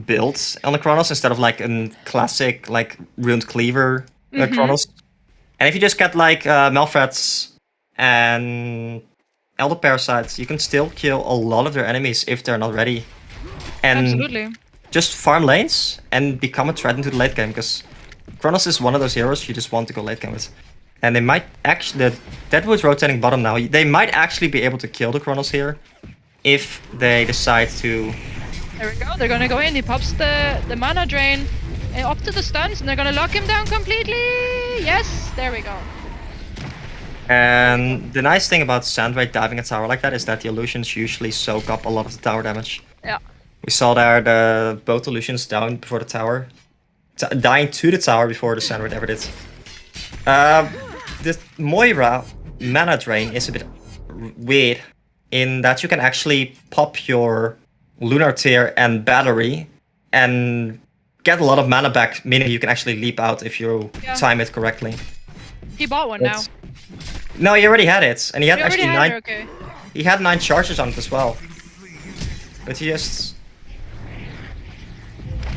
builds on the Chronos instead of a classic ruined cleaver Chronos. And if you just get Malfrats and Elder Parasites, you can still kill a lot of their enemies if they're not ready. And absolutely. Just farm lanes and become a threat into the late game, because Chronos is one of those heroes you just want to go late game with. And they might actually, the Deadwood's rotating bottom now, they might actually be able to kill the Chronos here if they decide to. There we go, they're gonna go in, he pops the mana drain up to the stuns, and they're gonna lock him down completely. Yes, there we go. And the nice thing about Sandray diving a tower like that is that the illusions usually soak up a lot of the tower damage. Yeah. We saw there both illusions down before the tower, dying to the tower before the Sandray ever did. The Moira mana drain is a bit weird in that you can actually pop your Lunar Tear and Battery and get a lot of mana back, meaning you can actually leap out if you time it correctly. He bought one now. No, he already had it, and he had actually 9. Okay. He had 9 charges on it as well. But he just.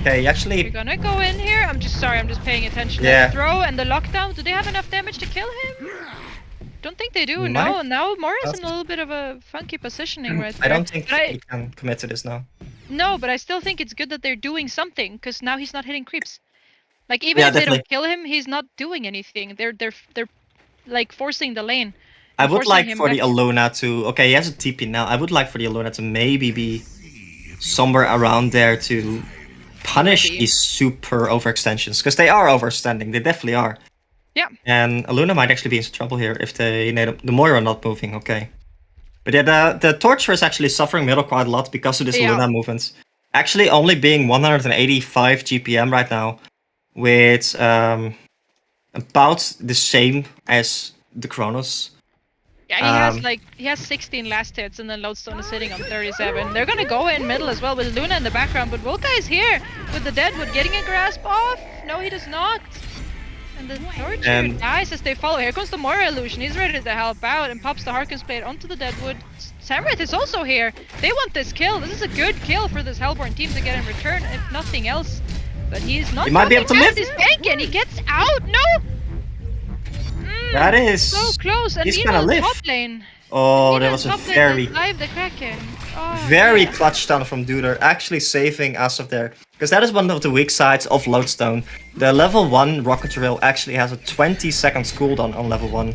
Okay, he actually. We're gonna go in here. I'm just paying attention. Yeah. The throw and the lockdown. Do they have enough damage to kill him? Don't think they do. No. Now Moira's in a little bit of a funky positioning right there. I don't think he can commit to this now. No, but I still think it's good that they're doing something, because now he's not hitting creeps. Even if they don't kill him, he's not doing anything. They're forcing the lane. I would like for the Aluna to. Okay, he has a TP now. I would like for the Aluna to maybe be somewhere around there to punish these super overextensions, because they are overextending. They definitely are. Yeah. And Aluna might actually be in some trouble here if the Moira not moving. Okay. But yeah, the Torture is actually suffering middle quite a lot because of this Aluna movement. Actually, only being 185 GPM right now, with about the same as the Chronos. Yeah, he has 16 last hits, and then Lodestone is sitting on 37. They're gonna go in middle as well with Luna in the background, but Volka is here with the Deadwood getting a grasp off. No, he does not. And the Torture dies as they follow. Here comes the Moira illusion. He's ready to help out and pops the Harkins Blade onto the Deadwood. Samrath is also here. They want this kill. This is a good kill for this Hellborn team to get in return, if nothing else. But he's not. He might be able to live. He's tanking. He gets out. No. That is so close. And he's gonna live. Top lane. Oh, that was a very. Live the Kraken. Oh, Very yeah. clutch stun from Duder, actually saving us of there. Because that is one of the weak sides of Lodestone. The level 1 rocket drill actually has a 20 seconds cooldown on level 1.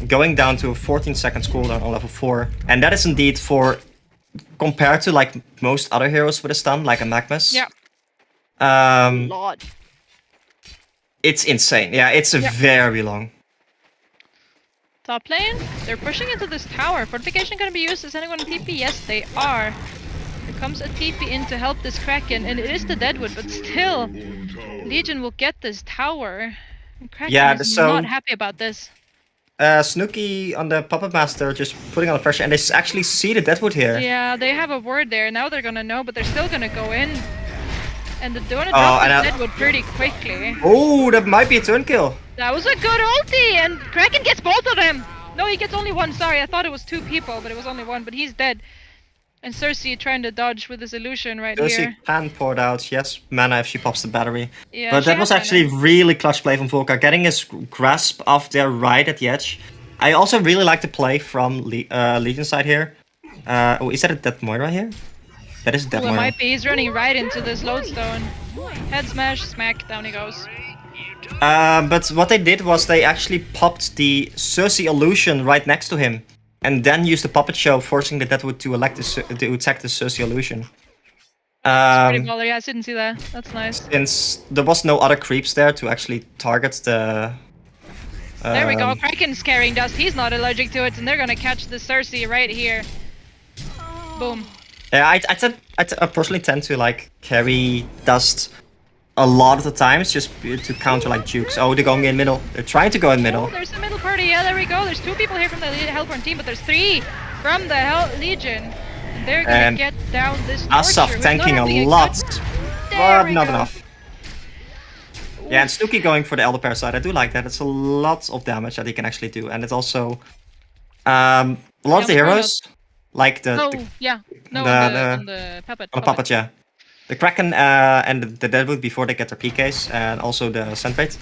Going down to a 14 seconds cooldown on level 4. And that is indeed for, compared to like most other heroes with a stun, like a Magmus. Yeah. Lord. It's insane. Yeah, it's a very long. Top lane, they're pushing into this tower. Fortification gonna be used. Is anyone in TP? Yes, they are. Here comes a TP in to help this Kraken, and it is the Deadwood, but still, Legion will get this tower. And Kraken is not happy about this. Snooki on the Puppet Master just putting on the pressure, and they actually see the Deadwood here. Yeah, they have a ward there. Now they're gonna know, but they're still gonna go in. And they're gonna drop the Deadwood pretty quickly. Oh, that might be a turn kill. That was a good ulti, and Kraken gets both of them. No, he gets only one. Sorry, I thought it was 2 people, but it was only 1. But he's dead. And Cersei trying to dodge with his illusion right here. Cersei can pour out, yes, mana if she pops the battery. Yeah, but that was actually really clutch play from Volker, getting his grasp of their right at the edge. I also really like the play from Legion side here. Oh, is that a dead Moira here? That is dead Moira. It might be. He's running right into this lodestone. Head smash, smack, down he goes. But what they did was they actually popped the Cersei illusion right next to him. And then used the puppet show, forcing the Deadwood to attack the Cersei illusion. That's pretty baller. Yeah, I didn't see that. That's nice. Since there was no other creeps there to actually target the... there we go. Kraken's carrying dust. He's not allergic to it, and they're gonna catch the Cersei right here. Boom. Yeah, I personally tend to like carry dust a lot of the times just to counter like jukes. Oh, they're going in middle. They're trying to go in middle. Oh, there's a middle party. Yeah, there we go. There's 2 people here from the Hellborn team, but there's 3 from the Legion. And they're gonna get down this Asaf tanking a lot, but not enough. Oof. Yeah, and Snooki going for the Elder Parasite. I do like that. It's a lot of damage that he can actually do, and it's also a lot of the heroes, like the on the puppet. On the puppet, yeah. The Kraken and the Deadwood before they get their PKs, and also the Sandblade,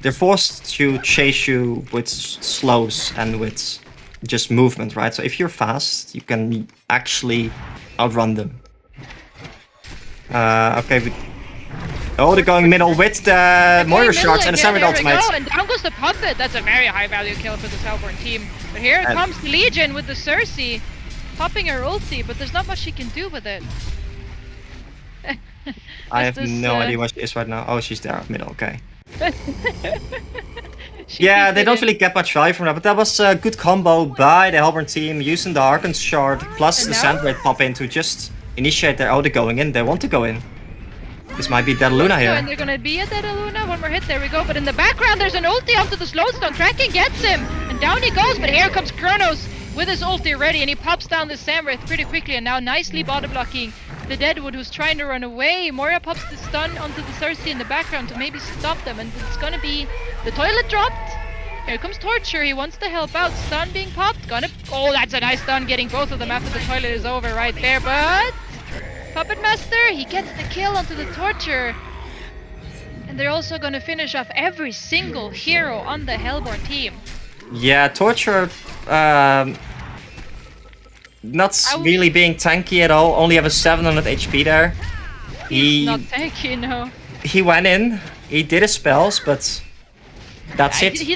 they're forced to chase you with slows and with just movement, right? So if you're fast, you can actually outrun them. Okay. Oh, they're going middle with the Moira shards and the Sandblade ultimate. And down goes the puppet. That's a very high value kill for this Hellborn team. But here comes Legion with the Cersei, popping her ulti, but there's not much she can do with it. I have no idea where she is right now. Oh, she's there, middle, okay. Yeah, they don't really get much value from that, but that was a good combo by the Hellborn team, using the Harkon shard plus the Sandblade pop in to just initiate their... Oh, they're going in, they want to go in. This might be Dead Luna here. And they're gonna be a Dead Luna, 1 more hit, there we go. But in the background, there's an ulti onto the Slowstone. Kraken gets him, and down he goes, but here comes Kronos with his ulti ready, and he pops down the Samwraith pretty quickly, and now nicely body blocking the Deadwood, who's trying to run away. Moira pops the stun onto the Cersei in the background to maybe stop them, and it's gonna be the toilet dropped. Here comes Torture, he wants to help out. Stun being popped, oh, that's a nice stun, getting both of them after the toilet is over right there, but Puppet Master, he gets the kill onto the Torture. And they're also gonna finish off every single hero on the Hellborn team. Yeah, Torture, not really being tanky at all, only have a 700 HP there. He's not tanky, no. He went in, he did his spells, but that's it. He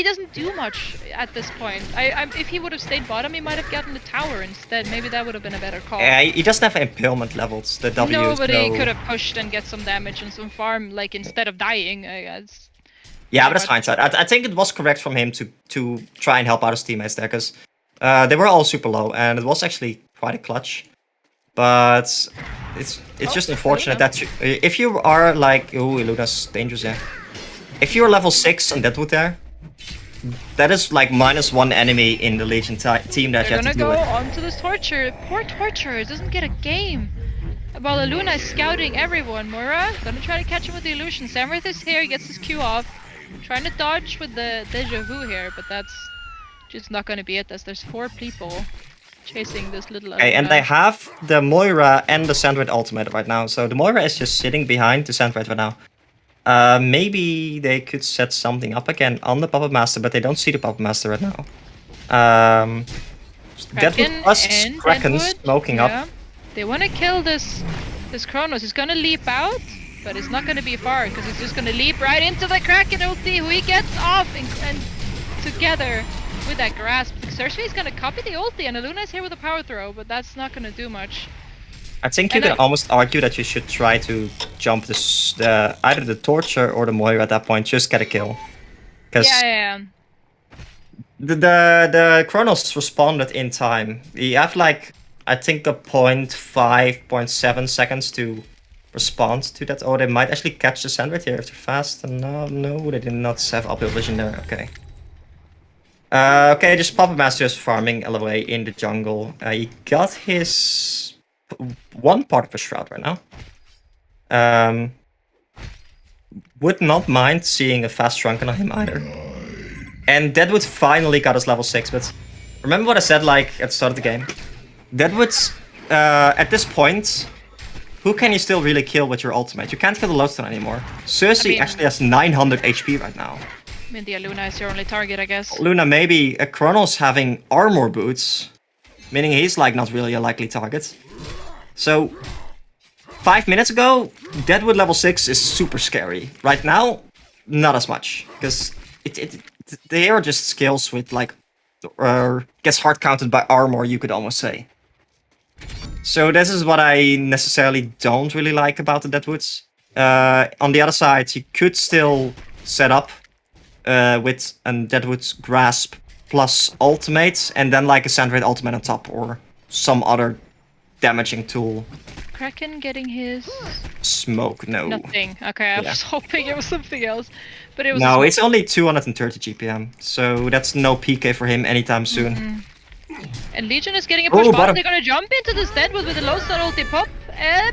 doesn't do much at this point. If he would have stayed bottom, he might have gotten the tower instead. Maybe that would have been a better call. Yeah, he doesn't have impalement levels. The W. Nobody could have pushed and get some damage and some farm, like instead of dying. Yeah, but that's fine. So I think it was correct from him to try and help out his teammates there, because they were all super low, and it was actually quite a clutch. But it's just unfortunate that if you are like, oh, Luna's dangerous, yeah. If you're level 6 on Deadwood there, that is like -1 enemy in the Legion team that you have to deal with. They're gonna go onto this Torture. Poor Torture doesn't get a game. While Luna is scouting everyone. Moira gonna try to catch him with the illusion. Samwraith is here, he gets his Q off. Trying to dodge with the Deja Vu here, but that's just not gonna be it, as there's 4 people chasing this little... Okay, and they have the Moira and the Sandwraith ultimate right now. So the Moira is just sitting behind the Sandwraith right now. Maybe they could set something up again on the Puppet Master, but they don't see the Puppet Master right now. Deadwood plus and Kraken Deadwood, smoking up. They want to kill this Kronos. He's gonna leap out, but it's not gonna be far because he's just gonna leap right into the Kraken ulti, who he gets off and together with that grasp. Xerxes is gonna copy the ulti, and Aluna is here with a power throw, but that's not gonna do much. I think you can almost argue that you should try to jump either the Torture or the Moira at that point. Just get a kill. Because Yeah. the Chronos responded in time. You have like, I think a 0.5, 0.7 seconds to respond to that. Oh, they might actually catch the sandwich here if they're fast. No, they did not have uphill vision there. Okay. Okay, just Puppet Master is farming away in the jungle. He got his one part of a shroud right now. Would not mind seeing a fast shrunken on him either. And Deadwood finally got his level 6, but remember what I said like at the start of the game? Deadwood's at this point, who can you still really kill with your ultimate? You can't kill the Lodestone anymore. Cersei actually has 900 HP right now. I mean, the Aluna is your only target, I guess. Luna, maybe Kronos having armor boots, meaning he's like not really a likely target. So 5 minutes ago, Deadwood level 6 is super scary. Right now, not as much, because the hero just scales with like, gets hard counted by armor, you could almost say. So this is what I necessarily don't really like about the Deadwoods. On the other side, you could still set up with a Deadwood's Grasp plus ultimate, and then like a Sandwraith ultimate on top, or some other damaging tool. Kraken getting his smoke. No. Nothing. Okay, I was hoping it was something else, but it was. No, it's only 230 GPM, so that's no PK for him anytime soon. And Legion is getting a push bottom. They're gonna jump into this Deadwood with a low stun ulti pop,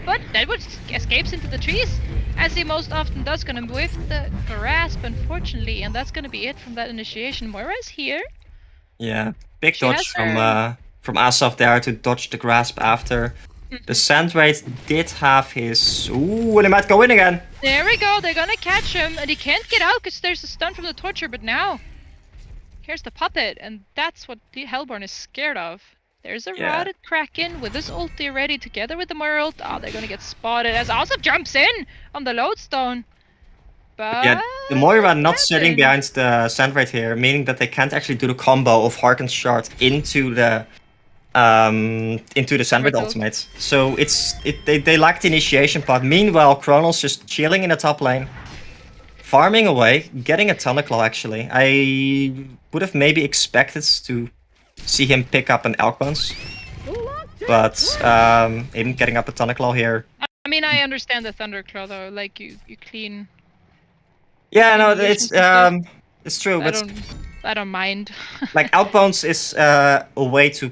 but Deadwood escapes into the trees, as he most often does. Gonna whiff the grasp, unfortunately, and that's gonna be it from that initiation. Moira's here. Yeah, big dodge from Asaf there to dodge the grasp after. The Sandwraith did have his... Ooh, and he might go in again. There we go, they're gonna catch him, and he can't get out because there's a stun from the Torture, but now... Here's the puppet, and that's what the Hellborn is scared of. There's a rotted Kraken with his ulti ready together with the Moira ult. Oh, they're gonna get spotted as Asaf jumps in on the Lodestone. But... Yeah, the Moira not sitting behind the Sandwraith here, meaning that they can't actually do the combo of Harken's Shard into the Sandwraith ultimate. So they lack the initiation part. Meanwhile, Kronos just chilling in the top lane, farming away, getting a Thunderclaw actually. I would have maybe expected to see him pick up an Elk Bones, but him getting up a Thunderclaw here. I mean, I understand the Thunderclaw though, like you clean. Yeah, no, it's true, but I don't mind. like Elk Bones is a way to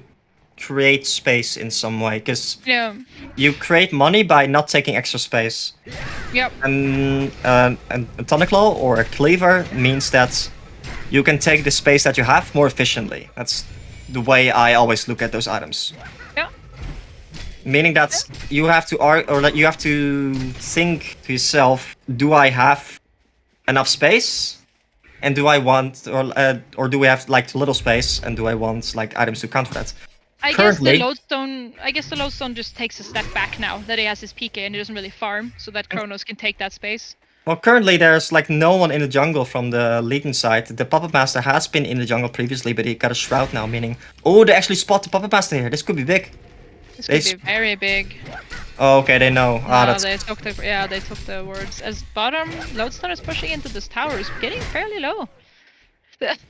create space in some way, because you create money by not taking extra space. Yep. And a Thunderclaw or a Cleaver means that you can take the space that you have more efficiently. That's the way I always look at those items. Yeah. Meaning that you have to think to yourself: do I have enough space? And do I want, or do we have like little space? And do I want like items to counter that? I guess the Lodestone just takes a step back now that he has his PK and he doesn't really farm, so that Kronos can take that space. Well, currently there's like no one in the jungle from the Legion side. The Puppet Master has been in the jungle previously, but he got a shroud now, meaning... Oh, they actually spot the Puppet Master here. This could be big. This could be very big. Oh, okay, they know. They took the words. As bottom, Lodestone is pushing into this tower, is getting fairly low.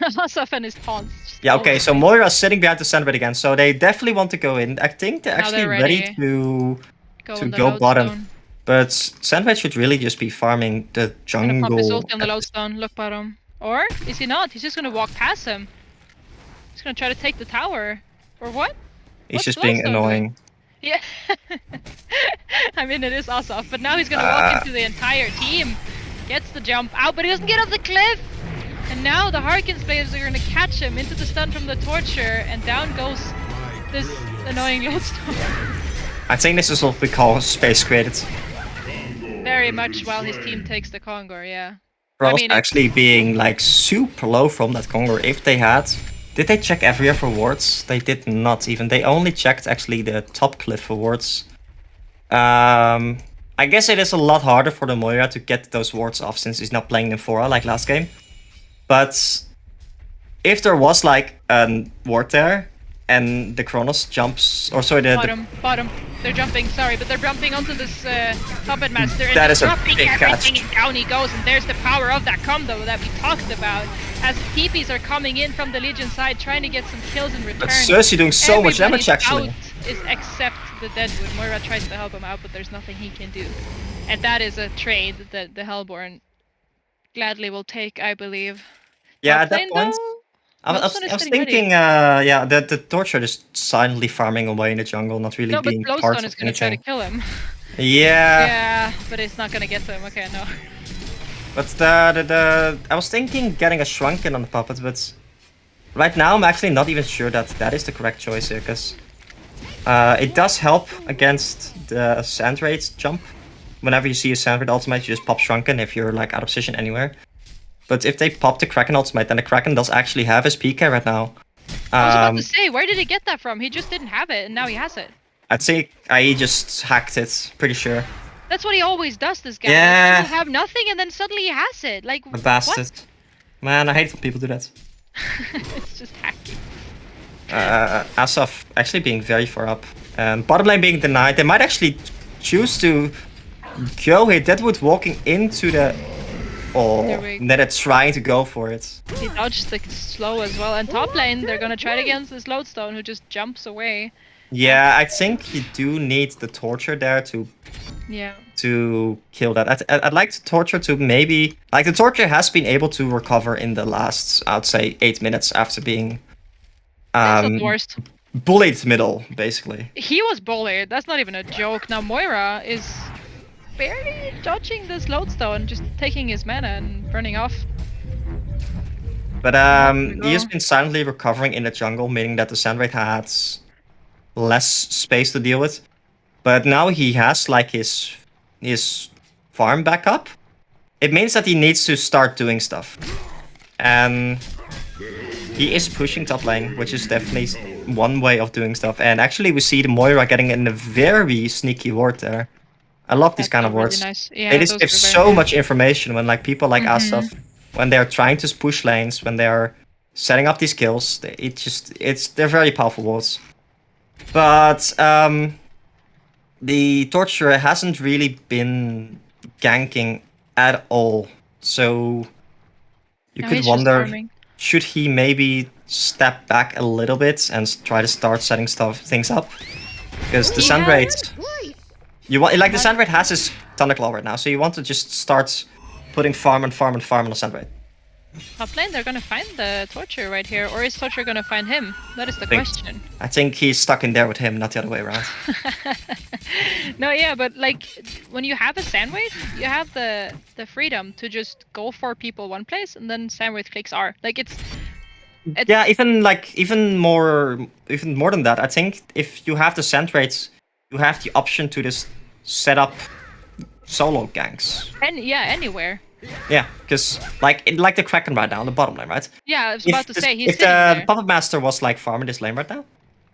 Asaf and his taunts. Yeah, okay, so Moira's sitting behind the Sandwraith again, so they definitely want to go in. I think they're actually ready to go bottom. But Sandwraith should really just be farming the jungle. Gonna pop his ult on the Lodestone, look bottom. Or is he not? He's just gonna walk past him. He's gonna try to take the tower. Or what? He's just being annoying. Yeah. I mean, it is Asaf, but now he's gonna walk into the entire team. Gets the jump out, but he doesn't get off the cliff! And now the Harkins players are gonna catch him into the stun from the Torture, and down goes this annoying Lodestone. I think this is what we call space created. Very much while his team takes the Kongor, yeah. Actually being like super low from that Kongor if they had Did they check everywhere for wards? They did not even. They only checked actually the top cliff for wards. I guess it is a lot harder for the Moira to get those wards off since he's not playing Nymphora like last game. But if there was like a ward there and the Kronos jumps, or sorry, Bottom. They're jumping, sorry, but they're jumping onto this Puppet Master and That they're is a dropping big everything catch. and down he goes, and there's the power of that combo that we talked about. As TPs are coming in from the Legion side trying to get some kills in return. But Cersei doing so much damage actually. Out is except the Deadwood. Moira tries to help him out, but there's nothing he can do. And that is a trade that the Hellborn gladly will take, I believe. Yeah, Top at that lane, point, though, I was Glowstone is getting thinking, ready. yeah, the Torture is silently farming away in the jungle, not really No, but being part Glowstone of is gonna try to anything. kill him. Yeah, Yeah, but it's not gonna get to him. Okay, no. but I was thinking getting a Shrunken on the puppet, but right now I'm actually not even sure that that is the correct choice here, because it does help against the Sandrade's jump. Whenever you see a Sandrade ultimate, you just pop Shrunken if you're like out of position anywhere. But if they pop the Kraken ultimate, then the Kraken does actually have his PK right now. I was about to say, where did he get that from? He just didn't have it, and now he has it. I'd say IE just hacked it, pretty sure. That's what he always does, this guy. Yeah. He have nothing, and then suddenly he has it. Like, A bastard. Man, I hate when people do that. It's just hacking. Asaf actually being very far up. Bottom lane being denied. They might actually choose to go here. Deadwood walking into the... Oh, There we go. then they're trying to go for it. He dodged the slow as well. And top lane, they're gonna try it against this Lodestone, who just jumps away. Yeah, I think you do need the Torture there to Yeah. kill that. I'd like the Torture to maybe... Like, the Torture has been able to recover in the last, I'd say, 8 minutes after being That's not the worst. bullied middle, basically. He was bullied. That's not even a joke. Now Moira is barely dodging this Lodestone, just taking his mana and running off. But we he has go. been silently recovering in the jungle, meaning that the Sandrade had less space to deal with. But now he has like his farm back up. It means that he needs to start doing stuff. And he is pushing top lane, which is definitely one way of doing stuff. And actually we see the Moira getting in a very sneaky ward there. I love these That's kind of really wards. nice. Yeah, They just those give are very so nice. much information when like people like Asaf, when they're trying to push lanes, when they're setting up these kills, they're very powerful wards. But the Torturer hasn't really been ganking at all. So you No, could he's just wonder, farming. should he maybe step back a little bit and try to start setting things up? Because the Yeah. Sandrade, you want like the Sandrade has his Thunderclaw right now, so you want to just start putting farm on the Sandrade. Top lane, they're gonna find the Torture right here, or is Torture gonna find him? That is the Think- question. I think he's stuck in there with him, not the other way around. No, yeah, but like when you have a Sandwave, you have the freedom to just go for people one place and then Sandwave clicks R. Like it's Yeah, even more than that. I think if you have the Sandrades, you have the option to just set up solo ganks. anywhere. Yeah, because like the Kraken right now on the bottom lane, right? Yeah, I was about to say he's if sitting the there. Puppet Master was like farming this lane right now,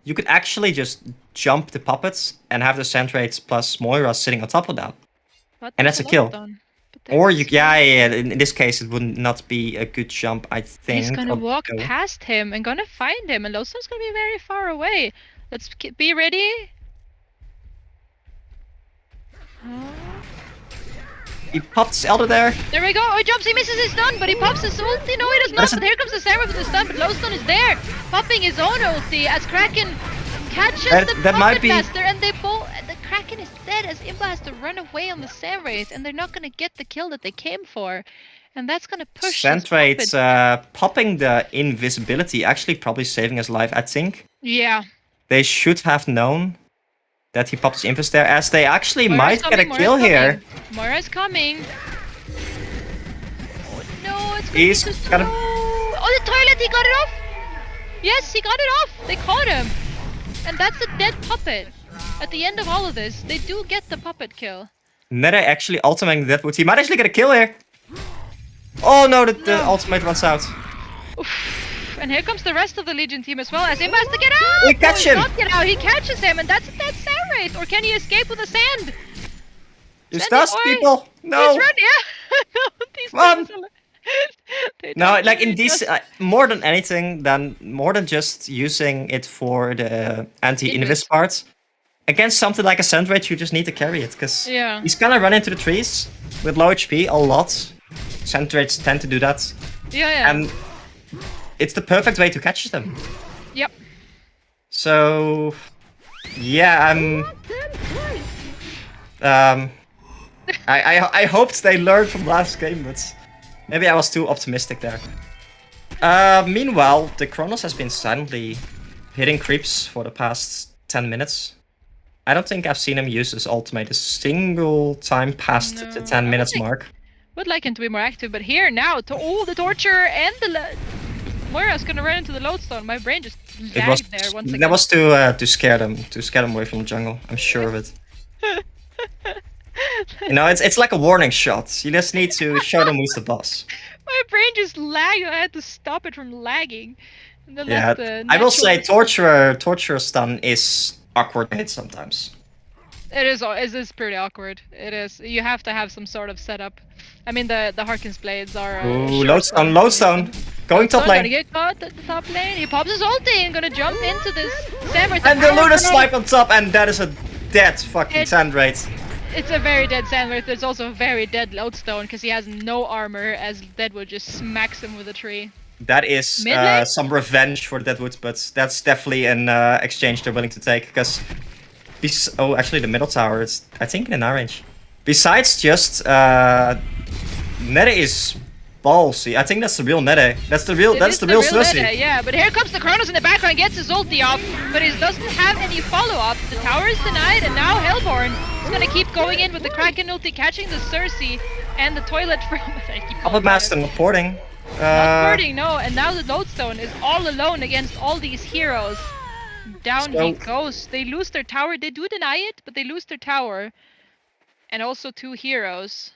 you could actually just jump the puppets and have the Sandrades plus Moira sitting on top of that. But and there's that's a kill. Lodestone. But Or there's- yeah. In this case, it would not be a good jump, I think. He's gonna walk No. past him and gonna find him, and Lodestone's gonna be very far away. Let's be ready. He popped his Elder there. There we go. Oh, he jumps. He misses his stun, but he pops his ulti. No, he does not. Listen. But here comes the Sarah with the stun. But Lodestone is there, popping his own ulti as Kraken catches That- the that might Puppet be- Master, and they both. The Kraken is dead as Imba has to run away on the Sarah, and they're not gonna get the kill that they came for, and that's gonna push. this Sandrade's Puppet- popping the invisibility, actually probably saving his life, I think. Yeah. They should have known that he popped his invis there, as they actually Moira's might get a coming, kill Moira's here. coming. Moira's coming. Oh no, it's gonna He's be too gotta- slow. Oh, the toilet, he got it off! Yes, he got it off! They caught him! And that's a dead puppet. At the end of all of this, they do get the puppet kill. Neda actually ultimating the Deadwood. He might actually get a kill here. Oh no, the ultimate runs out. and here comes the rest of the Legion team as well, as he must to get out! We catch No, him! he not get out, he catches him, and that's a dead sand wraith! Or can he escape with the sand? Use Sandy dust, boy. people! No! He's running, yeah! No, these Come on. things are they No, don't like in really these, just- more than anything, more than just using it for the anti-invis Invis. part, against something like a sand wraith, you just need to carry it, because Yeah. he's gonna run into the trees with low HP a lot. Sand wraiths tend to do that, Yeah. and it's the perfect way to catch them. Yep. So, yeah, I hoped they learned from last game, but maybe I was too optimistic there. Meanwhile, the Kronos has been silently hitting creeps for the past 10 minutes. I don't think I've seen him use his ultimate a single time past the No, 10 I minutes think- mark. Would like him to be more active, but here now, to all the torture and the Moira's gonna run into the lodestone. My brain just It was lagged there once again. that was to scare them away from the jungle. I'm sure of it. You know, it's like a warning shot. You just need to show them who's the boss. My brain just lagged. I had to stop it from lagging. And then Yeah, let the I will say natural- torturer stun is awkward to hit sometimes. It is pretty awkward. It is. You have to have some sort of setup. I mean, the Harkins blades are. Ooh, short lodestone. Going top Gonna lane. get caught at the top lane. He pops his ulti and gonna jump into this Samurai. And the Luna snipe on top, and that is a dead fucking It- sand wraith. It's a very dead Sandworth. There's also a very dead Lodestone because he has no armor as Deadwood just smacks him with a tree. That is Mid lane? some revenge for Deadwood, but that's definitely an exchange they're willing to take, because... Oh, actually the middle tower is, I think, in our range. Besides just... Nede is ballsy. I think that's the real Nede. That's the real Cersei. meta, yeah, but here comes the Kronos in the background, gets his ulti off, but he doesn't have any follow-up. The tower is denied, and now Hellborn is gonna keep going in with the Kraken ulti, catching the Cersei and the toilet from... I keep calling Puppet Master it. not porting. Not birding, no, and now the Lodestone is all alone against all these heroes. Down he So- goes. They lose their tower. They do deny it, but they lose their tower. And also 2 heroes.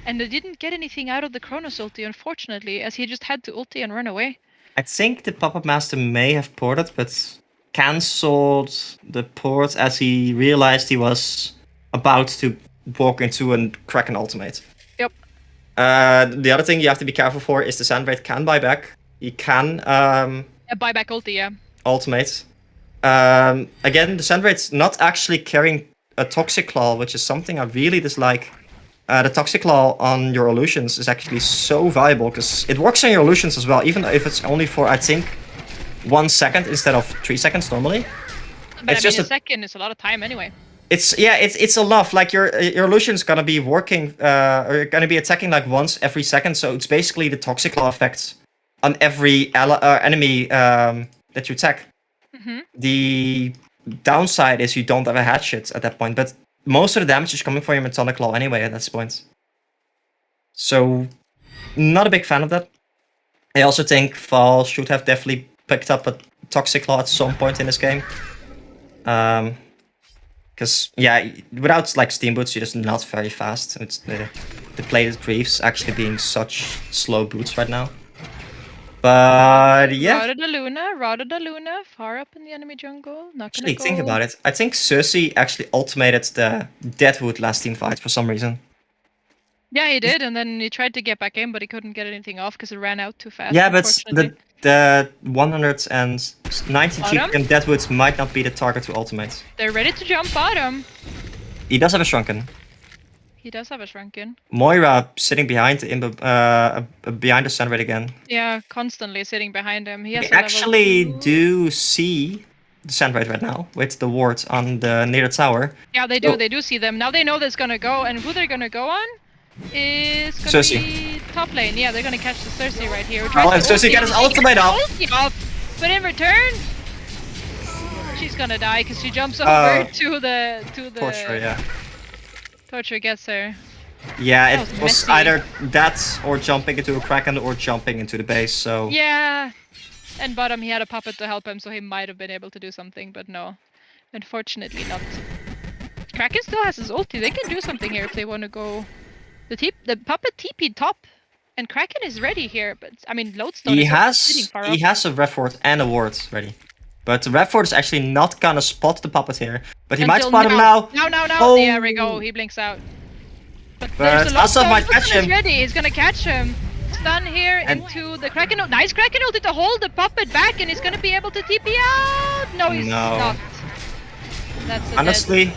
And they didn't get anything out of the Kronos ulti, unfortunately, as he just had to ulti and run away. I think the Puppet Master may have ported, but cancelled the port as he realized he was about to walk into a Kraken ultimate. Yep. The other thing you have to be careful for is the Sand Wraith can buy back. He can A buyback ulti, yeah. ultimate. Again, the Sand Wraith's not actually carrying a Toxic Claw, which is something I really dislike. The Toxic Claw on your illusions is actually so valuable, because it works on your illusions as well, even if it's only for, I think, 1 second instead of 3 seconds normally. But It's I mean, just a a- second is a lot of time anyway. It's enough. Like your illusion's gonna be working, or gonna be attacking like once every second. So it's basically the Toxic Claw effect on every enemy that you attack. Mhm. The downside is you don't have a hatchet at that point, but most of the damage is coming from your Metonic Claw anyway at this point. So, not a big fan of that. I also think Val should have definitely picked up a Toxic Claw at some point in this game. Because, yeah, without like Steam Boots, you're just not very fast. It's the Plated Greaves actually being such slow boots right now. But yeah, Rada de Luna, far up in the enemy jungle. Not gonna actually go. think about it. I think Cersei actually ultimated the Deadwood last team fight for some reason. Yeah, he did, and then he tried to get back in, but he couldn't get anything off because it ran out too fast. Yeah, but unfortunately. the 190 Bottom? GPM Deadwood might not be the target to ultimate. They're ready to jump bottom. He does have a Shrunken. He does have a Shrunken. Moira sitting behind behind the Sand Wraith again. Yeah, constantly sitting behind him. He has We a level actually 2. do see the Sand Wraith right now with the ward on the near the tower. Yeah, they do. Oh. They do see them. Now they know that's gonna go, and who they're gonna go on is gonna Cersei. be top lane. Yeah, they're gonna catch the Cersei right here. Oh, and Cersei got his ultimate off. But in return, she's gonna die because she jumps over to the Torture, yeah. Torture gets her. Yeah, That it was was messy. either that or jumping into a Kraken or jumping into the base, so... Yeah, and bottom he had a puppet to help him, so he might have been able to do something, but no, unfortunately not. Kraken still has his ulti. They can do something here if they want to go. The puppet TP'd top And Kraken is ready here, but I mean, Lodestone is sitting far He up. has a Rev Ward and a ward ready. But the Rev Ward is actually not gonna spot the puppet here. But he might spot him now. Now. Oh. There we go. He blinks out. But there's a Asaf Lodestone. might catch Lodestone is him. ready. He's gonna catch him. Stun here And- into the Kraken. Nice Kraken ulti to hold the puppet back, and he's gonna be able to TP out. No, he's not. That's a Honestly,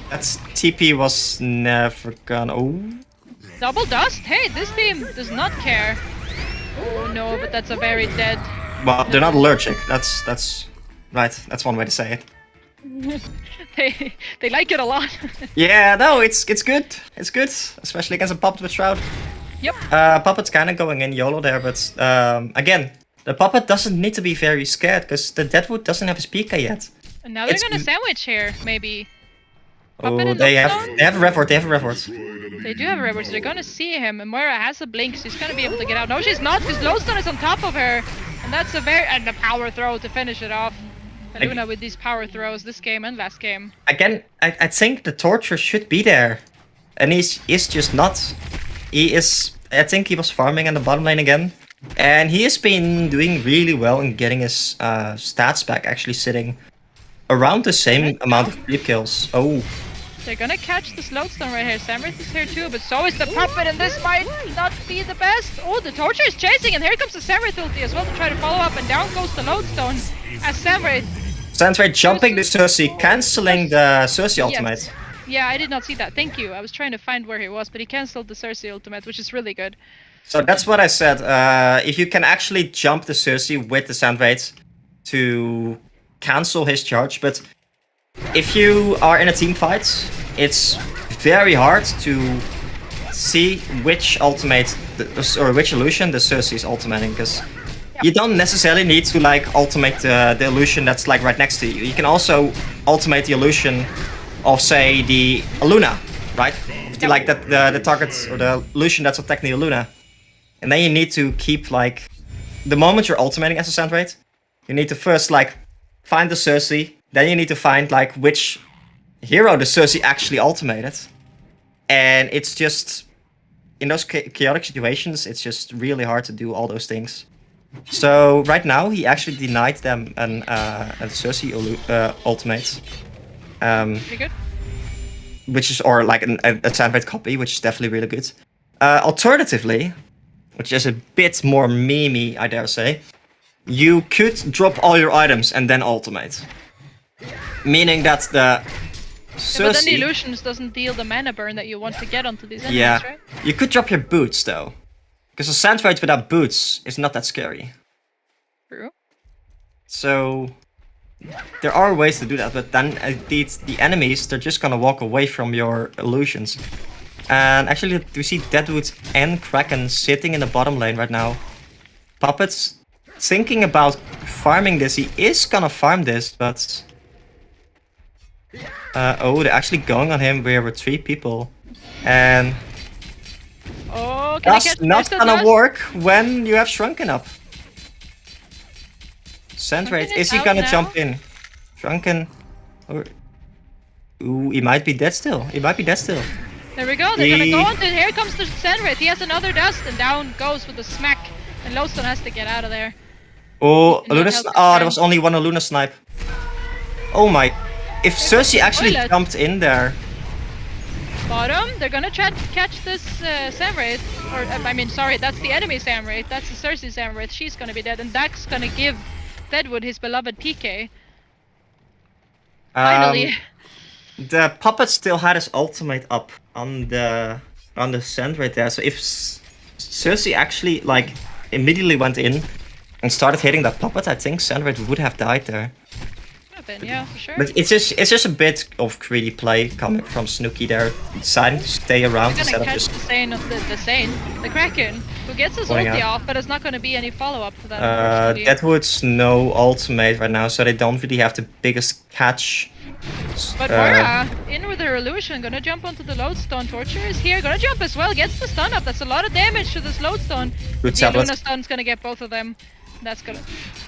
that's TP was never gonna. Oh. double dust. Hey, this team does not care. Oh no, but that's a very dead. Well, they're not allergic. That's right. That's one way to say it. They like it a lot. Yeah, no, it's good. It's good, especially against a puppet with Shroud. Yep. Puppet's kind of going in YOLO there, but again, the puppet doesn't need to be very scared because the Deadwood doesn't have his PK yet. And now they're It's- gonna sandwich here, maybe. Puppet Oh, and they Lodestone? have a Rev Ward. They have a Rev Ward. They do have a River, so they're gonna see him. And Moira has a blink, so she's gonna be able to get out. No, she's not, because Lodestone is on top of her. And that's a and the power throw to finish it off. Luna with these power throws this game and last game. Again, I think the Torture should be there. And he's just not. He is... I think he was farming in the bottom lane again. And he has been doing really well in getting his stats back, actually sitting around the same amount of creep kills. Oh. They're gonna catch this Lodestone right here. Samrith is here too, but so is the Puppet, and this might not be the best. Oh, the Torture is chasing, and here comes the Samrith ulti as well to try to follow up, and down goes the Lodestone as Samrith. Sandray jumping the Cersei, cancelling the Cersei ultimate. Yes. Yeah, I did not see that. Thank you. I was trying to find where he was, but he cancelled the Cersei ultimate, which is really good. So that's what I said. If you can actually jump the Cersei with the Sandweight to cancel his charge, but if you are in a team fight, it's very hard to see which ultimate or which illusion the Cersei is ultimating, because you don't necessarily need to like ultimate the illusion that's like right next to you. You can also ultimate the illusion of, say, the Luna, right? Like that the target or the illusion that's attacking the Luna. And then you need to keep like the moment you're ultimating as a Sandweight, you need to first like find the Cersei, then you need to find like which hero the Cersei actually ultimated. And it's just in those chaotic situations, it's just really hard to do all those things. So right now he actually denied them a Cersei ultimate. Pretty good. Which is, or like a Sandweight copy, which is definitely really good. Alternatively, which is a bit more memey, I dare say, you could drop all your items and then ultimate. Meaning that the Cersei... Yeah, but then the illusions doesn't deal the mana burn that you want to get onto these enemies, Yeah, right? you could drop your boots though. Because a Sandweight without boots is not that scary. True. So there are ways to do that, but then the enemies, they're just gonna walk away from your illusions. And actually, we see Deadwood and Kraken sitting in the bottom lane right now. Puppet's thinking about farming this. He is gonna farm this, but... oh, they're actually going on him. We're with 3 people. And... Oh, can I that's catch not Mr. gonna Dust? work when you have Shrunken up. Sandweight, Shrunken is is he out gonna now? jump in? Shrunken... Or... Ooh, he might be dead still. He might be dead still. There we go, they're gonna go on to, here comes the Sandwraith, he has another dust, and down goes with a smack. And Lodestone has to get out of there. Oh, Did not Luna help his oh, there friend. was only one Luna snipe. Oh my... If Cersei actually toilet. jumped in there... Bottom, they're gonna try to catch this Samwraith. Or, I mean, sorry, that's the enemy Samwraith, that's the Cersei Samwraith, she's gonna be dead. And that's gonna give Deadwood his beloved PK. Finally. The puppet still had his ultimate up on the sand right there. So if Cersei actually like immediately went in and started hitting that puppet, I think Sandweight would have died there. Yeah, for sure. But it's just a bit of greedy play coming from Snooki there, deciding to stay around We're instead gonna of catch just the Sane, the Kraken, who gets his Going ulti out. off, but there's not gonna be any follow-up to that, unfortunately. Deadwood's no ultimate right now, so they don't really have the biggest catch. But Moira, in with her illusion, gonna jump onto the Lodestone. Torture is here, gonna jump as well, gets the stun up. That's a lot of damage to this Lodestone. Good The tablet. Luna stun's gonna get both of them. That's gonna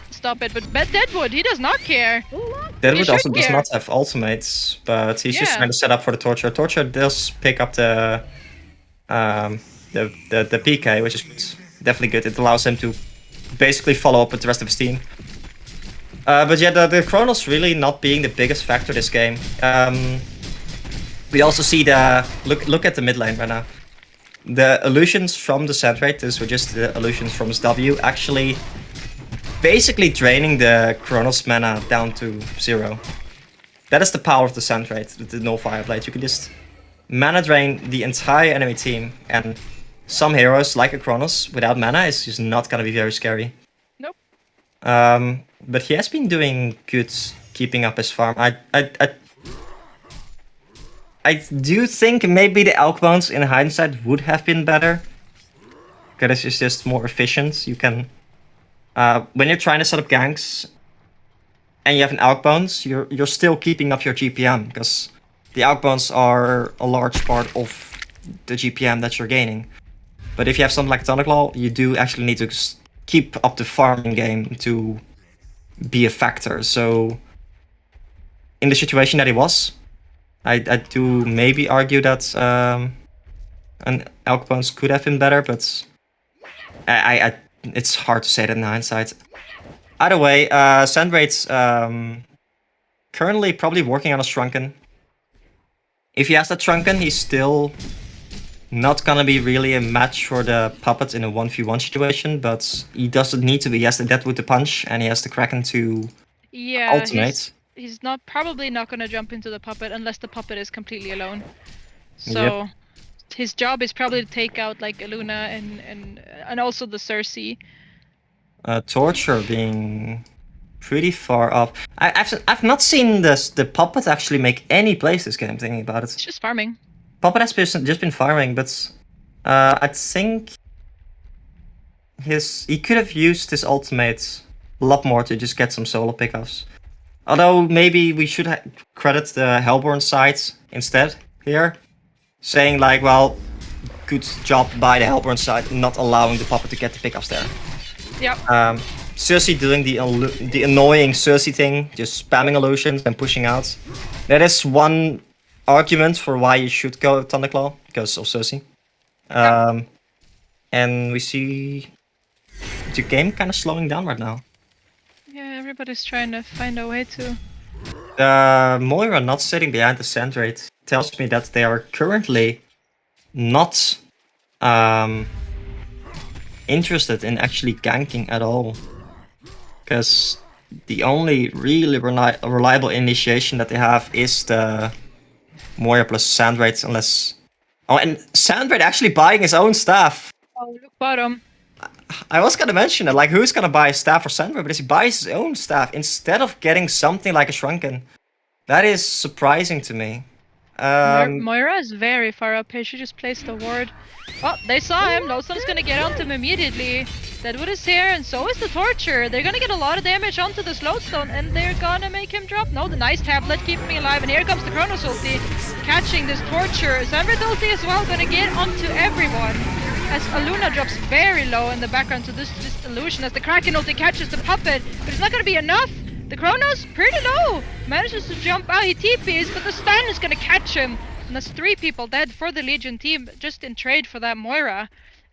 stop it. But Deadwood, he does not care. Deadwood should also does care. not have ultimates, but he's just Yeah. trying to set up for the Torture. Torture does pick up the the PK, which is definitely good. It allows him to basically follow up with the rest of his team. But yeah, the Chronos really not being the biggest factor this game. We also see the look at the mid lane right now. The illusions from the Sand these were just the illusions from his W, actually basically draining the Chronos mana down to 0. That is the power of the Sand the no Fire Blade. You can just mana drain the entire enemy team, and some heroes like a Chronos without mana is just not gonna be very scary. Nope. But he has been doing good keeping up his farm. I do think maybe the Elk Bones in hindsight would have been better. Because it's just more efficient. You can... when you're trying to set up ganks and you have an Elk Bones, you're still keeping up your GPM. Because the Elk Bones are a large part of the GPM that you're gaining. But if you have something like Thunderclaw, you do actually need to keep up the farming game to be a factor. So in the situation that he was, I do maybe argue that an Elk Bones could have been better, but I it's hard to say that in hindsight. Either way, Sandrade's currently probably working on a Shrunken. If he has that Shrunken, he's still not gonna be really a match for the Puppet in a 1v1 situation, but he doesn't need to be. He has the Deadwood to punch, and he has the Kraken to ultimate. He's probably not gonna jump into the Puppet unless the Puppet is completely alone. So his job is probably to take out like Aluna and also the Cersei. Torture being pretty far up. I've not seen the Puppet actually make any plays this game. Thinking about it, It's just farming. Puppet has just been farming, but I think he could have used his ultimate a lot more to just get some solo pickups. Although maybe we should credit the Hellborn side instead here, saying like, well, good job by the Hellborn side not allowing the Puppet to get the pickups there. Yep. Cersei doing the annoying Cersei thing, just spamming illusions and pushing out. That is one argument for why you should go Thunderclaw, because of Cersei. And we see the game kind of slowing down right now. Yeah, everybody's trying to find a way to. Moira not sitting behind the Sand tells me that they are currently not interested in actually ganking at all. Because the only really reliable initiation that they have is the Moira plus Sand unless... Oh, and Sand actually buying his own staff. Oh, look bottom. I was gonna mention it, like, who's gonna buy a staff for Sand but he buys his own staff instead of getting something like a Shrunken. That is surprising to me. Moira is very far up here. She just placed a ward. Oh, they saw him. Lodestone's gonna get onto him immediately. Deadwood is here, and so is the Torture. They're gonna get a lot of damage onto this Lodestone, and they're gonna make him drop. No, the nice tablet keeping me alive, and here comes the Chronos ulti, catching this Torture. Sandred ulti as well, gonna get onto everyone. As Aluna drops very low in the background to this illusion, as the Kraken ulti catches the Puppet, but it's not gonna be enough. The Chronos, pretty low, manages to jump out. He TPs, but the stun is gonna catch him. And that's 3 people dead for the Legion team, just in trade for that Moira.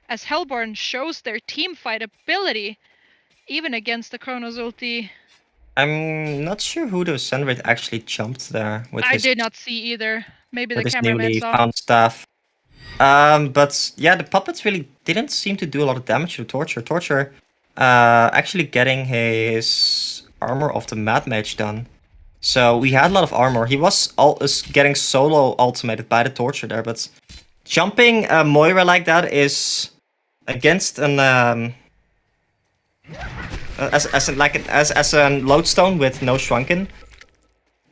As Hellborn shows their team fight ability, even against the Chronos ulti. I'm not sure who the Sandred actually jumped there with I did not see either. Maybe the cameraman saw. Found staff. But yeah, the Puppets really didn't seem to do a lot of damage to Torture. Torture actually getting his armor of the Mad Mage done. So we had a lot of armor. He was getting solo ultimated by the Torture there, but jumping Moira like that is against an as a Lodestone with no Shrunken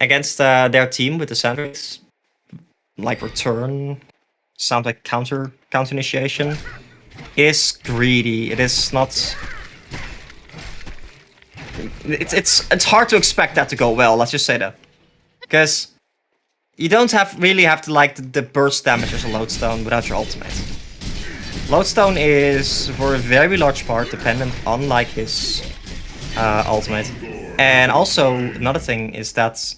against their team with the Sanders, like return, sounds like counter initiation, is greedy. It is not. It's hard to expect that to go well. Let's just say that, because you don't really have to like the burst damage as a Lodestone without your ultimate. Lodestone is for a very large part dependent on like his ultimate, and also another thing is that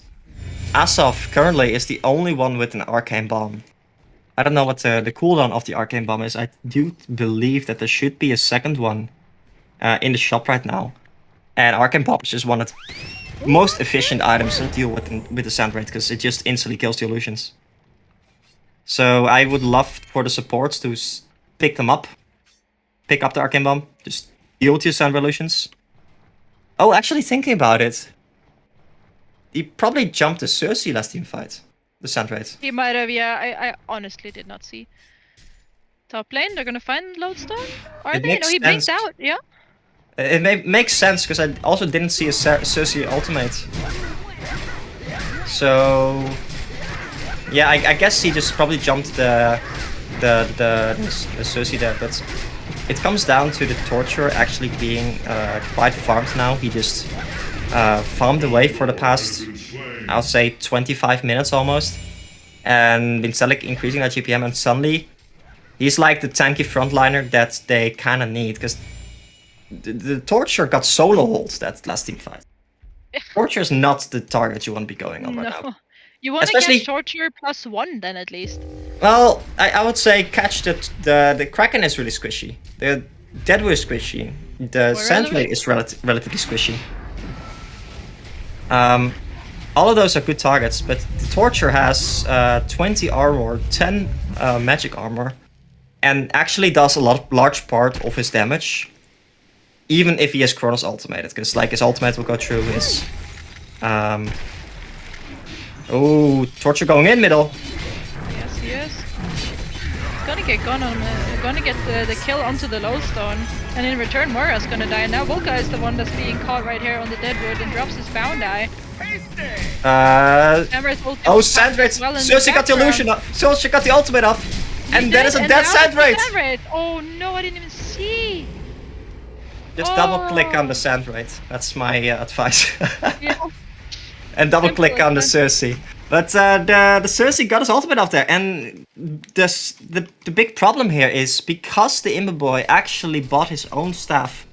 Asaf currently is the only one with an arcane bomb. I don't know what the cooldown of the Arcane Bomb is. I do believe that there should be a second one in the shop right now. And Arcane Bomb is just one of the most efficient items to deal with the Sand Raid, because it just instantly kills the illusions. So I would love for the supports to pick them up. Pick up the Arcane Bomb, just deal with your Sand Illusions. Oh, actually thinking about it, he probably jumped the Cersei last team fight. The Sand Raid. He might have, yeah. I honestly did not see. Top lane, they're gonna find Lodestone? Are It they? No, makes he blinked sense. out, yeah. It makes sense, because I also didn't see a Cersei ultimate. So yeah, I guess he just probably jumped the Cersei there, but it comes down to the Torture actually being quite farmed now. He just farmed away for the past, I'll say, 25 minutes almost, and been steadily increasing that GPM, and suddenly he's like the tanky frontliner that they kind of need, because the Torture got solo hold that last team fight. Torture is not the target you want to be going on right now. No. You want to Especially- get Torture +1 then at least. Well, I would say catch the Kraken is really squishy. The Deadwood is squishy. The Sand Raid is relatively squishy. All of those are good targets, but the Torture has 20 armor, 10 magic armor, and actually does a large part of his damage, even if he has Chronos ultimated, because like his ultimate will go through his. Oh, Torture going in middle. Yes, he is. He's gonna get gone on, gonna get the kill onto the Lodestone, and in return Moira's gonna die. And now Volca is the one that's being caught right here on the Deadwood and drops his bound eye. Oh, Sand Raid! Cersei got the illusion up. Cersei got the ultimate up. And that is a dead Sand Raid! Oh no, I didn't even see! Just double click on the Sand Raid. That's my advice. Yeah. And double click on the Cersei. But the Cersei got his ultimate up there, and the big problem here is because the Imber Boy actually bought his own staff,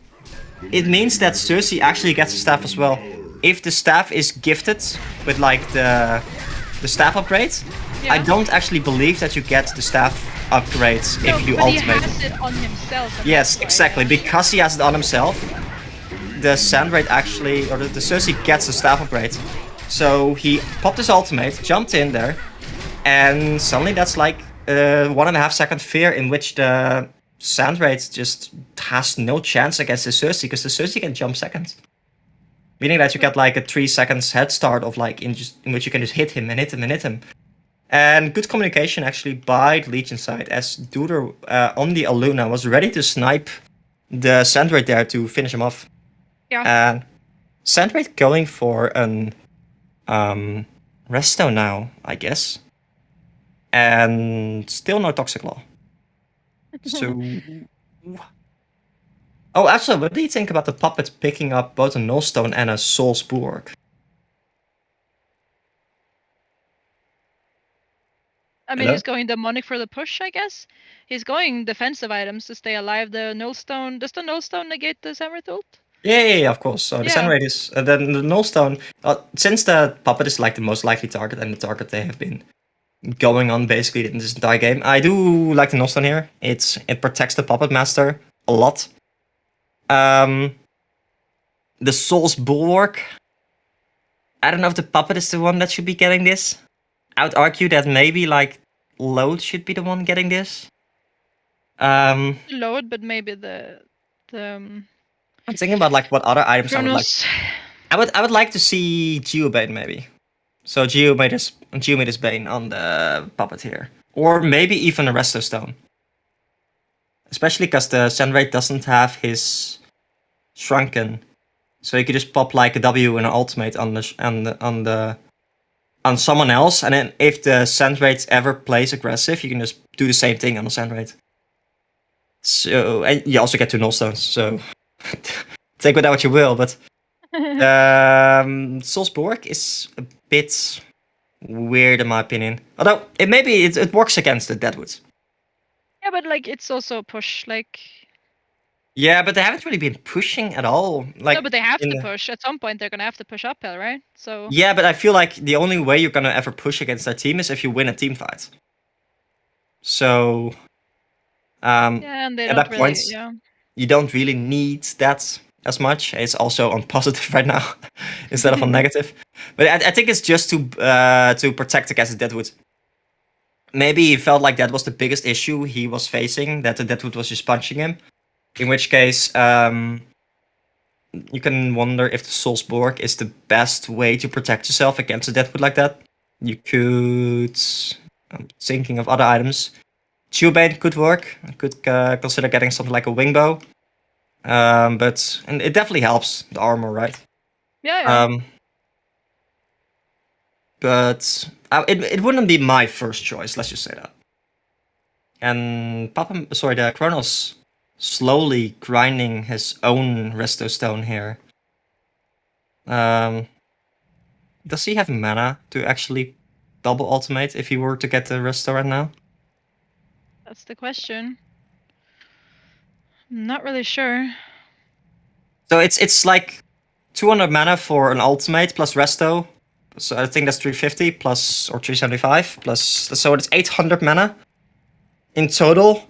it means that Cersei actually gets a staff as well. If the staff is gifted with like the staff upgrade, Yeah. I don't actually believe that you get the staff upgrades No, if you but ultimate. he has it on himself. and Yes, that's why. exactly. Because he has it on himself, the Sand Raid actually, or the Cersei gets the staff upgrade. So he popped his ultimate, jumped in there, and suddenly that's like 1.5 second fear in which the Sand Raid just has no chance against the Cersei, because the Cersei can jump second. Meaning that you get like a 3 seconds head start of like in which you can just hit him and hit him and hit him. And good communication actually by the Legion side, as Duder on the Aluna was ready to snipe the Sand Raid there to finish him off. Yeah. And Sand Raid going for an Resto now, I guess. And still no Toxic Law. So... Oh, actually, what do you think about the puppet picking up both a Nullstone and a Soul's Bulwark? I mean, Hello? he's going demonic for the push, I guess. He's going defensive items to stay alive. The Nullstone, does the Nullstone negate the Samurai ult? Yeah, of course. So the Yeah. Sand Raid is... then the Nullstone... since the puppet is like the most likely target, and the target they have been going on basically in this entire game, I do like the Nullstone here. It protects the Puppet Master a lot. The Soul's Bulwark... I don't know if the Puppet is the one that should be getting this. I would argue that maybe like Load should be the one getting this. Load, but maybe the I'm thinking about like what other items I would like. Chronos. I would like to see Geobane maybe. So Geomede's Bane on the puppet here. Or maybe even a Resto Stone. Especially because the Sand Raid doesn't have his Shrunken. So you could just pop like a W and an ultimate on someone else, and then if the Sand Raid ever plays aggressive, you can just do the same thing on the Sand Raid. So, and you also get 2 Nullstones, so take with that what you will, but Soul's Bulwark is a bit weird in my opinion. Although it works against the Deadwood. Yeah, but like it's also a push. Like Yeah, but they haven't really been pushing at all. Like no, but they have in to the- push. At some point, they're gonna have to push uphill, right? So Yeah, but I feel like the only way you're gonna ever push against that team is if you win a team fight. So Yeah, and they at don't that really. point, Yeah. you don't really need that as much. It's also on positive right now instead of on negative. But I think it's just to protect against the Deadwood. Maybe he felt like that was the biggest issue he was facing, that the Deadwood was just punching him. In which case, you can wonder if the Soulsborg is the best way to protect yourself against a Deadwood like that. You could... I'm thinking of other items. Chewbane could work. I could consider getting something like a Wingbow. But and it definitely helps the armor, right? Yeah. But it wouldn't be my first choice. Let's just say that. And the Kronos slowly grinding his own Resto Stone here. Does he have mana to actually double ultimate if he were to get the Resto right now? That's the question. I'm not really sure. So it's like 200 mana for an ultimate plus Resto. So I think that's 350 plus or 375 plus. So it's 800 mana in total.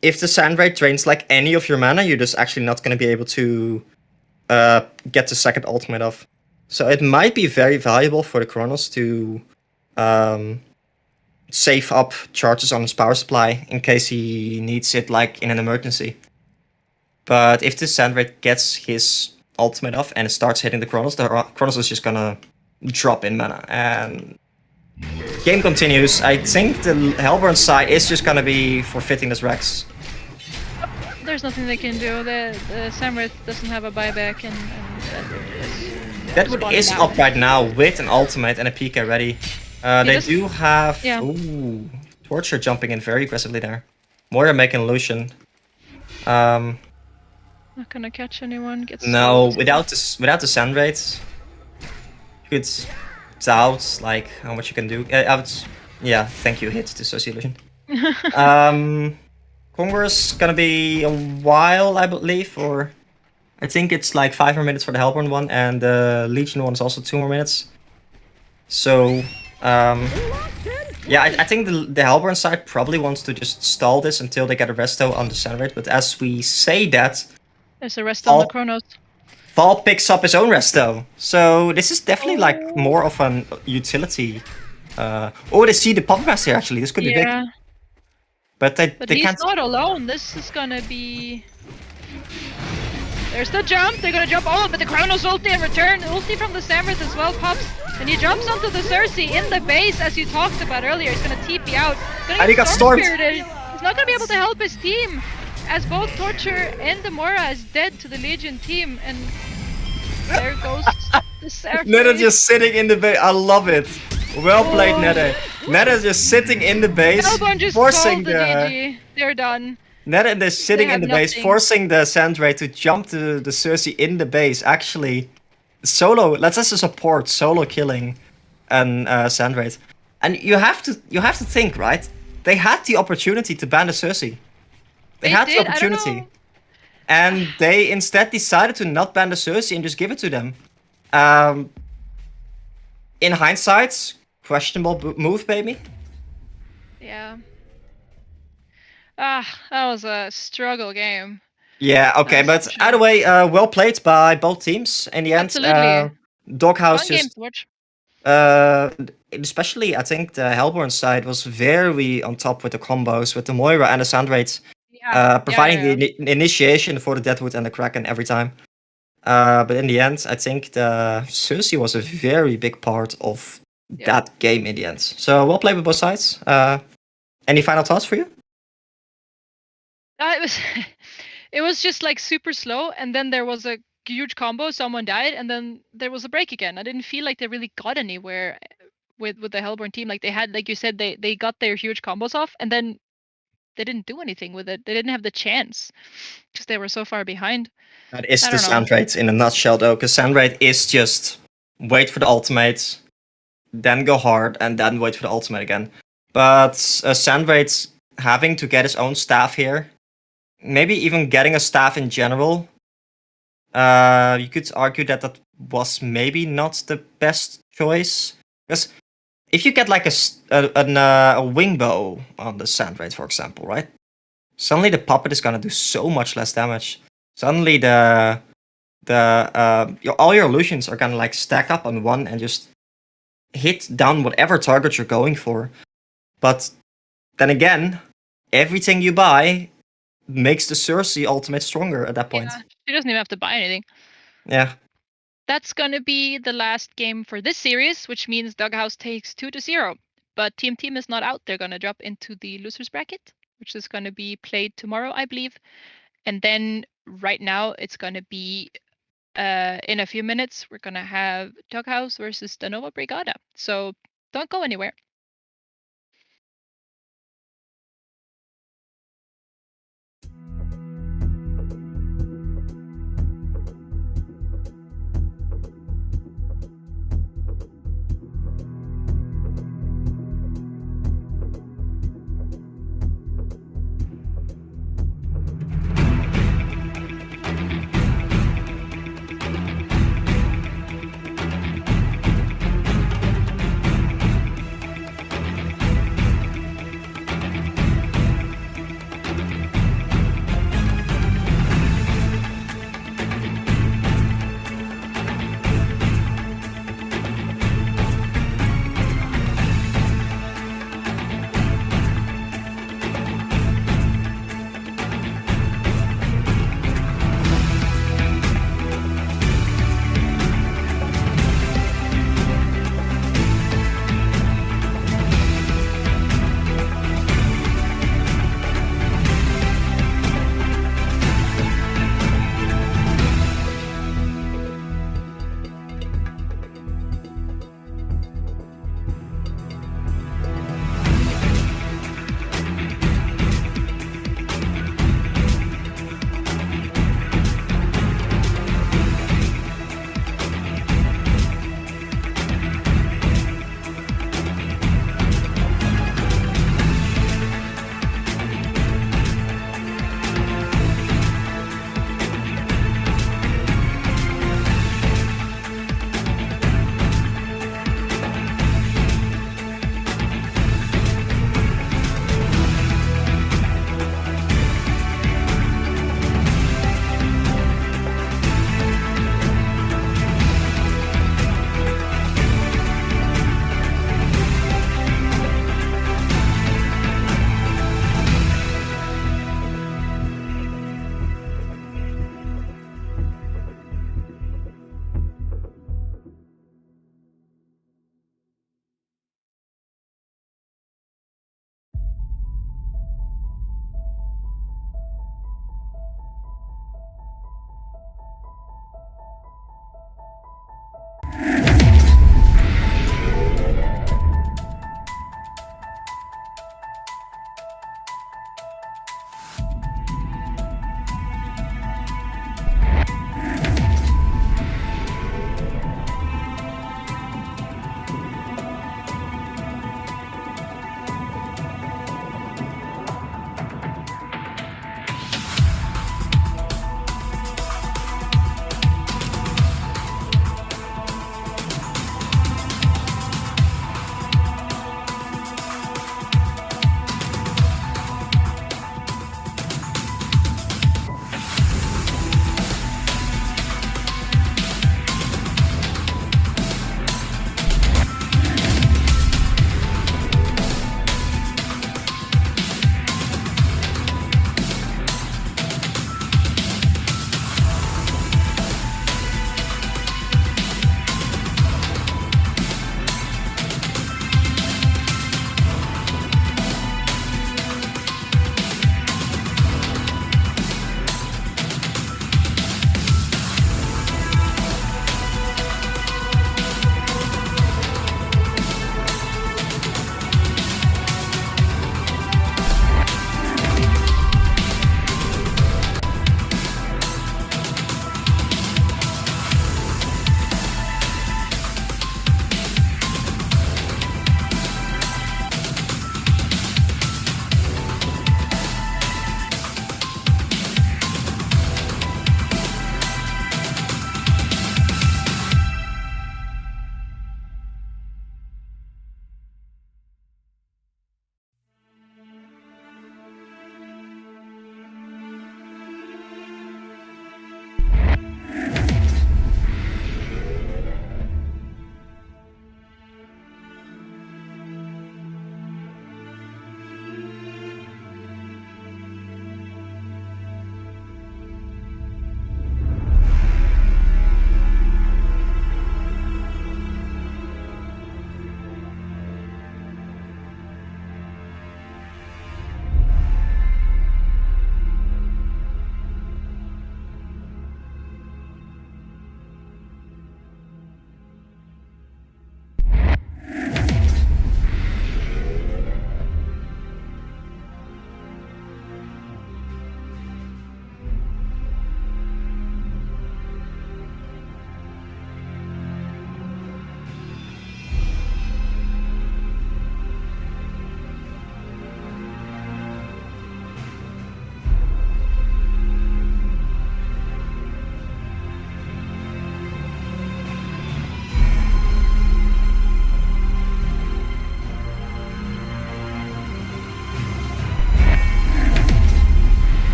If the Sand Raid drains like any of your mana, you're just actually not going to be able to get the second ultimate off. So it might be very valuable for the Kronos to save up charges on his power supply in case he needs it like in an emergency. But if the Sand Raid gets his ultimate off and it starts hitting the Kronos is just gonna drop in mana. And game continues. I think the Hellborn side is just gonna be forfeiting this Rex. There's nothing they can do. The Samurith doesn't have a buyback, and Deadwood is up right now with an ultimate and a PK ready. They do have... Yeah. Ooh, Torture jumping in very aggressively there. Moira making Lucian. Not gonna catch anyone. Gets No, slowed. without the Sand Raid, you could doubt like how much you can do. Yeah, thank you, hit the Sociolution. Congress gonna be a while, I believe, or I think it's like 5 more minutes for the Hellborn one, and the Legion one is also 2 more minutes. So, yeah, I think the Hellborn side probably wants to just stall this until they get a resto on the Sand Raid, but as we say that, There's a rest on the Kronos. Val picks up his own resto. So this is definitely like more of an utility. They see the Puppet Master actually. This could be big. But they he's can't. not alone. This is gonna be. There's the jump. They're gonna jump. Oh, but the Kronos ulti in return. Ulti from the Samurith as well pops. And he jumps onto the Cersei in the base as you talked about earlier. He's gonna TP out. And he got stormed. He's not gonna be able to help his team, as both Torture and the Mora is dead to the Legion team. And there goes the Cersei. Netta just sitting in the base. I love it. Well played, Netta. Netta just sitting in the base, just forcing the GG. They're done. Netta is sitting in the base, nothing. forcing the Sand Raid to jump to the Cersei in the base. Actually, solo. Let's just support solo killing and Sand Raid. And you have to think, right? They had the opportunity to ban the Cersei. They had the opportunity, and they instead decided to not ban the Cersei and just give it to them. In hindsight, questionable move, baby. Yeah. That was a struggle game. Yeah, okay, but either way, well played by both teams in the end. Absolutely. Doghouse Fun game just... to watch. Especially, I think the Hellborn side was very on top with the combos, with the Moira and the Sand Raid, providing the initiation for the Deadwood and the Kraken every time. But in the end, I think the Cersei was a very big part of that game in the end. So well played with both sides. Any final thoughts for you? It was just like super slow, and then there was a huge combo, someone died, and then there was a break again. I didn't feel like they really got anywhere with the Hellborn team. Like they had, like you said, they got their huge combos off, and then they didn't do anything with it. They didn't have the chance because they were so far behind. That is the Sand Raid in a nutshell, though, because Sand Raid is just wait for the ultimate, then go hard, and then wait for the ultimate again. But Sand Raid having to get his own staff here, maybe even getting a staff in general, you could argue that was maybe not the best choice. Because if you get like a wing bow on the sand raid, for example, right? Suddenly the puppet is gonna do so much less damage. Suddenly all your illusions are gonna like stack up on one and just hit down whatever target you're going for. But then again, everything you buy makes the Cersei ultimate stronger at that point. Yeah, she doesn't even have to buy anything. Yeah. That's gonna be the last game for this series, which means Doghouse takes 2-0. But Team is not out. They're gonna drop into the losers bracket, which is gonna be played tomorrow, I believe. And then right now it's gonna be in a few minutes we're gonna have Doghouse versus the Nova Brigada. So don't go anywhere.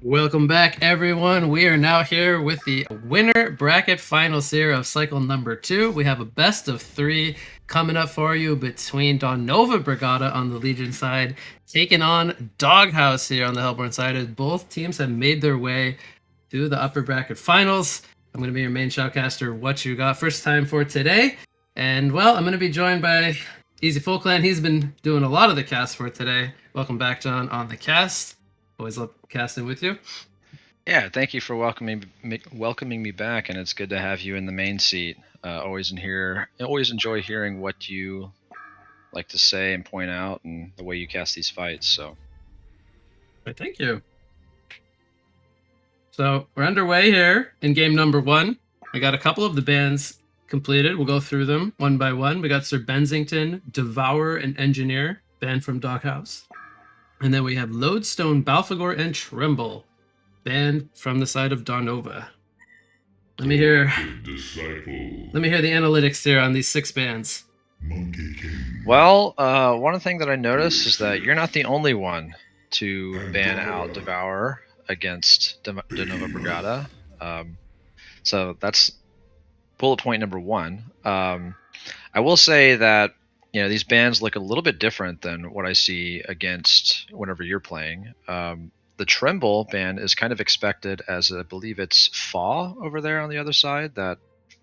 Welcome back, everyone. We are now here with the winner bracket finals here of cycle number 2. We have a best of 3 coming up for you between Dawnova Brigada on the Legion side, taking on Doghouse here on the Hellborn side, as both teams have made their way to the upper bracket finals. I'm going to be your main shoutcaster, What You Got, first time for today. And, well, I'm going to be joined by Easy Full Clan. He's been doing a lot of the cast for today. Welcome back, John, on the cast. Always love casting with you. Yeah, thank you for welcoming me back, and it's good to have you in the main seat. Always enjoy hearing what you like to say and point out, and the way you cast these fights. So, Thank you. So we're underway here in game number 1. We got a couple of the bands completed. We'll go through them one by one. We got Sir Bensington, Devourer, and Engineer, banned from Doghouse. And then we have Lodestone, Balfagor, and Tremble, banned from the side of Dawnova. Let me hear the analytics here on these 6 bands. Monkey King. well, one thing that I noticed is that you're not the only one to ban out Devourer against Dawnova Brigada. So that's bullet point number 1. I will say that these bans look a little bit different than what I see against whenever you're playing. The Tremble ban is kind of expected, as I believe it's Fa over there on the other side that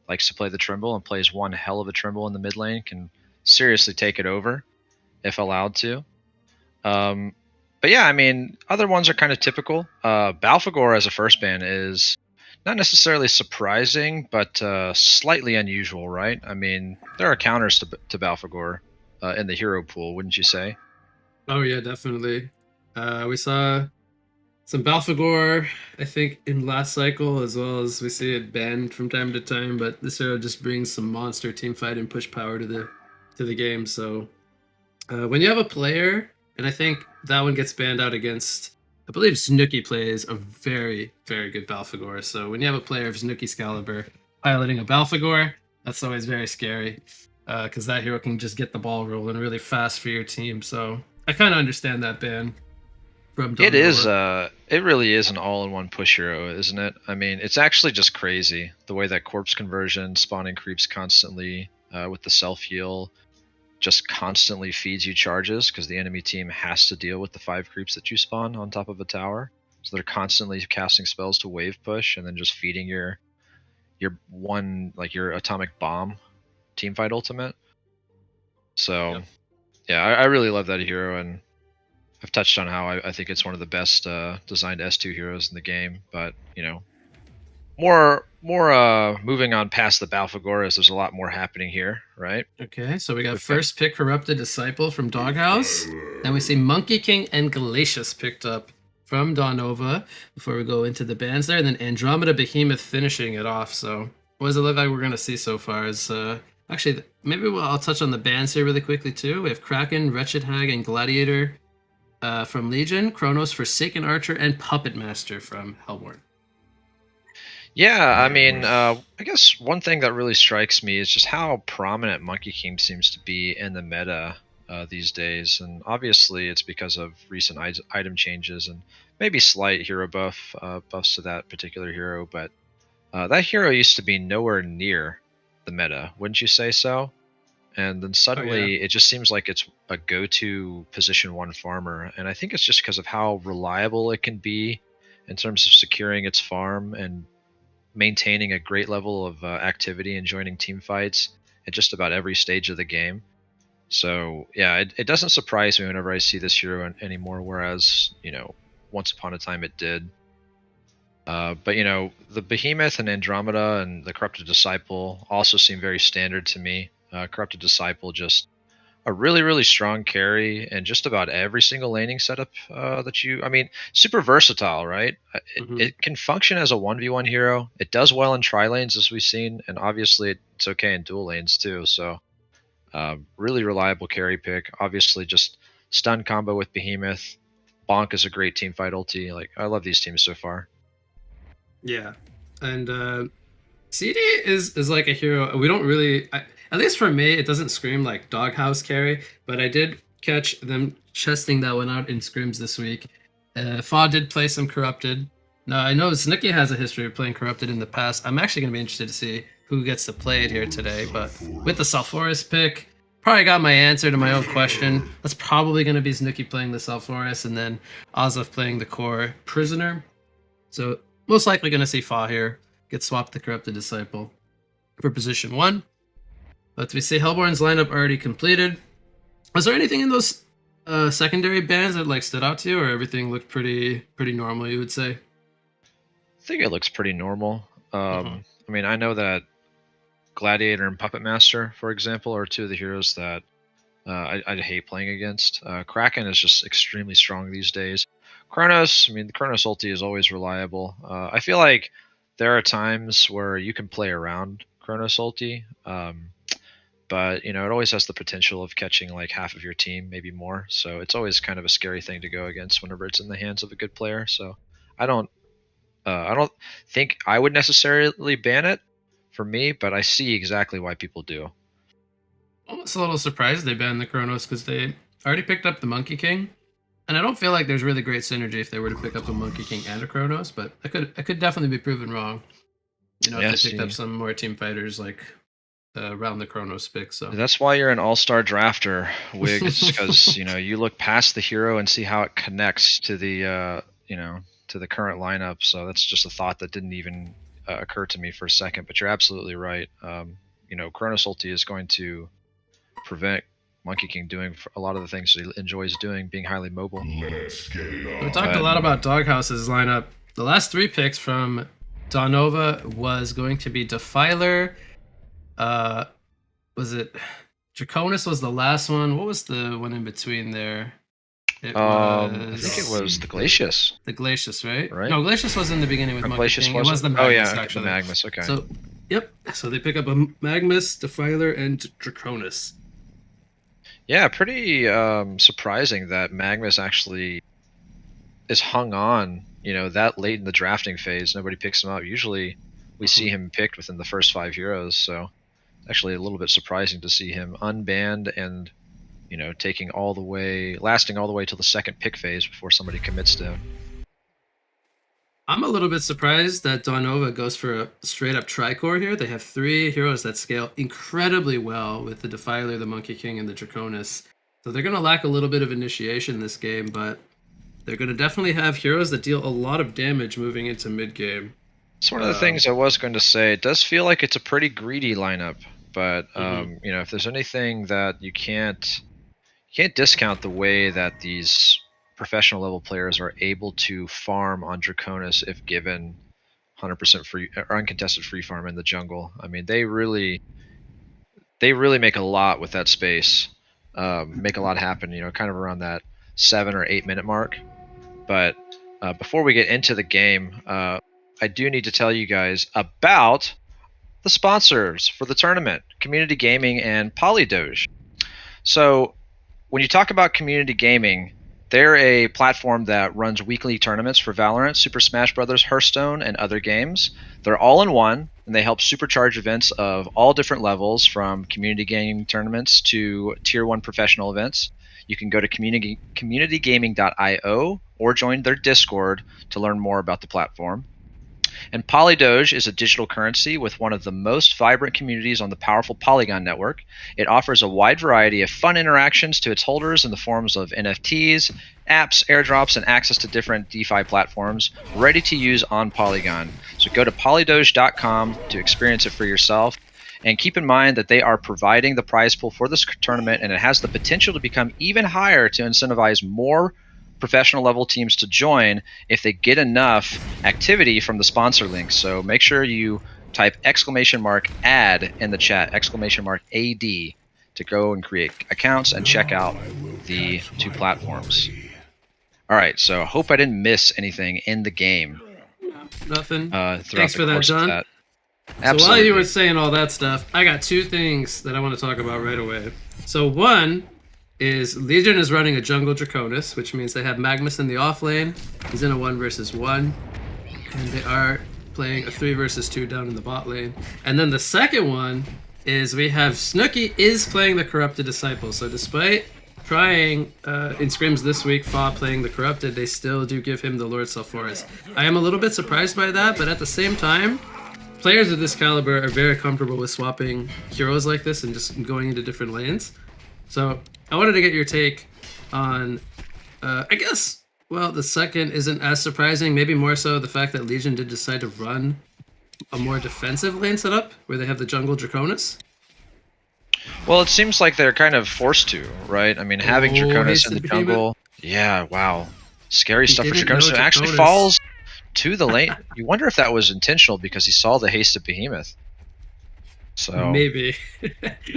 likes to play the Tremble and plays one hell of a Tremble in the mid lane, can seriously take it over if allowed to. But yeah, I mean, other ones are kind of typical. Balfagor as a first ban is not necessarily surprising, but slightly unusual, right? I mean, there are counters to Balfagor in the hero pool, wouldn't you say? Oh yeah, definitely. We saw some Balfagor, I think, in last cycle, as well as we see it banned from time to time. But this hero just brings some monster team fight and push power to the game. So when you have a player, and I think that one gets banned out against, I believe Snooki plays a very, very good Balfagor. So when you have a player of Snooki's caliber piloting a Balfagor, that's always very scary, because that hero can just get the ball rolling really fast for your team. So I kind of understand that ban from Dawnova. It really is an all-in-one push hero, isn't it? I mean, it's actually just crazy the way that corpse conversion, spawning creeps constantly with the self-heal, just constantly feeds you charges because the enemy team has to deal with the 5 creeps that you spawn on top of a tower. So they're constantly casting spells to wave push and then just feeding your atomic bomb teamfight ultimate. So yeah, I really love that hero, and I've touched on how I think it's one of the best designed S2 heroes in the game. But more moving on past the Balfagor, as there's a lot more happening here, right? Okay, so we got first pick Corrupted Disciple from Doghouse. Then we see Monkey King and Glacius picked up from Dawnova before we go into the bands there. And then Andromeda Behemoth finishing it off. So what does it look like we're going to see so far? Is actually, maybe I'll touch on the bands here really quickly too. We have Kraken, Wretched Hag, and Gladiator from Legion, Kronos, Forsaken Archer, and Puppet Master from Hellborn. Yeah, I mean, I guess one thing that really strikes me is just how prominent Monkey King seems to be in the meta these days. And obviously it's because of recent item changes and maybe slight hero buffs to that particular hero. But that hero used to be nowhere near the meta, wouldn't you say so? And then suddenly it just seems like it's a go-to position 1 farmer. And I think it's just because of how reliable it can be in terms of securing its farm and maintaining a great level of activity and joining team fights at just about every stage of the game. So yeah, it doesn't surprise me whenever I see this hero anymore, whereas once upon a time it did. But the Behemoth and Andromeda and the Corrupted Disciple also seem very standard to me. Corrupted Disciple, just a really, really strong carry and just about every single laning setup super versatile, right? It can function as a 1v1 hero. It does well in tri-lanes, as we've seen, and obviously it's okay in dual lanes too. So really reliable carry pick. Obviously just stun combo with Behemoth. Bonk is a great teamfight ulti. Like, I love these teams so far. Yeah, and CD is like a hero. We don't really, at least for me, it doesn't scream like Doghouse carry, but I did catch them chesting that one out in scrims this week. Fa did play some Corrupted. Now, I know Snooki has a history of playing Corrupted in the past. I'm actually going to be interested to see who gets to play it here today. But with the Sulfuras pick, probably got my answer to my own question. That's probably going to be Snooki playing the Sulfuras and then Azov playing the core Prisoner. So most likely going to see Fa here get swapped the Corrupted Disciple for position 1. But we see Hellborn's lineup already completed. Was there anything in those secondary bands that like stood out to you, or everything looked pretty normal, you would say? I think it looks pretty normal. I mean, I know that Gladiator and Puppet Master, for example, are two of the heroes that I'd hate playing against. Kraken is just extremely strong these days. Kronos, I mean, the Kronos ulti is always reliable. I feel like there are times where you can play around Kronos ulti, but you know, it always has the potential of catching like half of your team, maybe more. So it's always kind of a scary thing to go against whenever it's in the hands of a good player. So I don't think I would necessarily ban it for me, but I see exactly why people do. Almost a little surprised they banned the Kronos because they already picked up the Monkey King, and I don't feel like there's really great synergy if they were to pick up a Monkey King and a Kronos. But I could definitely be proven wrong. You know, if they picked up some more team fighters like around the Kronos pick. So that's why you're an all-star drafter, Wiggs, because you know you look past the hero and see how it connects to the to the current lineup. So that's just a thought that didn't even occur to me for a second. But you're absolutely right. You know, Kronos ulti is going to prevent Monkey King doing a lot of the things he enjoys doing, being highly mobile. We talked a lot about Doghouse's lineup. The last 3 picks from Dawnova was going to be Defiler. Was it Draconis was the last one? What was the one in between there? It I think it was the Glacius. The Glacius, right? Right. No, Glacius was in the beginning with Monkey King. It was the Magmus, oh yeah, actually. the Magmus. Okay. So, yep. So they pick up a Magmus, Defiler, and Draconis. Yeah, pretty surprising that Magmus actually is hung on, you know, that late in the drafting phase. Nobody picks him up. Usually we see him picked within the first 5 heroes, so actually a little bit surprising to see him unbanned and, you know, lasting all the way till the second pick phase before somebody commits to him. I'm a little bit surprised that Dawnova goes for a straight up Tricore here. They have 3 heroes that scale incredibly well with the Defiler, the Monkey King, and the Draconis. So they're going to lack a little bit of initiation this game, but they're going to definitely have heroes that deal a lot of damage moving into mid game. It's one of the things I was going to say. It does feel like it's a pretty greedy lineup, but you know, if there's anything that you can't discount the way that these professional level players are able to farm on Draconis if given 100% free or uncontested free farm in the jungle. I mean, they really make a lot with that space, make a lot happen. You know, kind of around that 7 or 8 minute mark. But before we get into the game, I do need to tell you guys about the sponsors for the tournament, Community Gaming and Polydoge. So when you talk about Community Gaming, they're a platform that runs weekly tournaments for Valorant, Super Smash Bros., Hearthstone, and other games. They're all in one, and they help supercharge events of all different levels, from community gaming tournaments to Tier 1 professional events. You can go to communitygaming.io or join their Discord to learn more about the platform. And Polydoge is a digital currency with one of the most vibrant communities on the powerful Polygon network. It offers a wide variety of fun interactions to its holders in the forms of NFTs, apps, airdrops, and access to different DeFi platforms ready to use on Polygon. So go to polydoge.com to experience it for yourself. And keep in mind that they are providing the prize pool for this tournament, and it has the potential to become even higher to incentivize more professional level teams to join if they get enough activity from the sponsor links. So make sure you type !AD in the chat, !AD, to go and create accounts and check out the 2 platforms. All right, so I hope I didn't miss anything in the game. Nothing. Thanks for that, John. Absolutely. So while you were saying all that stuff, I got 2 things that I want to talk about right away. So one is Legion is running a jungle Draconis, which means they have Magmus in the off lane. He's in a 1 versus 1. And they are playing a 3 versus 2 down in the bot lane. And then the second one is we have Snooki is playing the Corrupted Disciple. So despite trying in scrims this week, Fa playing the Corrupted, they still do give him the Lord Sulfuras. I am a little bit surprised by that, but at the same time, players of this caliber are very comfortable with swapping heroes like this and just going into different lanes. So I wanted to get your take on, I guess, well, the second isn't as surprising, maybe more so the fact that Legion did decide to run a more defensive lane setup where they have the jungle Draconis. Well, it seems like they're kind of forced to, right? I mean, having Draconis in the jungle, yeah, wow, scary stuff for Draconis. It actually falls to the lane. You wonder if that was intentional because he saw the haste of Behemoth. So maybe.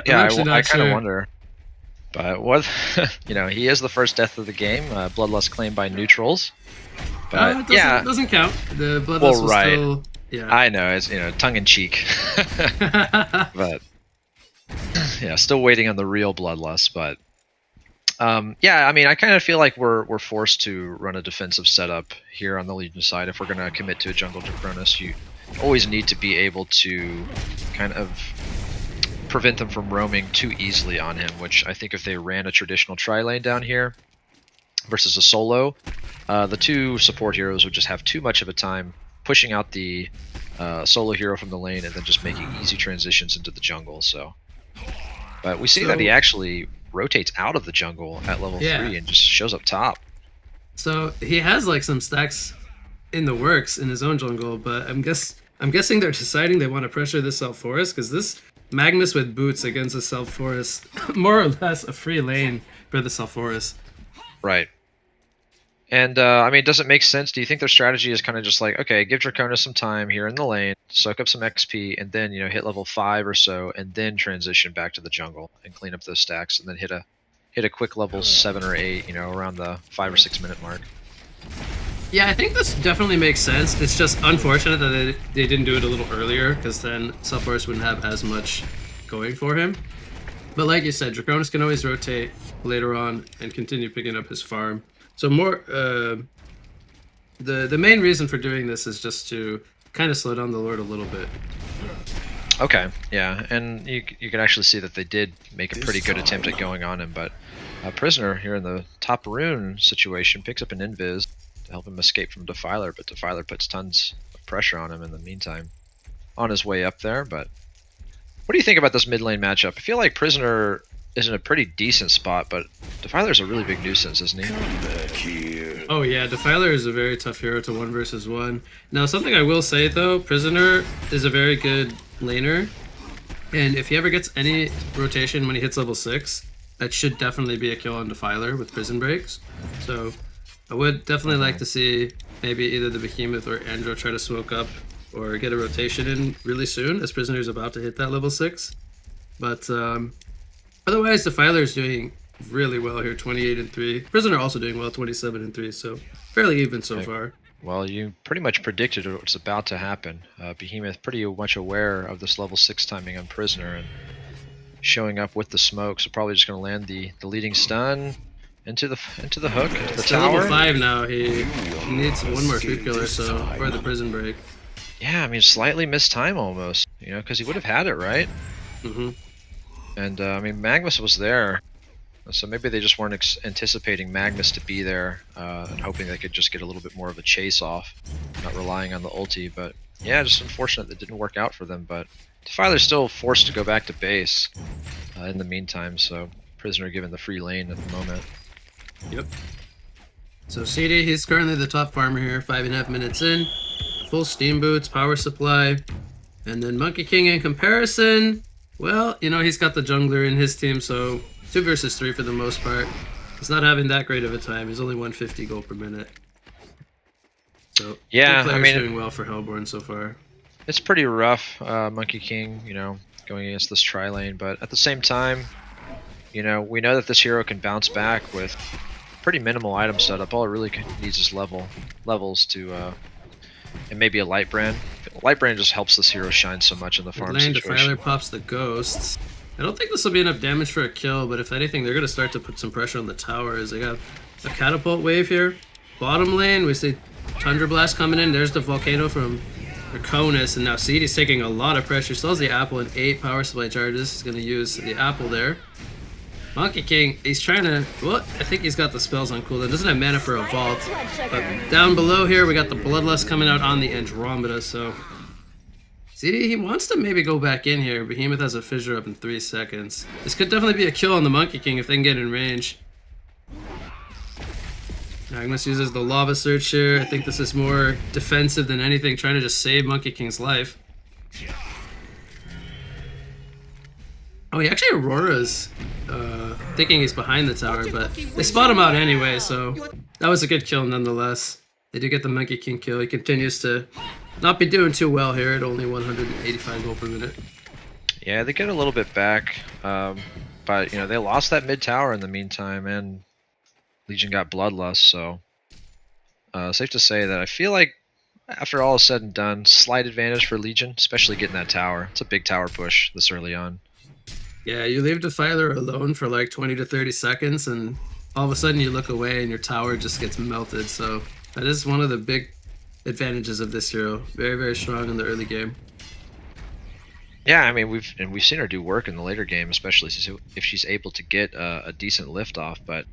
Yeah, I kind of wonder. But what, you know, he is the first death of the game. Bloodlust claimed by neutrals. But it doesn't count. The Bloodlust was still. Yeah. I know, it's, you know, tongue in cheek. But yeah, still waiting on the real Bloodlust. But yeah, I mean, I kind of feel like we're forced to run a defensive setup here on the Legion side. If we're going to commit to a jungle Draconis, you always need to be able to kind of prevent them from roaming too easily on him, which I think if they ran a traditional tri-lane down here versus a solo, the two support heroes would just have too much of a time pushing out the solo hero from the lane and then just making easy transitions into the jungle. So, but we see that he actually rotates out of the jungle at level 3 and just shows up top. So he has like some stacks in the works in his own jungle, but I'm guessing they're deciding they want to pressure this Self Forest because this Magnus with boots against the Self Forest, more or less a free lane for the Self Forest. Right. And I mean, does it make sense? Do you think their strategy is kind of just like, okay, give Draconis some time here in the lane, soak up some XP, and then, you know, hit level 5 or so, and then transition back to the jungle and clean up those stacks, and then hit a quick level 7 or 8, you know, around the 5 or 6 minute mark? Yeah, I think this definitely makes sense. It's just unfortunate that they didn't do it a little earlier, because then Self Forest wouldn't have as much going for him. But like you said, Draconis can always rotate later on and continue picking up his farm. So more, the main reason for doing this is just to kind of slow down the Lord a little bit. Okay, yeah, and you can actually see that they did make a pretty good attempt at going on him, but Prisoner here in the top rune situation picks up an invis to help him escape from Defiler, but Defiler puts tons of pressure on him in the meantime on his way up there. But what do you think about this mid lane matchup? I feel like Prisoner is in a pretty decent spot, but Defiler's a really big nuisance, isn't he? Oh yeah, Defiler is a very tough hero to 1 versus 1. Now, something I will say though, Prisoner is a very good laner, and if he ever gets any rotation when he hits level 6, that should definitely be a kill on Defiler with prison breaks. So I would definitely like to see maybe either the Behemoth or Andro try to smoke up or get a rotation in really soon, as Prisoner's about to hit that level 6. But otherwise, Defiler is doing really well here, 28-3. Prisoner also doing well, 27-3, so fairly even so far. Well, you pretty much predicted what's about to happen. Behemoth pretty much aware of this level 6 timing on Prisoner and showing up with the smoke, so probably just going to land the leading stun into the hook, into the tower. Level 5 now, he needs one more creep kill or so for the prison break. Yeah, I mean, slightly missed time almost, you know, because he would have had it, right? Mm-hmm. And, I mean, Magnus was there, so maybe they just weren't anticipating Magnus to be there and hoping they could just get a little bit more of a chase off, not relying on the ulti. But, yeah, just unfortunate that didn't work out for them. But Defiler's still forced to go back to base in the meantime, so Prisoner given the free lane at the moment. Yep. So CD, he's currently the top farmer here, 5.5 minutes in. Full steam boots, power supply. And then Monkey King in comparison, well, you know, he's got the jungler in his team, so 2 versus 3 for the most part. He's not having that great of a time. He's only 150 gold per minute. So yeah, I mean, doing well for Hellborn so far. It's pretty rough, Monkey King, you know, going against this tri-lane, but at the same time, you know, we know that this hero can bounce back with pretty minimal item setup. All it really needs is levels to, and maybe a light brand. Light brand just helps this hero shine so much in the farm situation. Defiler pops the ghosts. I don't think this will be enough damage for a kill, but if anything, they're going to start to put some pressure on the towers. They got a catapult wave here. Bottom lane, we see Tundra Blast coming in. There's the volcano from Draconis, and now CD's taking a lot of pressure. Still has the apple and 8 power supply charges. He's going to use the apple there. Monkey King, he's trying to... Well, I think he's got the spells on cooldown. Doesn't have mana for a vault. But down below here, we got the Bloodlust coming out on the Andromeda, so... CD, he wants to maybe go back in here. Behemoth has a fissure up in 3 seconds. This could definitely be a kill on the Monkey King if they can get in range. Magnus uses the Lava Surge here. I think this is more defensive than anything, trying to just save Monkey King's life. Oh, he actually Aurora's thinking he's behind the tower, but they spot him out anyway, so that was a good kill nonetheless. They do get the Monkey King kill. He continues to not be doing too well here at only 185 gold per minute. Yeah, they get a little bit back, but you know they lost that mid tower in the meantime, and Legion got Bloodlust, so safe to say that I feel like after all is said and done, slight advantage for Legion, especially getting that tower. It's a big tower push this early on. Yeah, you leave Defiler alone for like 20 to 30 seconds, and all of a sudden you look away and your tower just gets melted. So that is one of the big advantages of this hero. Very, very strong in the early game. Yeah, I mean we've seen her do work in the later game, especially if she's able to get a decent lift off. But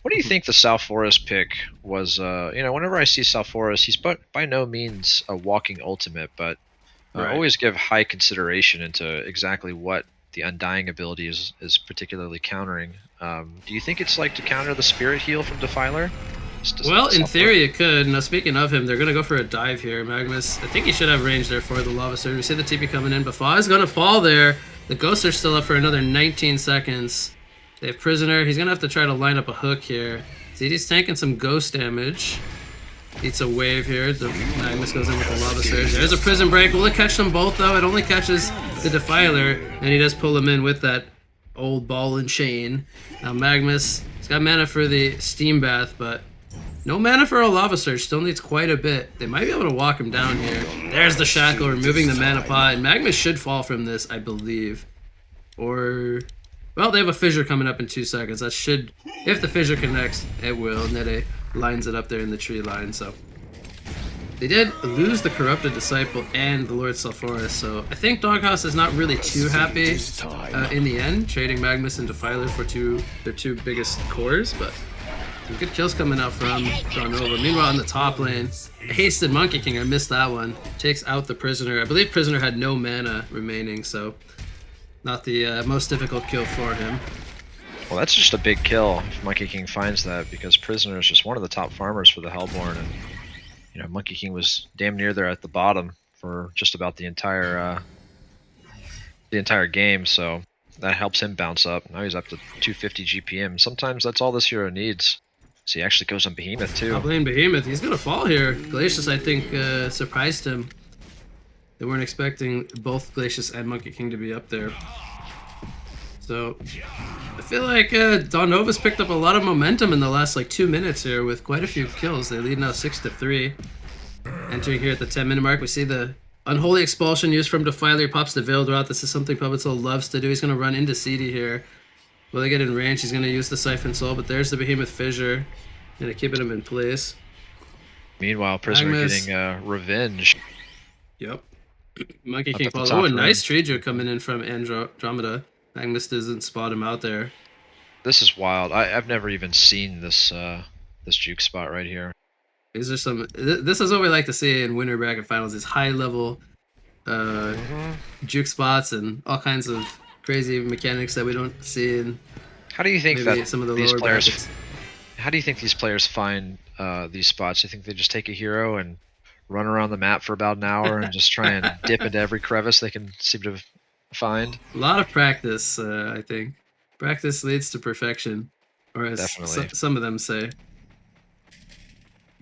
what do you think the South Forest pick was? You know, whenever I see South Forest, he's by no means a walking ultimate, but Right. always give high consideration into exactly what the Undying ability is particularly countering. Do you think it's like to counter the Spirit Heal from Defiler? Well, in theory it could. Now, speaking of him, they're going to go for a dive here. Magnus, I think he should have range there for the Lava Surge. We see the TP coming in, but Fa is going to fall there. The Ghosts are still up for another 19 seconds. They have Prisoner. He's going to have to try to line up a hook here. ZD's tanking some Ghost damage. Eats a wave here. The Magnus goes in with the Lava Surge. There's a Prison Break. Will it catch them both, though? It only catches the Defiler, and he does pull him in with that old ball and chain. Now Magnus, he's got mana for the Steam Bath, but no mana for a Lava Surge. Still needs quite a bit. They might be able to walk him down here. There's the Shackle, removing the mana pot. And Magnus should fall from this, I believe. Or... well, they have a Fissure coming up in 2 seconds. That should... if the Fissure connects, it will. Nede lines it up there in the tree line, so... they did lose the Corrupted Disciple and the Lord Sulfuras, so I think Doghouse is not really too happy in the end, trading Magnus and Defiler for their two biggest cores, but some good kills coming out from Darnova. Meanwhile, in the top lane, Hasted Monkey King, I missed that one, takes out the Prisoner. I believe Prisoner had no mana remaining, so not the most difficult kill for him. Well, that's just a big kill if Monkey King finds that, because Prisoner is just one of the top farmers for the Hellborn, and you know, Monkey King was damn near there at the bottom for just about the entire game, so that helps him bounce up. Now he's up to 250 GPM. Sometimes that's all this hero needs. So he actually goes on Behemoth too. Top lane Behemoth, he's gonna fall here. Glacius, I think, surprised him. They weren't expecting both Glacius and Monkey King to be up there. So, I feel like Darnova's picked up a lot of momentum in the last like 2 minutes here with quite a few kills. They lead now 6-3. Entering here at the 10-minute mark, we see the Unholy Expulsion used from Defiler. He pops the Veiled Rot. This is something Puppetsoul loves to do. He's going to run into CD here. Will they get in range? He's going to use the Siphon Soul, but there's the Behemoth Fissure. Going to keep him in place. Meanwhile, Prisoner Magnus. getting revenge. Yep. Monkey Up King at the falls. top Oh, a room. nice trade Juke coming in from Andromeda. Magnus doesn't spot him out there. This is wild. I've never even seen this this juke spot right here. These are some. This is what we like to see in winter bracket finals: is high level juke spots and all kinds of crazy mechanics that we don't see in How do you think maybe that some of the these lower players? brackets. How do you think these players find these spots? Do you think they just take a hero and run around the map for about an hour and just try and dip into every crevice they can seem to find? A lot of practice, I think. Practice leads to perfection, or as Definitely. some of them say.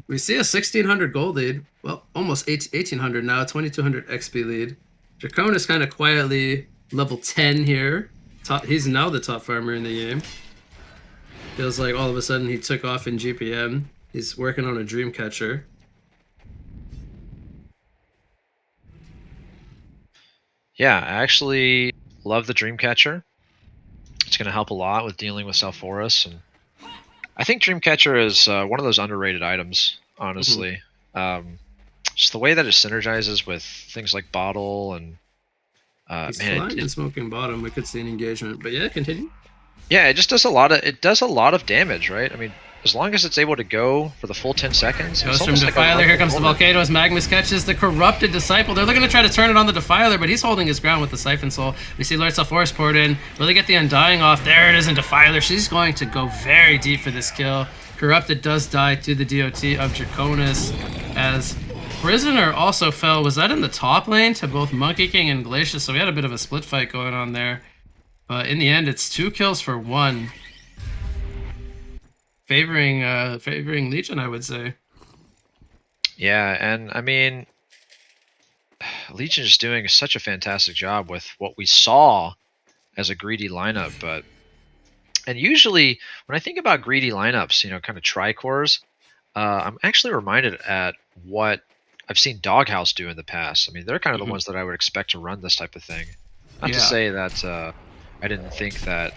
We see a 1600 gold lead. Well, almost 1800 now, 2200 XP lead. Dracon is kind of quietly level 10 here. He's now the top farmer in the game. Feels like all of a sudden he took off in GPM. He's working on a Dreamcatcher. Yeah, I actually love the Dreamcatcher. It's going to help a lot with dealing with Salforus, and I think Dreamcatcher is one of those underrated items, honestly. Just the way that it synergizes with things like Bottle and He's man, flying and smoking bottom. We could see an engagement, but yeah, continue. Yeah, it just does a lot of damage, right? I mean, as long as it's able to go for the full 10 seconds. Goes it's from almost like a Defiler. Here rifle comes the bullet. Volcano as Magnus catches the Corrupted Disciple. They're looking to try to turn it on the Defiler, but he's holding his ground with the Siphon Soul. We see Lord Salforus poured in. Will they get the Undying off? There it is in Defiler. She's going to go very deep for this kill. Corrupted does die to the DOT of Draconis as Prisoner also fell. Was that in the top lane to both Monkey King and Glacius? So we had a bit of a split fight going on there. But in the end, it's 2 kills for 1. Favoring Legion, I would say. Yeah, and I mean, Legion is doing such a fantastic job with what we saw as a greedy lineup. And usually, when I think about greedy lineups, you know, kind of tricores, I'm actually reminded at what I've seen Doghouse do in the past. I mean, they're kind of the ones that I would expect to run this type of thing. Not to say that I didn't think that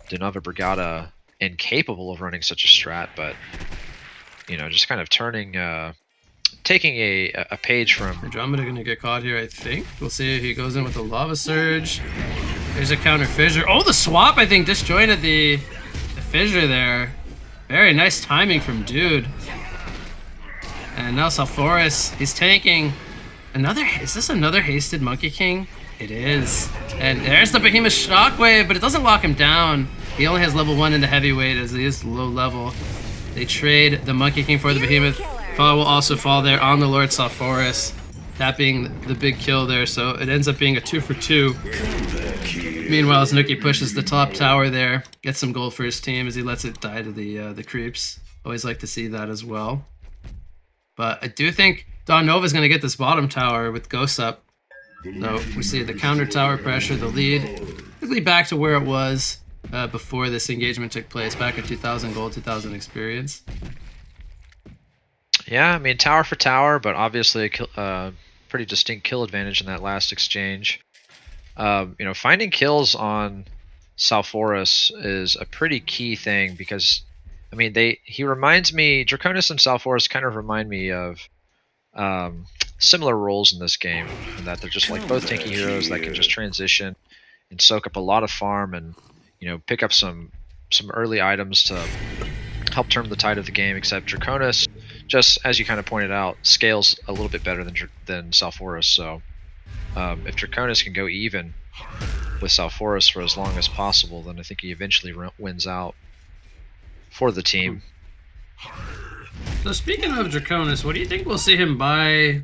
De Nova Brigada incapable of running such a strat, but you know, just kind of taking a page from. Andromeda gonna get caught here, I think. We'll see if he goes in with the Lava Surge. There's a counter fissure. Oh, the swap, I think, disjointed the fissure there. Very nice timing from Dude. And now Salforus, he's tanking. Is this another hasted Monkey King? It is. And there's the Behemoth Shockwave, but it doesn't lock him down. He only has level 1 in the heavyweight as he is low level. They trade the Monkey King for the Behemoth. Fall will also fall there on the Lord Salforus. That being the big kill there, so it ends up being a 2 for 2. Meanwhile, as Nuki pushes the top tower there, gets some gold for his team as he lets it die to the creeps. Always like to see that as well. But I do think Don Nova's going to get this bottom tower with Ghosts up. So we see the counter tower pressure, the lead, quickly back to where it was before this engagement took place, back at 2,000 gold, 2,000 experience. Yeah, I mean, tower for tower, but obviously a pretty distinct kill advantage in that last exchange. You know, finding kills on Salforus is a pretty key thing because, I mean, he reminds me, Draconis and Salforus kind of remind me of similar roles in this game, in that they're just like both tanky heroes that can just transition and soak up a lot of farm and, you know, pick up some early items to help turn the tide of the game. Except Draconis, just as you kind of pointed out, scales a little bit better than Salforus. So if Draconis can go even with Salforus for as long as possible, then I think he eventually wins out for the team. So speaking of Draconis, what do you think we'll see him buy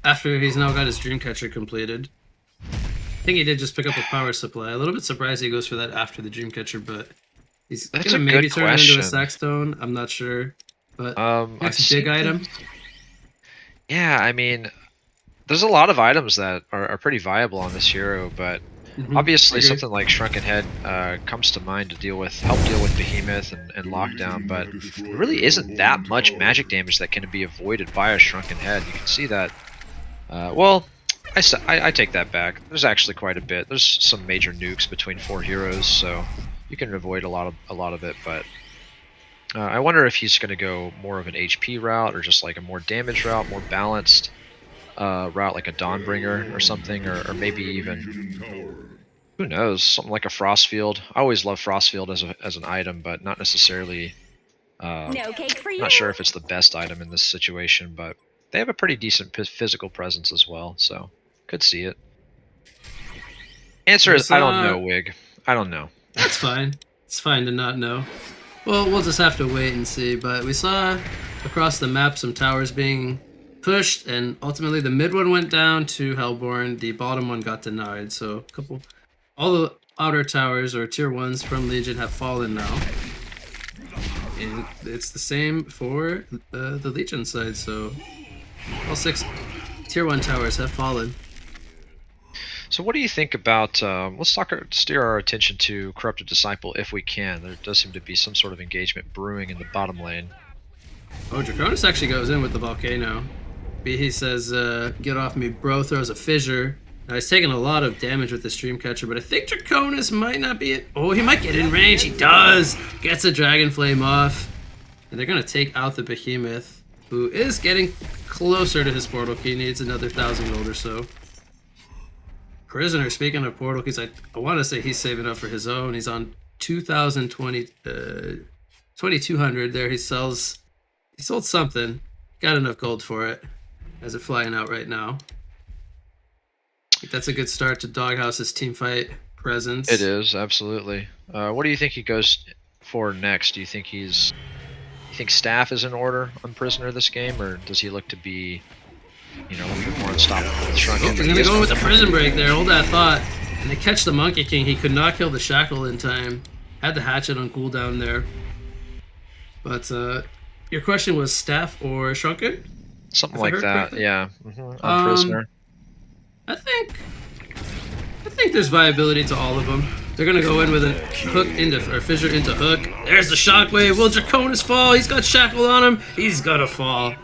after he's now got his Dreamcatcher completed? I think he did just pick up a power supply. A little bit surprised he goes for that after the Dreamcatcher, but he's That's gonna a maybe good turn it into a question. Sackstone. I'm not sure. But I've next big seen item. things- Yeah, I mean, there's a lot of items that are pretty viable on this hero, but obviously Agree. something like Shrunken Head comes to mind to help deal with Behemoth and Lockdown, but there really isn't that much magic damage that can be avoided by a Shrunken Head. You can see that. Well, I take that back. There's actually quite a bit. There's some major nukes between 4 heroes, so you can avoid a lot of it. But I wonder if he's going to go more of an HP route or just like a more damage route, more balanced route like a Dawnbringer or something, or maybe even, who knows, something like a Frostfield. I always love Frostfield as an item, but not necessarily. No cake for you. Not sure if it's the best item in this situation, but they have a pretty decent physical presence as well, so could see it. Answer is I don't know, Wig. I don't know. That's fine. It's fine to not know. Well, we'll just have to wait and see. But we saw across the map some towers being pushed, and ultimately the mid one went down to Hellborn. The bottom one got denied. So all the outer towers or tier 1s from Legion have fallen now. And it's the same for the Legion side. So all 6 tier 1 towers have fallen. So what do you think about, let's steer our attention to Corrupted Disciple if we can. There does seem to be some sort of engagement brewing in the bottom lane. Oh, Draconis actually goes in with the Volcano. He says, get off me, bro, throws a fissure. Now, he's taking a lot of damage with the Streamcatcher, but I think Draconis might not be it. Oh, he might get in range. He does! Gets a Dragon Flame off. And they're going to take out the Behemoth, who is getting closer to his portal key. He needs another 1,000 gold or so. Prisoner, speaking of portal keys, I want to say he's saving up for his own. He's on 2020, 2200 there. He sold something. Got enough gold for it. Has it flying out right now. I think that's a good start to Doghouse's teamfight presence. It is, absolutely. What do you think he goes for next? Do you think staff is in order on Prisoner this game, or does he look to be, a little bit more unstoppable with Shrunken? He's going to go with the prison break there. Hold that thought. And they catch the Monkey King. He could not kill the Shackle in time. Had the Hatchet on cooldown there. But your question was staff or Shrunken? Something like that, correctly? Yeah. On Prisoner. I think there's viability to all of them. They're gonna go in with a hook or fissure into hook. There's the shockwave. Will Draconis fall? He's got Shackle on him. He's gonna fall.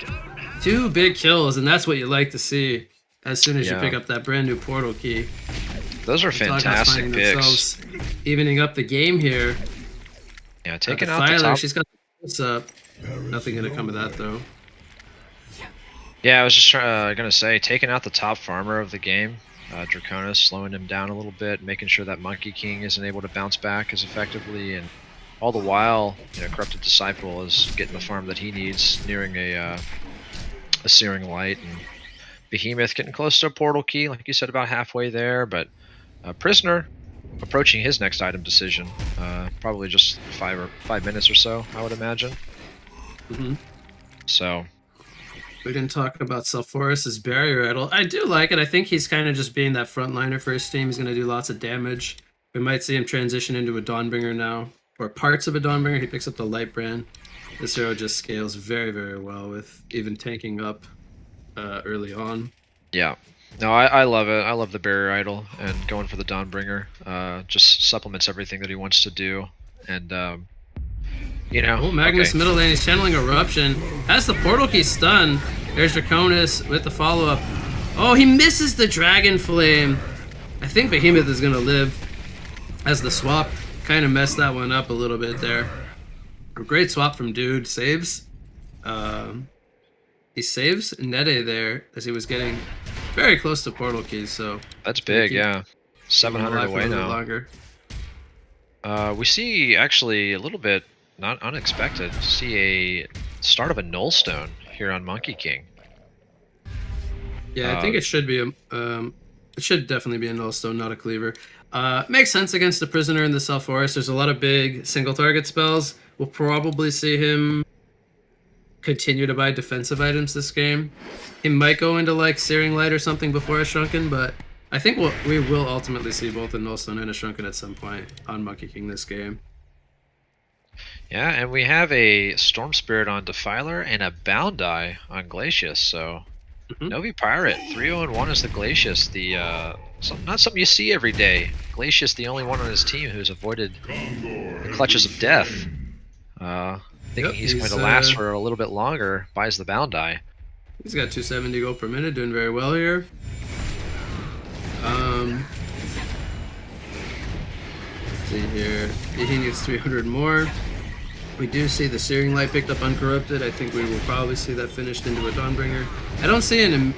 2 big kills, and that's what you like to see as soon as you pick up that brand new portal key. Those are fantastic picks. Evening up the game here. Yeah, taking out the top. She's got what's up. Nothing gonna come of that though. Yeah, I was just gonna say, taking out the top farmer of the game, Draconis, slowing him down a little bit, making sure that Monkey King isn't able to bounce back as effectively, and all the while, Corrupted Disciple is getting the farm that he needs, nearing a Searing Light, and Behemoth getting close to a portal key, like you said, about halfway there, but Prisoner approaching his next item decision, probably just 5 minutes or so, I would imagine. So. We didn't talk about Sulfuris's Barrier Idol. I do like it. I think he's kind of just being that frontliner for his team. He's going to do lots of damage. We might see him transition into a Dawnbringer now, or parts of a Dawnbringer. He picks up the Light Brand. This hero just scales very, very well with even tanking up early on. Yeah. No, I love it. I love the Barrier Idol, and going for the Dawnbringer just supplements everything that he wants to do. And, Magnus middle lane, he's channeling Eruption. Has the portal key stun. There's Draconis with the follow-up. Oh, he misses the Dragon Flame. I think Behemoth is going to live, as the swap kind of messed that one up a little bit there. A great swap from Dude. Saves. He saves Nede there as he was getting very close to portal keys. So that's big, yeah. 700 away now. Longer. We see actually a little bit, not unexpected, to see a start of a Nullstone here on Monkey King. Yeah, I think it should be it should definitely be a Nullstone, not a Cleaver. Makes sense against the Prisoner and the Sulfuris. There's a lot of big single target spells. We'll probably see him continue to buy defensive items this game. He might go into like Searing Light or something before a Shrunken, but I think we will ultimately see both a Nullstone and a Shrunken at some point on Monkey King this game. Yeah, and we have a Storm Spirit on Defiler and a Boundai on Glacius, so Novi Pirate, 3-0-1 is the Glacius, not something you see every day. Glacius, the only one on his team who's avoided the clutches of death. Thinking he's going to last for a little bit longer, buys the Boundai. He's got 270 gold per minute, doing very well here. Let's see here, he needs 300 more. We do see the Searing Light picked up uncorrupted. I think we will probably see that finished into a Dawnbringer. I don't see an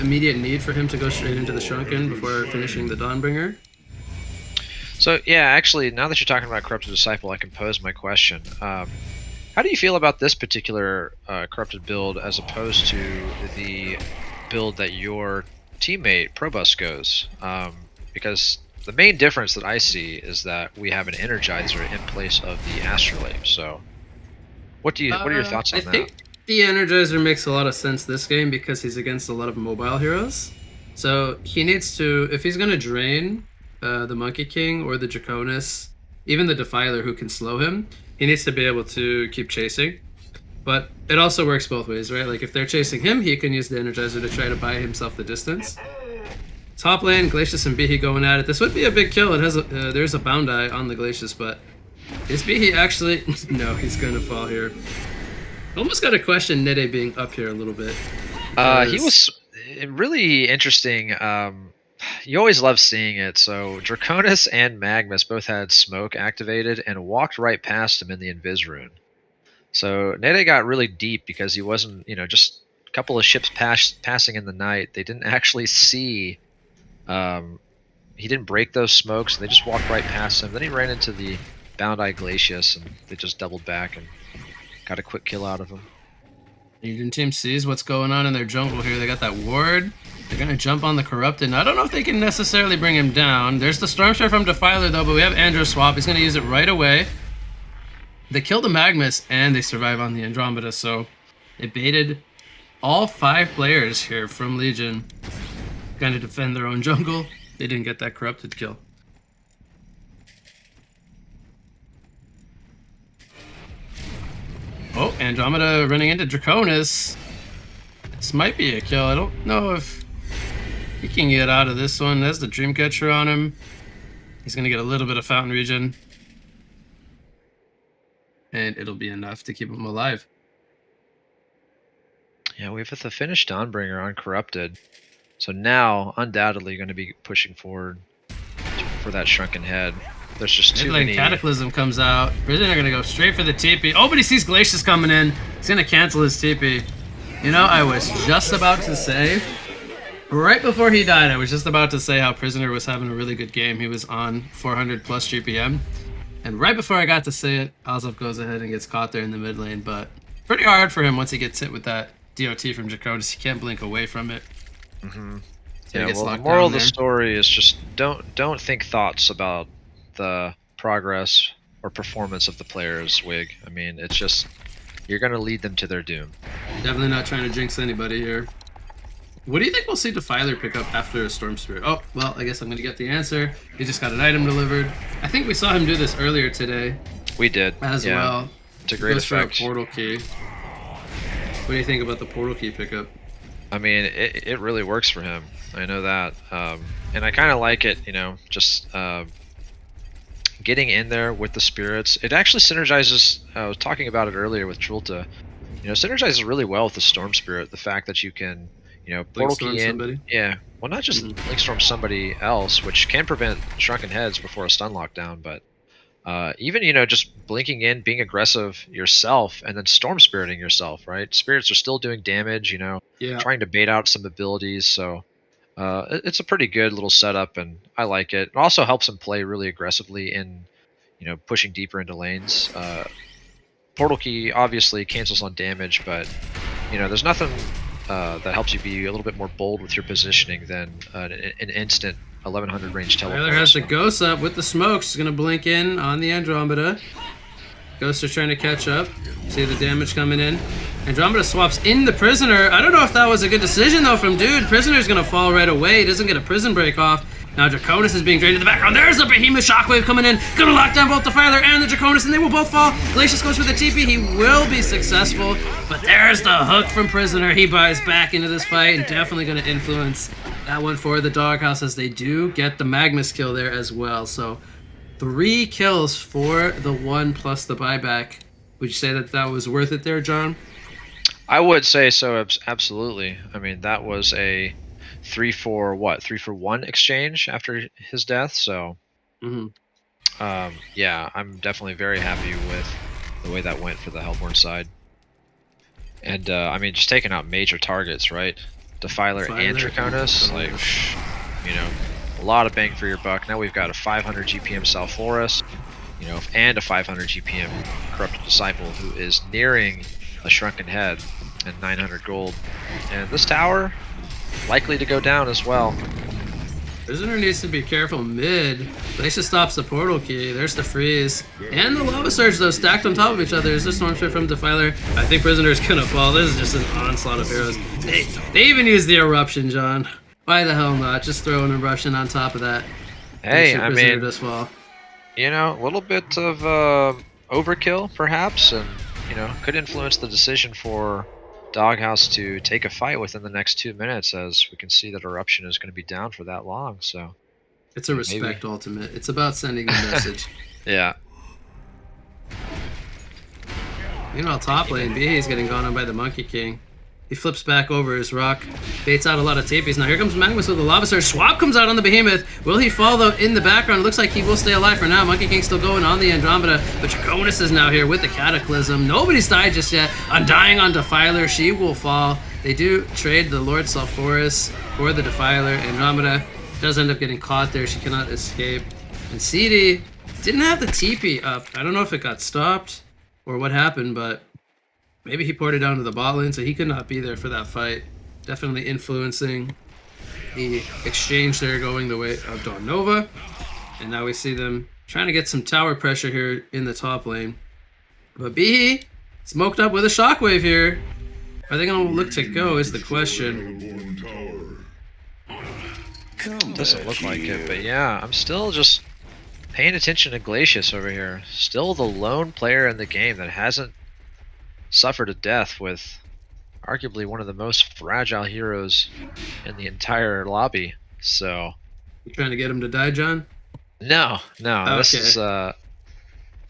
immediate need for him to go straight into the Shrunken before finishing the Dawnbringer. So yeah, actually, now that you're talking about Corrupted Disciple, I can pose my question. How do you feel about this particular Corrupted build as opposed to the build that your teammate Probus goes? Because the main difference that I see is that we have an Energizer in place of the Astrolabe. So, what are your thoughts on that? I think the Energizer makes a lot of sense this game because he's against a lot of mobile heroes. So he needs to, if he's going to drain the Monkey King or the Draconis, even the Defiler who can slow him, he needs to be able to keep chasing. But it also works both ways, right? Like if they're chasing him, he can use the Energizer to try to buy himself the distance. Top lane, Glacius and Behe going at it. This would be a big kill. It has there's a Boundai on the Glacius, but is Behe actually? No, he's gonna fall here. Almost got to question Nede being up here a little bit. He was really interesting. You always love seeing it. So Draconis and Magnus both had smoke activated and walked right past him in the Invis rune. So Nede got really deep because he wasn't, just a couple of ships passing in the night. They didn't actually see. He didn't break those smokes. They just walked right past him. Then he ran into the Bound Eye Glacius, and they just doubled back and got a quick kill out of him. Legion team sees what's going on in their jungle here. They got that ward. They're going to jump on the Corrupted. Now, I don't know if they can necessarily bring him down. There's the Stormshare from Defiler, though, but we have Andro swap. He's going to use it right away. They kill the Magmus, and they survive on the Andromeda, so they baited all 5 players here from Legion. Kind of defend their own jungle. They didn't get that Corrupted kill. Oh, Andromeda running into Draconis. This might be a kill. I don't know if he can get out of this one. There's the Dreamcatcher on him. He's going to get a little bit of Fountain Regen. And it'll be enough to keep him alive. Yeah, we have the finished Dawnbringer on Corrupted. So now, undoubtedly, going to be pushing forward for that Shrunken Head. There's just too many. Cataclysm comes out. Prisoner gonna go straight for the TP. Oh, but he sees Glacius coming in. He's gonna cancel his TP. You know, I was just about to say, right before he died, I was just about to say how Prisoner was having a really good game. He was on 400 plus GPM. And right before I got to say it, Ozov goes ahead and gets caught there in the mid lane. But pretty hard for him once he gets hit with that DOT from Draconis. He can't blink away from it. Mm-hmm. So Yeah, well, the moral of the story is just don't think thoughts about the progress or performance of the players, Wig. I mean, it's just, you're going to lead them to their doom. Definitely not trying to jinx anybody here. What do you think we'll see Defiler pick up after a Storm Spirit? Oh, well, I guess I'm going to get the answer. He just got an item delivered. I think we saw him do this earlier today. We did. As well. It's a great effect. For a portal key. What do you think about the portal key pickup? I mean, it really works for him. I know that. And I kind of like it, you know, just getting in there with the spirits. It actually synergizes, I was talking about it earlier with Trulta, you know, synergizes really well with the Storm Spirit. The fact that you can, you know, portal key in. Somebody. Yeah, well, not just Link Storm somebody else, which can prevent Shrunken Heads before a stun lockdown, but even, you know, just blinking in, being aggressive yourself, and then Storm Spiriting yourself, right? Spirits are still doing damage, you know, trying to bait out some abilities, so it's a pretty good little setup, and I like it. It also helps him play really aggressively in, you know, pushing deeper into lanes. Portal Key obviously cancels on damage, but, you know, there's nothing that helps you be a little bit more bold with your positioning than an instant 1100 range teleport. Tyler has the Ghost up with the smokes. He's going to blink in on the Andromeda. Ghosts are trying to catch up. See the damage coming in. Andromeda swaps in the Prisoner. I don't know if that was a good decision, though, from Dude. Prisoner's going to fall right away. He doesn't get a prison break off. Now Draconis is being drained in the background. There's the Behemoth Shockwave coming in. Going to lock down both the Defiler and the Draconis, and they will both fall. Glacius goes for the TP. He will be successful, but there's the hook from Prisoner. He buys back into this fight and definitely going to influence that one for the Doghouse, as they do get the Magmus kill there as well. So 3 kills for the 1 plus the buyback. Would you say that that was worth it there, John? I would say so, absolutely. I mean, that was a 3 for 1 exchange after his death. So, yeah, I'm definitely very happy with the way that went for the Hellborn side. And I mean, just taking out major targets, right? Defiler and Draconis, like, you know, a lot of bang for your buck. Now we've got a 500 GPM Salforus, you know, and a 500 GPM Corrupted Disciple who is nearing a Shrunken Head and 900 gold. And this tower likely to go down as well. Prisoner needs to be careful mid. Glacius stops the portal key. There's the freeze. And the Lava Surge, though, stacked on top of each other. Is the Storm Spirit from Defiler? I think Prisoner's gonna fall. This is just an onslaught of heroes. They even use the Eruption, John. Why the hell not? Just throw an Eruption on top of that. Hey, I mean, does fall. You know, a little bit of overkill, perhaps, and, you know, could influence the decision for Doghouse to take a fight within the next 2 minutes, as we can see that Eruption is going to be down for that long. So it's a respect ultimate. It's about sending a message. Yeah. Meanwhile, top lane B is getting gone on by the Monkey King. He flips back over his rock, baits out a lot of TPs. Now here comes Magmus with the Lava Surge. Swap comes out on the Behemoth. Will he fall, though, in the background? It looks like he will stay alive for now. Monkey King's still going on the Andromeda, but Draconis is now here with the Cataclysm. Nobody's died just yet. Undying on Defiler. She will fall. They do trade the Lord Sulfuras for the Defiler. Andromeda does end up getting caught there. She cannot escape. And CD didn't have the TP up. I don't know if it got stopped or what happened, but maybe he poured it down to the bot lane, so he could not be there for that fight. Definitely influencing the exchange there going the way of Dawn Nova. And now we see them trying to get some tower pressure here in the top lane. But Bihi smoked up with a shockwave here. Are they going to look to go is the question. Doesn't look like it, but yeah, I'm still just paying attention to Glacius over here. Still the lone player in the game that hasn't suffered a death with arguably one of the most fragile heroes in the entire lobby. So You trying to get him to die, John? no, this Okay. is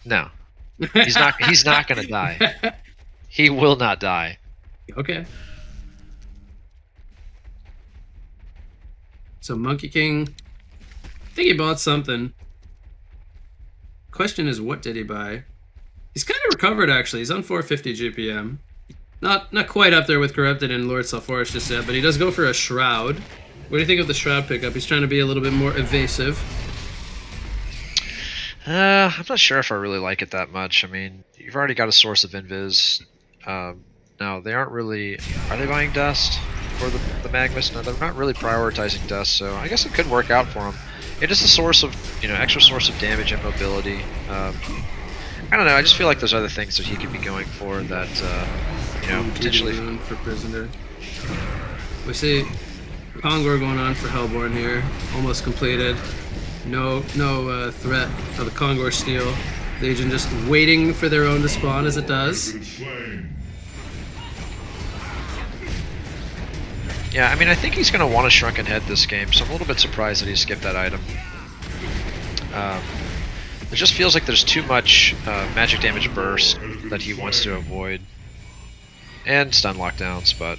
no. He's not gonna die. He will not die. Okay. So Monkey King, I think he bought something. Question is, what did he buy? He's kind of recovered actually. He's on 450 GPM. Not quite up there with Corrupted and Lord Sulfuris just yet, but he does go for a Shroud. What do you think of the Shroud pickup? He's trying to be a little bit more evasive. I'm not sure if I really like it that much. I mean, you've already got a source of invis. No, they aren't really. Are they buying dust for the Magnus? No, they're not really prioritizing dust. So I guess it could work out for them. It is a source of, extra source of damage and mobility. I don't know. I just feel like there's other things that he could be going for that, potentially. For Prisoner. We see Kongor going on for Hellborn here, almost completed. No threat of the Kongor steal. Legion just waiting for their own to spawn as it does. Yeah, I mean, I think he's going to want a Shrunken Head this game, so I'm a little bit surprised that he skipped that item. It just feels like there's too much magic damage burst that he wants to avoid. And stun lockdowns, but...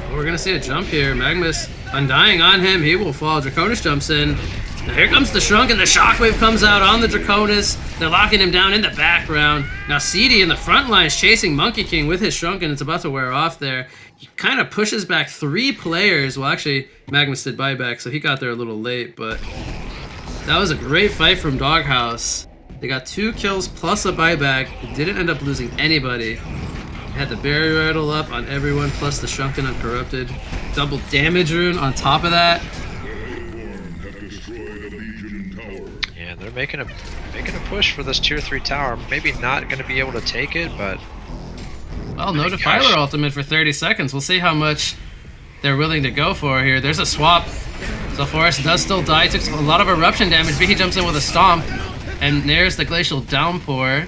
We're going to see a jump here. Magnus undying on him. He will fall. Draconis jumps in. Now here comes the Shrunken. The Shockwave comes out on the Draconis. They're locking him down in the background. Now CD in the front line is chasing Monkey King with his Shrunken. It's about to wear off there. He kind of pushes back 3 players. Well, actually, Magnus did buyback, so he got there a little late, but that was a great fight from Doghouse. They got 2 kills plus a buyback. It didn't end up losing anybody. They had the barrier rattle up on everyone, plus the Shrunken Uncorrupted. Double damage rune on top of that. Yeah, they're making a push for this tier 3 tower. Maybe not going to be able to take it, but... Well, no Defiler ultimate for 30 seconds. We'll see how much they're willing to go for here. There's a swap. Sulfuris does still die. Took a lot of eruption damage, but he jumps in with a stomp. And there's the Glacial Downpour.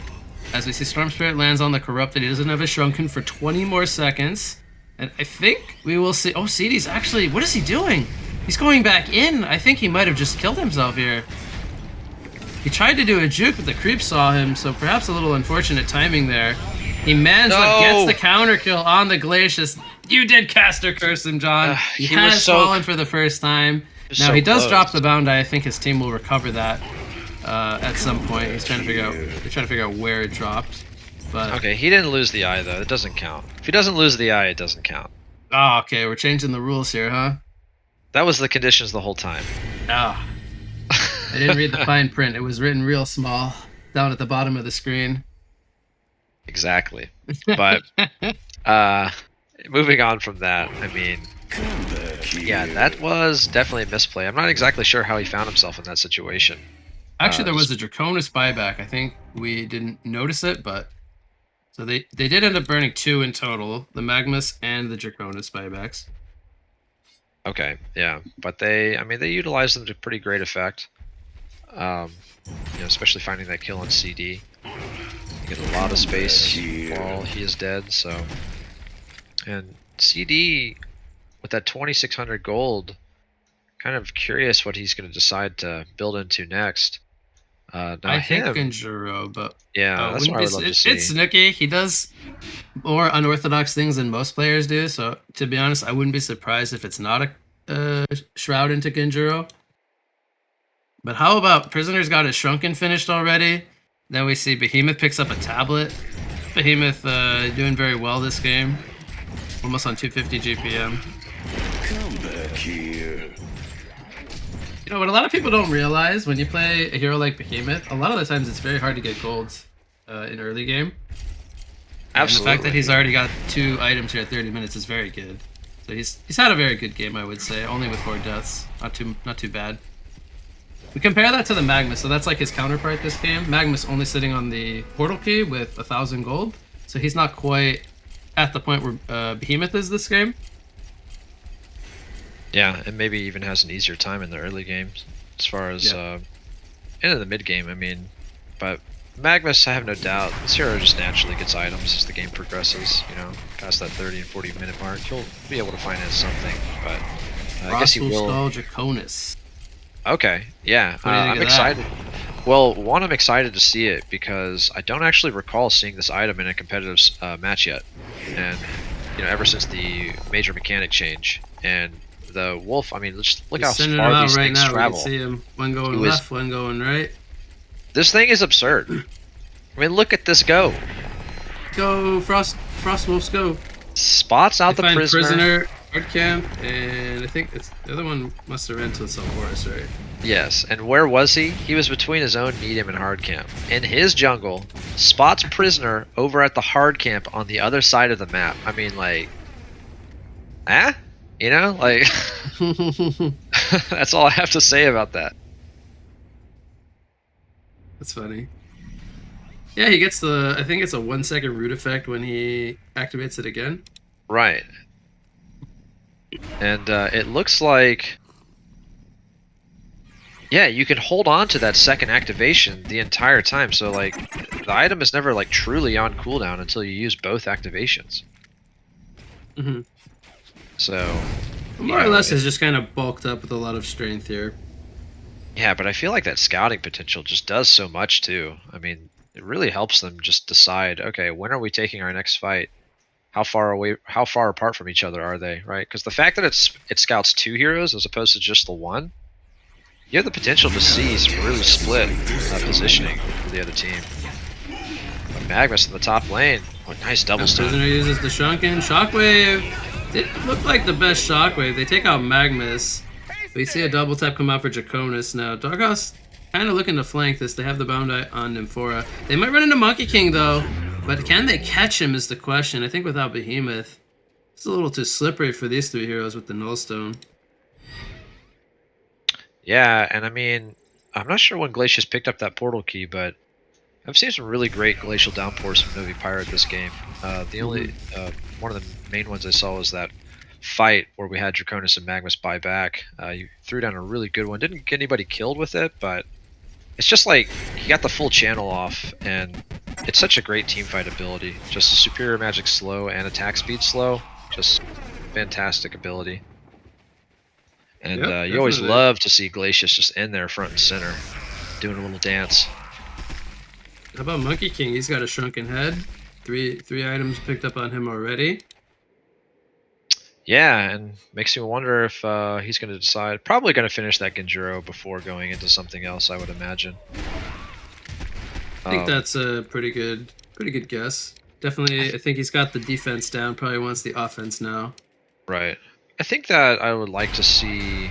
As we see Storm Spirit lands on the Corrupted. He doesn't have a Shrunken for 20 more seconds. And I think we will see... Oh, CD's actually... What is he doing? He's going back in. I think he might have just killed himself here. He tried to do a juke, but the creep saw him, so perhaps a little unfortunate timing there. He mans up, gets the counter kill on the Glacius. You did caster curse him, John. He has fallen for the first time. Now he does drop the bound die. I think his team will recover that at some point. He's trying to figure out. They're trying to figure out where it dropped. But okay, he didn't lose the eye though. It doesn't count. If he doesn't lose the eye, it doesn't count. Oh, okay. We're changing the rules here, huh? That was the conditions the whole time. Oh. I didn't read the fine print. It was written real small down at the bottom of the screen. Exactly. But moving on from that, I mean, yeah, that was definitely a misplay. I'm not exactly sure how he found himself in that situation. Actually, there was a Draconis buyback. I think we didn't notice it, but so they did end up burning 2 in total, the Magnus and the Draconis buybacks. Okay, yeah, but they utilized them to pretty great effect. Especially finding that kill on CD. You get a lot of space while he is dead, so. And CD, with that 2,600 gold, kind of curious what he's going to decide to build into next. I think Genjuro, but yeah, that's what I would love to see. It's Snooki. He does more unorthodox things than most players do, so to be honest, I wouldn't be surprised if it's not a Shroud into Genjuro. But how about Prisoner's got his Shrunken finished already? Then we see Behemoth picks up a tablet. Behemoth doing very well this game. Almost on 250 GPM. Come back here. You know what a lot of people don't realize when you play a hero like Behemoth, a lot of the times it's very hard to get golds in early game. And the fact that he's already got 2 items here at 30 minutes is very good. So he's had a very good game, I would say, only with 4 deaths. Not too bad. We compare that to the Magnus, so that's like his counterpart this game. Magnus only sitting on the portal key with 1,000 gold, so he's not quite at the point where Behemoth is this game. Yeah, and maybe even has an easier time in the early games as far as into the mid game. I mean, but Magnus, I have no doubt, this hero just naturally gets items as the game progresses. You know, past that 30 and 40 minute mark, he'll be able to finance something. But I guess he will. Skull Draconis. Okay, yeah, What do you think I'm of excited. Well, one, I'm excited to see it because I don't actually recall seeing this item in a competitive match yet, and you know, ever since the major mechanic change. And the wolf, I mean, just look how far these things travel. We can see him, one going left, one going right. This thing is absurd. I mean, look at this go. Go, Frost Wolves, go. Spots out the prisoner. Hard camp, and I think it's the other one must have ran to the forest, right? Yes, and where was he? He was between his own medium and hard camp. In his jungle, spots prisoner over at the hard camp on the other side of the map. I mean, like, you know, like, that's all I have to say about that. That's funny. Yeah, he gets the, I think it's a 1 second root effect when he activates it again. Right. And it looks like, yeah, you can hold on to that second activation the entire time. So like, the item is never like truly on cooldown until you use both activations. Mm-hmm. So more or less is just kind of bulked up with a lot of strength here. Yeah, but I feel like that scouting potential just does so much too. I mean, it really helps them just decide, okay, when are we taking our next fight? How far apart from each other are they, right? Because the fact that it scouts 2 heroes as opposed to just the one, you have the potential to see some really split positioning for the other team. But Magnus in the top lane, nice double stun. Prisoner uses the Shrunken Shockwave. Didn't look like the best Shockwave. They take out Magnus. We see a double tap come out for Draconis now. Darkhouse kind of looking to flank this. They have the bound on Nymphora. They might run into Monkey King though. But can they catch him is the question. I think without Behemoth, it's a little too slippery for these 3 heroes with the Nullstone. Yeah, and I mean, I'm not sure when Glacius picked up that portal key, but I've seen some really great glacial downpours from Novi Pirate this game. The only one of the main ones I saw was that fight where we had Draconis and Magnus buy back. You threw down a really good one. Didn't get anybody killed with it, but it's just like he got the full channel off, and it's such a great teamfight ability. Just superior magic slow and attack speed slow. Just fantastic ability. And you always love to see Glacius just in there front and center, doing a little dance. How about Monkey King? He's got a shrunken head. Three items picked up on him already. Yeah, and makes me wonder if he's going to decide. Probably going to finish that Genjuro before going into something else, I would imagine. I think that's a pretty good guess. Definitely, I think he's got the defense down. Probably wants the offense now. Right. I think that I would like to see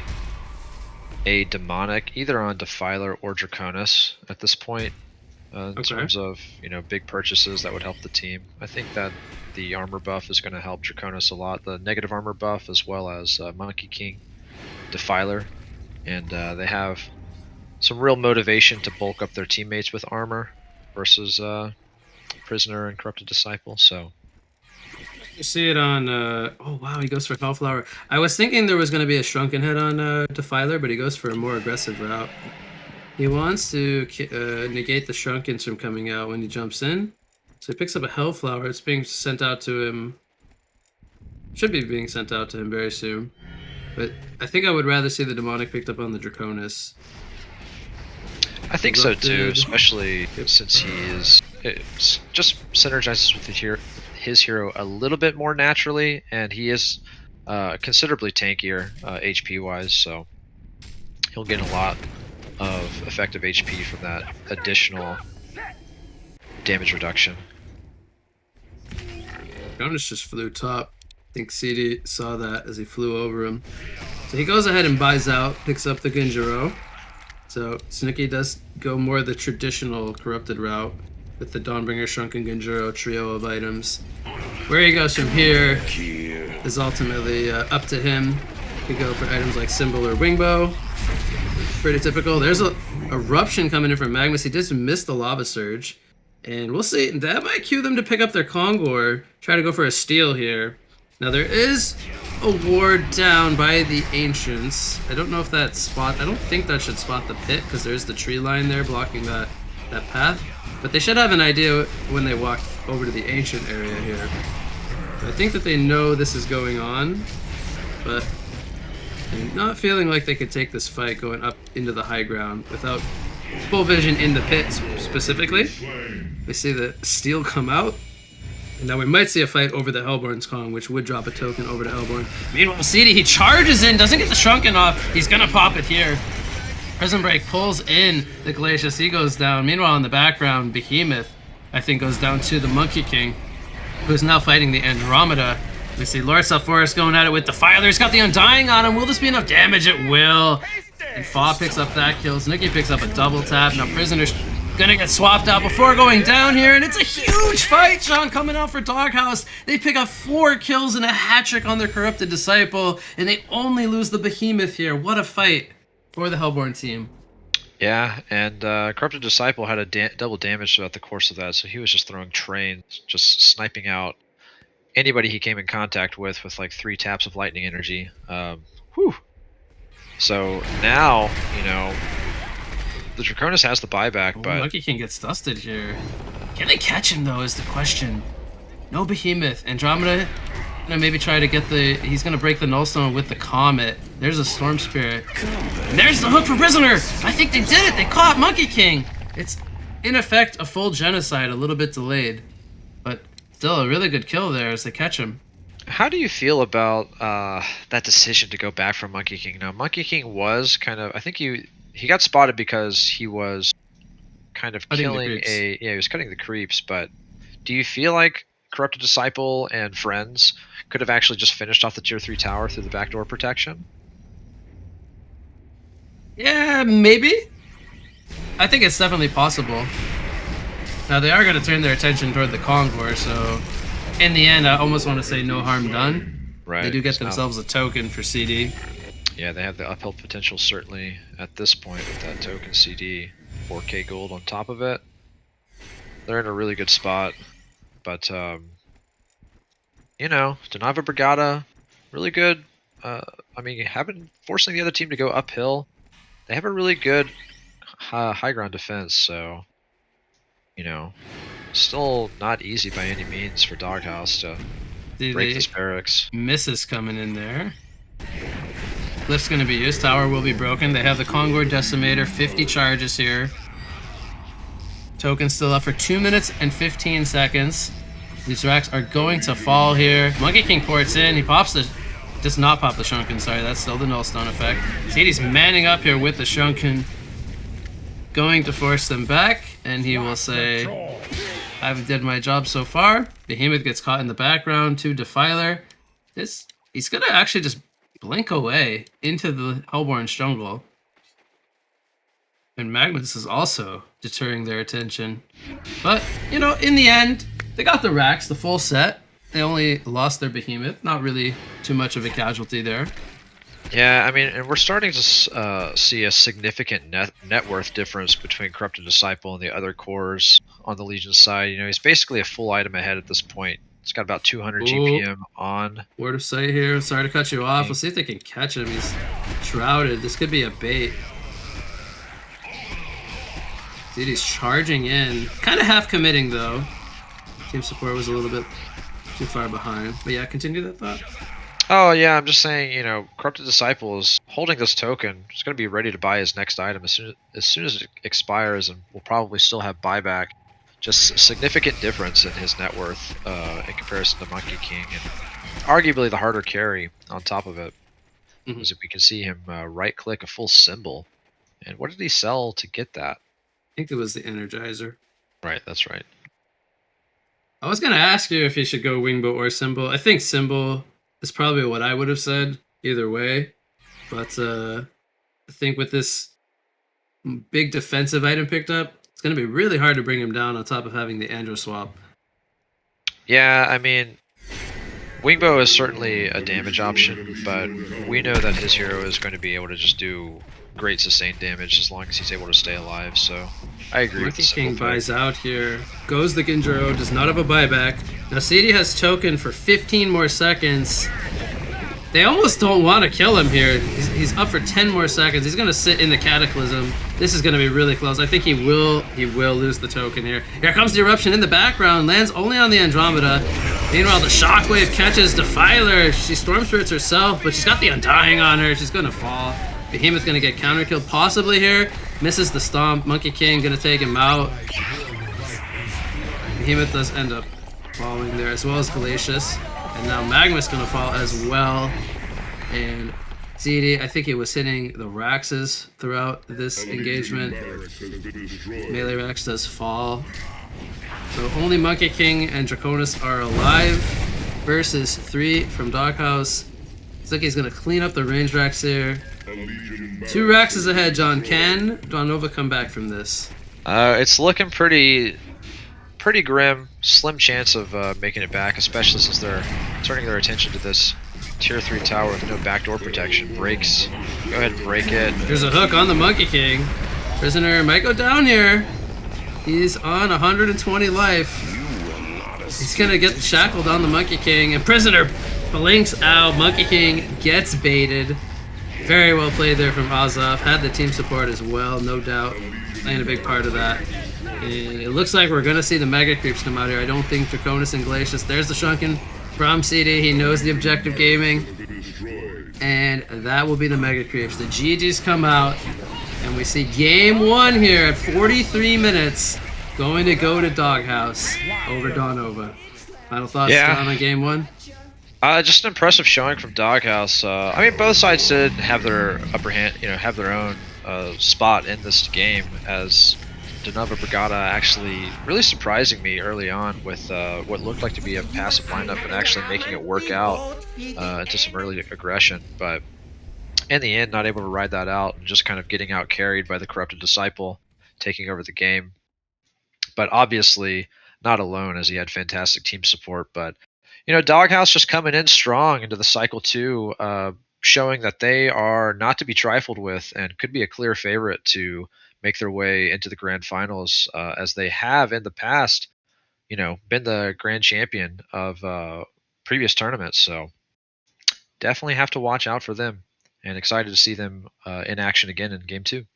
a demonic either on Defiler or Draconis at this point. In terms of, you know, big purchases that would help the team. I think that the armor buff is going to help Draconis a lot. The negative armor buff as well as Monkey King, Defiler, and they have some real motivation to bulk up their teammates with armor versus Prisoner and Corrupted Disciple. So you see it on. Oh wow, he goes for Hellflower. I was thinking there was going to be a Shrunken Head on Defiler, but he goes for a more aggressive route. He wants to negate the Shrunkens from coming out when he jumps in. So he picks up a Hellflower. It's being sent out to him. Should be being sent out to him very soon. But I think I would rather see the Demonic picked up on the Draconis. I think so too, especially since he is... It just synergizes with his hero a little bit more naturally, and he is considerably tankier HP-wise, so he'll get a lot of effective HP from that additional damage reduction. Jonas just flew top. I think CD saw that as he flew over him. So he goes ahead and buys out, picks up the Ginjiro. So Snooki does go more the traditional corrupted route with the Dawnbringer, Shrunken Ginjiro trio of items. Where he goes from here is ultimately up to him. He could go for items like Symbol or Wingbow. Pretty typical. There's a eruption coming in from Magnus. He just missed the Lava Surge. And we'll see. That might cue them to pick up their Kongor. Try to go for a steal here. Now there is a ward down by the Ancients. I don't know if that spot... I don't think that should spot the pit because there's the tree line there blocking that path. But they should have an idea when they walk over to the Ancient area here. I think that they know this is going on. But I'm not feeling like they could take this fight going up into the high ground without full vision in the pit specifically. We see the steel come out. And now we might see a fight over the Hellborn's Kong, which would drop a token over to Hellborn. Meanwhile, CD, he charges in, doesn't get the Shrunken off. He's gonna pop it here. Prison Break pulls in the Glacius. He goes down. Meanwhile, in the background, Behemoth, I think, goes down to the Monkey King, who's now fighting the Andromeda. We see Lord Forest going at it with Defiler. He's got the Undying on him. Will this be enough damage? It will. And Fa picks up that kill. Snooki picks up a double tap. Now Prisoner's gonna get swapped out before going down here, and it's a huge fight, Sean, coming out for Doghouse. They pick up 4 kills and a hat-trick on their Corrupted Disciple, and they only lose the Behemoth here. What a fight for the Hellborn team. Yeah, and Corrupted Disciple had a double damage throughout the course of that, so he was just throwing trains, just sniping out anybody he came in contact with like 3 taps of lightning energy. Whew. So now, you know, the Draconis has the buyback, but Monkey King gets dusted here. Can they catch him though is the question. No Behemoth. Andromeda gonna maybe try to get the... He's gonna break the Nullstone with the Comet. There's a Storm Spirit. And there's the hook for Prisoner! I think they did it! They caught Monkey King! It's, in effect, a full genocide, a little bit delayed. But still a really good kill there as they catch him. how do you feel about that decision to go back for Monkey King? Now, Monkey King was kind of... I think he got spotted because he was kind of killing he was cutting the creeps, but do you feel like Corrupted Disciple and friends could have actually just finished off the tier 3 tower through the backdoor protection? Yeah, maybe. I think it's definitely possible. Now they are going to turn their attention toward the Kongor, so in the end I almost want to say no harm done. Right. They do get themselves a token for CD. Yeah, they have the uphill potential certainly at this point with that token CD. 4k gold on top of it. They're in a really good spot. But, you know, Denava Brigada, really good. I mean, forcing the other team to go uphill. They have a really good high ground defense, so, you know, still not easy by any means for Doghouse to break this barracks. Misses coming in there. Glyph's going to be used. Tower will be broken. They have the Kongor Decimator, 50 charges here. Token still up for 2 minutes and 15 seconds. These racks are going to fall here. Monkey King ports in. He pops the... Does not pop the Shrunken, sorry. That's still the Nullstone effect. Sadie's manning up here with the Shrunken. Going to force them back. And he will say, I've did my job so far. Behemoth gets caught in the background to Defiler. He's going to actually just blink away into the Hellborn's jungle. And Magnus is also deterring their attention. But, you know, in the end, they got the racks, the full set. They only lost their Behemoth. Not really too much of a casualty there. Yeah, I mean, and we're starting to see a significant net worth difference between Corrupted Disciple and the other cores on the Legion side. You know, he's basically a full item ahead at this point. He's got about 200 GPM on. Word of sight here. Sorry to cut you off. We'll see if they can catch him. He's shrouded. This could be a bait. Dude, he's charging in. Kind of half committing, though. Team support was a little bit too far behind. But yeah, continue that thought. Oh, yeah, I'm just saying, you know, Corrupted Disciple is holding this token. He's going to be ready to buy his next item as soon as it expires, and will probably still have buyback. Just a significant difference in his net worth in comparison to Monkey King, and arguably the harder carry on top of it. As if we can see him right-click a full symbol. And what did he sell to get that? I think it was the Energizer. Right, that's right. I was going to ask you if he should go Wingbow or Symbol. I think Symbol is probably what I would have said either way. But I think with this big defensive item picked up, it's going to be really hard to bring him down on top of having the Andro swap. Yeah, I mean, Wingbow is certainly a damage option, but we know that his hero is going to be able to just do great sustained damage as long as he's able to stay alive, so I agree with Monkey the King simple play. buys out here. Goes the Ginjiro, does not have a buyback. Now CD has token for 15 more seconds. They almost don't want to kill him here. He's up for 10 more seconds. He's going to sit in the Cataclysm. This is going to be really close. I think he will lose the token here. Here comes the Eruption in the background. Lands only on the Andromeda. Meanwhile, the Shockwave catches Defiler. She Storm Spirits herself, but she's got the Undying on her. She's going to fall. Behemoth's going to get counter killed possibly here. Misses the Stomp. Monkey King going to take him out. Behemoth does end up falling there, as well as Glacius. And now Magma's going to fall as well. And ZD, I think he was hitting the Raxes throughout this engagement. Melee Rax does fall. So only Monkey King and Draconis are alive versus 3 from Doghouse. Looks like he's going to clean up the range Rax here. 2 Raxes ahead, John. Can Dawnova come back from this? It's looking pretty grim. Slim chance of making it back, especially since they're turning their attention to this tier 3 tower with no backdoor protection. Breaks. Go ahead and break it. There's a hook on the Monkey King. Prisoner might go down here. He's on 120 life. He's gonna get shackled on the Monkey King, and Prisoner blinks out. Monkey King gets baited. Very well played there from Azov. Had the team support as well, no doubt. Playing a big part of that. And it looks like we're going to see the Mega Creeps come out here. I don't think Draconis and Glacius. There's the Shrunken from CD. He knows the objective gaming. And that will be the Mega Creeps. The GGs come out. And we see game 1 here at 43 minutes. Going to go to Doghouse over Dawnova. Final thoughts, John, on game 1? Just an impressive showing from Doghouse. I mean, both sides did have their upper hand, have their own spot in this game, as Dawnova Brigada actually really surprising me early on with what looked like to be a passive lineup and actually making it work out into some early aggression. But in the end, not able to ride that out and just kind of getting out carried by the Corrupted Disciple, taking over the game. But obviously not alone, as he had fantastic team support. But Doghouse just coming in strong into the Cycle 2, showing that they are not to be trifled with and could be a clear favorite to make their way into the grand finals, as they have in the past, been the grand champion of previous tournaments. So definitely have to watch out for them, and excited to see them in action again in game 2.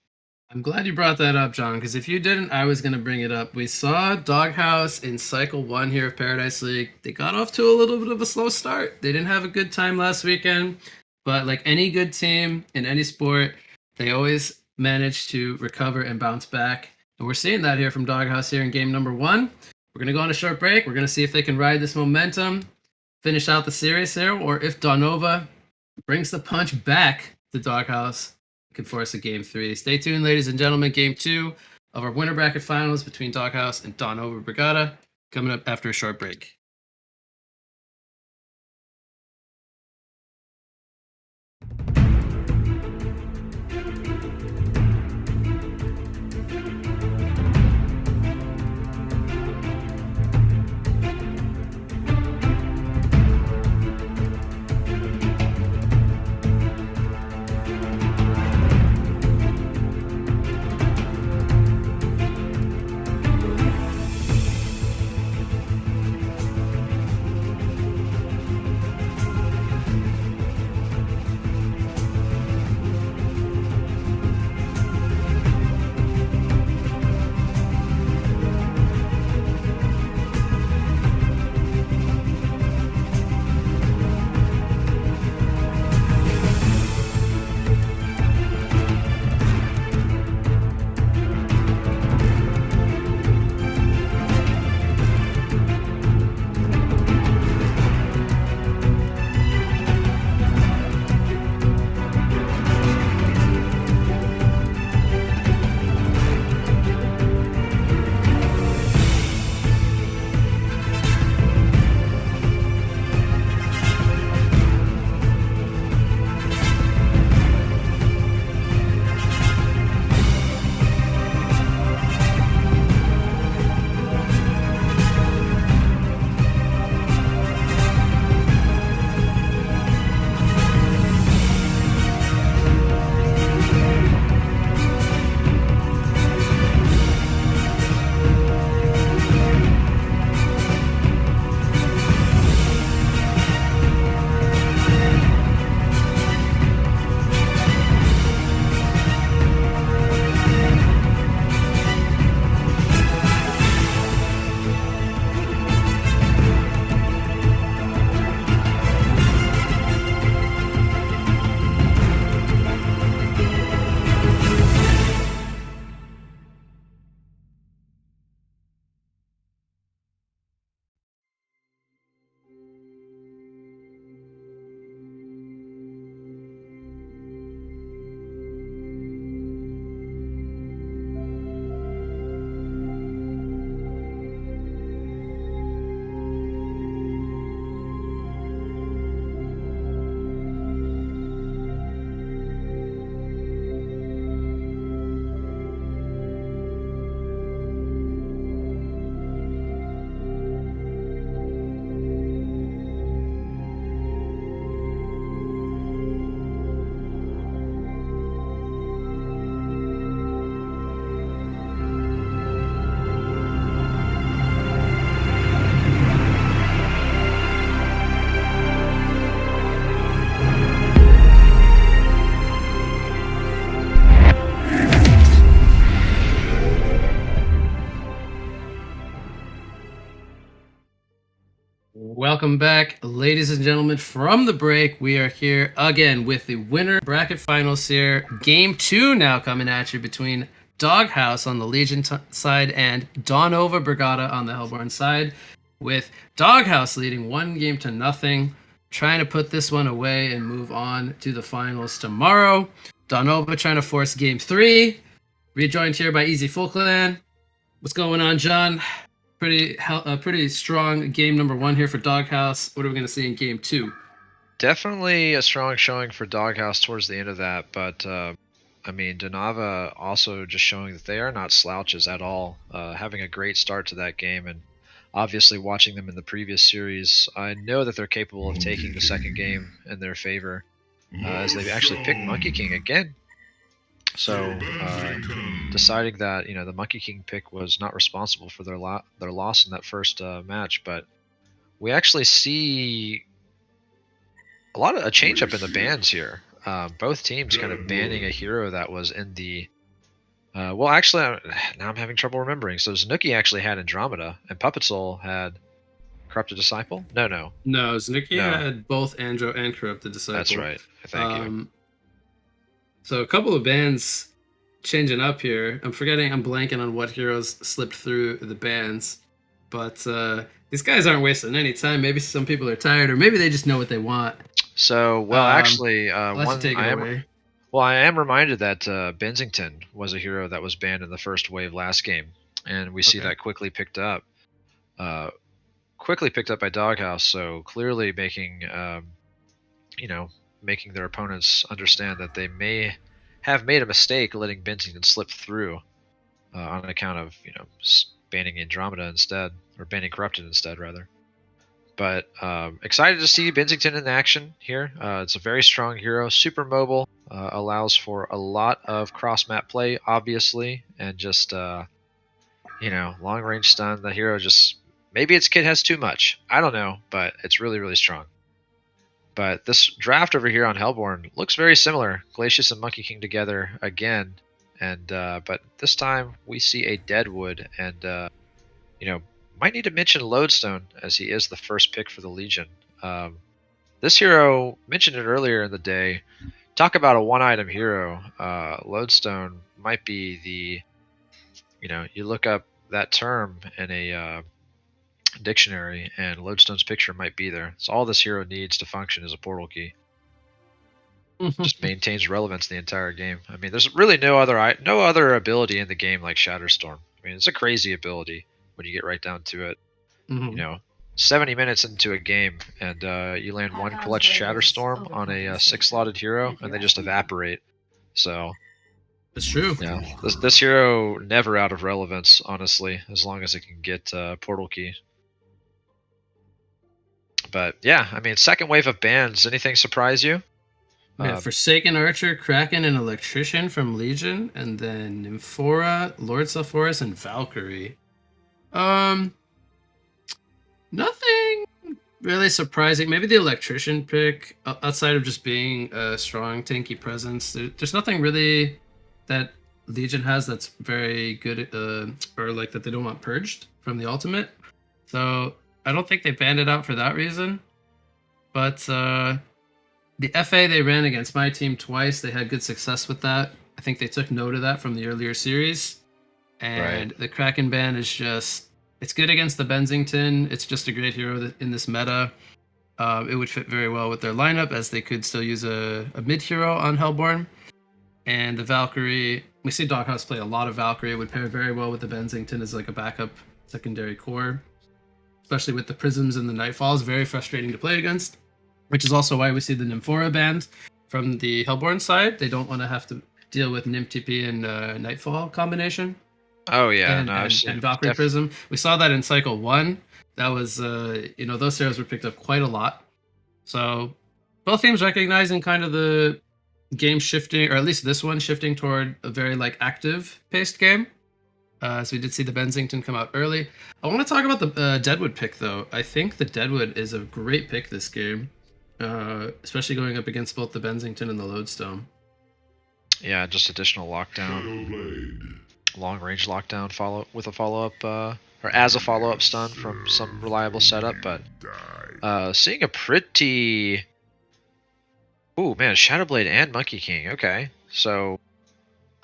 I'm glad you brought that up, John, because if you didn't, I was going to bring it up. We saw Doghouse in Cycle 1 here of Paradise League. They got off to a little bit of a slow start. They didn't have a good time last weekend, but like any good team in any sport, they always manage to recover and bounce back. And we're seeing that here from Doghouse here in game number 1. We're going to go on a short break. We're going to see if they can ride this momentum, finish out the series here, or if Dawnova brings the punch back to Doghouse, can force a game 3. Stay tuned, ladies and gentlemen. Game 2 of our winner bracket finals between Doghouse and Dawnova Brigada, coming up after a short break. Welcome back, ladies and gentlemen, from the break. We are here again with the winner bracket finals here. Game 2 now coming at you between Doghouse on the Legion side and Dawnova Brigada on the Hellborn side, with Doghouse leading 1-0, trying to put this one away and move on to the finals tomorrow. Dawnova trying to force Game 3, rejoined here by Easy Full Clan. What's going on, John? Pretty strong game number 1 here for Doghouse. What are we going to see in game 2? Definitely a strong showing for Doghouse towards the end of that, but I mean, Donava also just showing that they are not slouches at all, having a great start to that game, and obviously watching them in the previous series, I know that they're capable of taking the second game in their favor, as they've actually picked Monkey King again. So deciding that the Monkey King pick was not responsible for their loss in that first match, but we actually see a change up in the bans here. Both teams kind of banning a hero that was in the well, actually, now I'm having trouble remembering. So Zanuki actually had Andromeda, and Puppet Soul had Corrupted Disciple. No, Zanuki had both Andro and Corrupted Disciple. That's right. Thank you. So a couple of bans changing up here. I'm blanking on what heroes slipped through the bans, but these guys aren't wasting any time. Maybe some people are tired, or maybe they just know what they want. So, actually, I am reminded that Bensington was a hero that was banned in the first wave last game, and we see that quickly picked up by Doghouse. So clearly making making their opponents understand that they may have made a mistake letting Bensington slip through on account of banning Andromeda instead, or banning Corrupted instead rather. But excited to see Bensington in action here. It's a very strong hero, super mobile, allows for a lot of cross-map play, obviously, and just long-range stun. The hero just, maybe its kit has too much. I don't know, but it's really, really strong. But this draft over here on Hellborn looks very similar. Glacius and Monkey King together again, and but this time we see a Deadwood, and might need to mention Lodestone, as he is the first pick for the Legion. This hero, mentioned it earlier in the day, talk about a one-item hero. Lodestone might be the, you look up that term in a dictionary, and Lodestone's picture might be there. So all this hero needs to function as a portal key. Just maintains relevance the entire game. I mean, there's really no other ability in the game like Shatterstorm. I mean, it's a crazy ability when you get right down to it. 70 minutes into a game, and you land one clutch Shatterstorm on a 6-slotted hero, and they just evaporate. So it's true. Yeah, this hero never out of relevance, honestly, as long as it can get portal key. But yeah, I mean, second wave of bans. Anything surprise you? Forsaken Archer, Kraken, and Electrician from Legion, and then Nymphora, Lord Sulfuras, and Valkyrie. Nothing really surprising. Maybe the Electrician pick, outside of just being a strong tanky presence. There's nothing really that Legion has that's very good, or like that they don't want purged from the ultimate. So I don't think they banned it out for that reason. But the FA they ran against my team twice. They had good success with that. I think they took note of that from the earlier series. And the Kraken ban is just, it's good against the Bensington. It's just a great hero in this meta. It would fit very well with their lineup, as they could still use a mid hero on Hellborn. And the Valkyrie, we see Doghouse play a lot of Valkyrie. It would pair very well with the Bensington as like a backup secondary core, especially with the Prisms and the Nightfalls. Very frustrating to play against, which is also why we see the Nymphora banned from the Hellborn side. They don't want to have to deal with Nymph TP and Nightfall combination. Oh yeah, and Valkyrie Prism. We saw that in Cycle 1. That was, those heroes were picked up quite a lot. So both teams recognizing kind of the game shifting, or at least this one shifting toward a very active paced game. So we did see the Bensington come out early. I want to talk about the Deadwood pick, though. I think the Deadwood is a great pick this game, especially going up against both the Bensington and the Lodestone. Yeah, just additional lockdown. Long range lockdown follow-up or as a follow-up stun from some reliable setup, but seeing a pretty... Ooh, man, Shadowblade and Monkey King. Okay, so...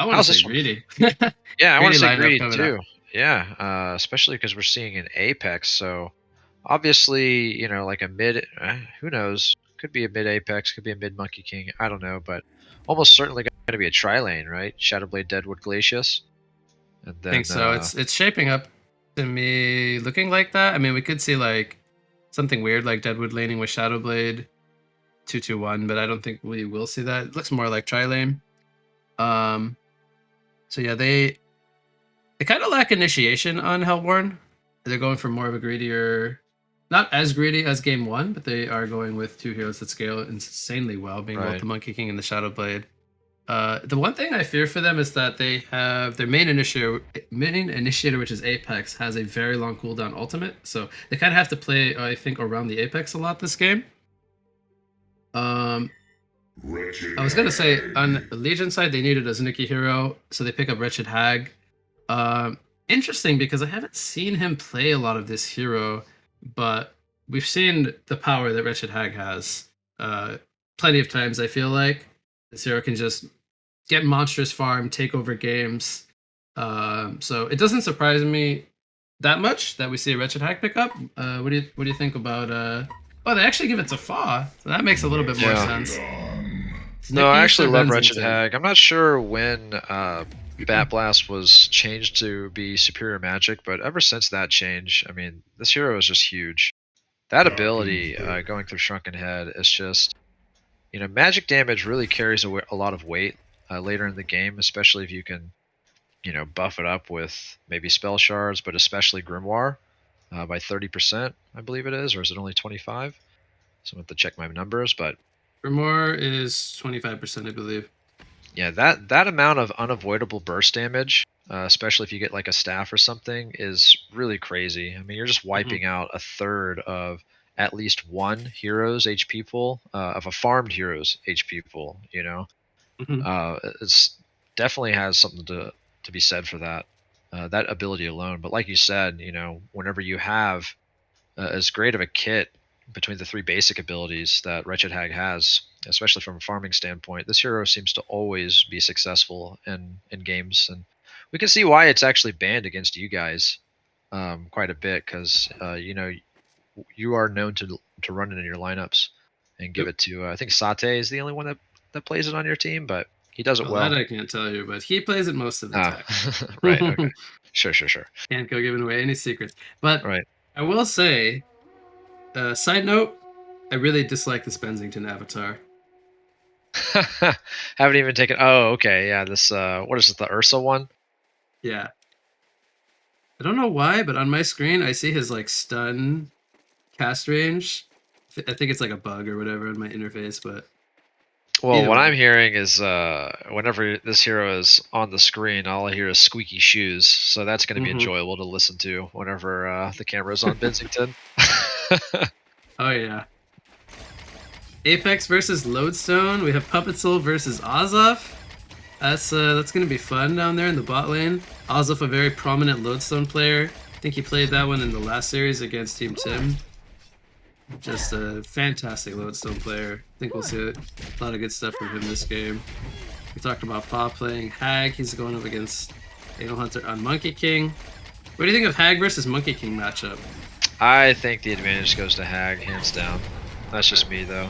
I want to how's say this one? greedy. Yeah, I want to say lineup greedy coming too. up. Yeah, especially because we're seeing an Apex, so obviously, like a mid, who knows? Could be a mid Apex, could be a mid Monkey King, I don't know, but almost certainly going to be a tri-lane, right? Shadowblade, Deadwood, Glacius. And I then, think so. It's shaping up to me looking like that. I mean, we could see like something weird like Deadwood laning with Shadowblade 2-2-1, but I don't think we will see that. It looks more like tri-lane. So yeah, they kind of lack initiation on Hellborn. They're going for more of a greedier, not as greedy as game one, but they are going with two heroes that scale insanely well, being both Right. the Monkey King and the Shadowblade. The one thing I fear for them is that they have their main initiator, which is Apex, has a very long cooldown ultimate. So they kind of have to play, I think, around the Apex a lot this game. I was gonna say on the Legion side they needed a Zuniki hero, so they pick up Wretched Hag. Interesting because I haven't seen him play a lot of this hero, but we've seen the power that Wretched Hag has. Plenty of times I feel like this hero can just get monstrous farm, take over games. So it doesn't surprise me that much that we see a Wretched Hag pick up. What do you think about? Oh, they actually give it to Fa, so that makes a little bit more sense. No, I actually love Benzington. Wretched Hag. I'm not sure when Bat Blast was changed to be Superior Magic, but ever since that change, I mean, this hero is just huge. That ability going through Shrunken Head is just, magic damage really carries a lot of weight later in the game, especially if you can, buff it up with maybe Spell Shards, but especially Grimoire by 30%, I believe it is, or is it only 25? So I have to check my numbers, but Grimoire is 25%, I believe. yeah, that amount of unavoidable burst damage, especially if you get like a staff or something, is really crazy. I mean, you're just wiping out a third of at least one hero's HP pool, of a farmed hero's HP pool. It's definitely has something to be said for that ability alone. But like you said, whenever you have as great of a kit between the three basic abilities that Wretched Hag has, especially from a farming standpoint, this hero seems to always be successful in games, and we can see why it's actually banned against you guys quite a bit, because you are known to run it in your lineups and give it to I think Sate is the only one that plays it on your team, but he does it well. That I can't tell you, but he plays it most of the time. Right, okay. Sure. Can't go giving away any secrets. But Right. I will say, side note, I really dislike this Benzington avatar. Haven't even taken. Oh, okay. Yeah, this. What is it? The Ursa one? Yeah. I don't know why, but on my screen I see his like stun cast range. I think it's like a bug or whatever in my interface, but well, either what way. I'm hearing is whenever this hero is on the screen, all I hear is squeaky shoes. So that's going to be enjoyable to listen to whenever the camera's on Benzington. Oh yeah. Apex versus Lodestone. We have Puppet Soul versus Azov. That's gonna be fun down there in the bot lane. Azov, a very prominent Lodestone player. I think he played that one in the last series against Team Tim. Just a fantastic Lodestone player. I think we'll see a lot of good stuff from him this game. We talked about Fa playing Hag. He's going up against Anal Hunter on Monkey King. What do you think of Hag versus Monkey King matchup? I think the advantage goes to Hag, hands down. That's just me, though.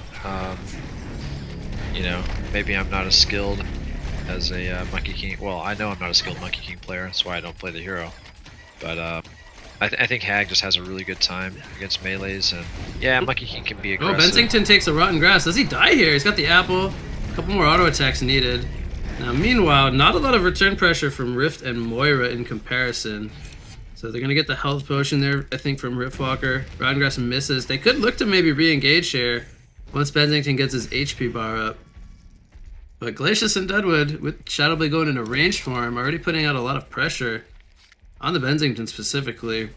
Maybe I'm not as skilled as a Monkey King. Well, I know I'm not a skilled Monkey King player. That's why I don't play the hero. But I think Hag just has a really good time against melees, and yeah, Monkey King can be Oh, aggressive. Benzington takes a rotten grass. Does he die here? He's got the apple. A couple more auto attacks needed. Now, meanwhile, not a lot of return pressure from Rift and Moira in comparison. So they're going to get the health potion there, I think, from Riftwalker. Rotten grass misses. They could look to maybe re-engage here once Benzington gets his HP bar up. But Glacius and Deadwood, with Shadowblade going into range for him, already putting out a lot of pressure on the Benzington specifically.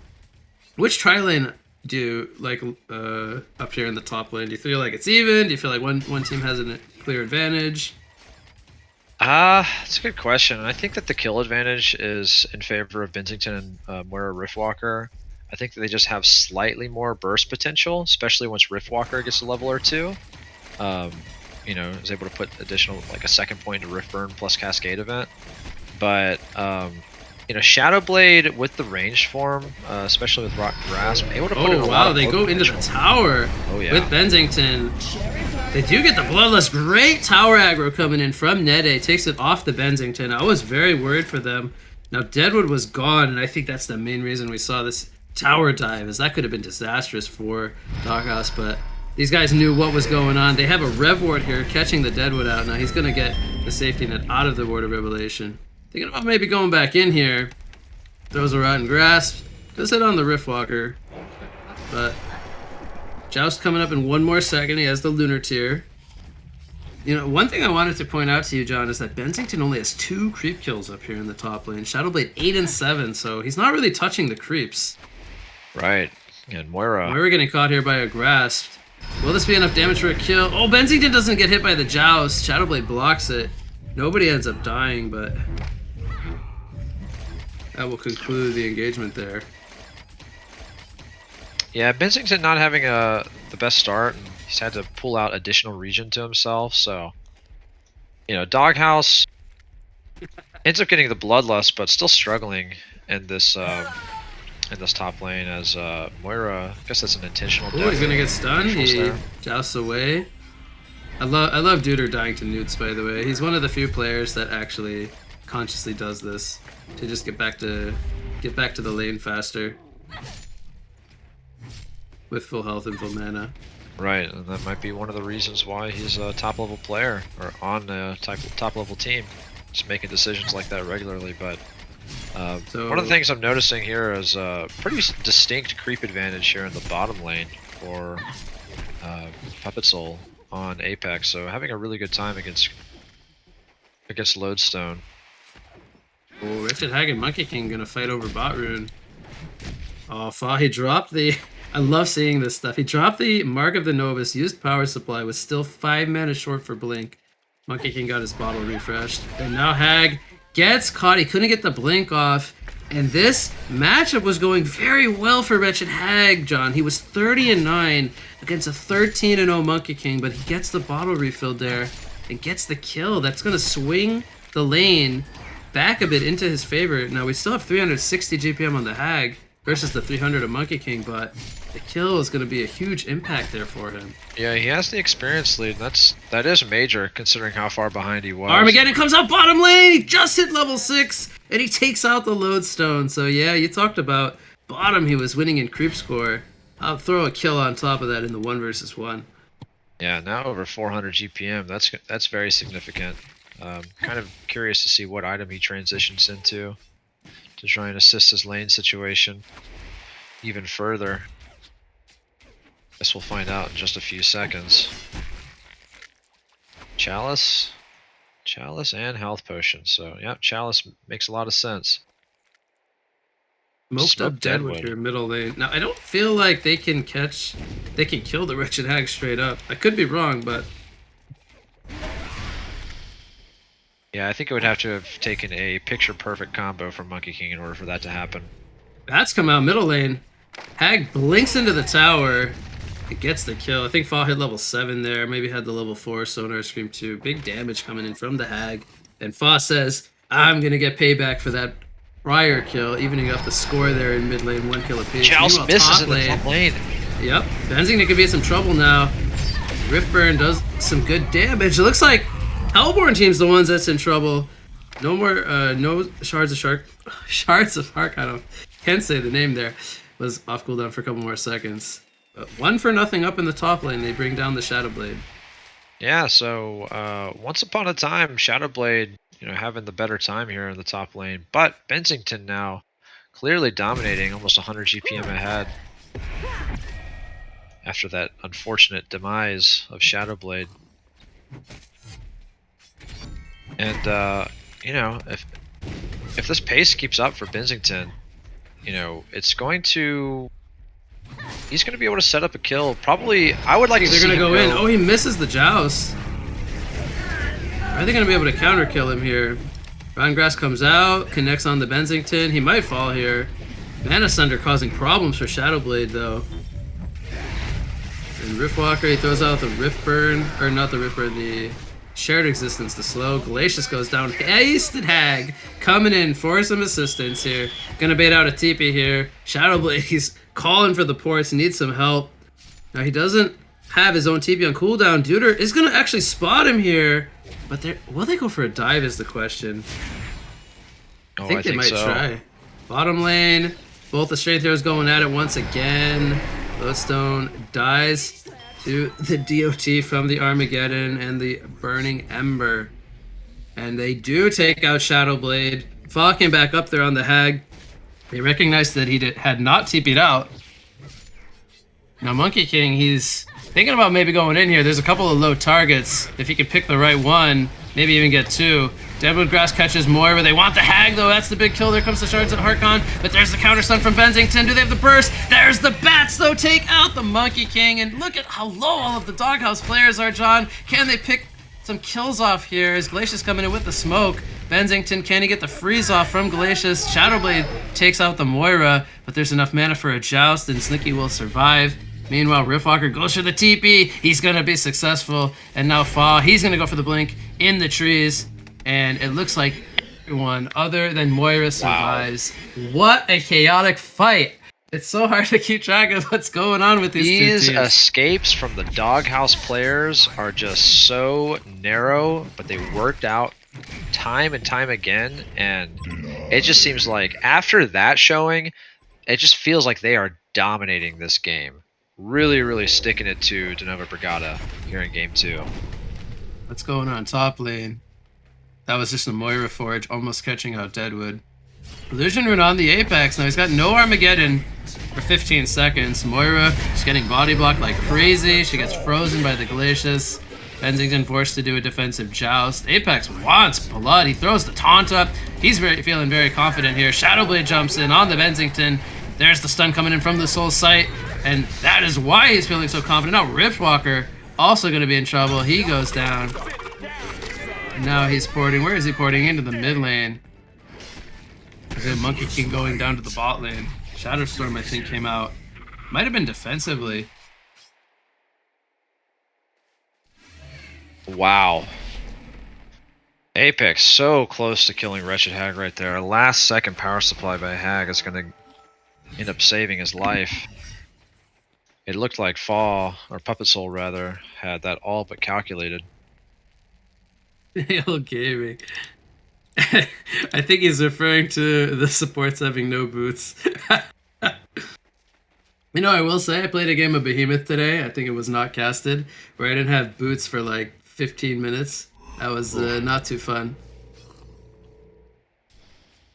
Which tri-lane do you like up here in the top lane? Do you feel like it's even? Do you feel like one team has a clear advantage? That's a good question. I think that the kill advantage is in favor of Bensington and Moira Riftwalker. I think that they just have slightly more burst potential, especially once Riftwalker gets a level or two. You know, is able to put additional, like a second point to Riftburn plus Cascade event. But, you know, Shadowblade with the ranged form, especially with Rock Grasp, able to put in a lot of they poke go into the potential. tower Yeah. with Bensington. They do get the Bloodlust. Great tower aggro coming in from Nede. Takes it off the Bensington. I was very worried for them. Now, Deadwood was gone, and I think that's the main reason we saw this tower dive, as that could have been disastrous for Doghouse, but these guys knew what was going on. They have a Rev Ward here, catching the Deadwood out. Now, he's going to get the safety net out of the Ward of Revelation. Thinking about maybe going back in here. Throws a Rotten Grasp. Does hit on the Riftwalker. But Joust coming up in one more second. He has the Lunar Tier. You know, one thing I wanted to point out to you, John, is that Bensington only has 2 creep kills up here in the top lane. Shadowblade 8 and 7, so he's not really touching the creeps. Right. And Moira. Moira getting caught here by a Grasp. Will this be enough damage for a kill? Oh, Bensington doesn't get hit by the Joust. Shadowblade blocks it. Nobody ends up dying, but that will conclude the engagement there. Yeah, Bensington not having the best start, and he's had to pull out additional region to himself, so, you know, Doghouse ends up getting the Bloodlust, but still struggling in this top lane as Moira, I guess that's an intentional death. Oh, he's gonna get stunned. He there. jousts away. I love Duder dying to Newts, by the way. He's one of the few players that actually consciously does this to just get back to the lane faster with full health and full mana. Right, and that might be one of the reasons why he's a top level player or on a top level team, just making decisions like that regularly. But So- one of the things I'm noticing here is a pretty distinct creep advantage here in the bottom lane for Puppet Soul on Apex. So having a really good time against Lodestone. Oh, Richard Hag and Monkey King gonna fight over bot rune. Oh, he dropped the. I love seeing this stuff. He dropped the Mark of the Novus, used power supply, was still 5 mana short for Blink. Monkey King got his bottle refreshed. And now Hag gets caught. He couldn't get the Blink off. And this matchup was going very well for Wretched Hag, John. He was 30-9 against a 13-0 Monkey King, but he gets the bottle refilled there and gets the kill. That's going to swing the lane back a bit into his favor. Now, we still have 360 GPM on the Hag versus the 300 of Monkey King, but the kill is going to be a huge impact there for him. Yeah, he has the experience lead. That is major considering how far behind he was. Armageddon comes out bottom lane. He just hit level 6, and he takes out the Lodestone. So yeah, you talked about bottom. He was winning in creep score. I'll throw a kill on top of that in the 1 versus 1. Yeah, now over 400 GPM. That's very significant. Kind of curious to see what item he transitions into to try and assist his lane situation even further. Guess we'll find out in just a few seconds. Chalice and health potion. So yeah, Chalice makes a lot of sense. Smoked Smoke up Deadwood Deadwood. here, middle lane. Now I don't feel like they can kill the Wretched Hag straight up. I could be wrong, but Yeah, I think it would have to have taken a picture-perfect combo from Monkey King in order for that to happen. Bats come out middle lane. Hag blinks into the tower. It gets the kill. I think Fa hit level 7 there. Maybe had the level 4 Sonar Scream 2. Big damage coming in from the Hag. And Fa says, I'm going to get payback for that prior kill, evening up the score there in mid lane, 1 kill apiece. Joust Meanwhile, misses top in the top lane. Yep. Benzington could be in some trouble now. Riftburn does some good damage. It looks like Hellborn team's the ones that's in trouble. No more, no Shards of Shark. Shards of Arc, can't say the name there. Was off cooldown for a couple more seconds. But 1-0 up in the top lane. They bring down the Shadowblade. Yeah, so once upon a time, Shadowblade, having the better time here in the top lane. But Bensington now clearly dominating, almost 100 GPM ahead after that unfortunate demise of Shadowblade. And if this pace keeps up for Bensington, it's going to. He's going to be able to set up a kill. Probably, I would like to see they're him gonna go in. Oh, he misses the Joust. Are they going to be able to counter kill him here? Grass comes out, connects on the Bensington. He might fall here. Mana Sunder causing problems for Shadowblade though. And Riftwalker, he throws out the Rift Burn, or not the Rift Burn, the Shared Existence, the slow. Glacius goes down. Hasted Hag coming in for some assistance here. Gonna bait out a TP here. Shadowblade, he's calling for the ports, needs some help. Now he doesn't have his own TP on cooldown. Deuter is gonna actually spot him here. But will they go for a dive is the question. I think they might try. Bottom lane, both the strength heroes going at it once again. Lodestone dies to the DOT from the Armageddon and the Burning Ember. And they do take out Shadowblade. Fall came back up there on the Hag. They recognized that he had not TP'd out. Now Monkey King, he's thinking about maybe going in here. There's a couple of low targets. If he can pick the right one, maybe even get two. Deadwood Grass catches Moira. They want the Hag, though. That's the big kill. There comes the shards at HoN. But there's the counter stun from Bensington. Do they have the burst? There's the bats, though. Take out the Monkey King. And look at how low all of the Doghouse players are, John. Can they pick some kills off here? Is Glacius coming in with the smoke? Bensington, can he get the freeze off from Glacius? Shadowblade takes out the Moira. But there's enough mana for a joust, and Snicky will survive. Meanwhile, Riftwalker goes for the TP. He's going to be successful. And now Fall, he's going to go for the blink in the trees. And it looks like everyone other than Moira survives. Wow. What a chaotic fight. It's so hard to keep track of what's going on with these two teams. Escapes from the Doghouse players are just so narrow, but they worked out time and time again. And it just seems like after that showing, it just feels like they are dominating this game. Really, really sticking it to De Nova Brigada here in game 2. What's going on top lane? That was just a Moira Forge almost catching out Deadwood. Illusion Rune on the Apex. Now he's got no Armageddon for 15 seconds. Moira, she's getting body blocked like crazy. She gets frozen by the Glacius. Bensington forced to do a defensive joust. Apex wants blood. He throws the taunt up. He's feeling very confident here. Shadowblade jumps in on the Bensington. There's the stun coming in from the Soul Sight. And that is why he's feeling so confident. Now Riftwalker also going to be in trouble. He goes down. And now he's porting. Where is he porting? Into the mid lane. There's a Monkey King going down to the bot lane. Shadowstorm, I think, came out. Might have been defensively. Wow. Apex so close to killing Wretched Hag right there. Last second power supply by Hag is going to end up saving his life. It looked like Fall, or Puppet Soul rather, had that all but calculated. Hail Gaming. I think he's referring to the supports having no boots. You know, I will say I played a game of Behemoth today. I think it was not casted, where I didn't have boots for like 15 minutes. That was not too fun.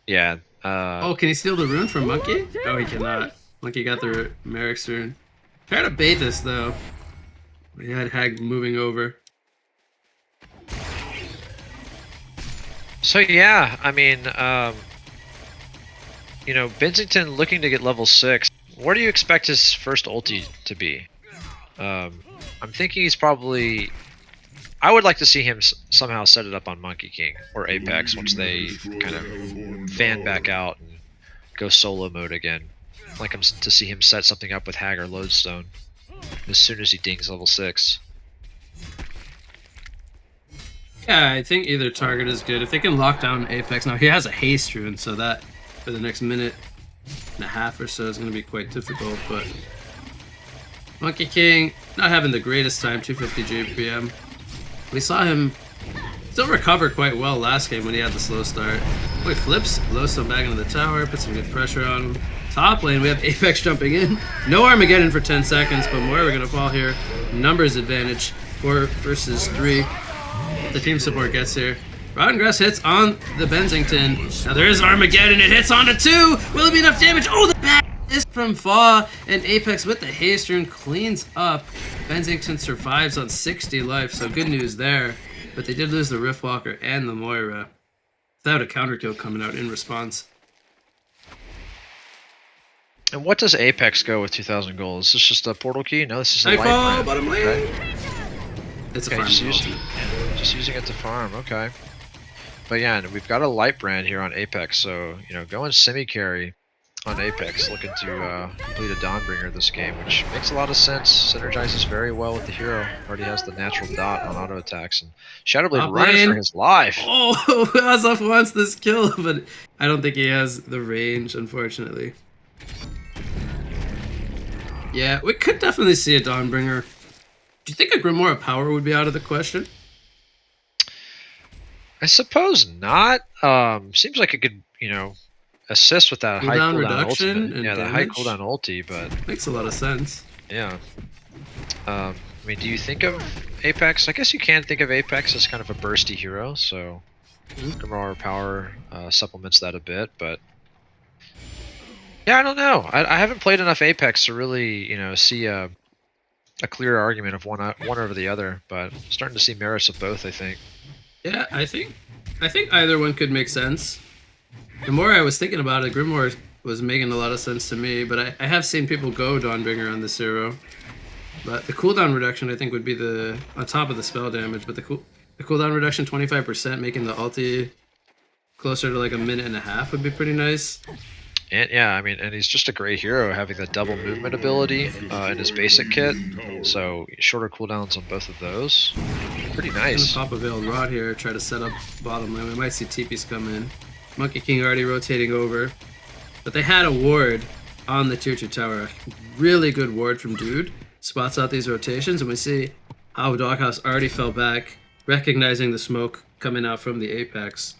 Yeah. Oh, can he steal the rune from Monkey? Oh, he cannot. Monkey got the Merrick's rune. Try to bait this though. We had Hag moving over. So yeah, I mean, you know, Bensington looking to get level 6. What do you expect his first ulti to be? I'm thinking he's probably... I would like to see him somehow set it up on Monkey King or Apex once they kind of fan back out and go solo mode again. I'd like him to see him set something up with Hag or Lodestone as soon as he dings level 6. Yeah, I think either target is good. If they can lock down Apex. Now, he has a haste rune, so that for the next minute and a half or so is going to be quite difficult, but Monkey King not having the greatest time, 250 JPM. We saw him still recover quite well last game when he had the slow start. Boy, flips Lodestone back into the tower, puts some good pressure on him. Top lane, we have Apex jumping in. No Armageddon for 10 seconds, but Moira going to fall here. Numbers advantage, 4 versus 3. The team support gets here. Rotten Grass hits on the Bensington. Now there is Armageddon. It hits onto 2. Will it be enough damage? Oh, the back is from Fa. And Apex with the haste rune cleans up. Bensington survives on 60 life, so good news there. But they did lose the Riftwalker and the Moira without a counter kill coming out in response. And what does Apex go with 2,000 gold? Is this just a portal key? No, this is a Nightfall, light bottom lane. right? It's a Okay, farm just using it to farm. Okay. But yeah, and we've got a light brand here on Apex, so going semi-carry on Apex, looking to complete a Dawnbringer this game, which makes a lot of sense. Synergizes very well with the hero. Already has the natural dot on auto attacks, and Shadowblade Top running lane. for his life. Oh, Azov wants this kill, but I don't think he has the range, unfortunately. Yeah, we could definitely see a Dawnbringer. Do you think a Grimoire of Power would be out of the question? I suppose not. Seems like it could, assist with that high Cooldown cooldown reduction ultimate. and Yeah, the high damage? cooldown ulti, but Makes a lot of sense. yeah. I mean, do you think of Apex? I guess you can think of Apex as kind of a bursty hero, so Grimoire Power supplements that a bit, but yeah, I don't know. I haven't played enough Apex to really, see a clear argument of one over the other, but I'm starting to see merits of both, I think. Yeah, I think either one could make sense. The more I was thinking about it, Grimoire was making a lot of sense to me, but I have seen people go Dawnbringer on this hero. But the cooldown reduction, I think, would be on top of the spell damage, but the cooldown reduction 25%, making the ulti closer to like a minute and a half would be pretty nice. And yeah, I mean, and he's just a great hero, having the double movement ability in his basic kit. So shorter cooldowns on both of those. Pretty nice. Gonna pop a Veiled Rod here, try to set up bottom lane. We might see TPs come in. Monkey King already rotating over. But they had a ward on the tier 2 tower. A really good ward from Dude. Spots out these rotations, and we see how Doghouse already fell back, recognizing the smoke coming out from the Apex.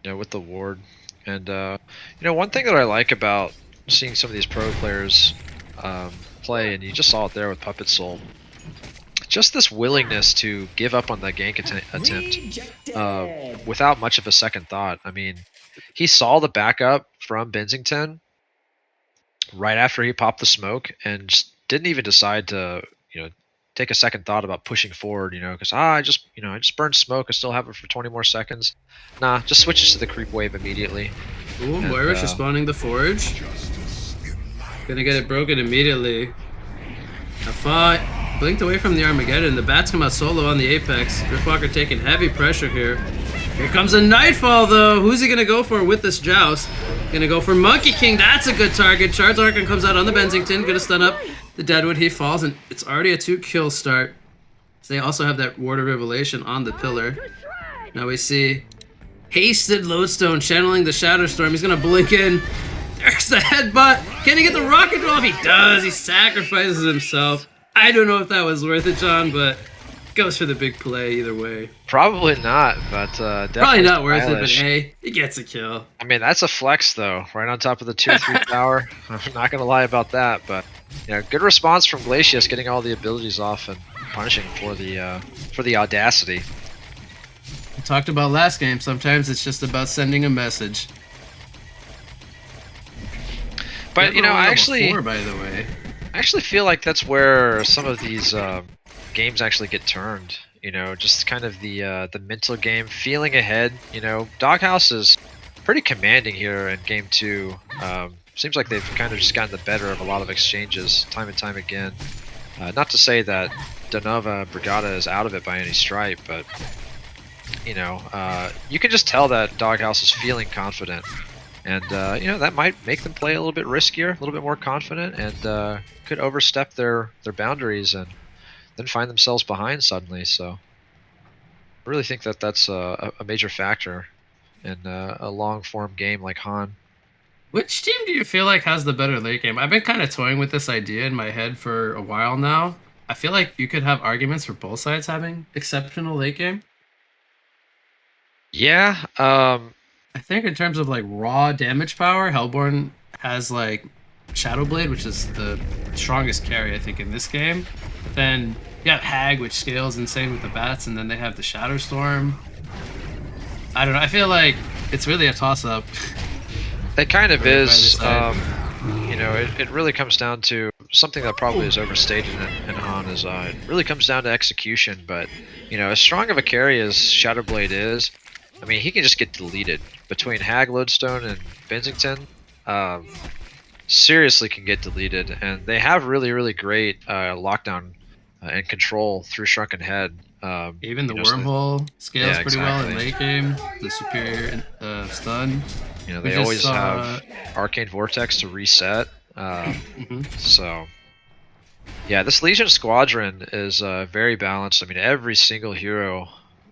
Yeah, with the ward. And, one thing that I like about seeing some of these pro players play, and you just saw it there with Puppet Soul, just this willingness to give up on that gank attempt without much of a second thought. I mean, he saw the backup from Bensington right after he popped the smoke and just didn't even decide to, take a second thought about pushing forward, because I just burned smoke. I still have it for 20 more seconds. Nah, just switches to the creep wave immediately. Ooh, Moira's respawning the Forge. Gonna get it broken immediately. A fight. Blinked away from the Armageddon. The bats come out solo on the Apex. Driftwalker taking heavy pressure here. Here comes a Nightfall, though. Who's he gonna go for with this joust? Gonna go for Monkey King. That's a good target. Charge Archon comes out on the Bensington. Gonna stun up the Deadwood. He falls, and it's already a 2-kill start. So they also have that Ward of Revelation on the pillar. Now we see Hasted Lodestone channeling the Shadow Storm. He's gonna blink in. There's the headbutt. Can he get the rocket off? He does. He sacrifices himself. I don't know if that was worth it, John, but goes for the big play either way. Probably not, but definitely Probably not worth it, but stylish. hey, he gets a kill. I mean, that's a flex, though, right on top of the tier 3 tower. I'm not going to lie about that, but good response from Glacius, getting all the abilities off and punishing for the audacity. We talked about last game. Sometimes it's just about sending a message. But, Never I won actually... before, by the way. I actually feel like that's where some of these games actually get turned. Just kind of the mental game, feeling ahead. Doghouse is pretty commanding here in game 2. Seems like they've kind of just gotten the better of a lot of exchanges time and time again. Not to say that Donova Brigada is out of it by any stripe, but you can just tell that Doghouse is feeling confident. And, that might make them play a little bit riskier, a little bit more confident, and could overstep their boundaries and then find themselves behind suddenly. So I really think that that's a major factor in a long-form game like HoN. Which team do you feel like has the better late game? I've been kind of toying with this idea in my head for a while now. I feel like you could have arguments for both sides having exceptional late game. Yeah, I think in terms of like raw damage power, Hellborn has like Shadowblade, which is the strongest carry I think in this game. Then you have Hag, which scales insane with the bats, and then they have the Shadow Storm. I don't know. I feel like it's really a toss-up. it kind of Right, is. by the It really comes down to something that probably is overstated in HoN is it really comes down to execution. But as strong of a carry as Shadowblade is, I mean, he can just get deleted between Hag, Lodestone, and Bensington. Seriously can get deleted, and they have really, really great lockdown and control through Shrunken Head. Even the you know, so wormhole scales Yeah, pretty well in exactly. late game. The superior stun. you know, We they just always saw. have Arcane Vortex to reset. Mhm. So yeah, this Legion Squadron is very balanced. I mean, every single hero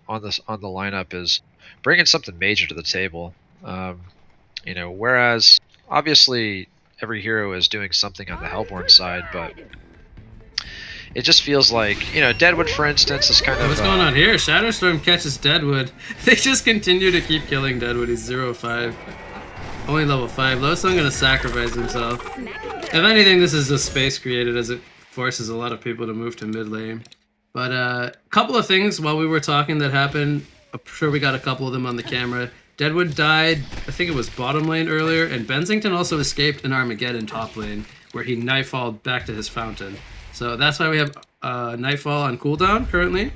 on the lineup is bringing something major to the table. You know, whereas obviously every hero is doing something on the Hellborn side, but it just feels like, Deadwood, for instance, is kind of What's going on here? Shatterstorm catches Deadwood. They just continue to keep killing Deadwood. He's 0-5. Only level 5. Lowstone gonna sacrifice himself. If anything, this is a space created as it forces a lot of people to move to mid lane. But a couple of things while we were talking that happened. I'm sure we got a couple of them on the camera. Deadwood died, I think it was bottom lane earlier, and Bensington also escaped in Armageddon top lane, where he nightfalled back to his fountain. So that's why we have Nightfall on cooldown currently,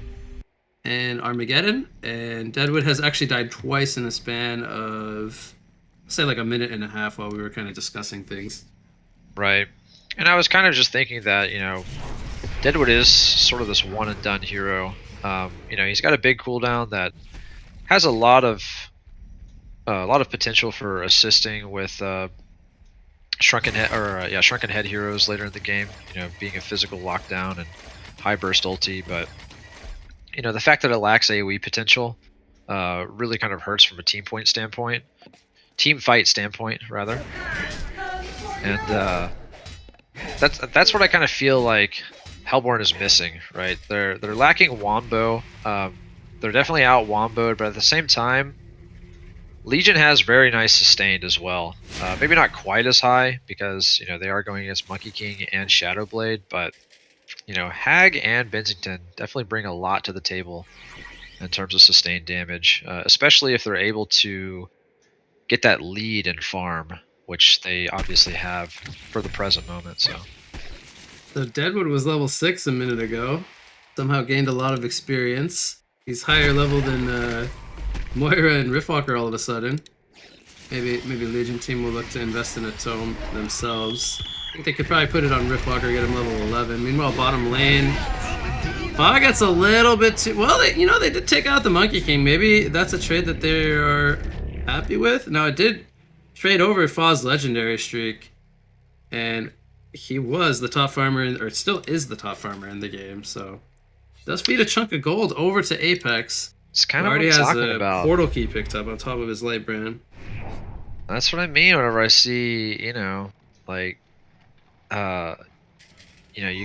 and Armageddon. And Deadwood has actually died twice in the span of, say, like a minute and a half while we were kind of discussing things. Right. And I was kind of just thinking that, Deadwood is sort of this one and done hero. He's got a big cooldown that has a lot of potential for assisting with Shrunken Head heroes later in the game. Being a physical lockdown and high burst ulti, but the fact that it lacks AOE potential really kind of hurts from a team fight standpoint rather. And that's what I kind of feel like Hellborn is missing, right? They're lacking Wombo. They're definitely out Womboed, but at the same time, Legion has very nice sustained as well. Maybe not quite as high because they are going against Monkey King and Shadowblade, but Hag and Bensington definitely bring a lot to the table in terms of sustained damage, especially if they're able to get that lead in farm, which they obviously have for the present moment. So Deadwood was level 6 a minute ago. Somehow gained a lot of experience. He's higher level than Moira and Riftwalker all of a sudden. Maybe Legion team will look to invest in a tome themselves. I think they could probably put it on Riftwalker, get him level 11. Meanwhile, bottom lane, Fa gets a little bit too... Well, they did take out the Monkey King. Maybe that's a trade that they are happy with. Now, it did trade over Fa's legendary streak, and he was the top farmer, or still is the top farmer in the game, so... Does feed a chunk of gold over to Apex. It's kind of already what I'm has talking a about. portal key picked up on top of his light brand. That's what I mean whenever I see, you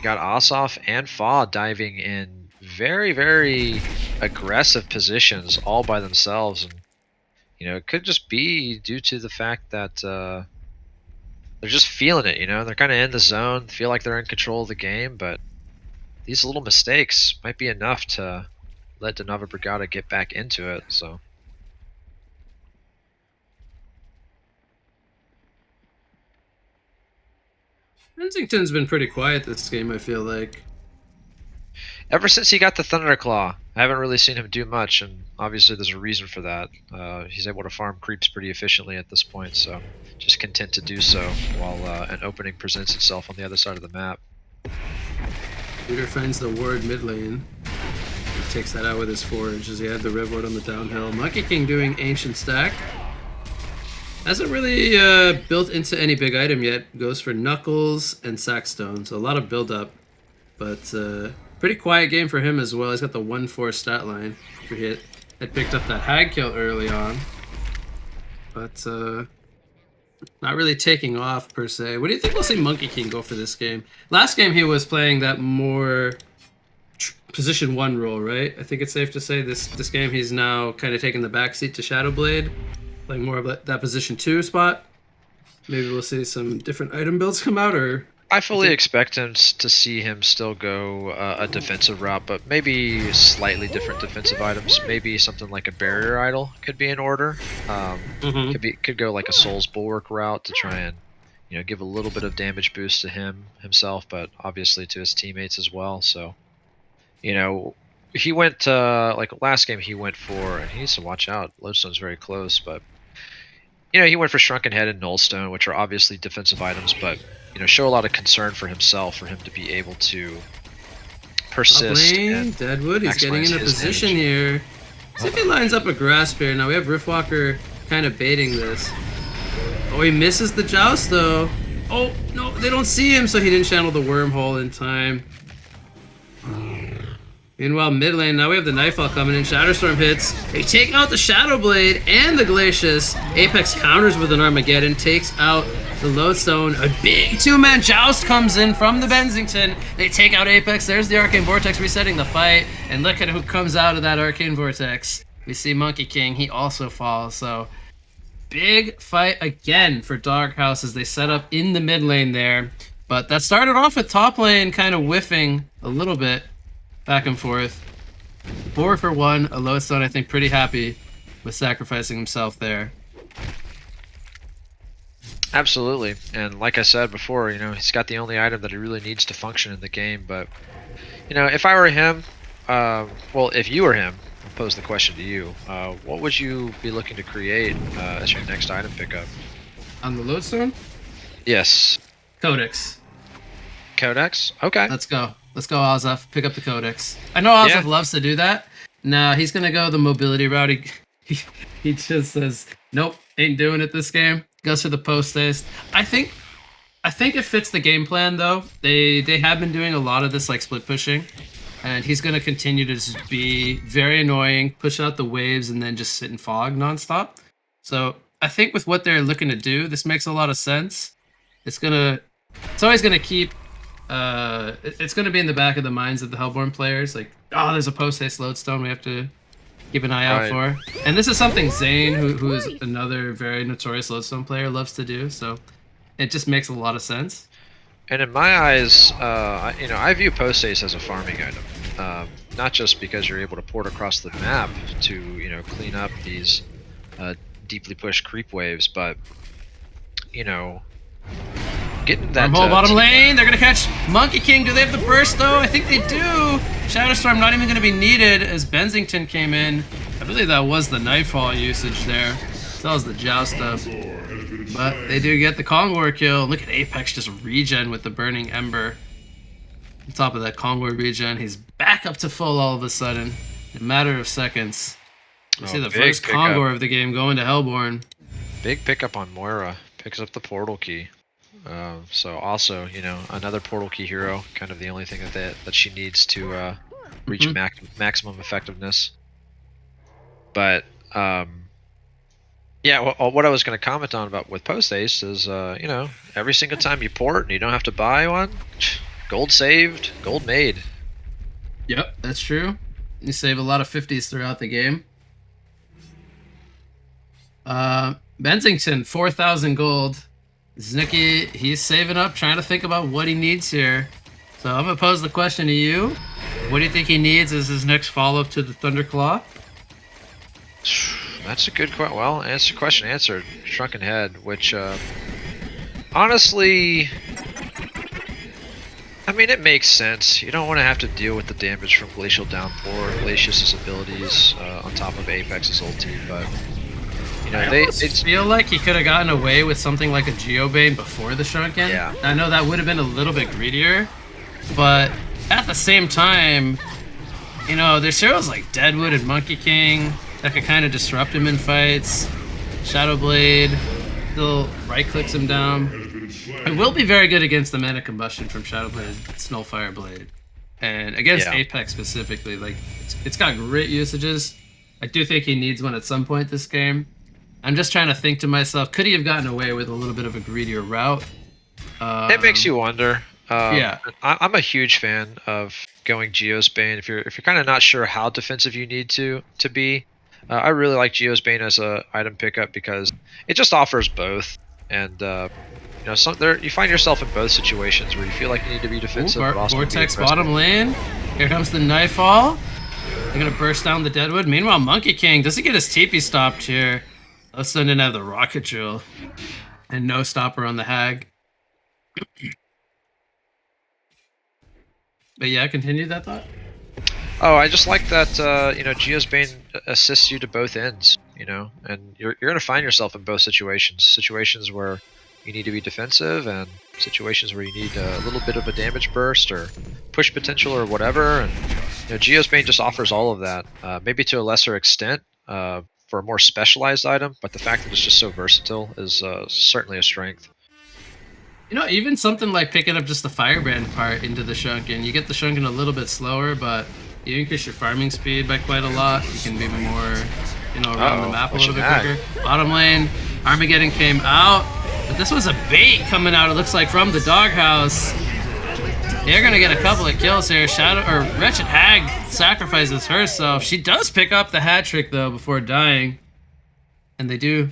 got Asaf and Fa diving in very, very aggressive positions all by themselves. And, it could just be due to the fact that they're just feeling it, They're kind of in the zone, feel like they're in control of the game, but these little mistakes might be enough to let the Nova Brigada get back into it, so... Kensington's been pretty quiet this game, I feel like. Ever since he got the Thunderclaw, I haven't really seen him do much, and obviously there's a reason for that. He's able to farm creeps pretty efficiently at this point, so just content to do so while an opening presents itself on the other side of the map. Peter finds the ward mid lane. He takes that out with his forge as he had the Riv Ward on the downhill. Monkey King doing Ancient Stack. Hasn't really built into any big item yet. Goes for Knuckles and Sackstone, so a lot of build up. But pretty quiet game for him as well. He's got the 1-4 stat line. He had picked up that Hag kill early on. But not really taking off per se. What do you think we'll see Monkey King go for this game? Last game he was playing that more position 1 role, right? I think it's safe to say this game he's now kind of taking the backseat to Shadowblade. Playing more of that position 2 spot. Maybe we'll see some different item builds come out, or... I fully expect him to see him still go a defensive route, but maybe slightly different defensive items. Maybe something like a barrier idol could be in order. Could go like a Soul's Bulwark route to try and give a little bit of damage boost to himself, but obviously to his teammates as well. So he went like last game he went for, and he needs to watch out. Lodestone's very close, but he went for Shrunken Head and Nullstone, which are obviously defensive items, but show a lot of concern for himself, for him to be able to persist. Lane, and Deadwood, he's getting maximize into his position damage. here. See if he lines up a grasp here. Now we have Riftwalker kind of baiting this. Oh, he misses the joust though. Oh, no, they don't see him, so he didn't channel the wormhole in time. Meanwhile, mid lane, now we have the Nightfall coming in. Shatterstorm hits. They take out the Shadow Blade and the Glacius. Apex counters with an Armageddon, takes out the Lodestone. A big two-man joust comes in from the Bensington. They take out Apex. There's the Arcane Vortex resetting the fight. And look at who comes out of that Arcane Vortex. We see Monkey King. He also falls. So big fight again for Doghouse as they set up in the mid lane there. But that started off with top lane kind of whiffing a little bit. Back and forth. 4 for 1. A Lodestone, I think, pretty happy with sacrificing himself there. Absolutely, and like I said before, you know, he's got the only item that he really needs to function in the game. But you know, if I were him, well, if you were him, I'll pose the question to you. What would you be looking to create as your next item pickup? On the Lodestone? Yes. Codex. Codex? Okay. Let's go. Let's go, Ozef. Pick up the Codex. I know Ozef Yeah. loves to do that. Nah, he's going to go the mobility route. He just says, nope, ain't doing it this game. Goes for the post haste. I think it fits the game plan, though. They have been doing a lot of this like split pushing. And he's going to continue to just be very annoying, push out the waves, and then just sit in fog nonstop. So I think with what they're looking to do, this makes a lot of sense. It's always going to keep... it's going to be in the back of the minds of the Hellborn players. Like, oh, there's a post-haste Lodestone we have to keep an eye out for. And this is something Zane, who is another very notorious Lodestone player, loves to do. So it just makes a lot of sense. And in my eyes, you know, I view post haste as a farming item. Not just because you're able to port across the map to, you know, clean up these deeply pushed creep waves, but, you know, getting that Wormhole bottom lane, they're gonna catch Monkey King. Do they have the burst though? I think they do. Shadowstorm not even gonna be needed as Bensington came in. I believe that was the Nightfall usage there. That was the joust up. But they do get the Kongor kill. Look at Apex just regen with the Burning Ember. On top of that Kongor regen, he's back up to full all of a sudden. In a matter of seconds. You see the big first pickup. Kongor of the game going to Hellborn. Big pickup on Moira. Picks up the portal key. So also, you know, another portal key hero, kind of the only thing that she needs to reach maximum effectiveness. But yeah, what I was going to comment on about with post haste is, you know, every single time you port and you don't have to buy one, gold saved, gold made. Yep, that's true. You save a lot of 50s throughout the game. Bensington, 4,000 gold. Znicki, he's saving up, trying to think about what he needs here. So I'm going to pose the question to you. What do you think he needs as his next follow-up to the Thunderclaw? That's a good question. Well, question answered. Shrunken Head, which, honestly, I mean, it makes sense. You don't want to have to deal with the damage from Glacial Downpour, Glacius's abilities on top of Apex's ulti, but, you know, they feel like he could have gotten away with something like a Geobane before the Shrunken. Yeah. I know that would have been a little bit greedier, but at the same time, you know, there's heroes like Deadwood and Monkey King that could kind of disrupt him in fights. Shadowblade still right-clicks him down. It will be very good against the Mana Combustion from Shadowblade, Snowfire Blade. And against Apex specifically, like, it's got great usages. I do think he needs one at some point this game. I'm just trying to think to myself, could he have gotten away with a little bit of a greedier route? It makes you wonder. Yeah. I'm a huge fan of going Geosbane if you're kind of not sure how defensive you need to be. I really like Geosbane as a item pickup because it just offers both, and you know, you find yourself in both situations where you feel like you need to be defensive, but also Vortex be aggressive. bottom lane. Here comes the Nightfall. They're gonna burst down the Deadwood. Meanwhile, Monkey King doesn't get his TP stopped here. Let's didn't have the rocket drill and no stopper on the Hag. But yeah, continue that thought. Oh, I just like that, you know, Geosbane assists you to both ends, you know, and you're going to find yourself in both situations. Situations where you need to be defensive, and situations where you need a little bit of a damage burst or push potential or whatever. And Geosbane just offers all of that, maybe to a lesser extent for a more specialized item, but the fact that it's just so versatile is certainly a strength. Even something like picking up just the Firebrand part into the Shunkin, you get the Shunkin a little bit slower, but you increase your farming speed by quite a lot. You can be more, around the map a little bit quicker. Bottom lane, Armageddon came out, but this was a bait coming out, it looks like, from the doghouse. They're gonna get a couple of kills here. Wretched Hag sacrifices herself. She does pick up the hat trick though before dying, and they do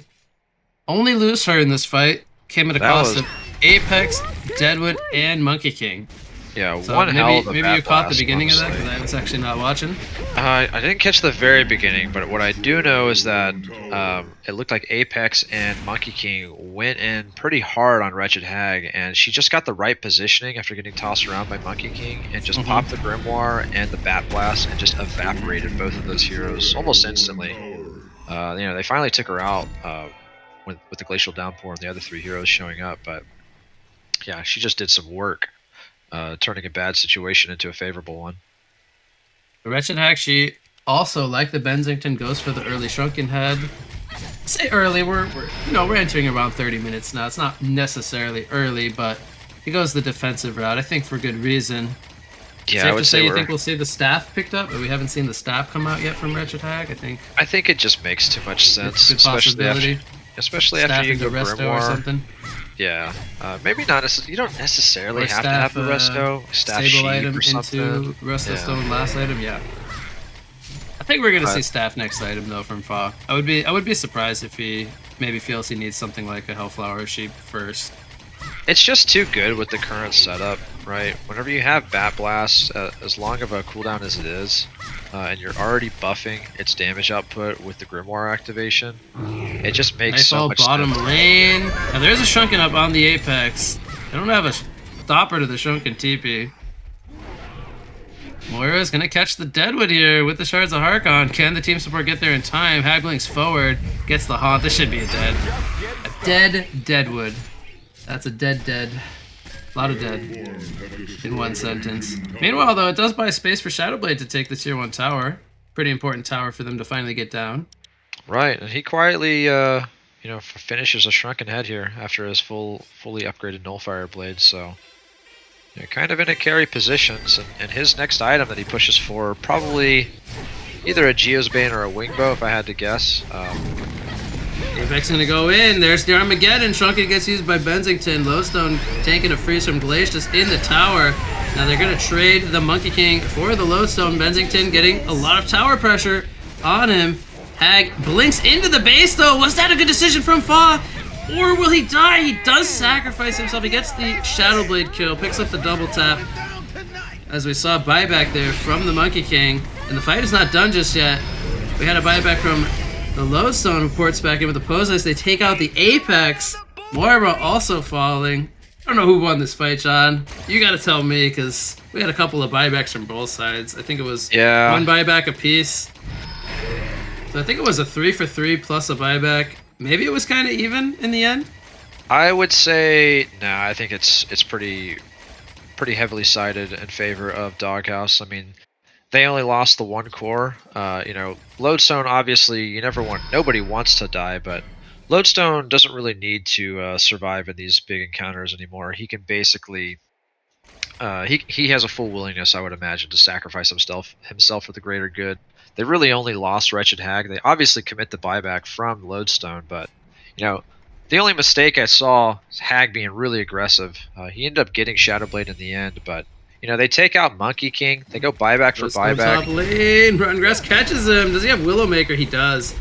only lose her in this fight. Came at a cost of Apex, Deadwood, and Monkey King. Yeah, So one hell of a maybe bat you caught the blast, beginning honestly. of that because I was actually not watching. I didn't catch the very beginning, but what I do know is that it looked like Apex and Monkey King went in pretty hard on Wretched Hag, and she just got the right positioning after getting tossed around by Monkey King and just popped the Grimoire and the Bat Blast and just evaporated both of those heroes almost instantly. They finally took her out with the Glacial Downpour and the other 3 heroes showing up, but yeah, she just did some work turning a bad situation into a favorable one. The Wretched Hag, she also, like the Bensington, goes for the early Shrunken Head. Say early, we're entering around 30 minutes now. It's not necessarily early, but he goes the defensive route, I think for good reason. Yeah, Safe I would to say you think we'll see the staff picked up, but we haven't seen the staff come out yet from Wretched Hag, I think it just makes too much sense, good possibility. especially Staff after you into go Resto or Grimoire. something. Yeah, maybe not. You don't necessarily Or have staff, to have a Resto. Staff stable sheep item or something. into Resto Yeah. Stone last item, yeah. I think we're gonna see staff next item though from Fa. I would be surprised if he maybe feels he needs something like a Hellflower Sheep first. It's just too good with the current setup, right? Whenever you have Bat Blast, as long of a cooldown as it is, and you're already buffing its damage output with the Grimoire activation, it just makes Nice so all much bottom sense. lane. Now there's a Shrunken up on the Apex. They don't have a stopper to the Shrunken TP. Moira's gonna catch the Deadwood here with the Shards of Harkon. Can the team support get there in time? Hag blinks forward, gets the haunt. This should be a dead Deadwood. That's a dead. A lot of dead in one sentence. Meanwhile, though, it does buy space for Shadowblade to take the tier 1 tower. Pretty important tower for them to finally get down. Right, and he quietly, finishes a Shrunken Head here after his fully upgraded Nullfire Blade, so kind of in a carry positions, and his next item that he pushes for, probably either a Geosbane or a Wingbow, if I had to guess. Apex gonna go in. There's the Armageddon. Shrunken gets used by Bensington. Lowstone taking a freeze from Glacius in the tower. Now they're gonna trade the Monkey King for the Lowstone. Bensington getting a lot of tower pressure on him. Hag blinks into the base though. Was that a good decision from Fa? Or will he die? He does sacrifice himself. He gets the Shadowblade kill, picks up the double tap. As we saw buyback there from the Monkey King. And the fight is not done just yet. We had a buyback from the Lodestone, reports back in with the pose as they take out the Apex. Moira also falling. I don't know who won this fight, John. You gotta tell me, because we had a couple of buybacks from both sides. I think it was one buyback apiece. So I think it was a 3-for-3 plus a buyback. Maybe it was kind of even in the end. I would say I think it's pretty heavily sided in favor of Doghouse. I mean, they only lost the 1 core. Lodestone, obviously, nobody wants to die, but Lodestone doesn't really need to survive in these big encounters anymore. He can basically, he has a full willingness, I would imagine, to sacrifice himself for the greater good. They really only lost Wretched Hag. They obviously commit the buyback from Lodestone, but, the only mistake I saw is Hag being really aggressive. He ended up getting Shadowblade in the end, but they take out Monkey King. They go buyback for buyback. Top lane. Rottengrass catches him. Does he have Willowmaker? He does.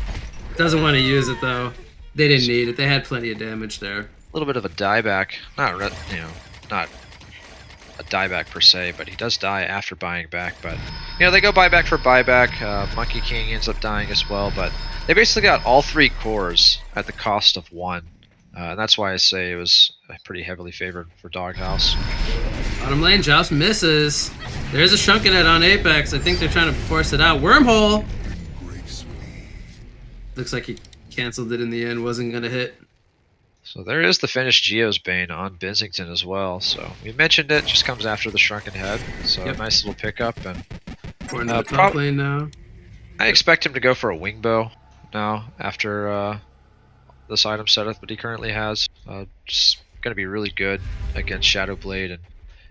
Doesn't want to use it though. They didn't need it. They had plenty of damage there. A little bit of a dieback. Not a dieback per se, but he does die after buying back. But they go buyback for buyback. Monkey King ends up dying as well, but they basically got all 3 cores at the cost of 1. And that's why I say it was pretty heavily favored for Doghouse. Bottom lane, Joust misses. There's a Shrunken Head on Apex. I think they're trying to force it out. Wormhole! Looks like he canceled it in the end. Wasn't going to hit. So there is the finished Geo's Bane on Bensington as well. So we mentioned it, just comes after the Shrunken Head. So Yep. nice little pickup. And We're in the top lane now. I expect him to go for a wing bow now after this item setup that he currently has. Just going to be really good against Shadow Blade and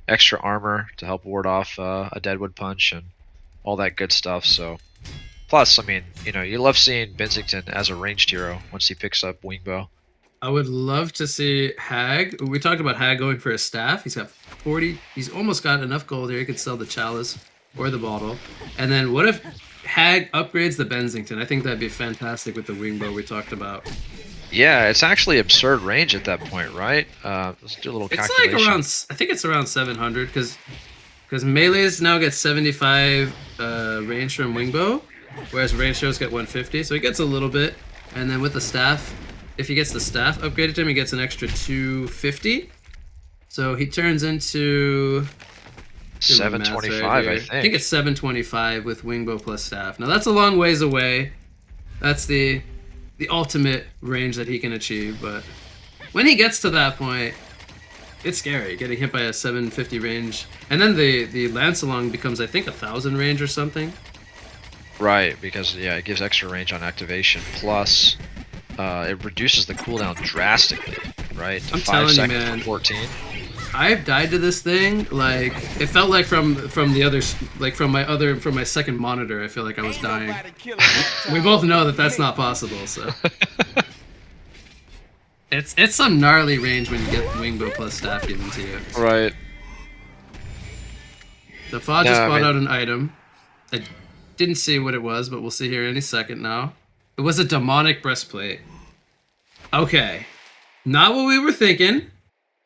extra armor to help ward off a Deadwood Punch and all that good stuff. So plus, I mean, you know, you love seeing Bensington as a ranged hero once he picks up wing bow. I would love to see Hag. We talked about Hag going for a staff. He's got 40. He's almost got enough gold here. He could sell the chalice or the bottle. And then what if Hag upgrades the Bensington? I think that'd be fantastic with the wing bow we talked about. Yeah, it's actually absurd range at that point, right? Let's do a little It's calculation. like around. I think it's around 700 because melees now get 75 range from wing bow, whereas range heroes get 150. So he gets a little bit. And then with the staff, if he gets the staff upgraded to him, he gets an extra 250. So he turns into 725, right I here. think. I think it's 725 with wingbow plus staff. Now that's a long ways away. That's the ultimate range that he can achieve, but when he gets to that point, it's scary getting hit by a 750 range. And then the Lancelong becomes, I think, 1,000 range or something. Right, because yeah, it gives extra range on activation. Plus, it reduces the cooldown drastically, right? To I'm 5 telling you, seconds man. from 14. I've died to this thing like it felt like from the others, like from my second monitor. I feel like I was dying. We both know that that's not possible. So it's some gnarly range when you get wingbow plus staff given to you. Right. The Fa just Yeah, I bought mean- out an item. I didn't see what it was, but we'll see here any second now. It was a demonic breastplate. Okay, not what we were thinking.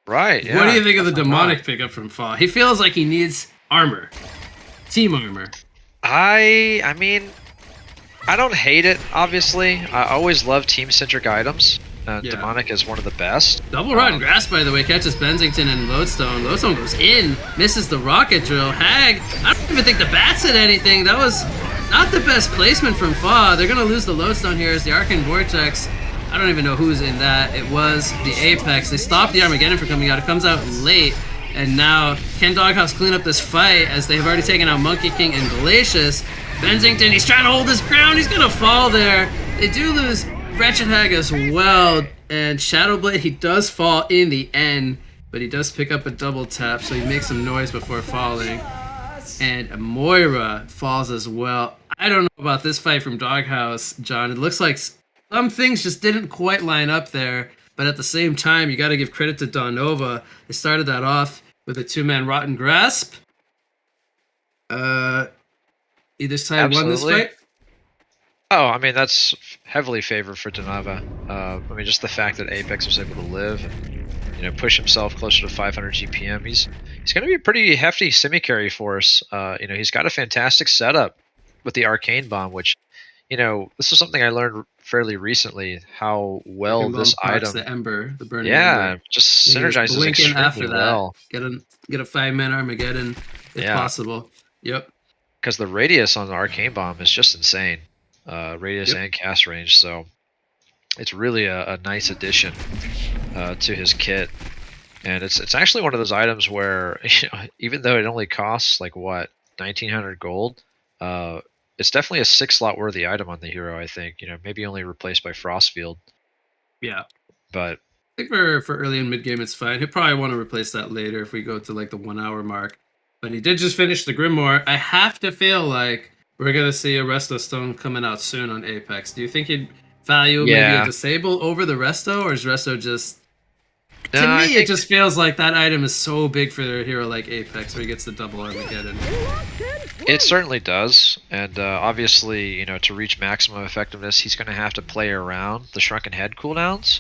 Right. Yeah. What do you think of the Definitely demonic not. pickup from Fa? He feels like he needs armor. Team armor. I mean, I don't hate it. Obviously, I always love team-centric items. Yeah. Demonic is one of the best. Double Rotten Grass, by the way, catches Bensington and Lodestone. Lodestone goes in, misses the rocket drill. Hag, I don't even think the bats hit anything. That was not the best placement from Fa. They're going to lose the Lodestone here as the Arcane Vortex. I don't even know who's in that. It was the Apex. They stopped the Armageddon from coming out. It comes out late. And now, can Doghouse clean up this fight as they've already taken out Monkey King and Glacius? Bensington, he's trying to hold his ground. He's going to fall there. They do lose Wretched Hag as well. And Shadowblade, he does fall in the end. But he does pick up a double tap, so he makes some noise before falling. And Moira falls as well. I don't know about this fight from Doghouse, John. It looks like some things just didn't quite line up there, but at the same time, you got to give credit to Dawnova. They started that off with a two-man Rotten Grasp. Either side won this Absolutely. fight. Oh, I mean, that's heavily favored for Donava. I mean, just the fact that Apex was able to live and, you know, push himself closer to 500 GPM. He's going to be a pretty hefty semi-carry for us. You know, he's got a fantastic setup with the Arcane Bomb, which, you know, this is something I learned fairly recently, how well Dragon this Bomb procs item... the Ember, the burning Yeah, Ember. just You just synergizes blink in extremely after that. well. Get a 5-man Armageddon if Yeah. possible. Yep. Because the radius on the Arcane Bomb is just insane. Radius Yep. and cast range, so it's really a nice addition to his kit. And it's actually one of those items where, you know, even though it only costs like what, 1900 gold, it's definitely a 6-slot worthy item on the hero. I think, you know, maybe only replaced by Frostfield, Yeah. but I think for early and mid game it's fine. He'll probably want to replace that later if we go to like the 1 hour mark. But he did just finish the Grimoire. I have to feel like we're gonna see a Resto Stone coming out soon on Apex. Do you think he'd value maybe Yeah. a Disable over the Resto, or is Resto just No, to I me it think- just feels like that item is so big for a hero like Apex where he gets the double Armageddon. It certainly does, and obviously, you know, to reach maximum effectiveness, he's going to have to play around the Shrunken Head cooldowns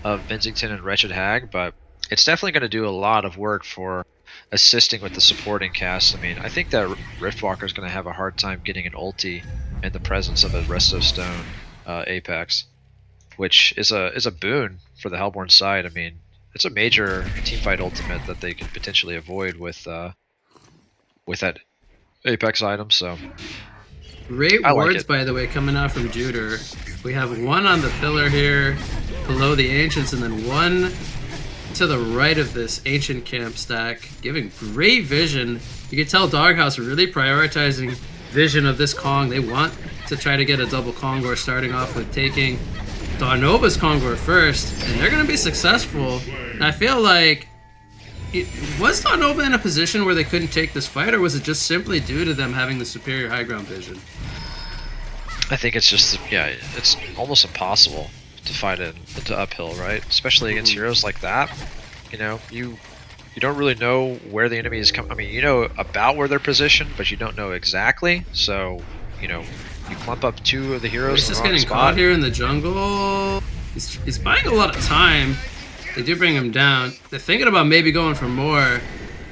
of Bensington and Wretched Hag, but it's definitely going to do a lot of work for assisting with the supporting cast. I mean, I think that Riftwalker is going to have a hard time getting an ulti in the presence of a Resto Stone Apex, which is a boon for the Hellborn side. I mean, it's a major teamfight ultimate that they could potentially avoid with that Apex item. So Great I like wards, it. by the way, coming out from Juder. We have one on the pillar here. below the Ancients, and then one to the right of this Ancient camp stack, giving great vision. You can tell Doghouse really prioritizing vision of this Kong. They want to try to get a double Kongor, starting off with taking Darnova's Kongor first, and they're going to be successful. And I feel like, was Darnova in a position where they couldn't take this fight, or was it just simply due to them having the superior high ground vision? I think it's just, yeah, it's almost impossible to fight into uphill, right? Especially against heroes like that. You know, you don't really know where the enemy is coming. I mean, you know about where they're positioned, but you don't know exactly. So, you know, you clump up two of the heroes. He's just getting caught here in the jungle. He's buying a lot of time. They do bring him down. They're thinking about maybe going for more.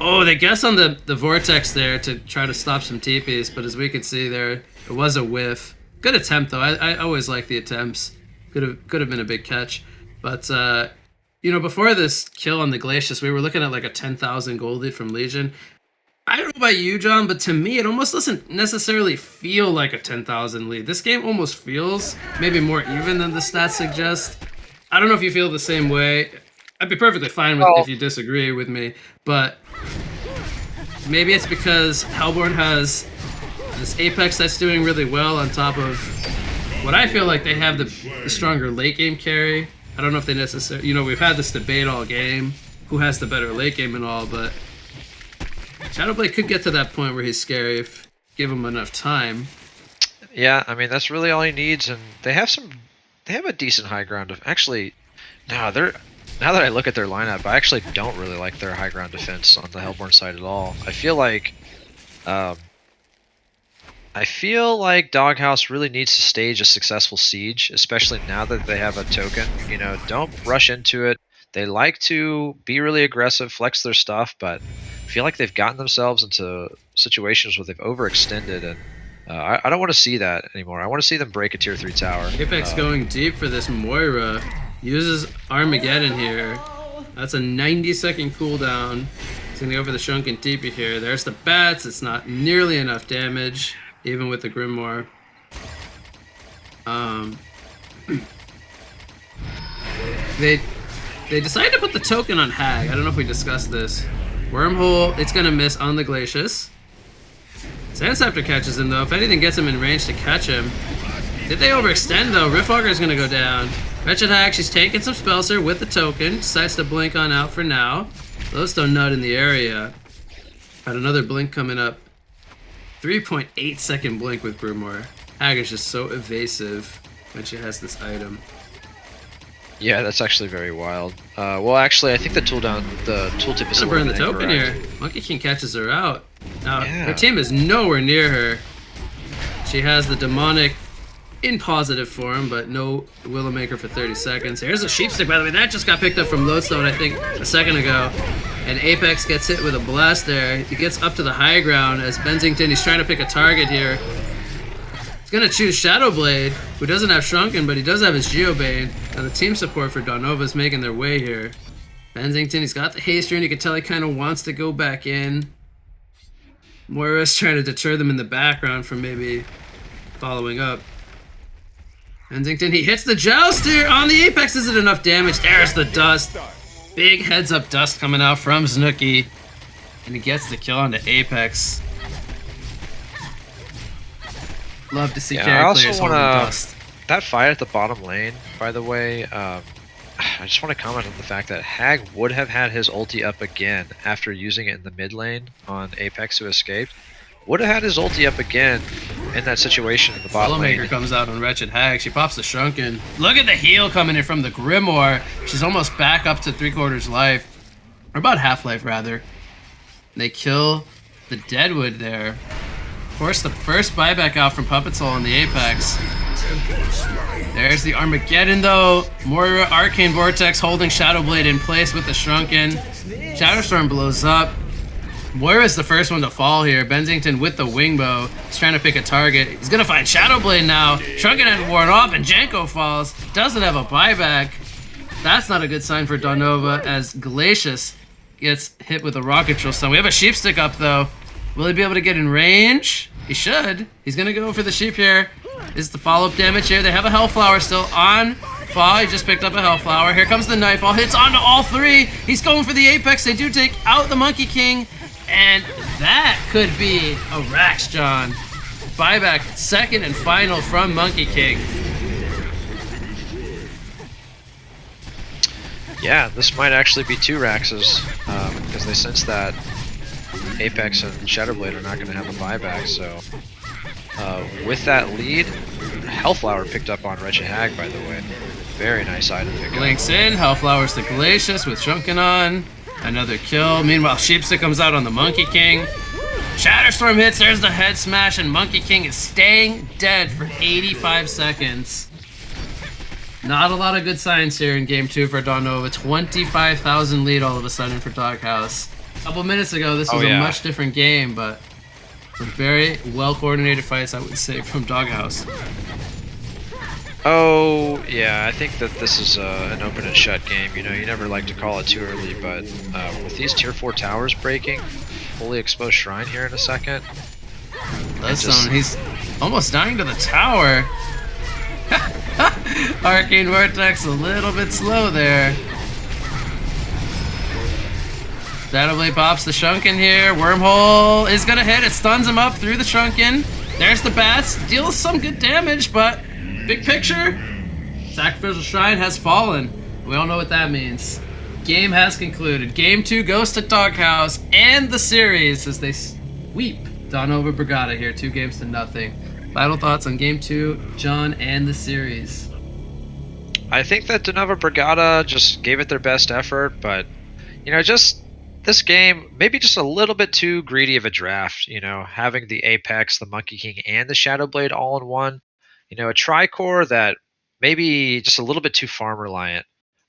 Oh, they guess on the vortex there to try to stop some TPs, but as we could see there, it was a whiff. Good attempt though. I always like the attempts. Could have been a big catch, but you know, before this kill on the Glacius, we were looking at like a 10,000 gold lead from Legion. I don't know about you, John, but to me, it almost doesn't necessarily feel like a 10,000 lead. This game almost feels maybe more even than the stats suggest. I don't know if you feel the same way. I'd be perfectly fine with if you disagree with me, but maybe it's because Hellborn has this Apex that's doing really well on top of what I feel like they have the stronger late game carry. I don't know if they necessarily, you know, we've had this debate all game, who has the better late game and all, but Shadowblade could get to that point where he's scary if give him enough time. Yeah, I mean, that's really all he needs, and they have a decent high ground of, actually, now that I look at their lineup, I actually don't really like their high ground defense on the Hellborn side at all. I feel like Doghouse really needs to stage a successful siege, especially now that they have a token. You know, don't rush into it. They like to be really aggressive, flex their stuff, but I feel like they've gotten themselves into situations where they've overextended, and I don't want to see that anymore. I want to see them break a tier 3 tower. Apex going deep for this Moira. Uses Armageddon here. That's a 90-second cooldown. He's going to go for the Shrunken TP here. There's the bats. It's not nearly enough damage, even with the Grimoire. They decided to put the token on Hag. I don't know if we discussed this. Wormhole, it's going to miss on the Glacius. Sandscepter catches him, though. If anything gets him in range to catch him. Did they overextend, though? Riftwalker is going to go down. Wretched Hag, she's taking some Spellser with the token. Decides to blink on out for now. Glowstone Nut in the area. Got another blink coming up. 3.8 second blink with Grimoire. Hag is just so evasive when she has this item. Yeah, that's actually very wild. Well, actually, I think the tooltip is burn the token here. Monkey King catches her out. Now, her team is nowhere near her. She has the demonic in positive form, but no Willowmaker for 30 seconds. Here's a Sheepstick, by the way. That just got picked up from Lodestone, I think, a second ago. And Apex gets hit with a blast there. He gets up to the high ground as Benzington, he's trying to pick a target here. He's going to choose Shadowblade, who doesn't have Shrunken, but he does have his Geobane. Now the team support for Darnova's making their way here. Benzington, he's got the haste rune. You can tell he kind of wants to go back in. Moira's trying to deter them in the background from maybe following up. Benzington, he hits the Joust here on the Apex. Isn't enough damage. There's the dust. Big heads up dust coming out from Snooki. And he gets the kill onto Apex. Love to see carry players holding dust. That fight at the bottom lane, by the way, I just want to comment on the fact that Hag would have had his ulti up again after using it in the mid lane on Apex, who escaped. Would have had his ulti up again in that situation in the bottom lane. Willowmaker comes out on Wretched Hag. She pops the Shrunken. Look at the heal coming in from the Grimoire. She's almost back up to 3/4 life. Or about half life, rather. They kill the Deadwood there. Force the first buyback out from Puppet Soul on the Apex. There's the Armageddon, though. Moira Arcane Vortex holding Shadowblade in place with the Shrunken. Shadowstorm blows up. Moira's the first one to fall here. Benzington with the Wingbow. He's trying to pick a target. He's going to find Shadowblade now. Shrunken had worn off, and Janko falls. Doesn't have a buyback. That's not a good sign for Darnova, as Glacius gets hit with a Rocket Drill Stun. We have a Sheepstick up, though. Will he be able to get in range? He should. He's going to go for the sheep here. Is the follow-up damage here. They have a Hellflower still on Fa, he just picked up a Hellflower. Here comes the Nightfall. Hits onto all three. He's going for the Apex. They do take out the Monkey King. And that could be a Rax, John. Buyback, second and final from Monkey King. Yeah, this might actually be 2 Raxes, because they sense that Apex and Shadowblade are not going to have a buyback, so with that lead, Hellflower picked up on Wretched Hag, by the way. Very nice item pickup. Links in, Hellflower's the Glacius with Shrunken on. Another kill. Meanwhile, Sheepstick comes out on the Monkey King. Shatterstorm hits, there's the head smash, and Monkey King is staying dead for 85 seconds. Not a lot of good signs here in game 2 for Dawn Nova. 25,000 lead all of a sudden for Doghouse. A couple minutes ago, this was a much different game, but some very well-coordinated fights, I would say, from Doghouse. Oh, yeah, I think that this is an open and shut game. You know, you never like to call it too early, but with these tier 4 towers breaking, fully exposed shrine here in a second. He's almost dying to the tower. Arcane Vortex a little bit slow there. Shadowblade pops the Shrunken here. Wormhole is gonna hit. It stuns him up through the Shrunken. There's the bats. Deals some good damage, but big picture, Sacrificial Shrine has fallen. We all know what that means. Game has concluded. Game 2 goes to Doghouse and the series as they sweep Dawn Nova Brigada here, 2-0. Final thoughts on Game 2, John, and the series. I think that Dawn Nova Brigada just gave it their best effort, but, you know, just this game, maybe just a little bit too greedy of a draft, you know, having the Apex, the Monkey King, and the Shadowblade all in one. You know, a tri-core that maybe just a little bit too farm reliant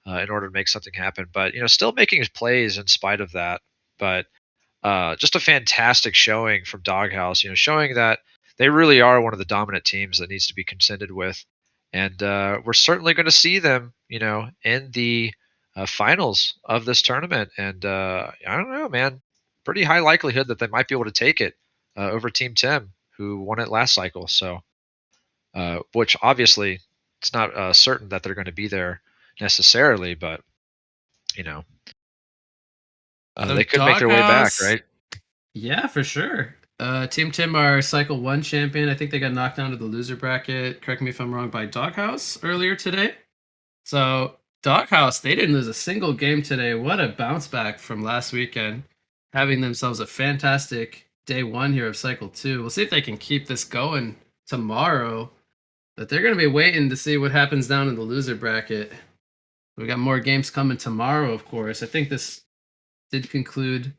in order to make something happen, but, you know, still making his plays in spite of that. But just a fantastic showing from Doghouse, you know, showing that they really are one of the dominant teams that needs to be contended with. And we're certainly going to see them, you know, in the finals of this tournament. And I don't know, man, pretty high likelihood that they might be able to take it over Team Tim, who won it last cycle. So, which obviously it's not certain that they're going to be there necessarily, but, you know, they could make their way back, right? Yeah, for sure. Team Tim are Cycle 1 champion. I think they got knocked down to the loser bracket, correct me if I'm wrong, by Doghouse earlier today. So, Doghouse, they didn't lose a single game today. What a bounce back from last weekend. Having themselves a fantastic day 1 here of Cycle 2. We'll see if they can keep this going tomorrow. But they're going to be waiting to see what happens down in the loser bracket. We got more games coming tomorrow, of course. I think this did conclude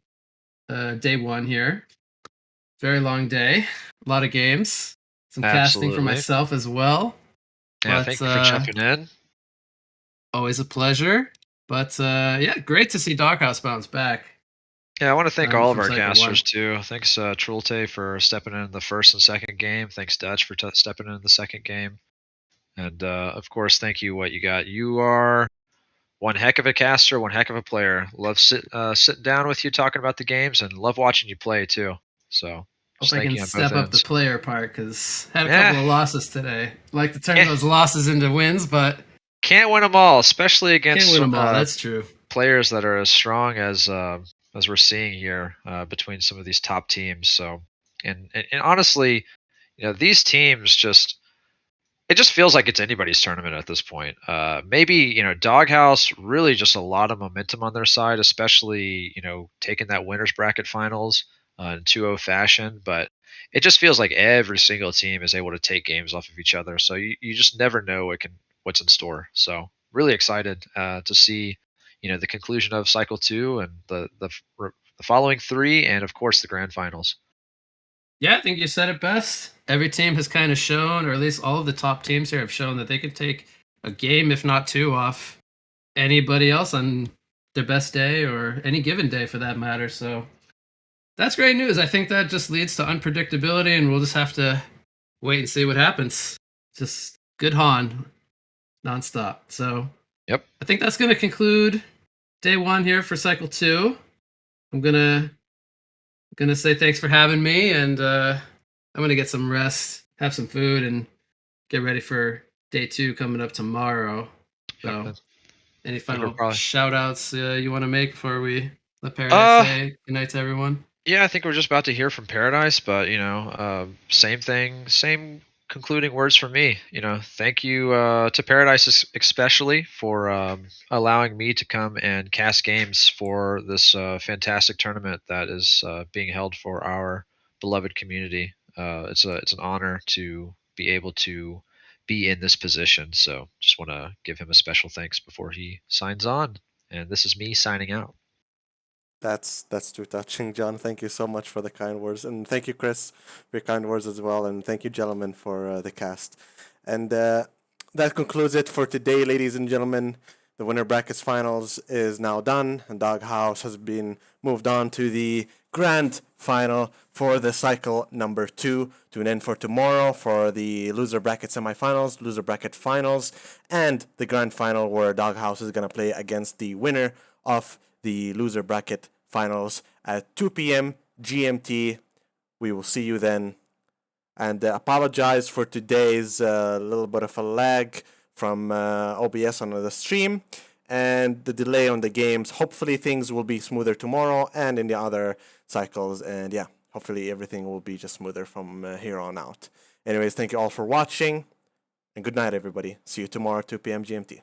day 1 here. Very long day. A lot of games. Some casting for myself as well. Yeah, thank you for jumping in. Always a pleasure. But yeah, great to see Doghouse bounce back. Yeah, I want to thank all of our casters too. Thanks Trulte for stepping in the first and second game. Thanks Dutch for stepping in the second game. And of course, thank you, What You Got. You are one heck of a caster, one heck of a player. Love sitting down with you, talking about the games, and love watching you play too. So hope I can step up the player part, because had a couple of losses today. Like to turn those losses into wins, but can't win them all, especially against that's true. Players that are as strong as we're seeing here between some of these top teams. So and honestly, you know, these teams it just feels like it's anybody's tournament at this point. Maybe, you know, Doghouse, really just a lot of momentum on their side, especially, you know, taking that winners bracket finals in 2-0 fashion. But it just feels like every single team is able to take games off of each other. So you just never know what's in store. So really excited to see, you know, the conclusion of Cycle 2 and the following 3, and of course the grand finals. Yeah, I think you said it best. Every team has kind of shown, or at least all of the top teams here have shown, that they can take a game, if not 2, off anybody else on their best day, or any given day for that matter. So that's great news. I think that just leads to unpredictability, and we'll just have to wait and see what happens. Just good HoN nonstop. So yep, I think that's going to conclude day 1 here for Cycle 2. I'm gonna say thanks for having me, and I'm gonna get some rest, have some food, and get ready for day 2 coming up tomorrow. So, any we're final probably- shout outs you want to make before we let Paradise say goodnight to everyone? Yeah, I think we're just about to hear from Paradise, but same thing, same concluding words from me. Thank you to Paradise especially for allowing me to come and cast games for this fantastic tournament that is being held for our beloved community. It's an honor to be able to be in this position. So just want to give him a special thanks before he signs on. And this is me signing out. That's too touching, John. Thank you so much for the kind words, and thank you, Chris, for your kind words as well, and thank you, gentlemen, for the cast. And that concludes it for today, ladies and gentlemen. The winner brackets finals is now done, and Doghouse has been moved on to the grand final for the cycle number 2. Tune in for tomorrow for the loser bracket semifinals, loser bracket finals, and the grand final where Doghouse is going to play against the winner of the loser bracket finals at 2 p.m. GMT. We will see you then. And apologize for today's little bit of a lag from OBS on the stream and the delay on the games. Hopefully things will be smoother tomorrow and in the other cycles. And yeah, hopefully everything will be just smoother from here on out. Anyways, thank you all for watching. And good night, everybody. See you tomorrow, 2 p.m. GMT.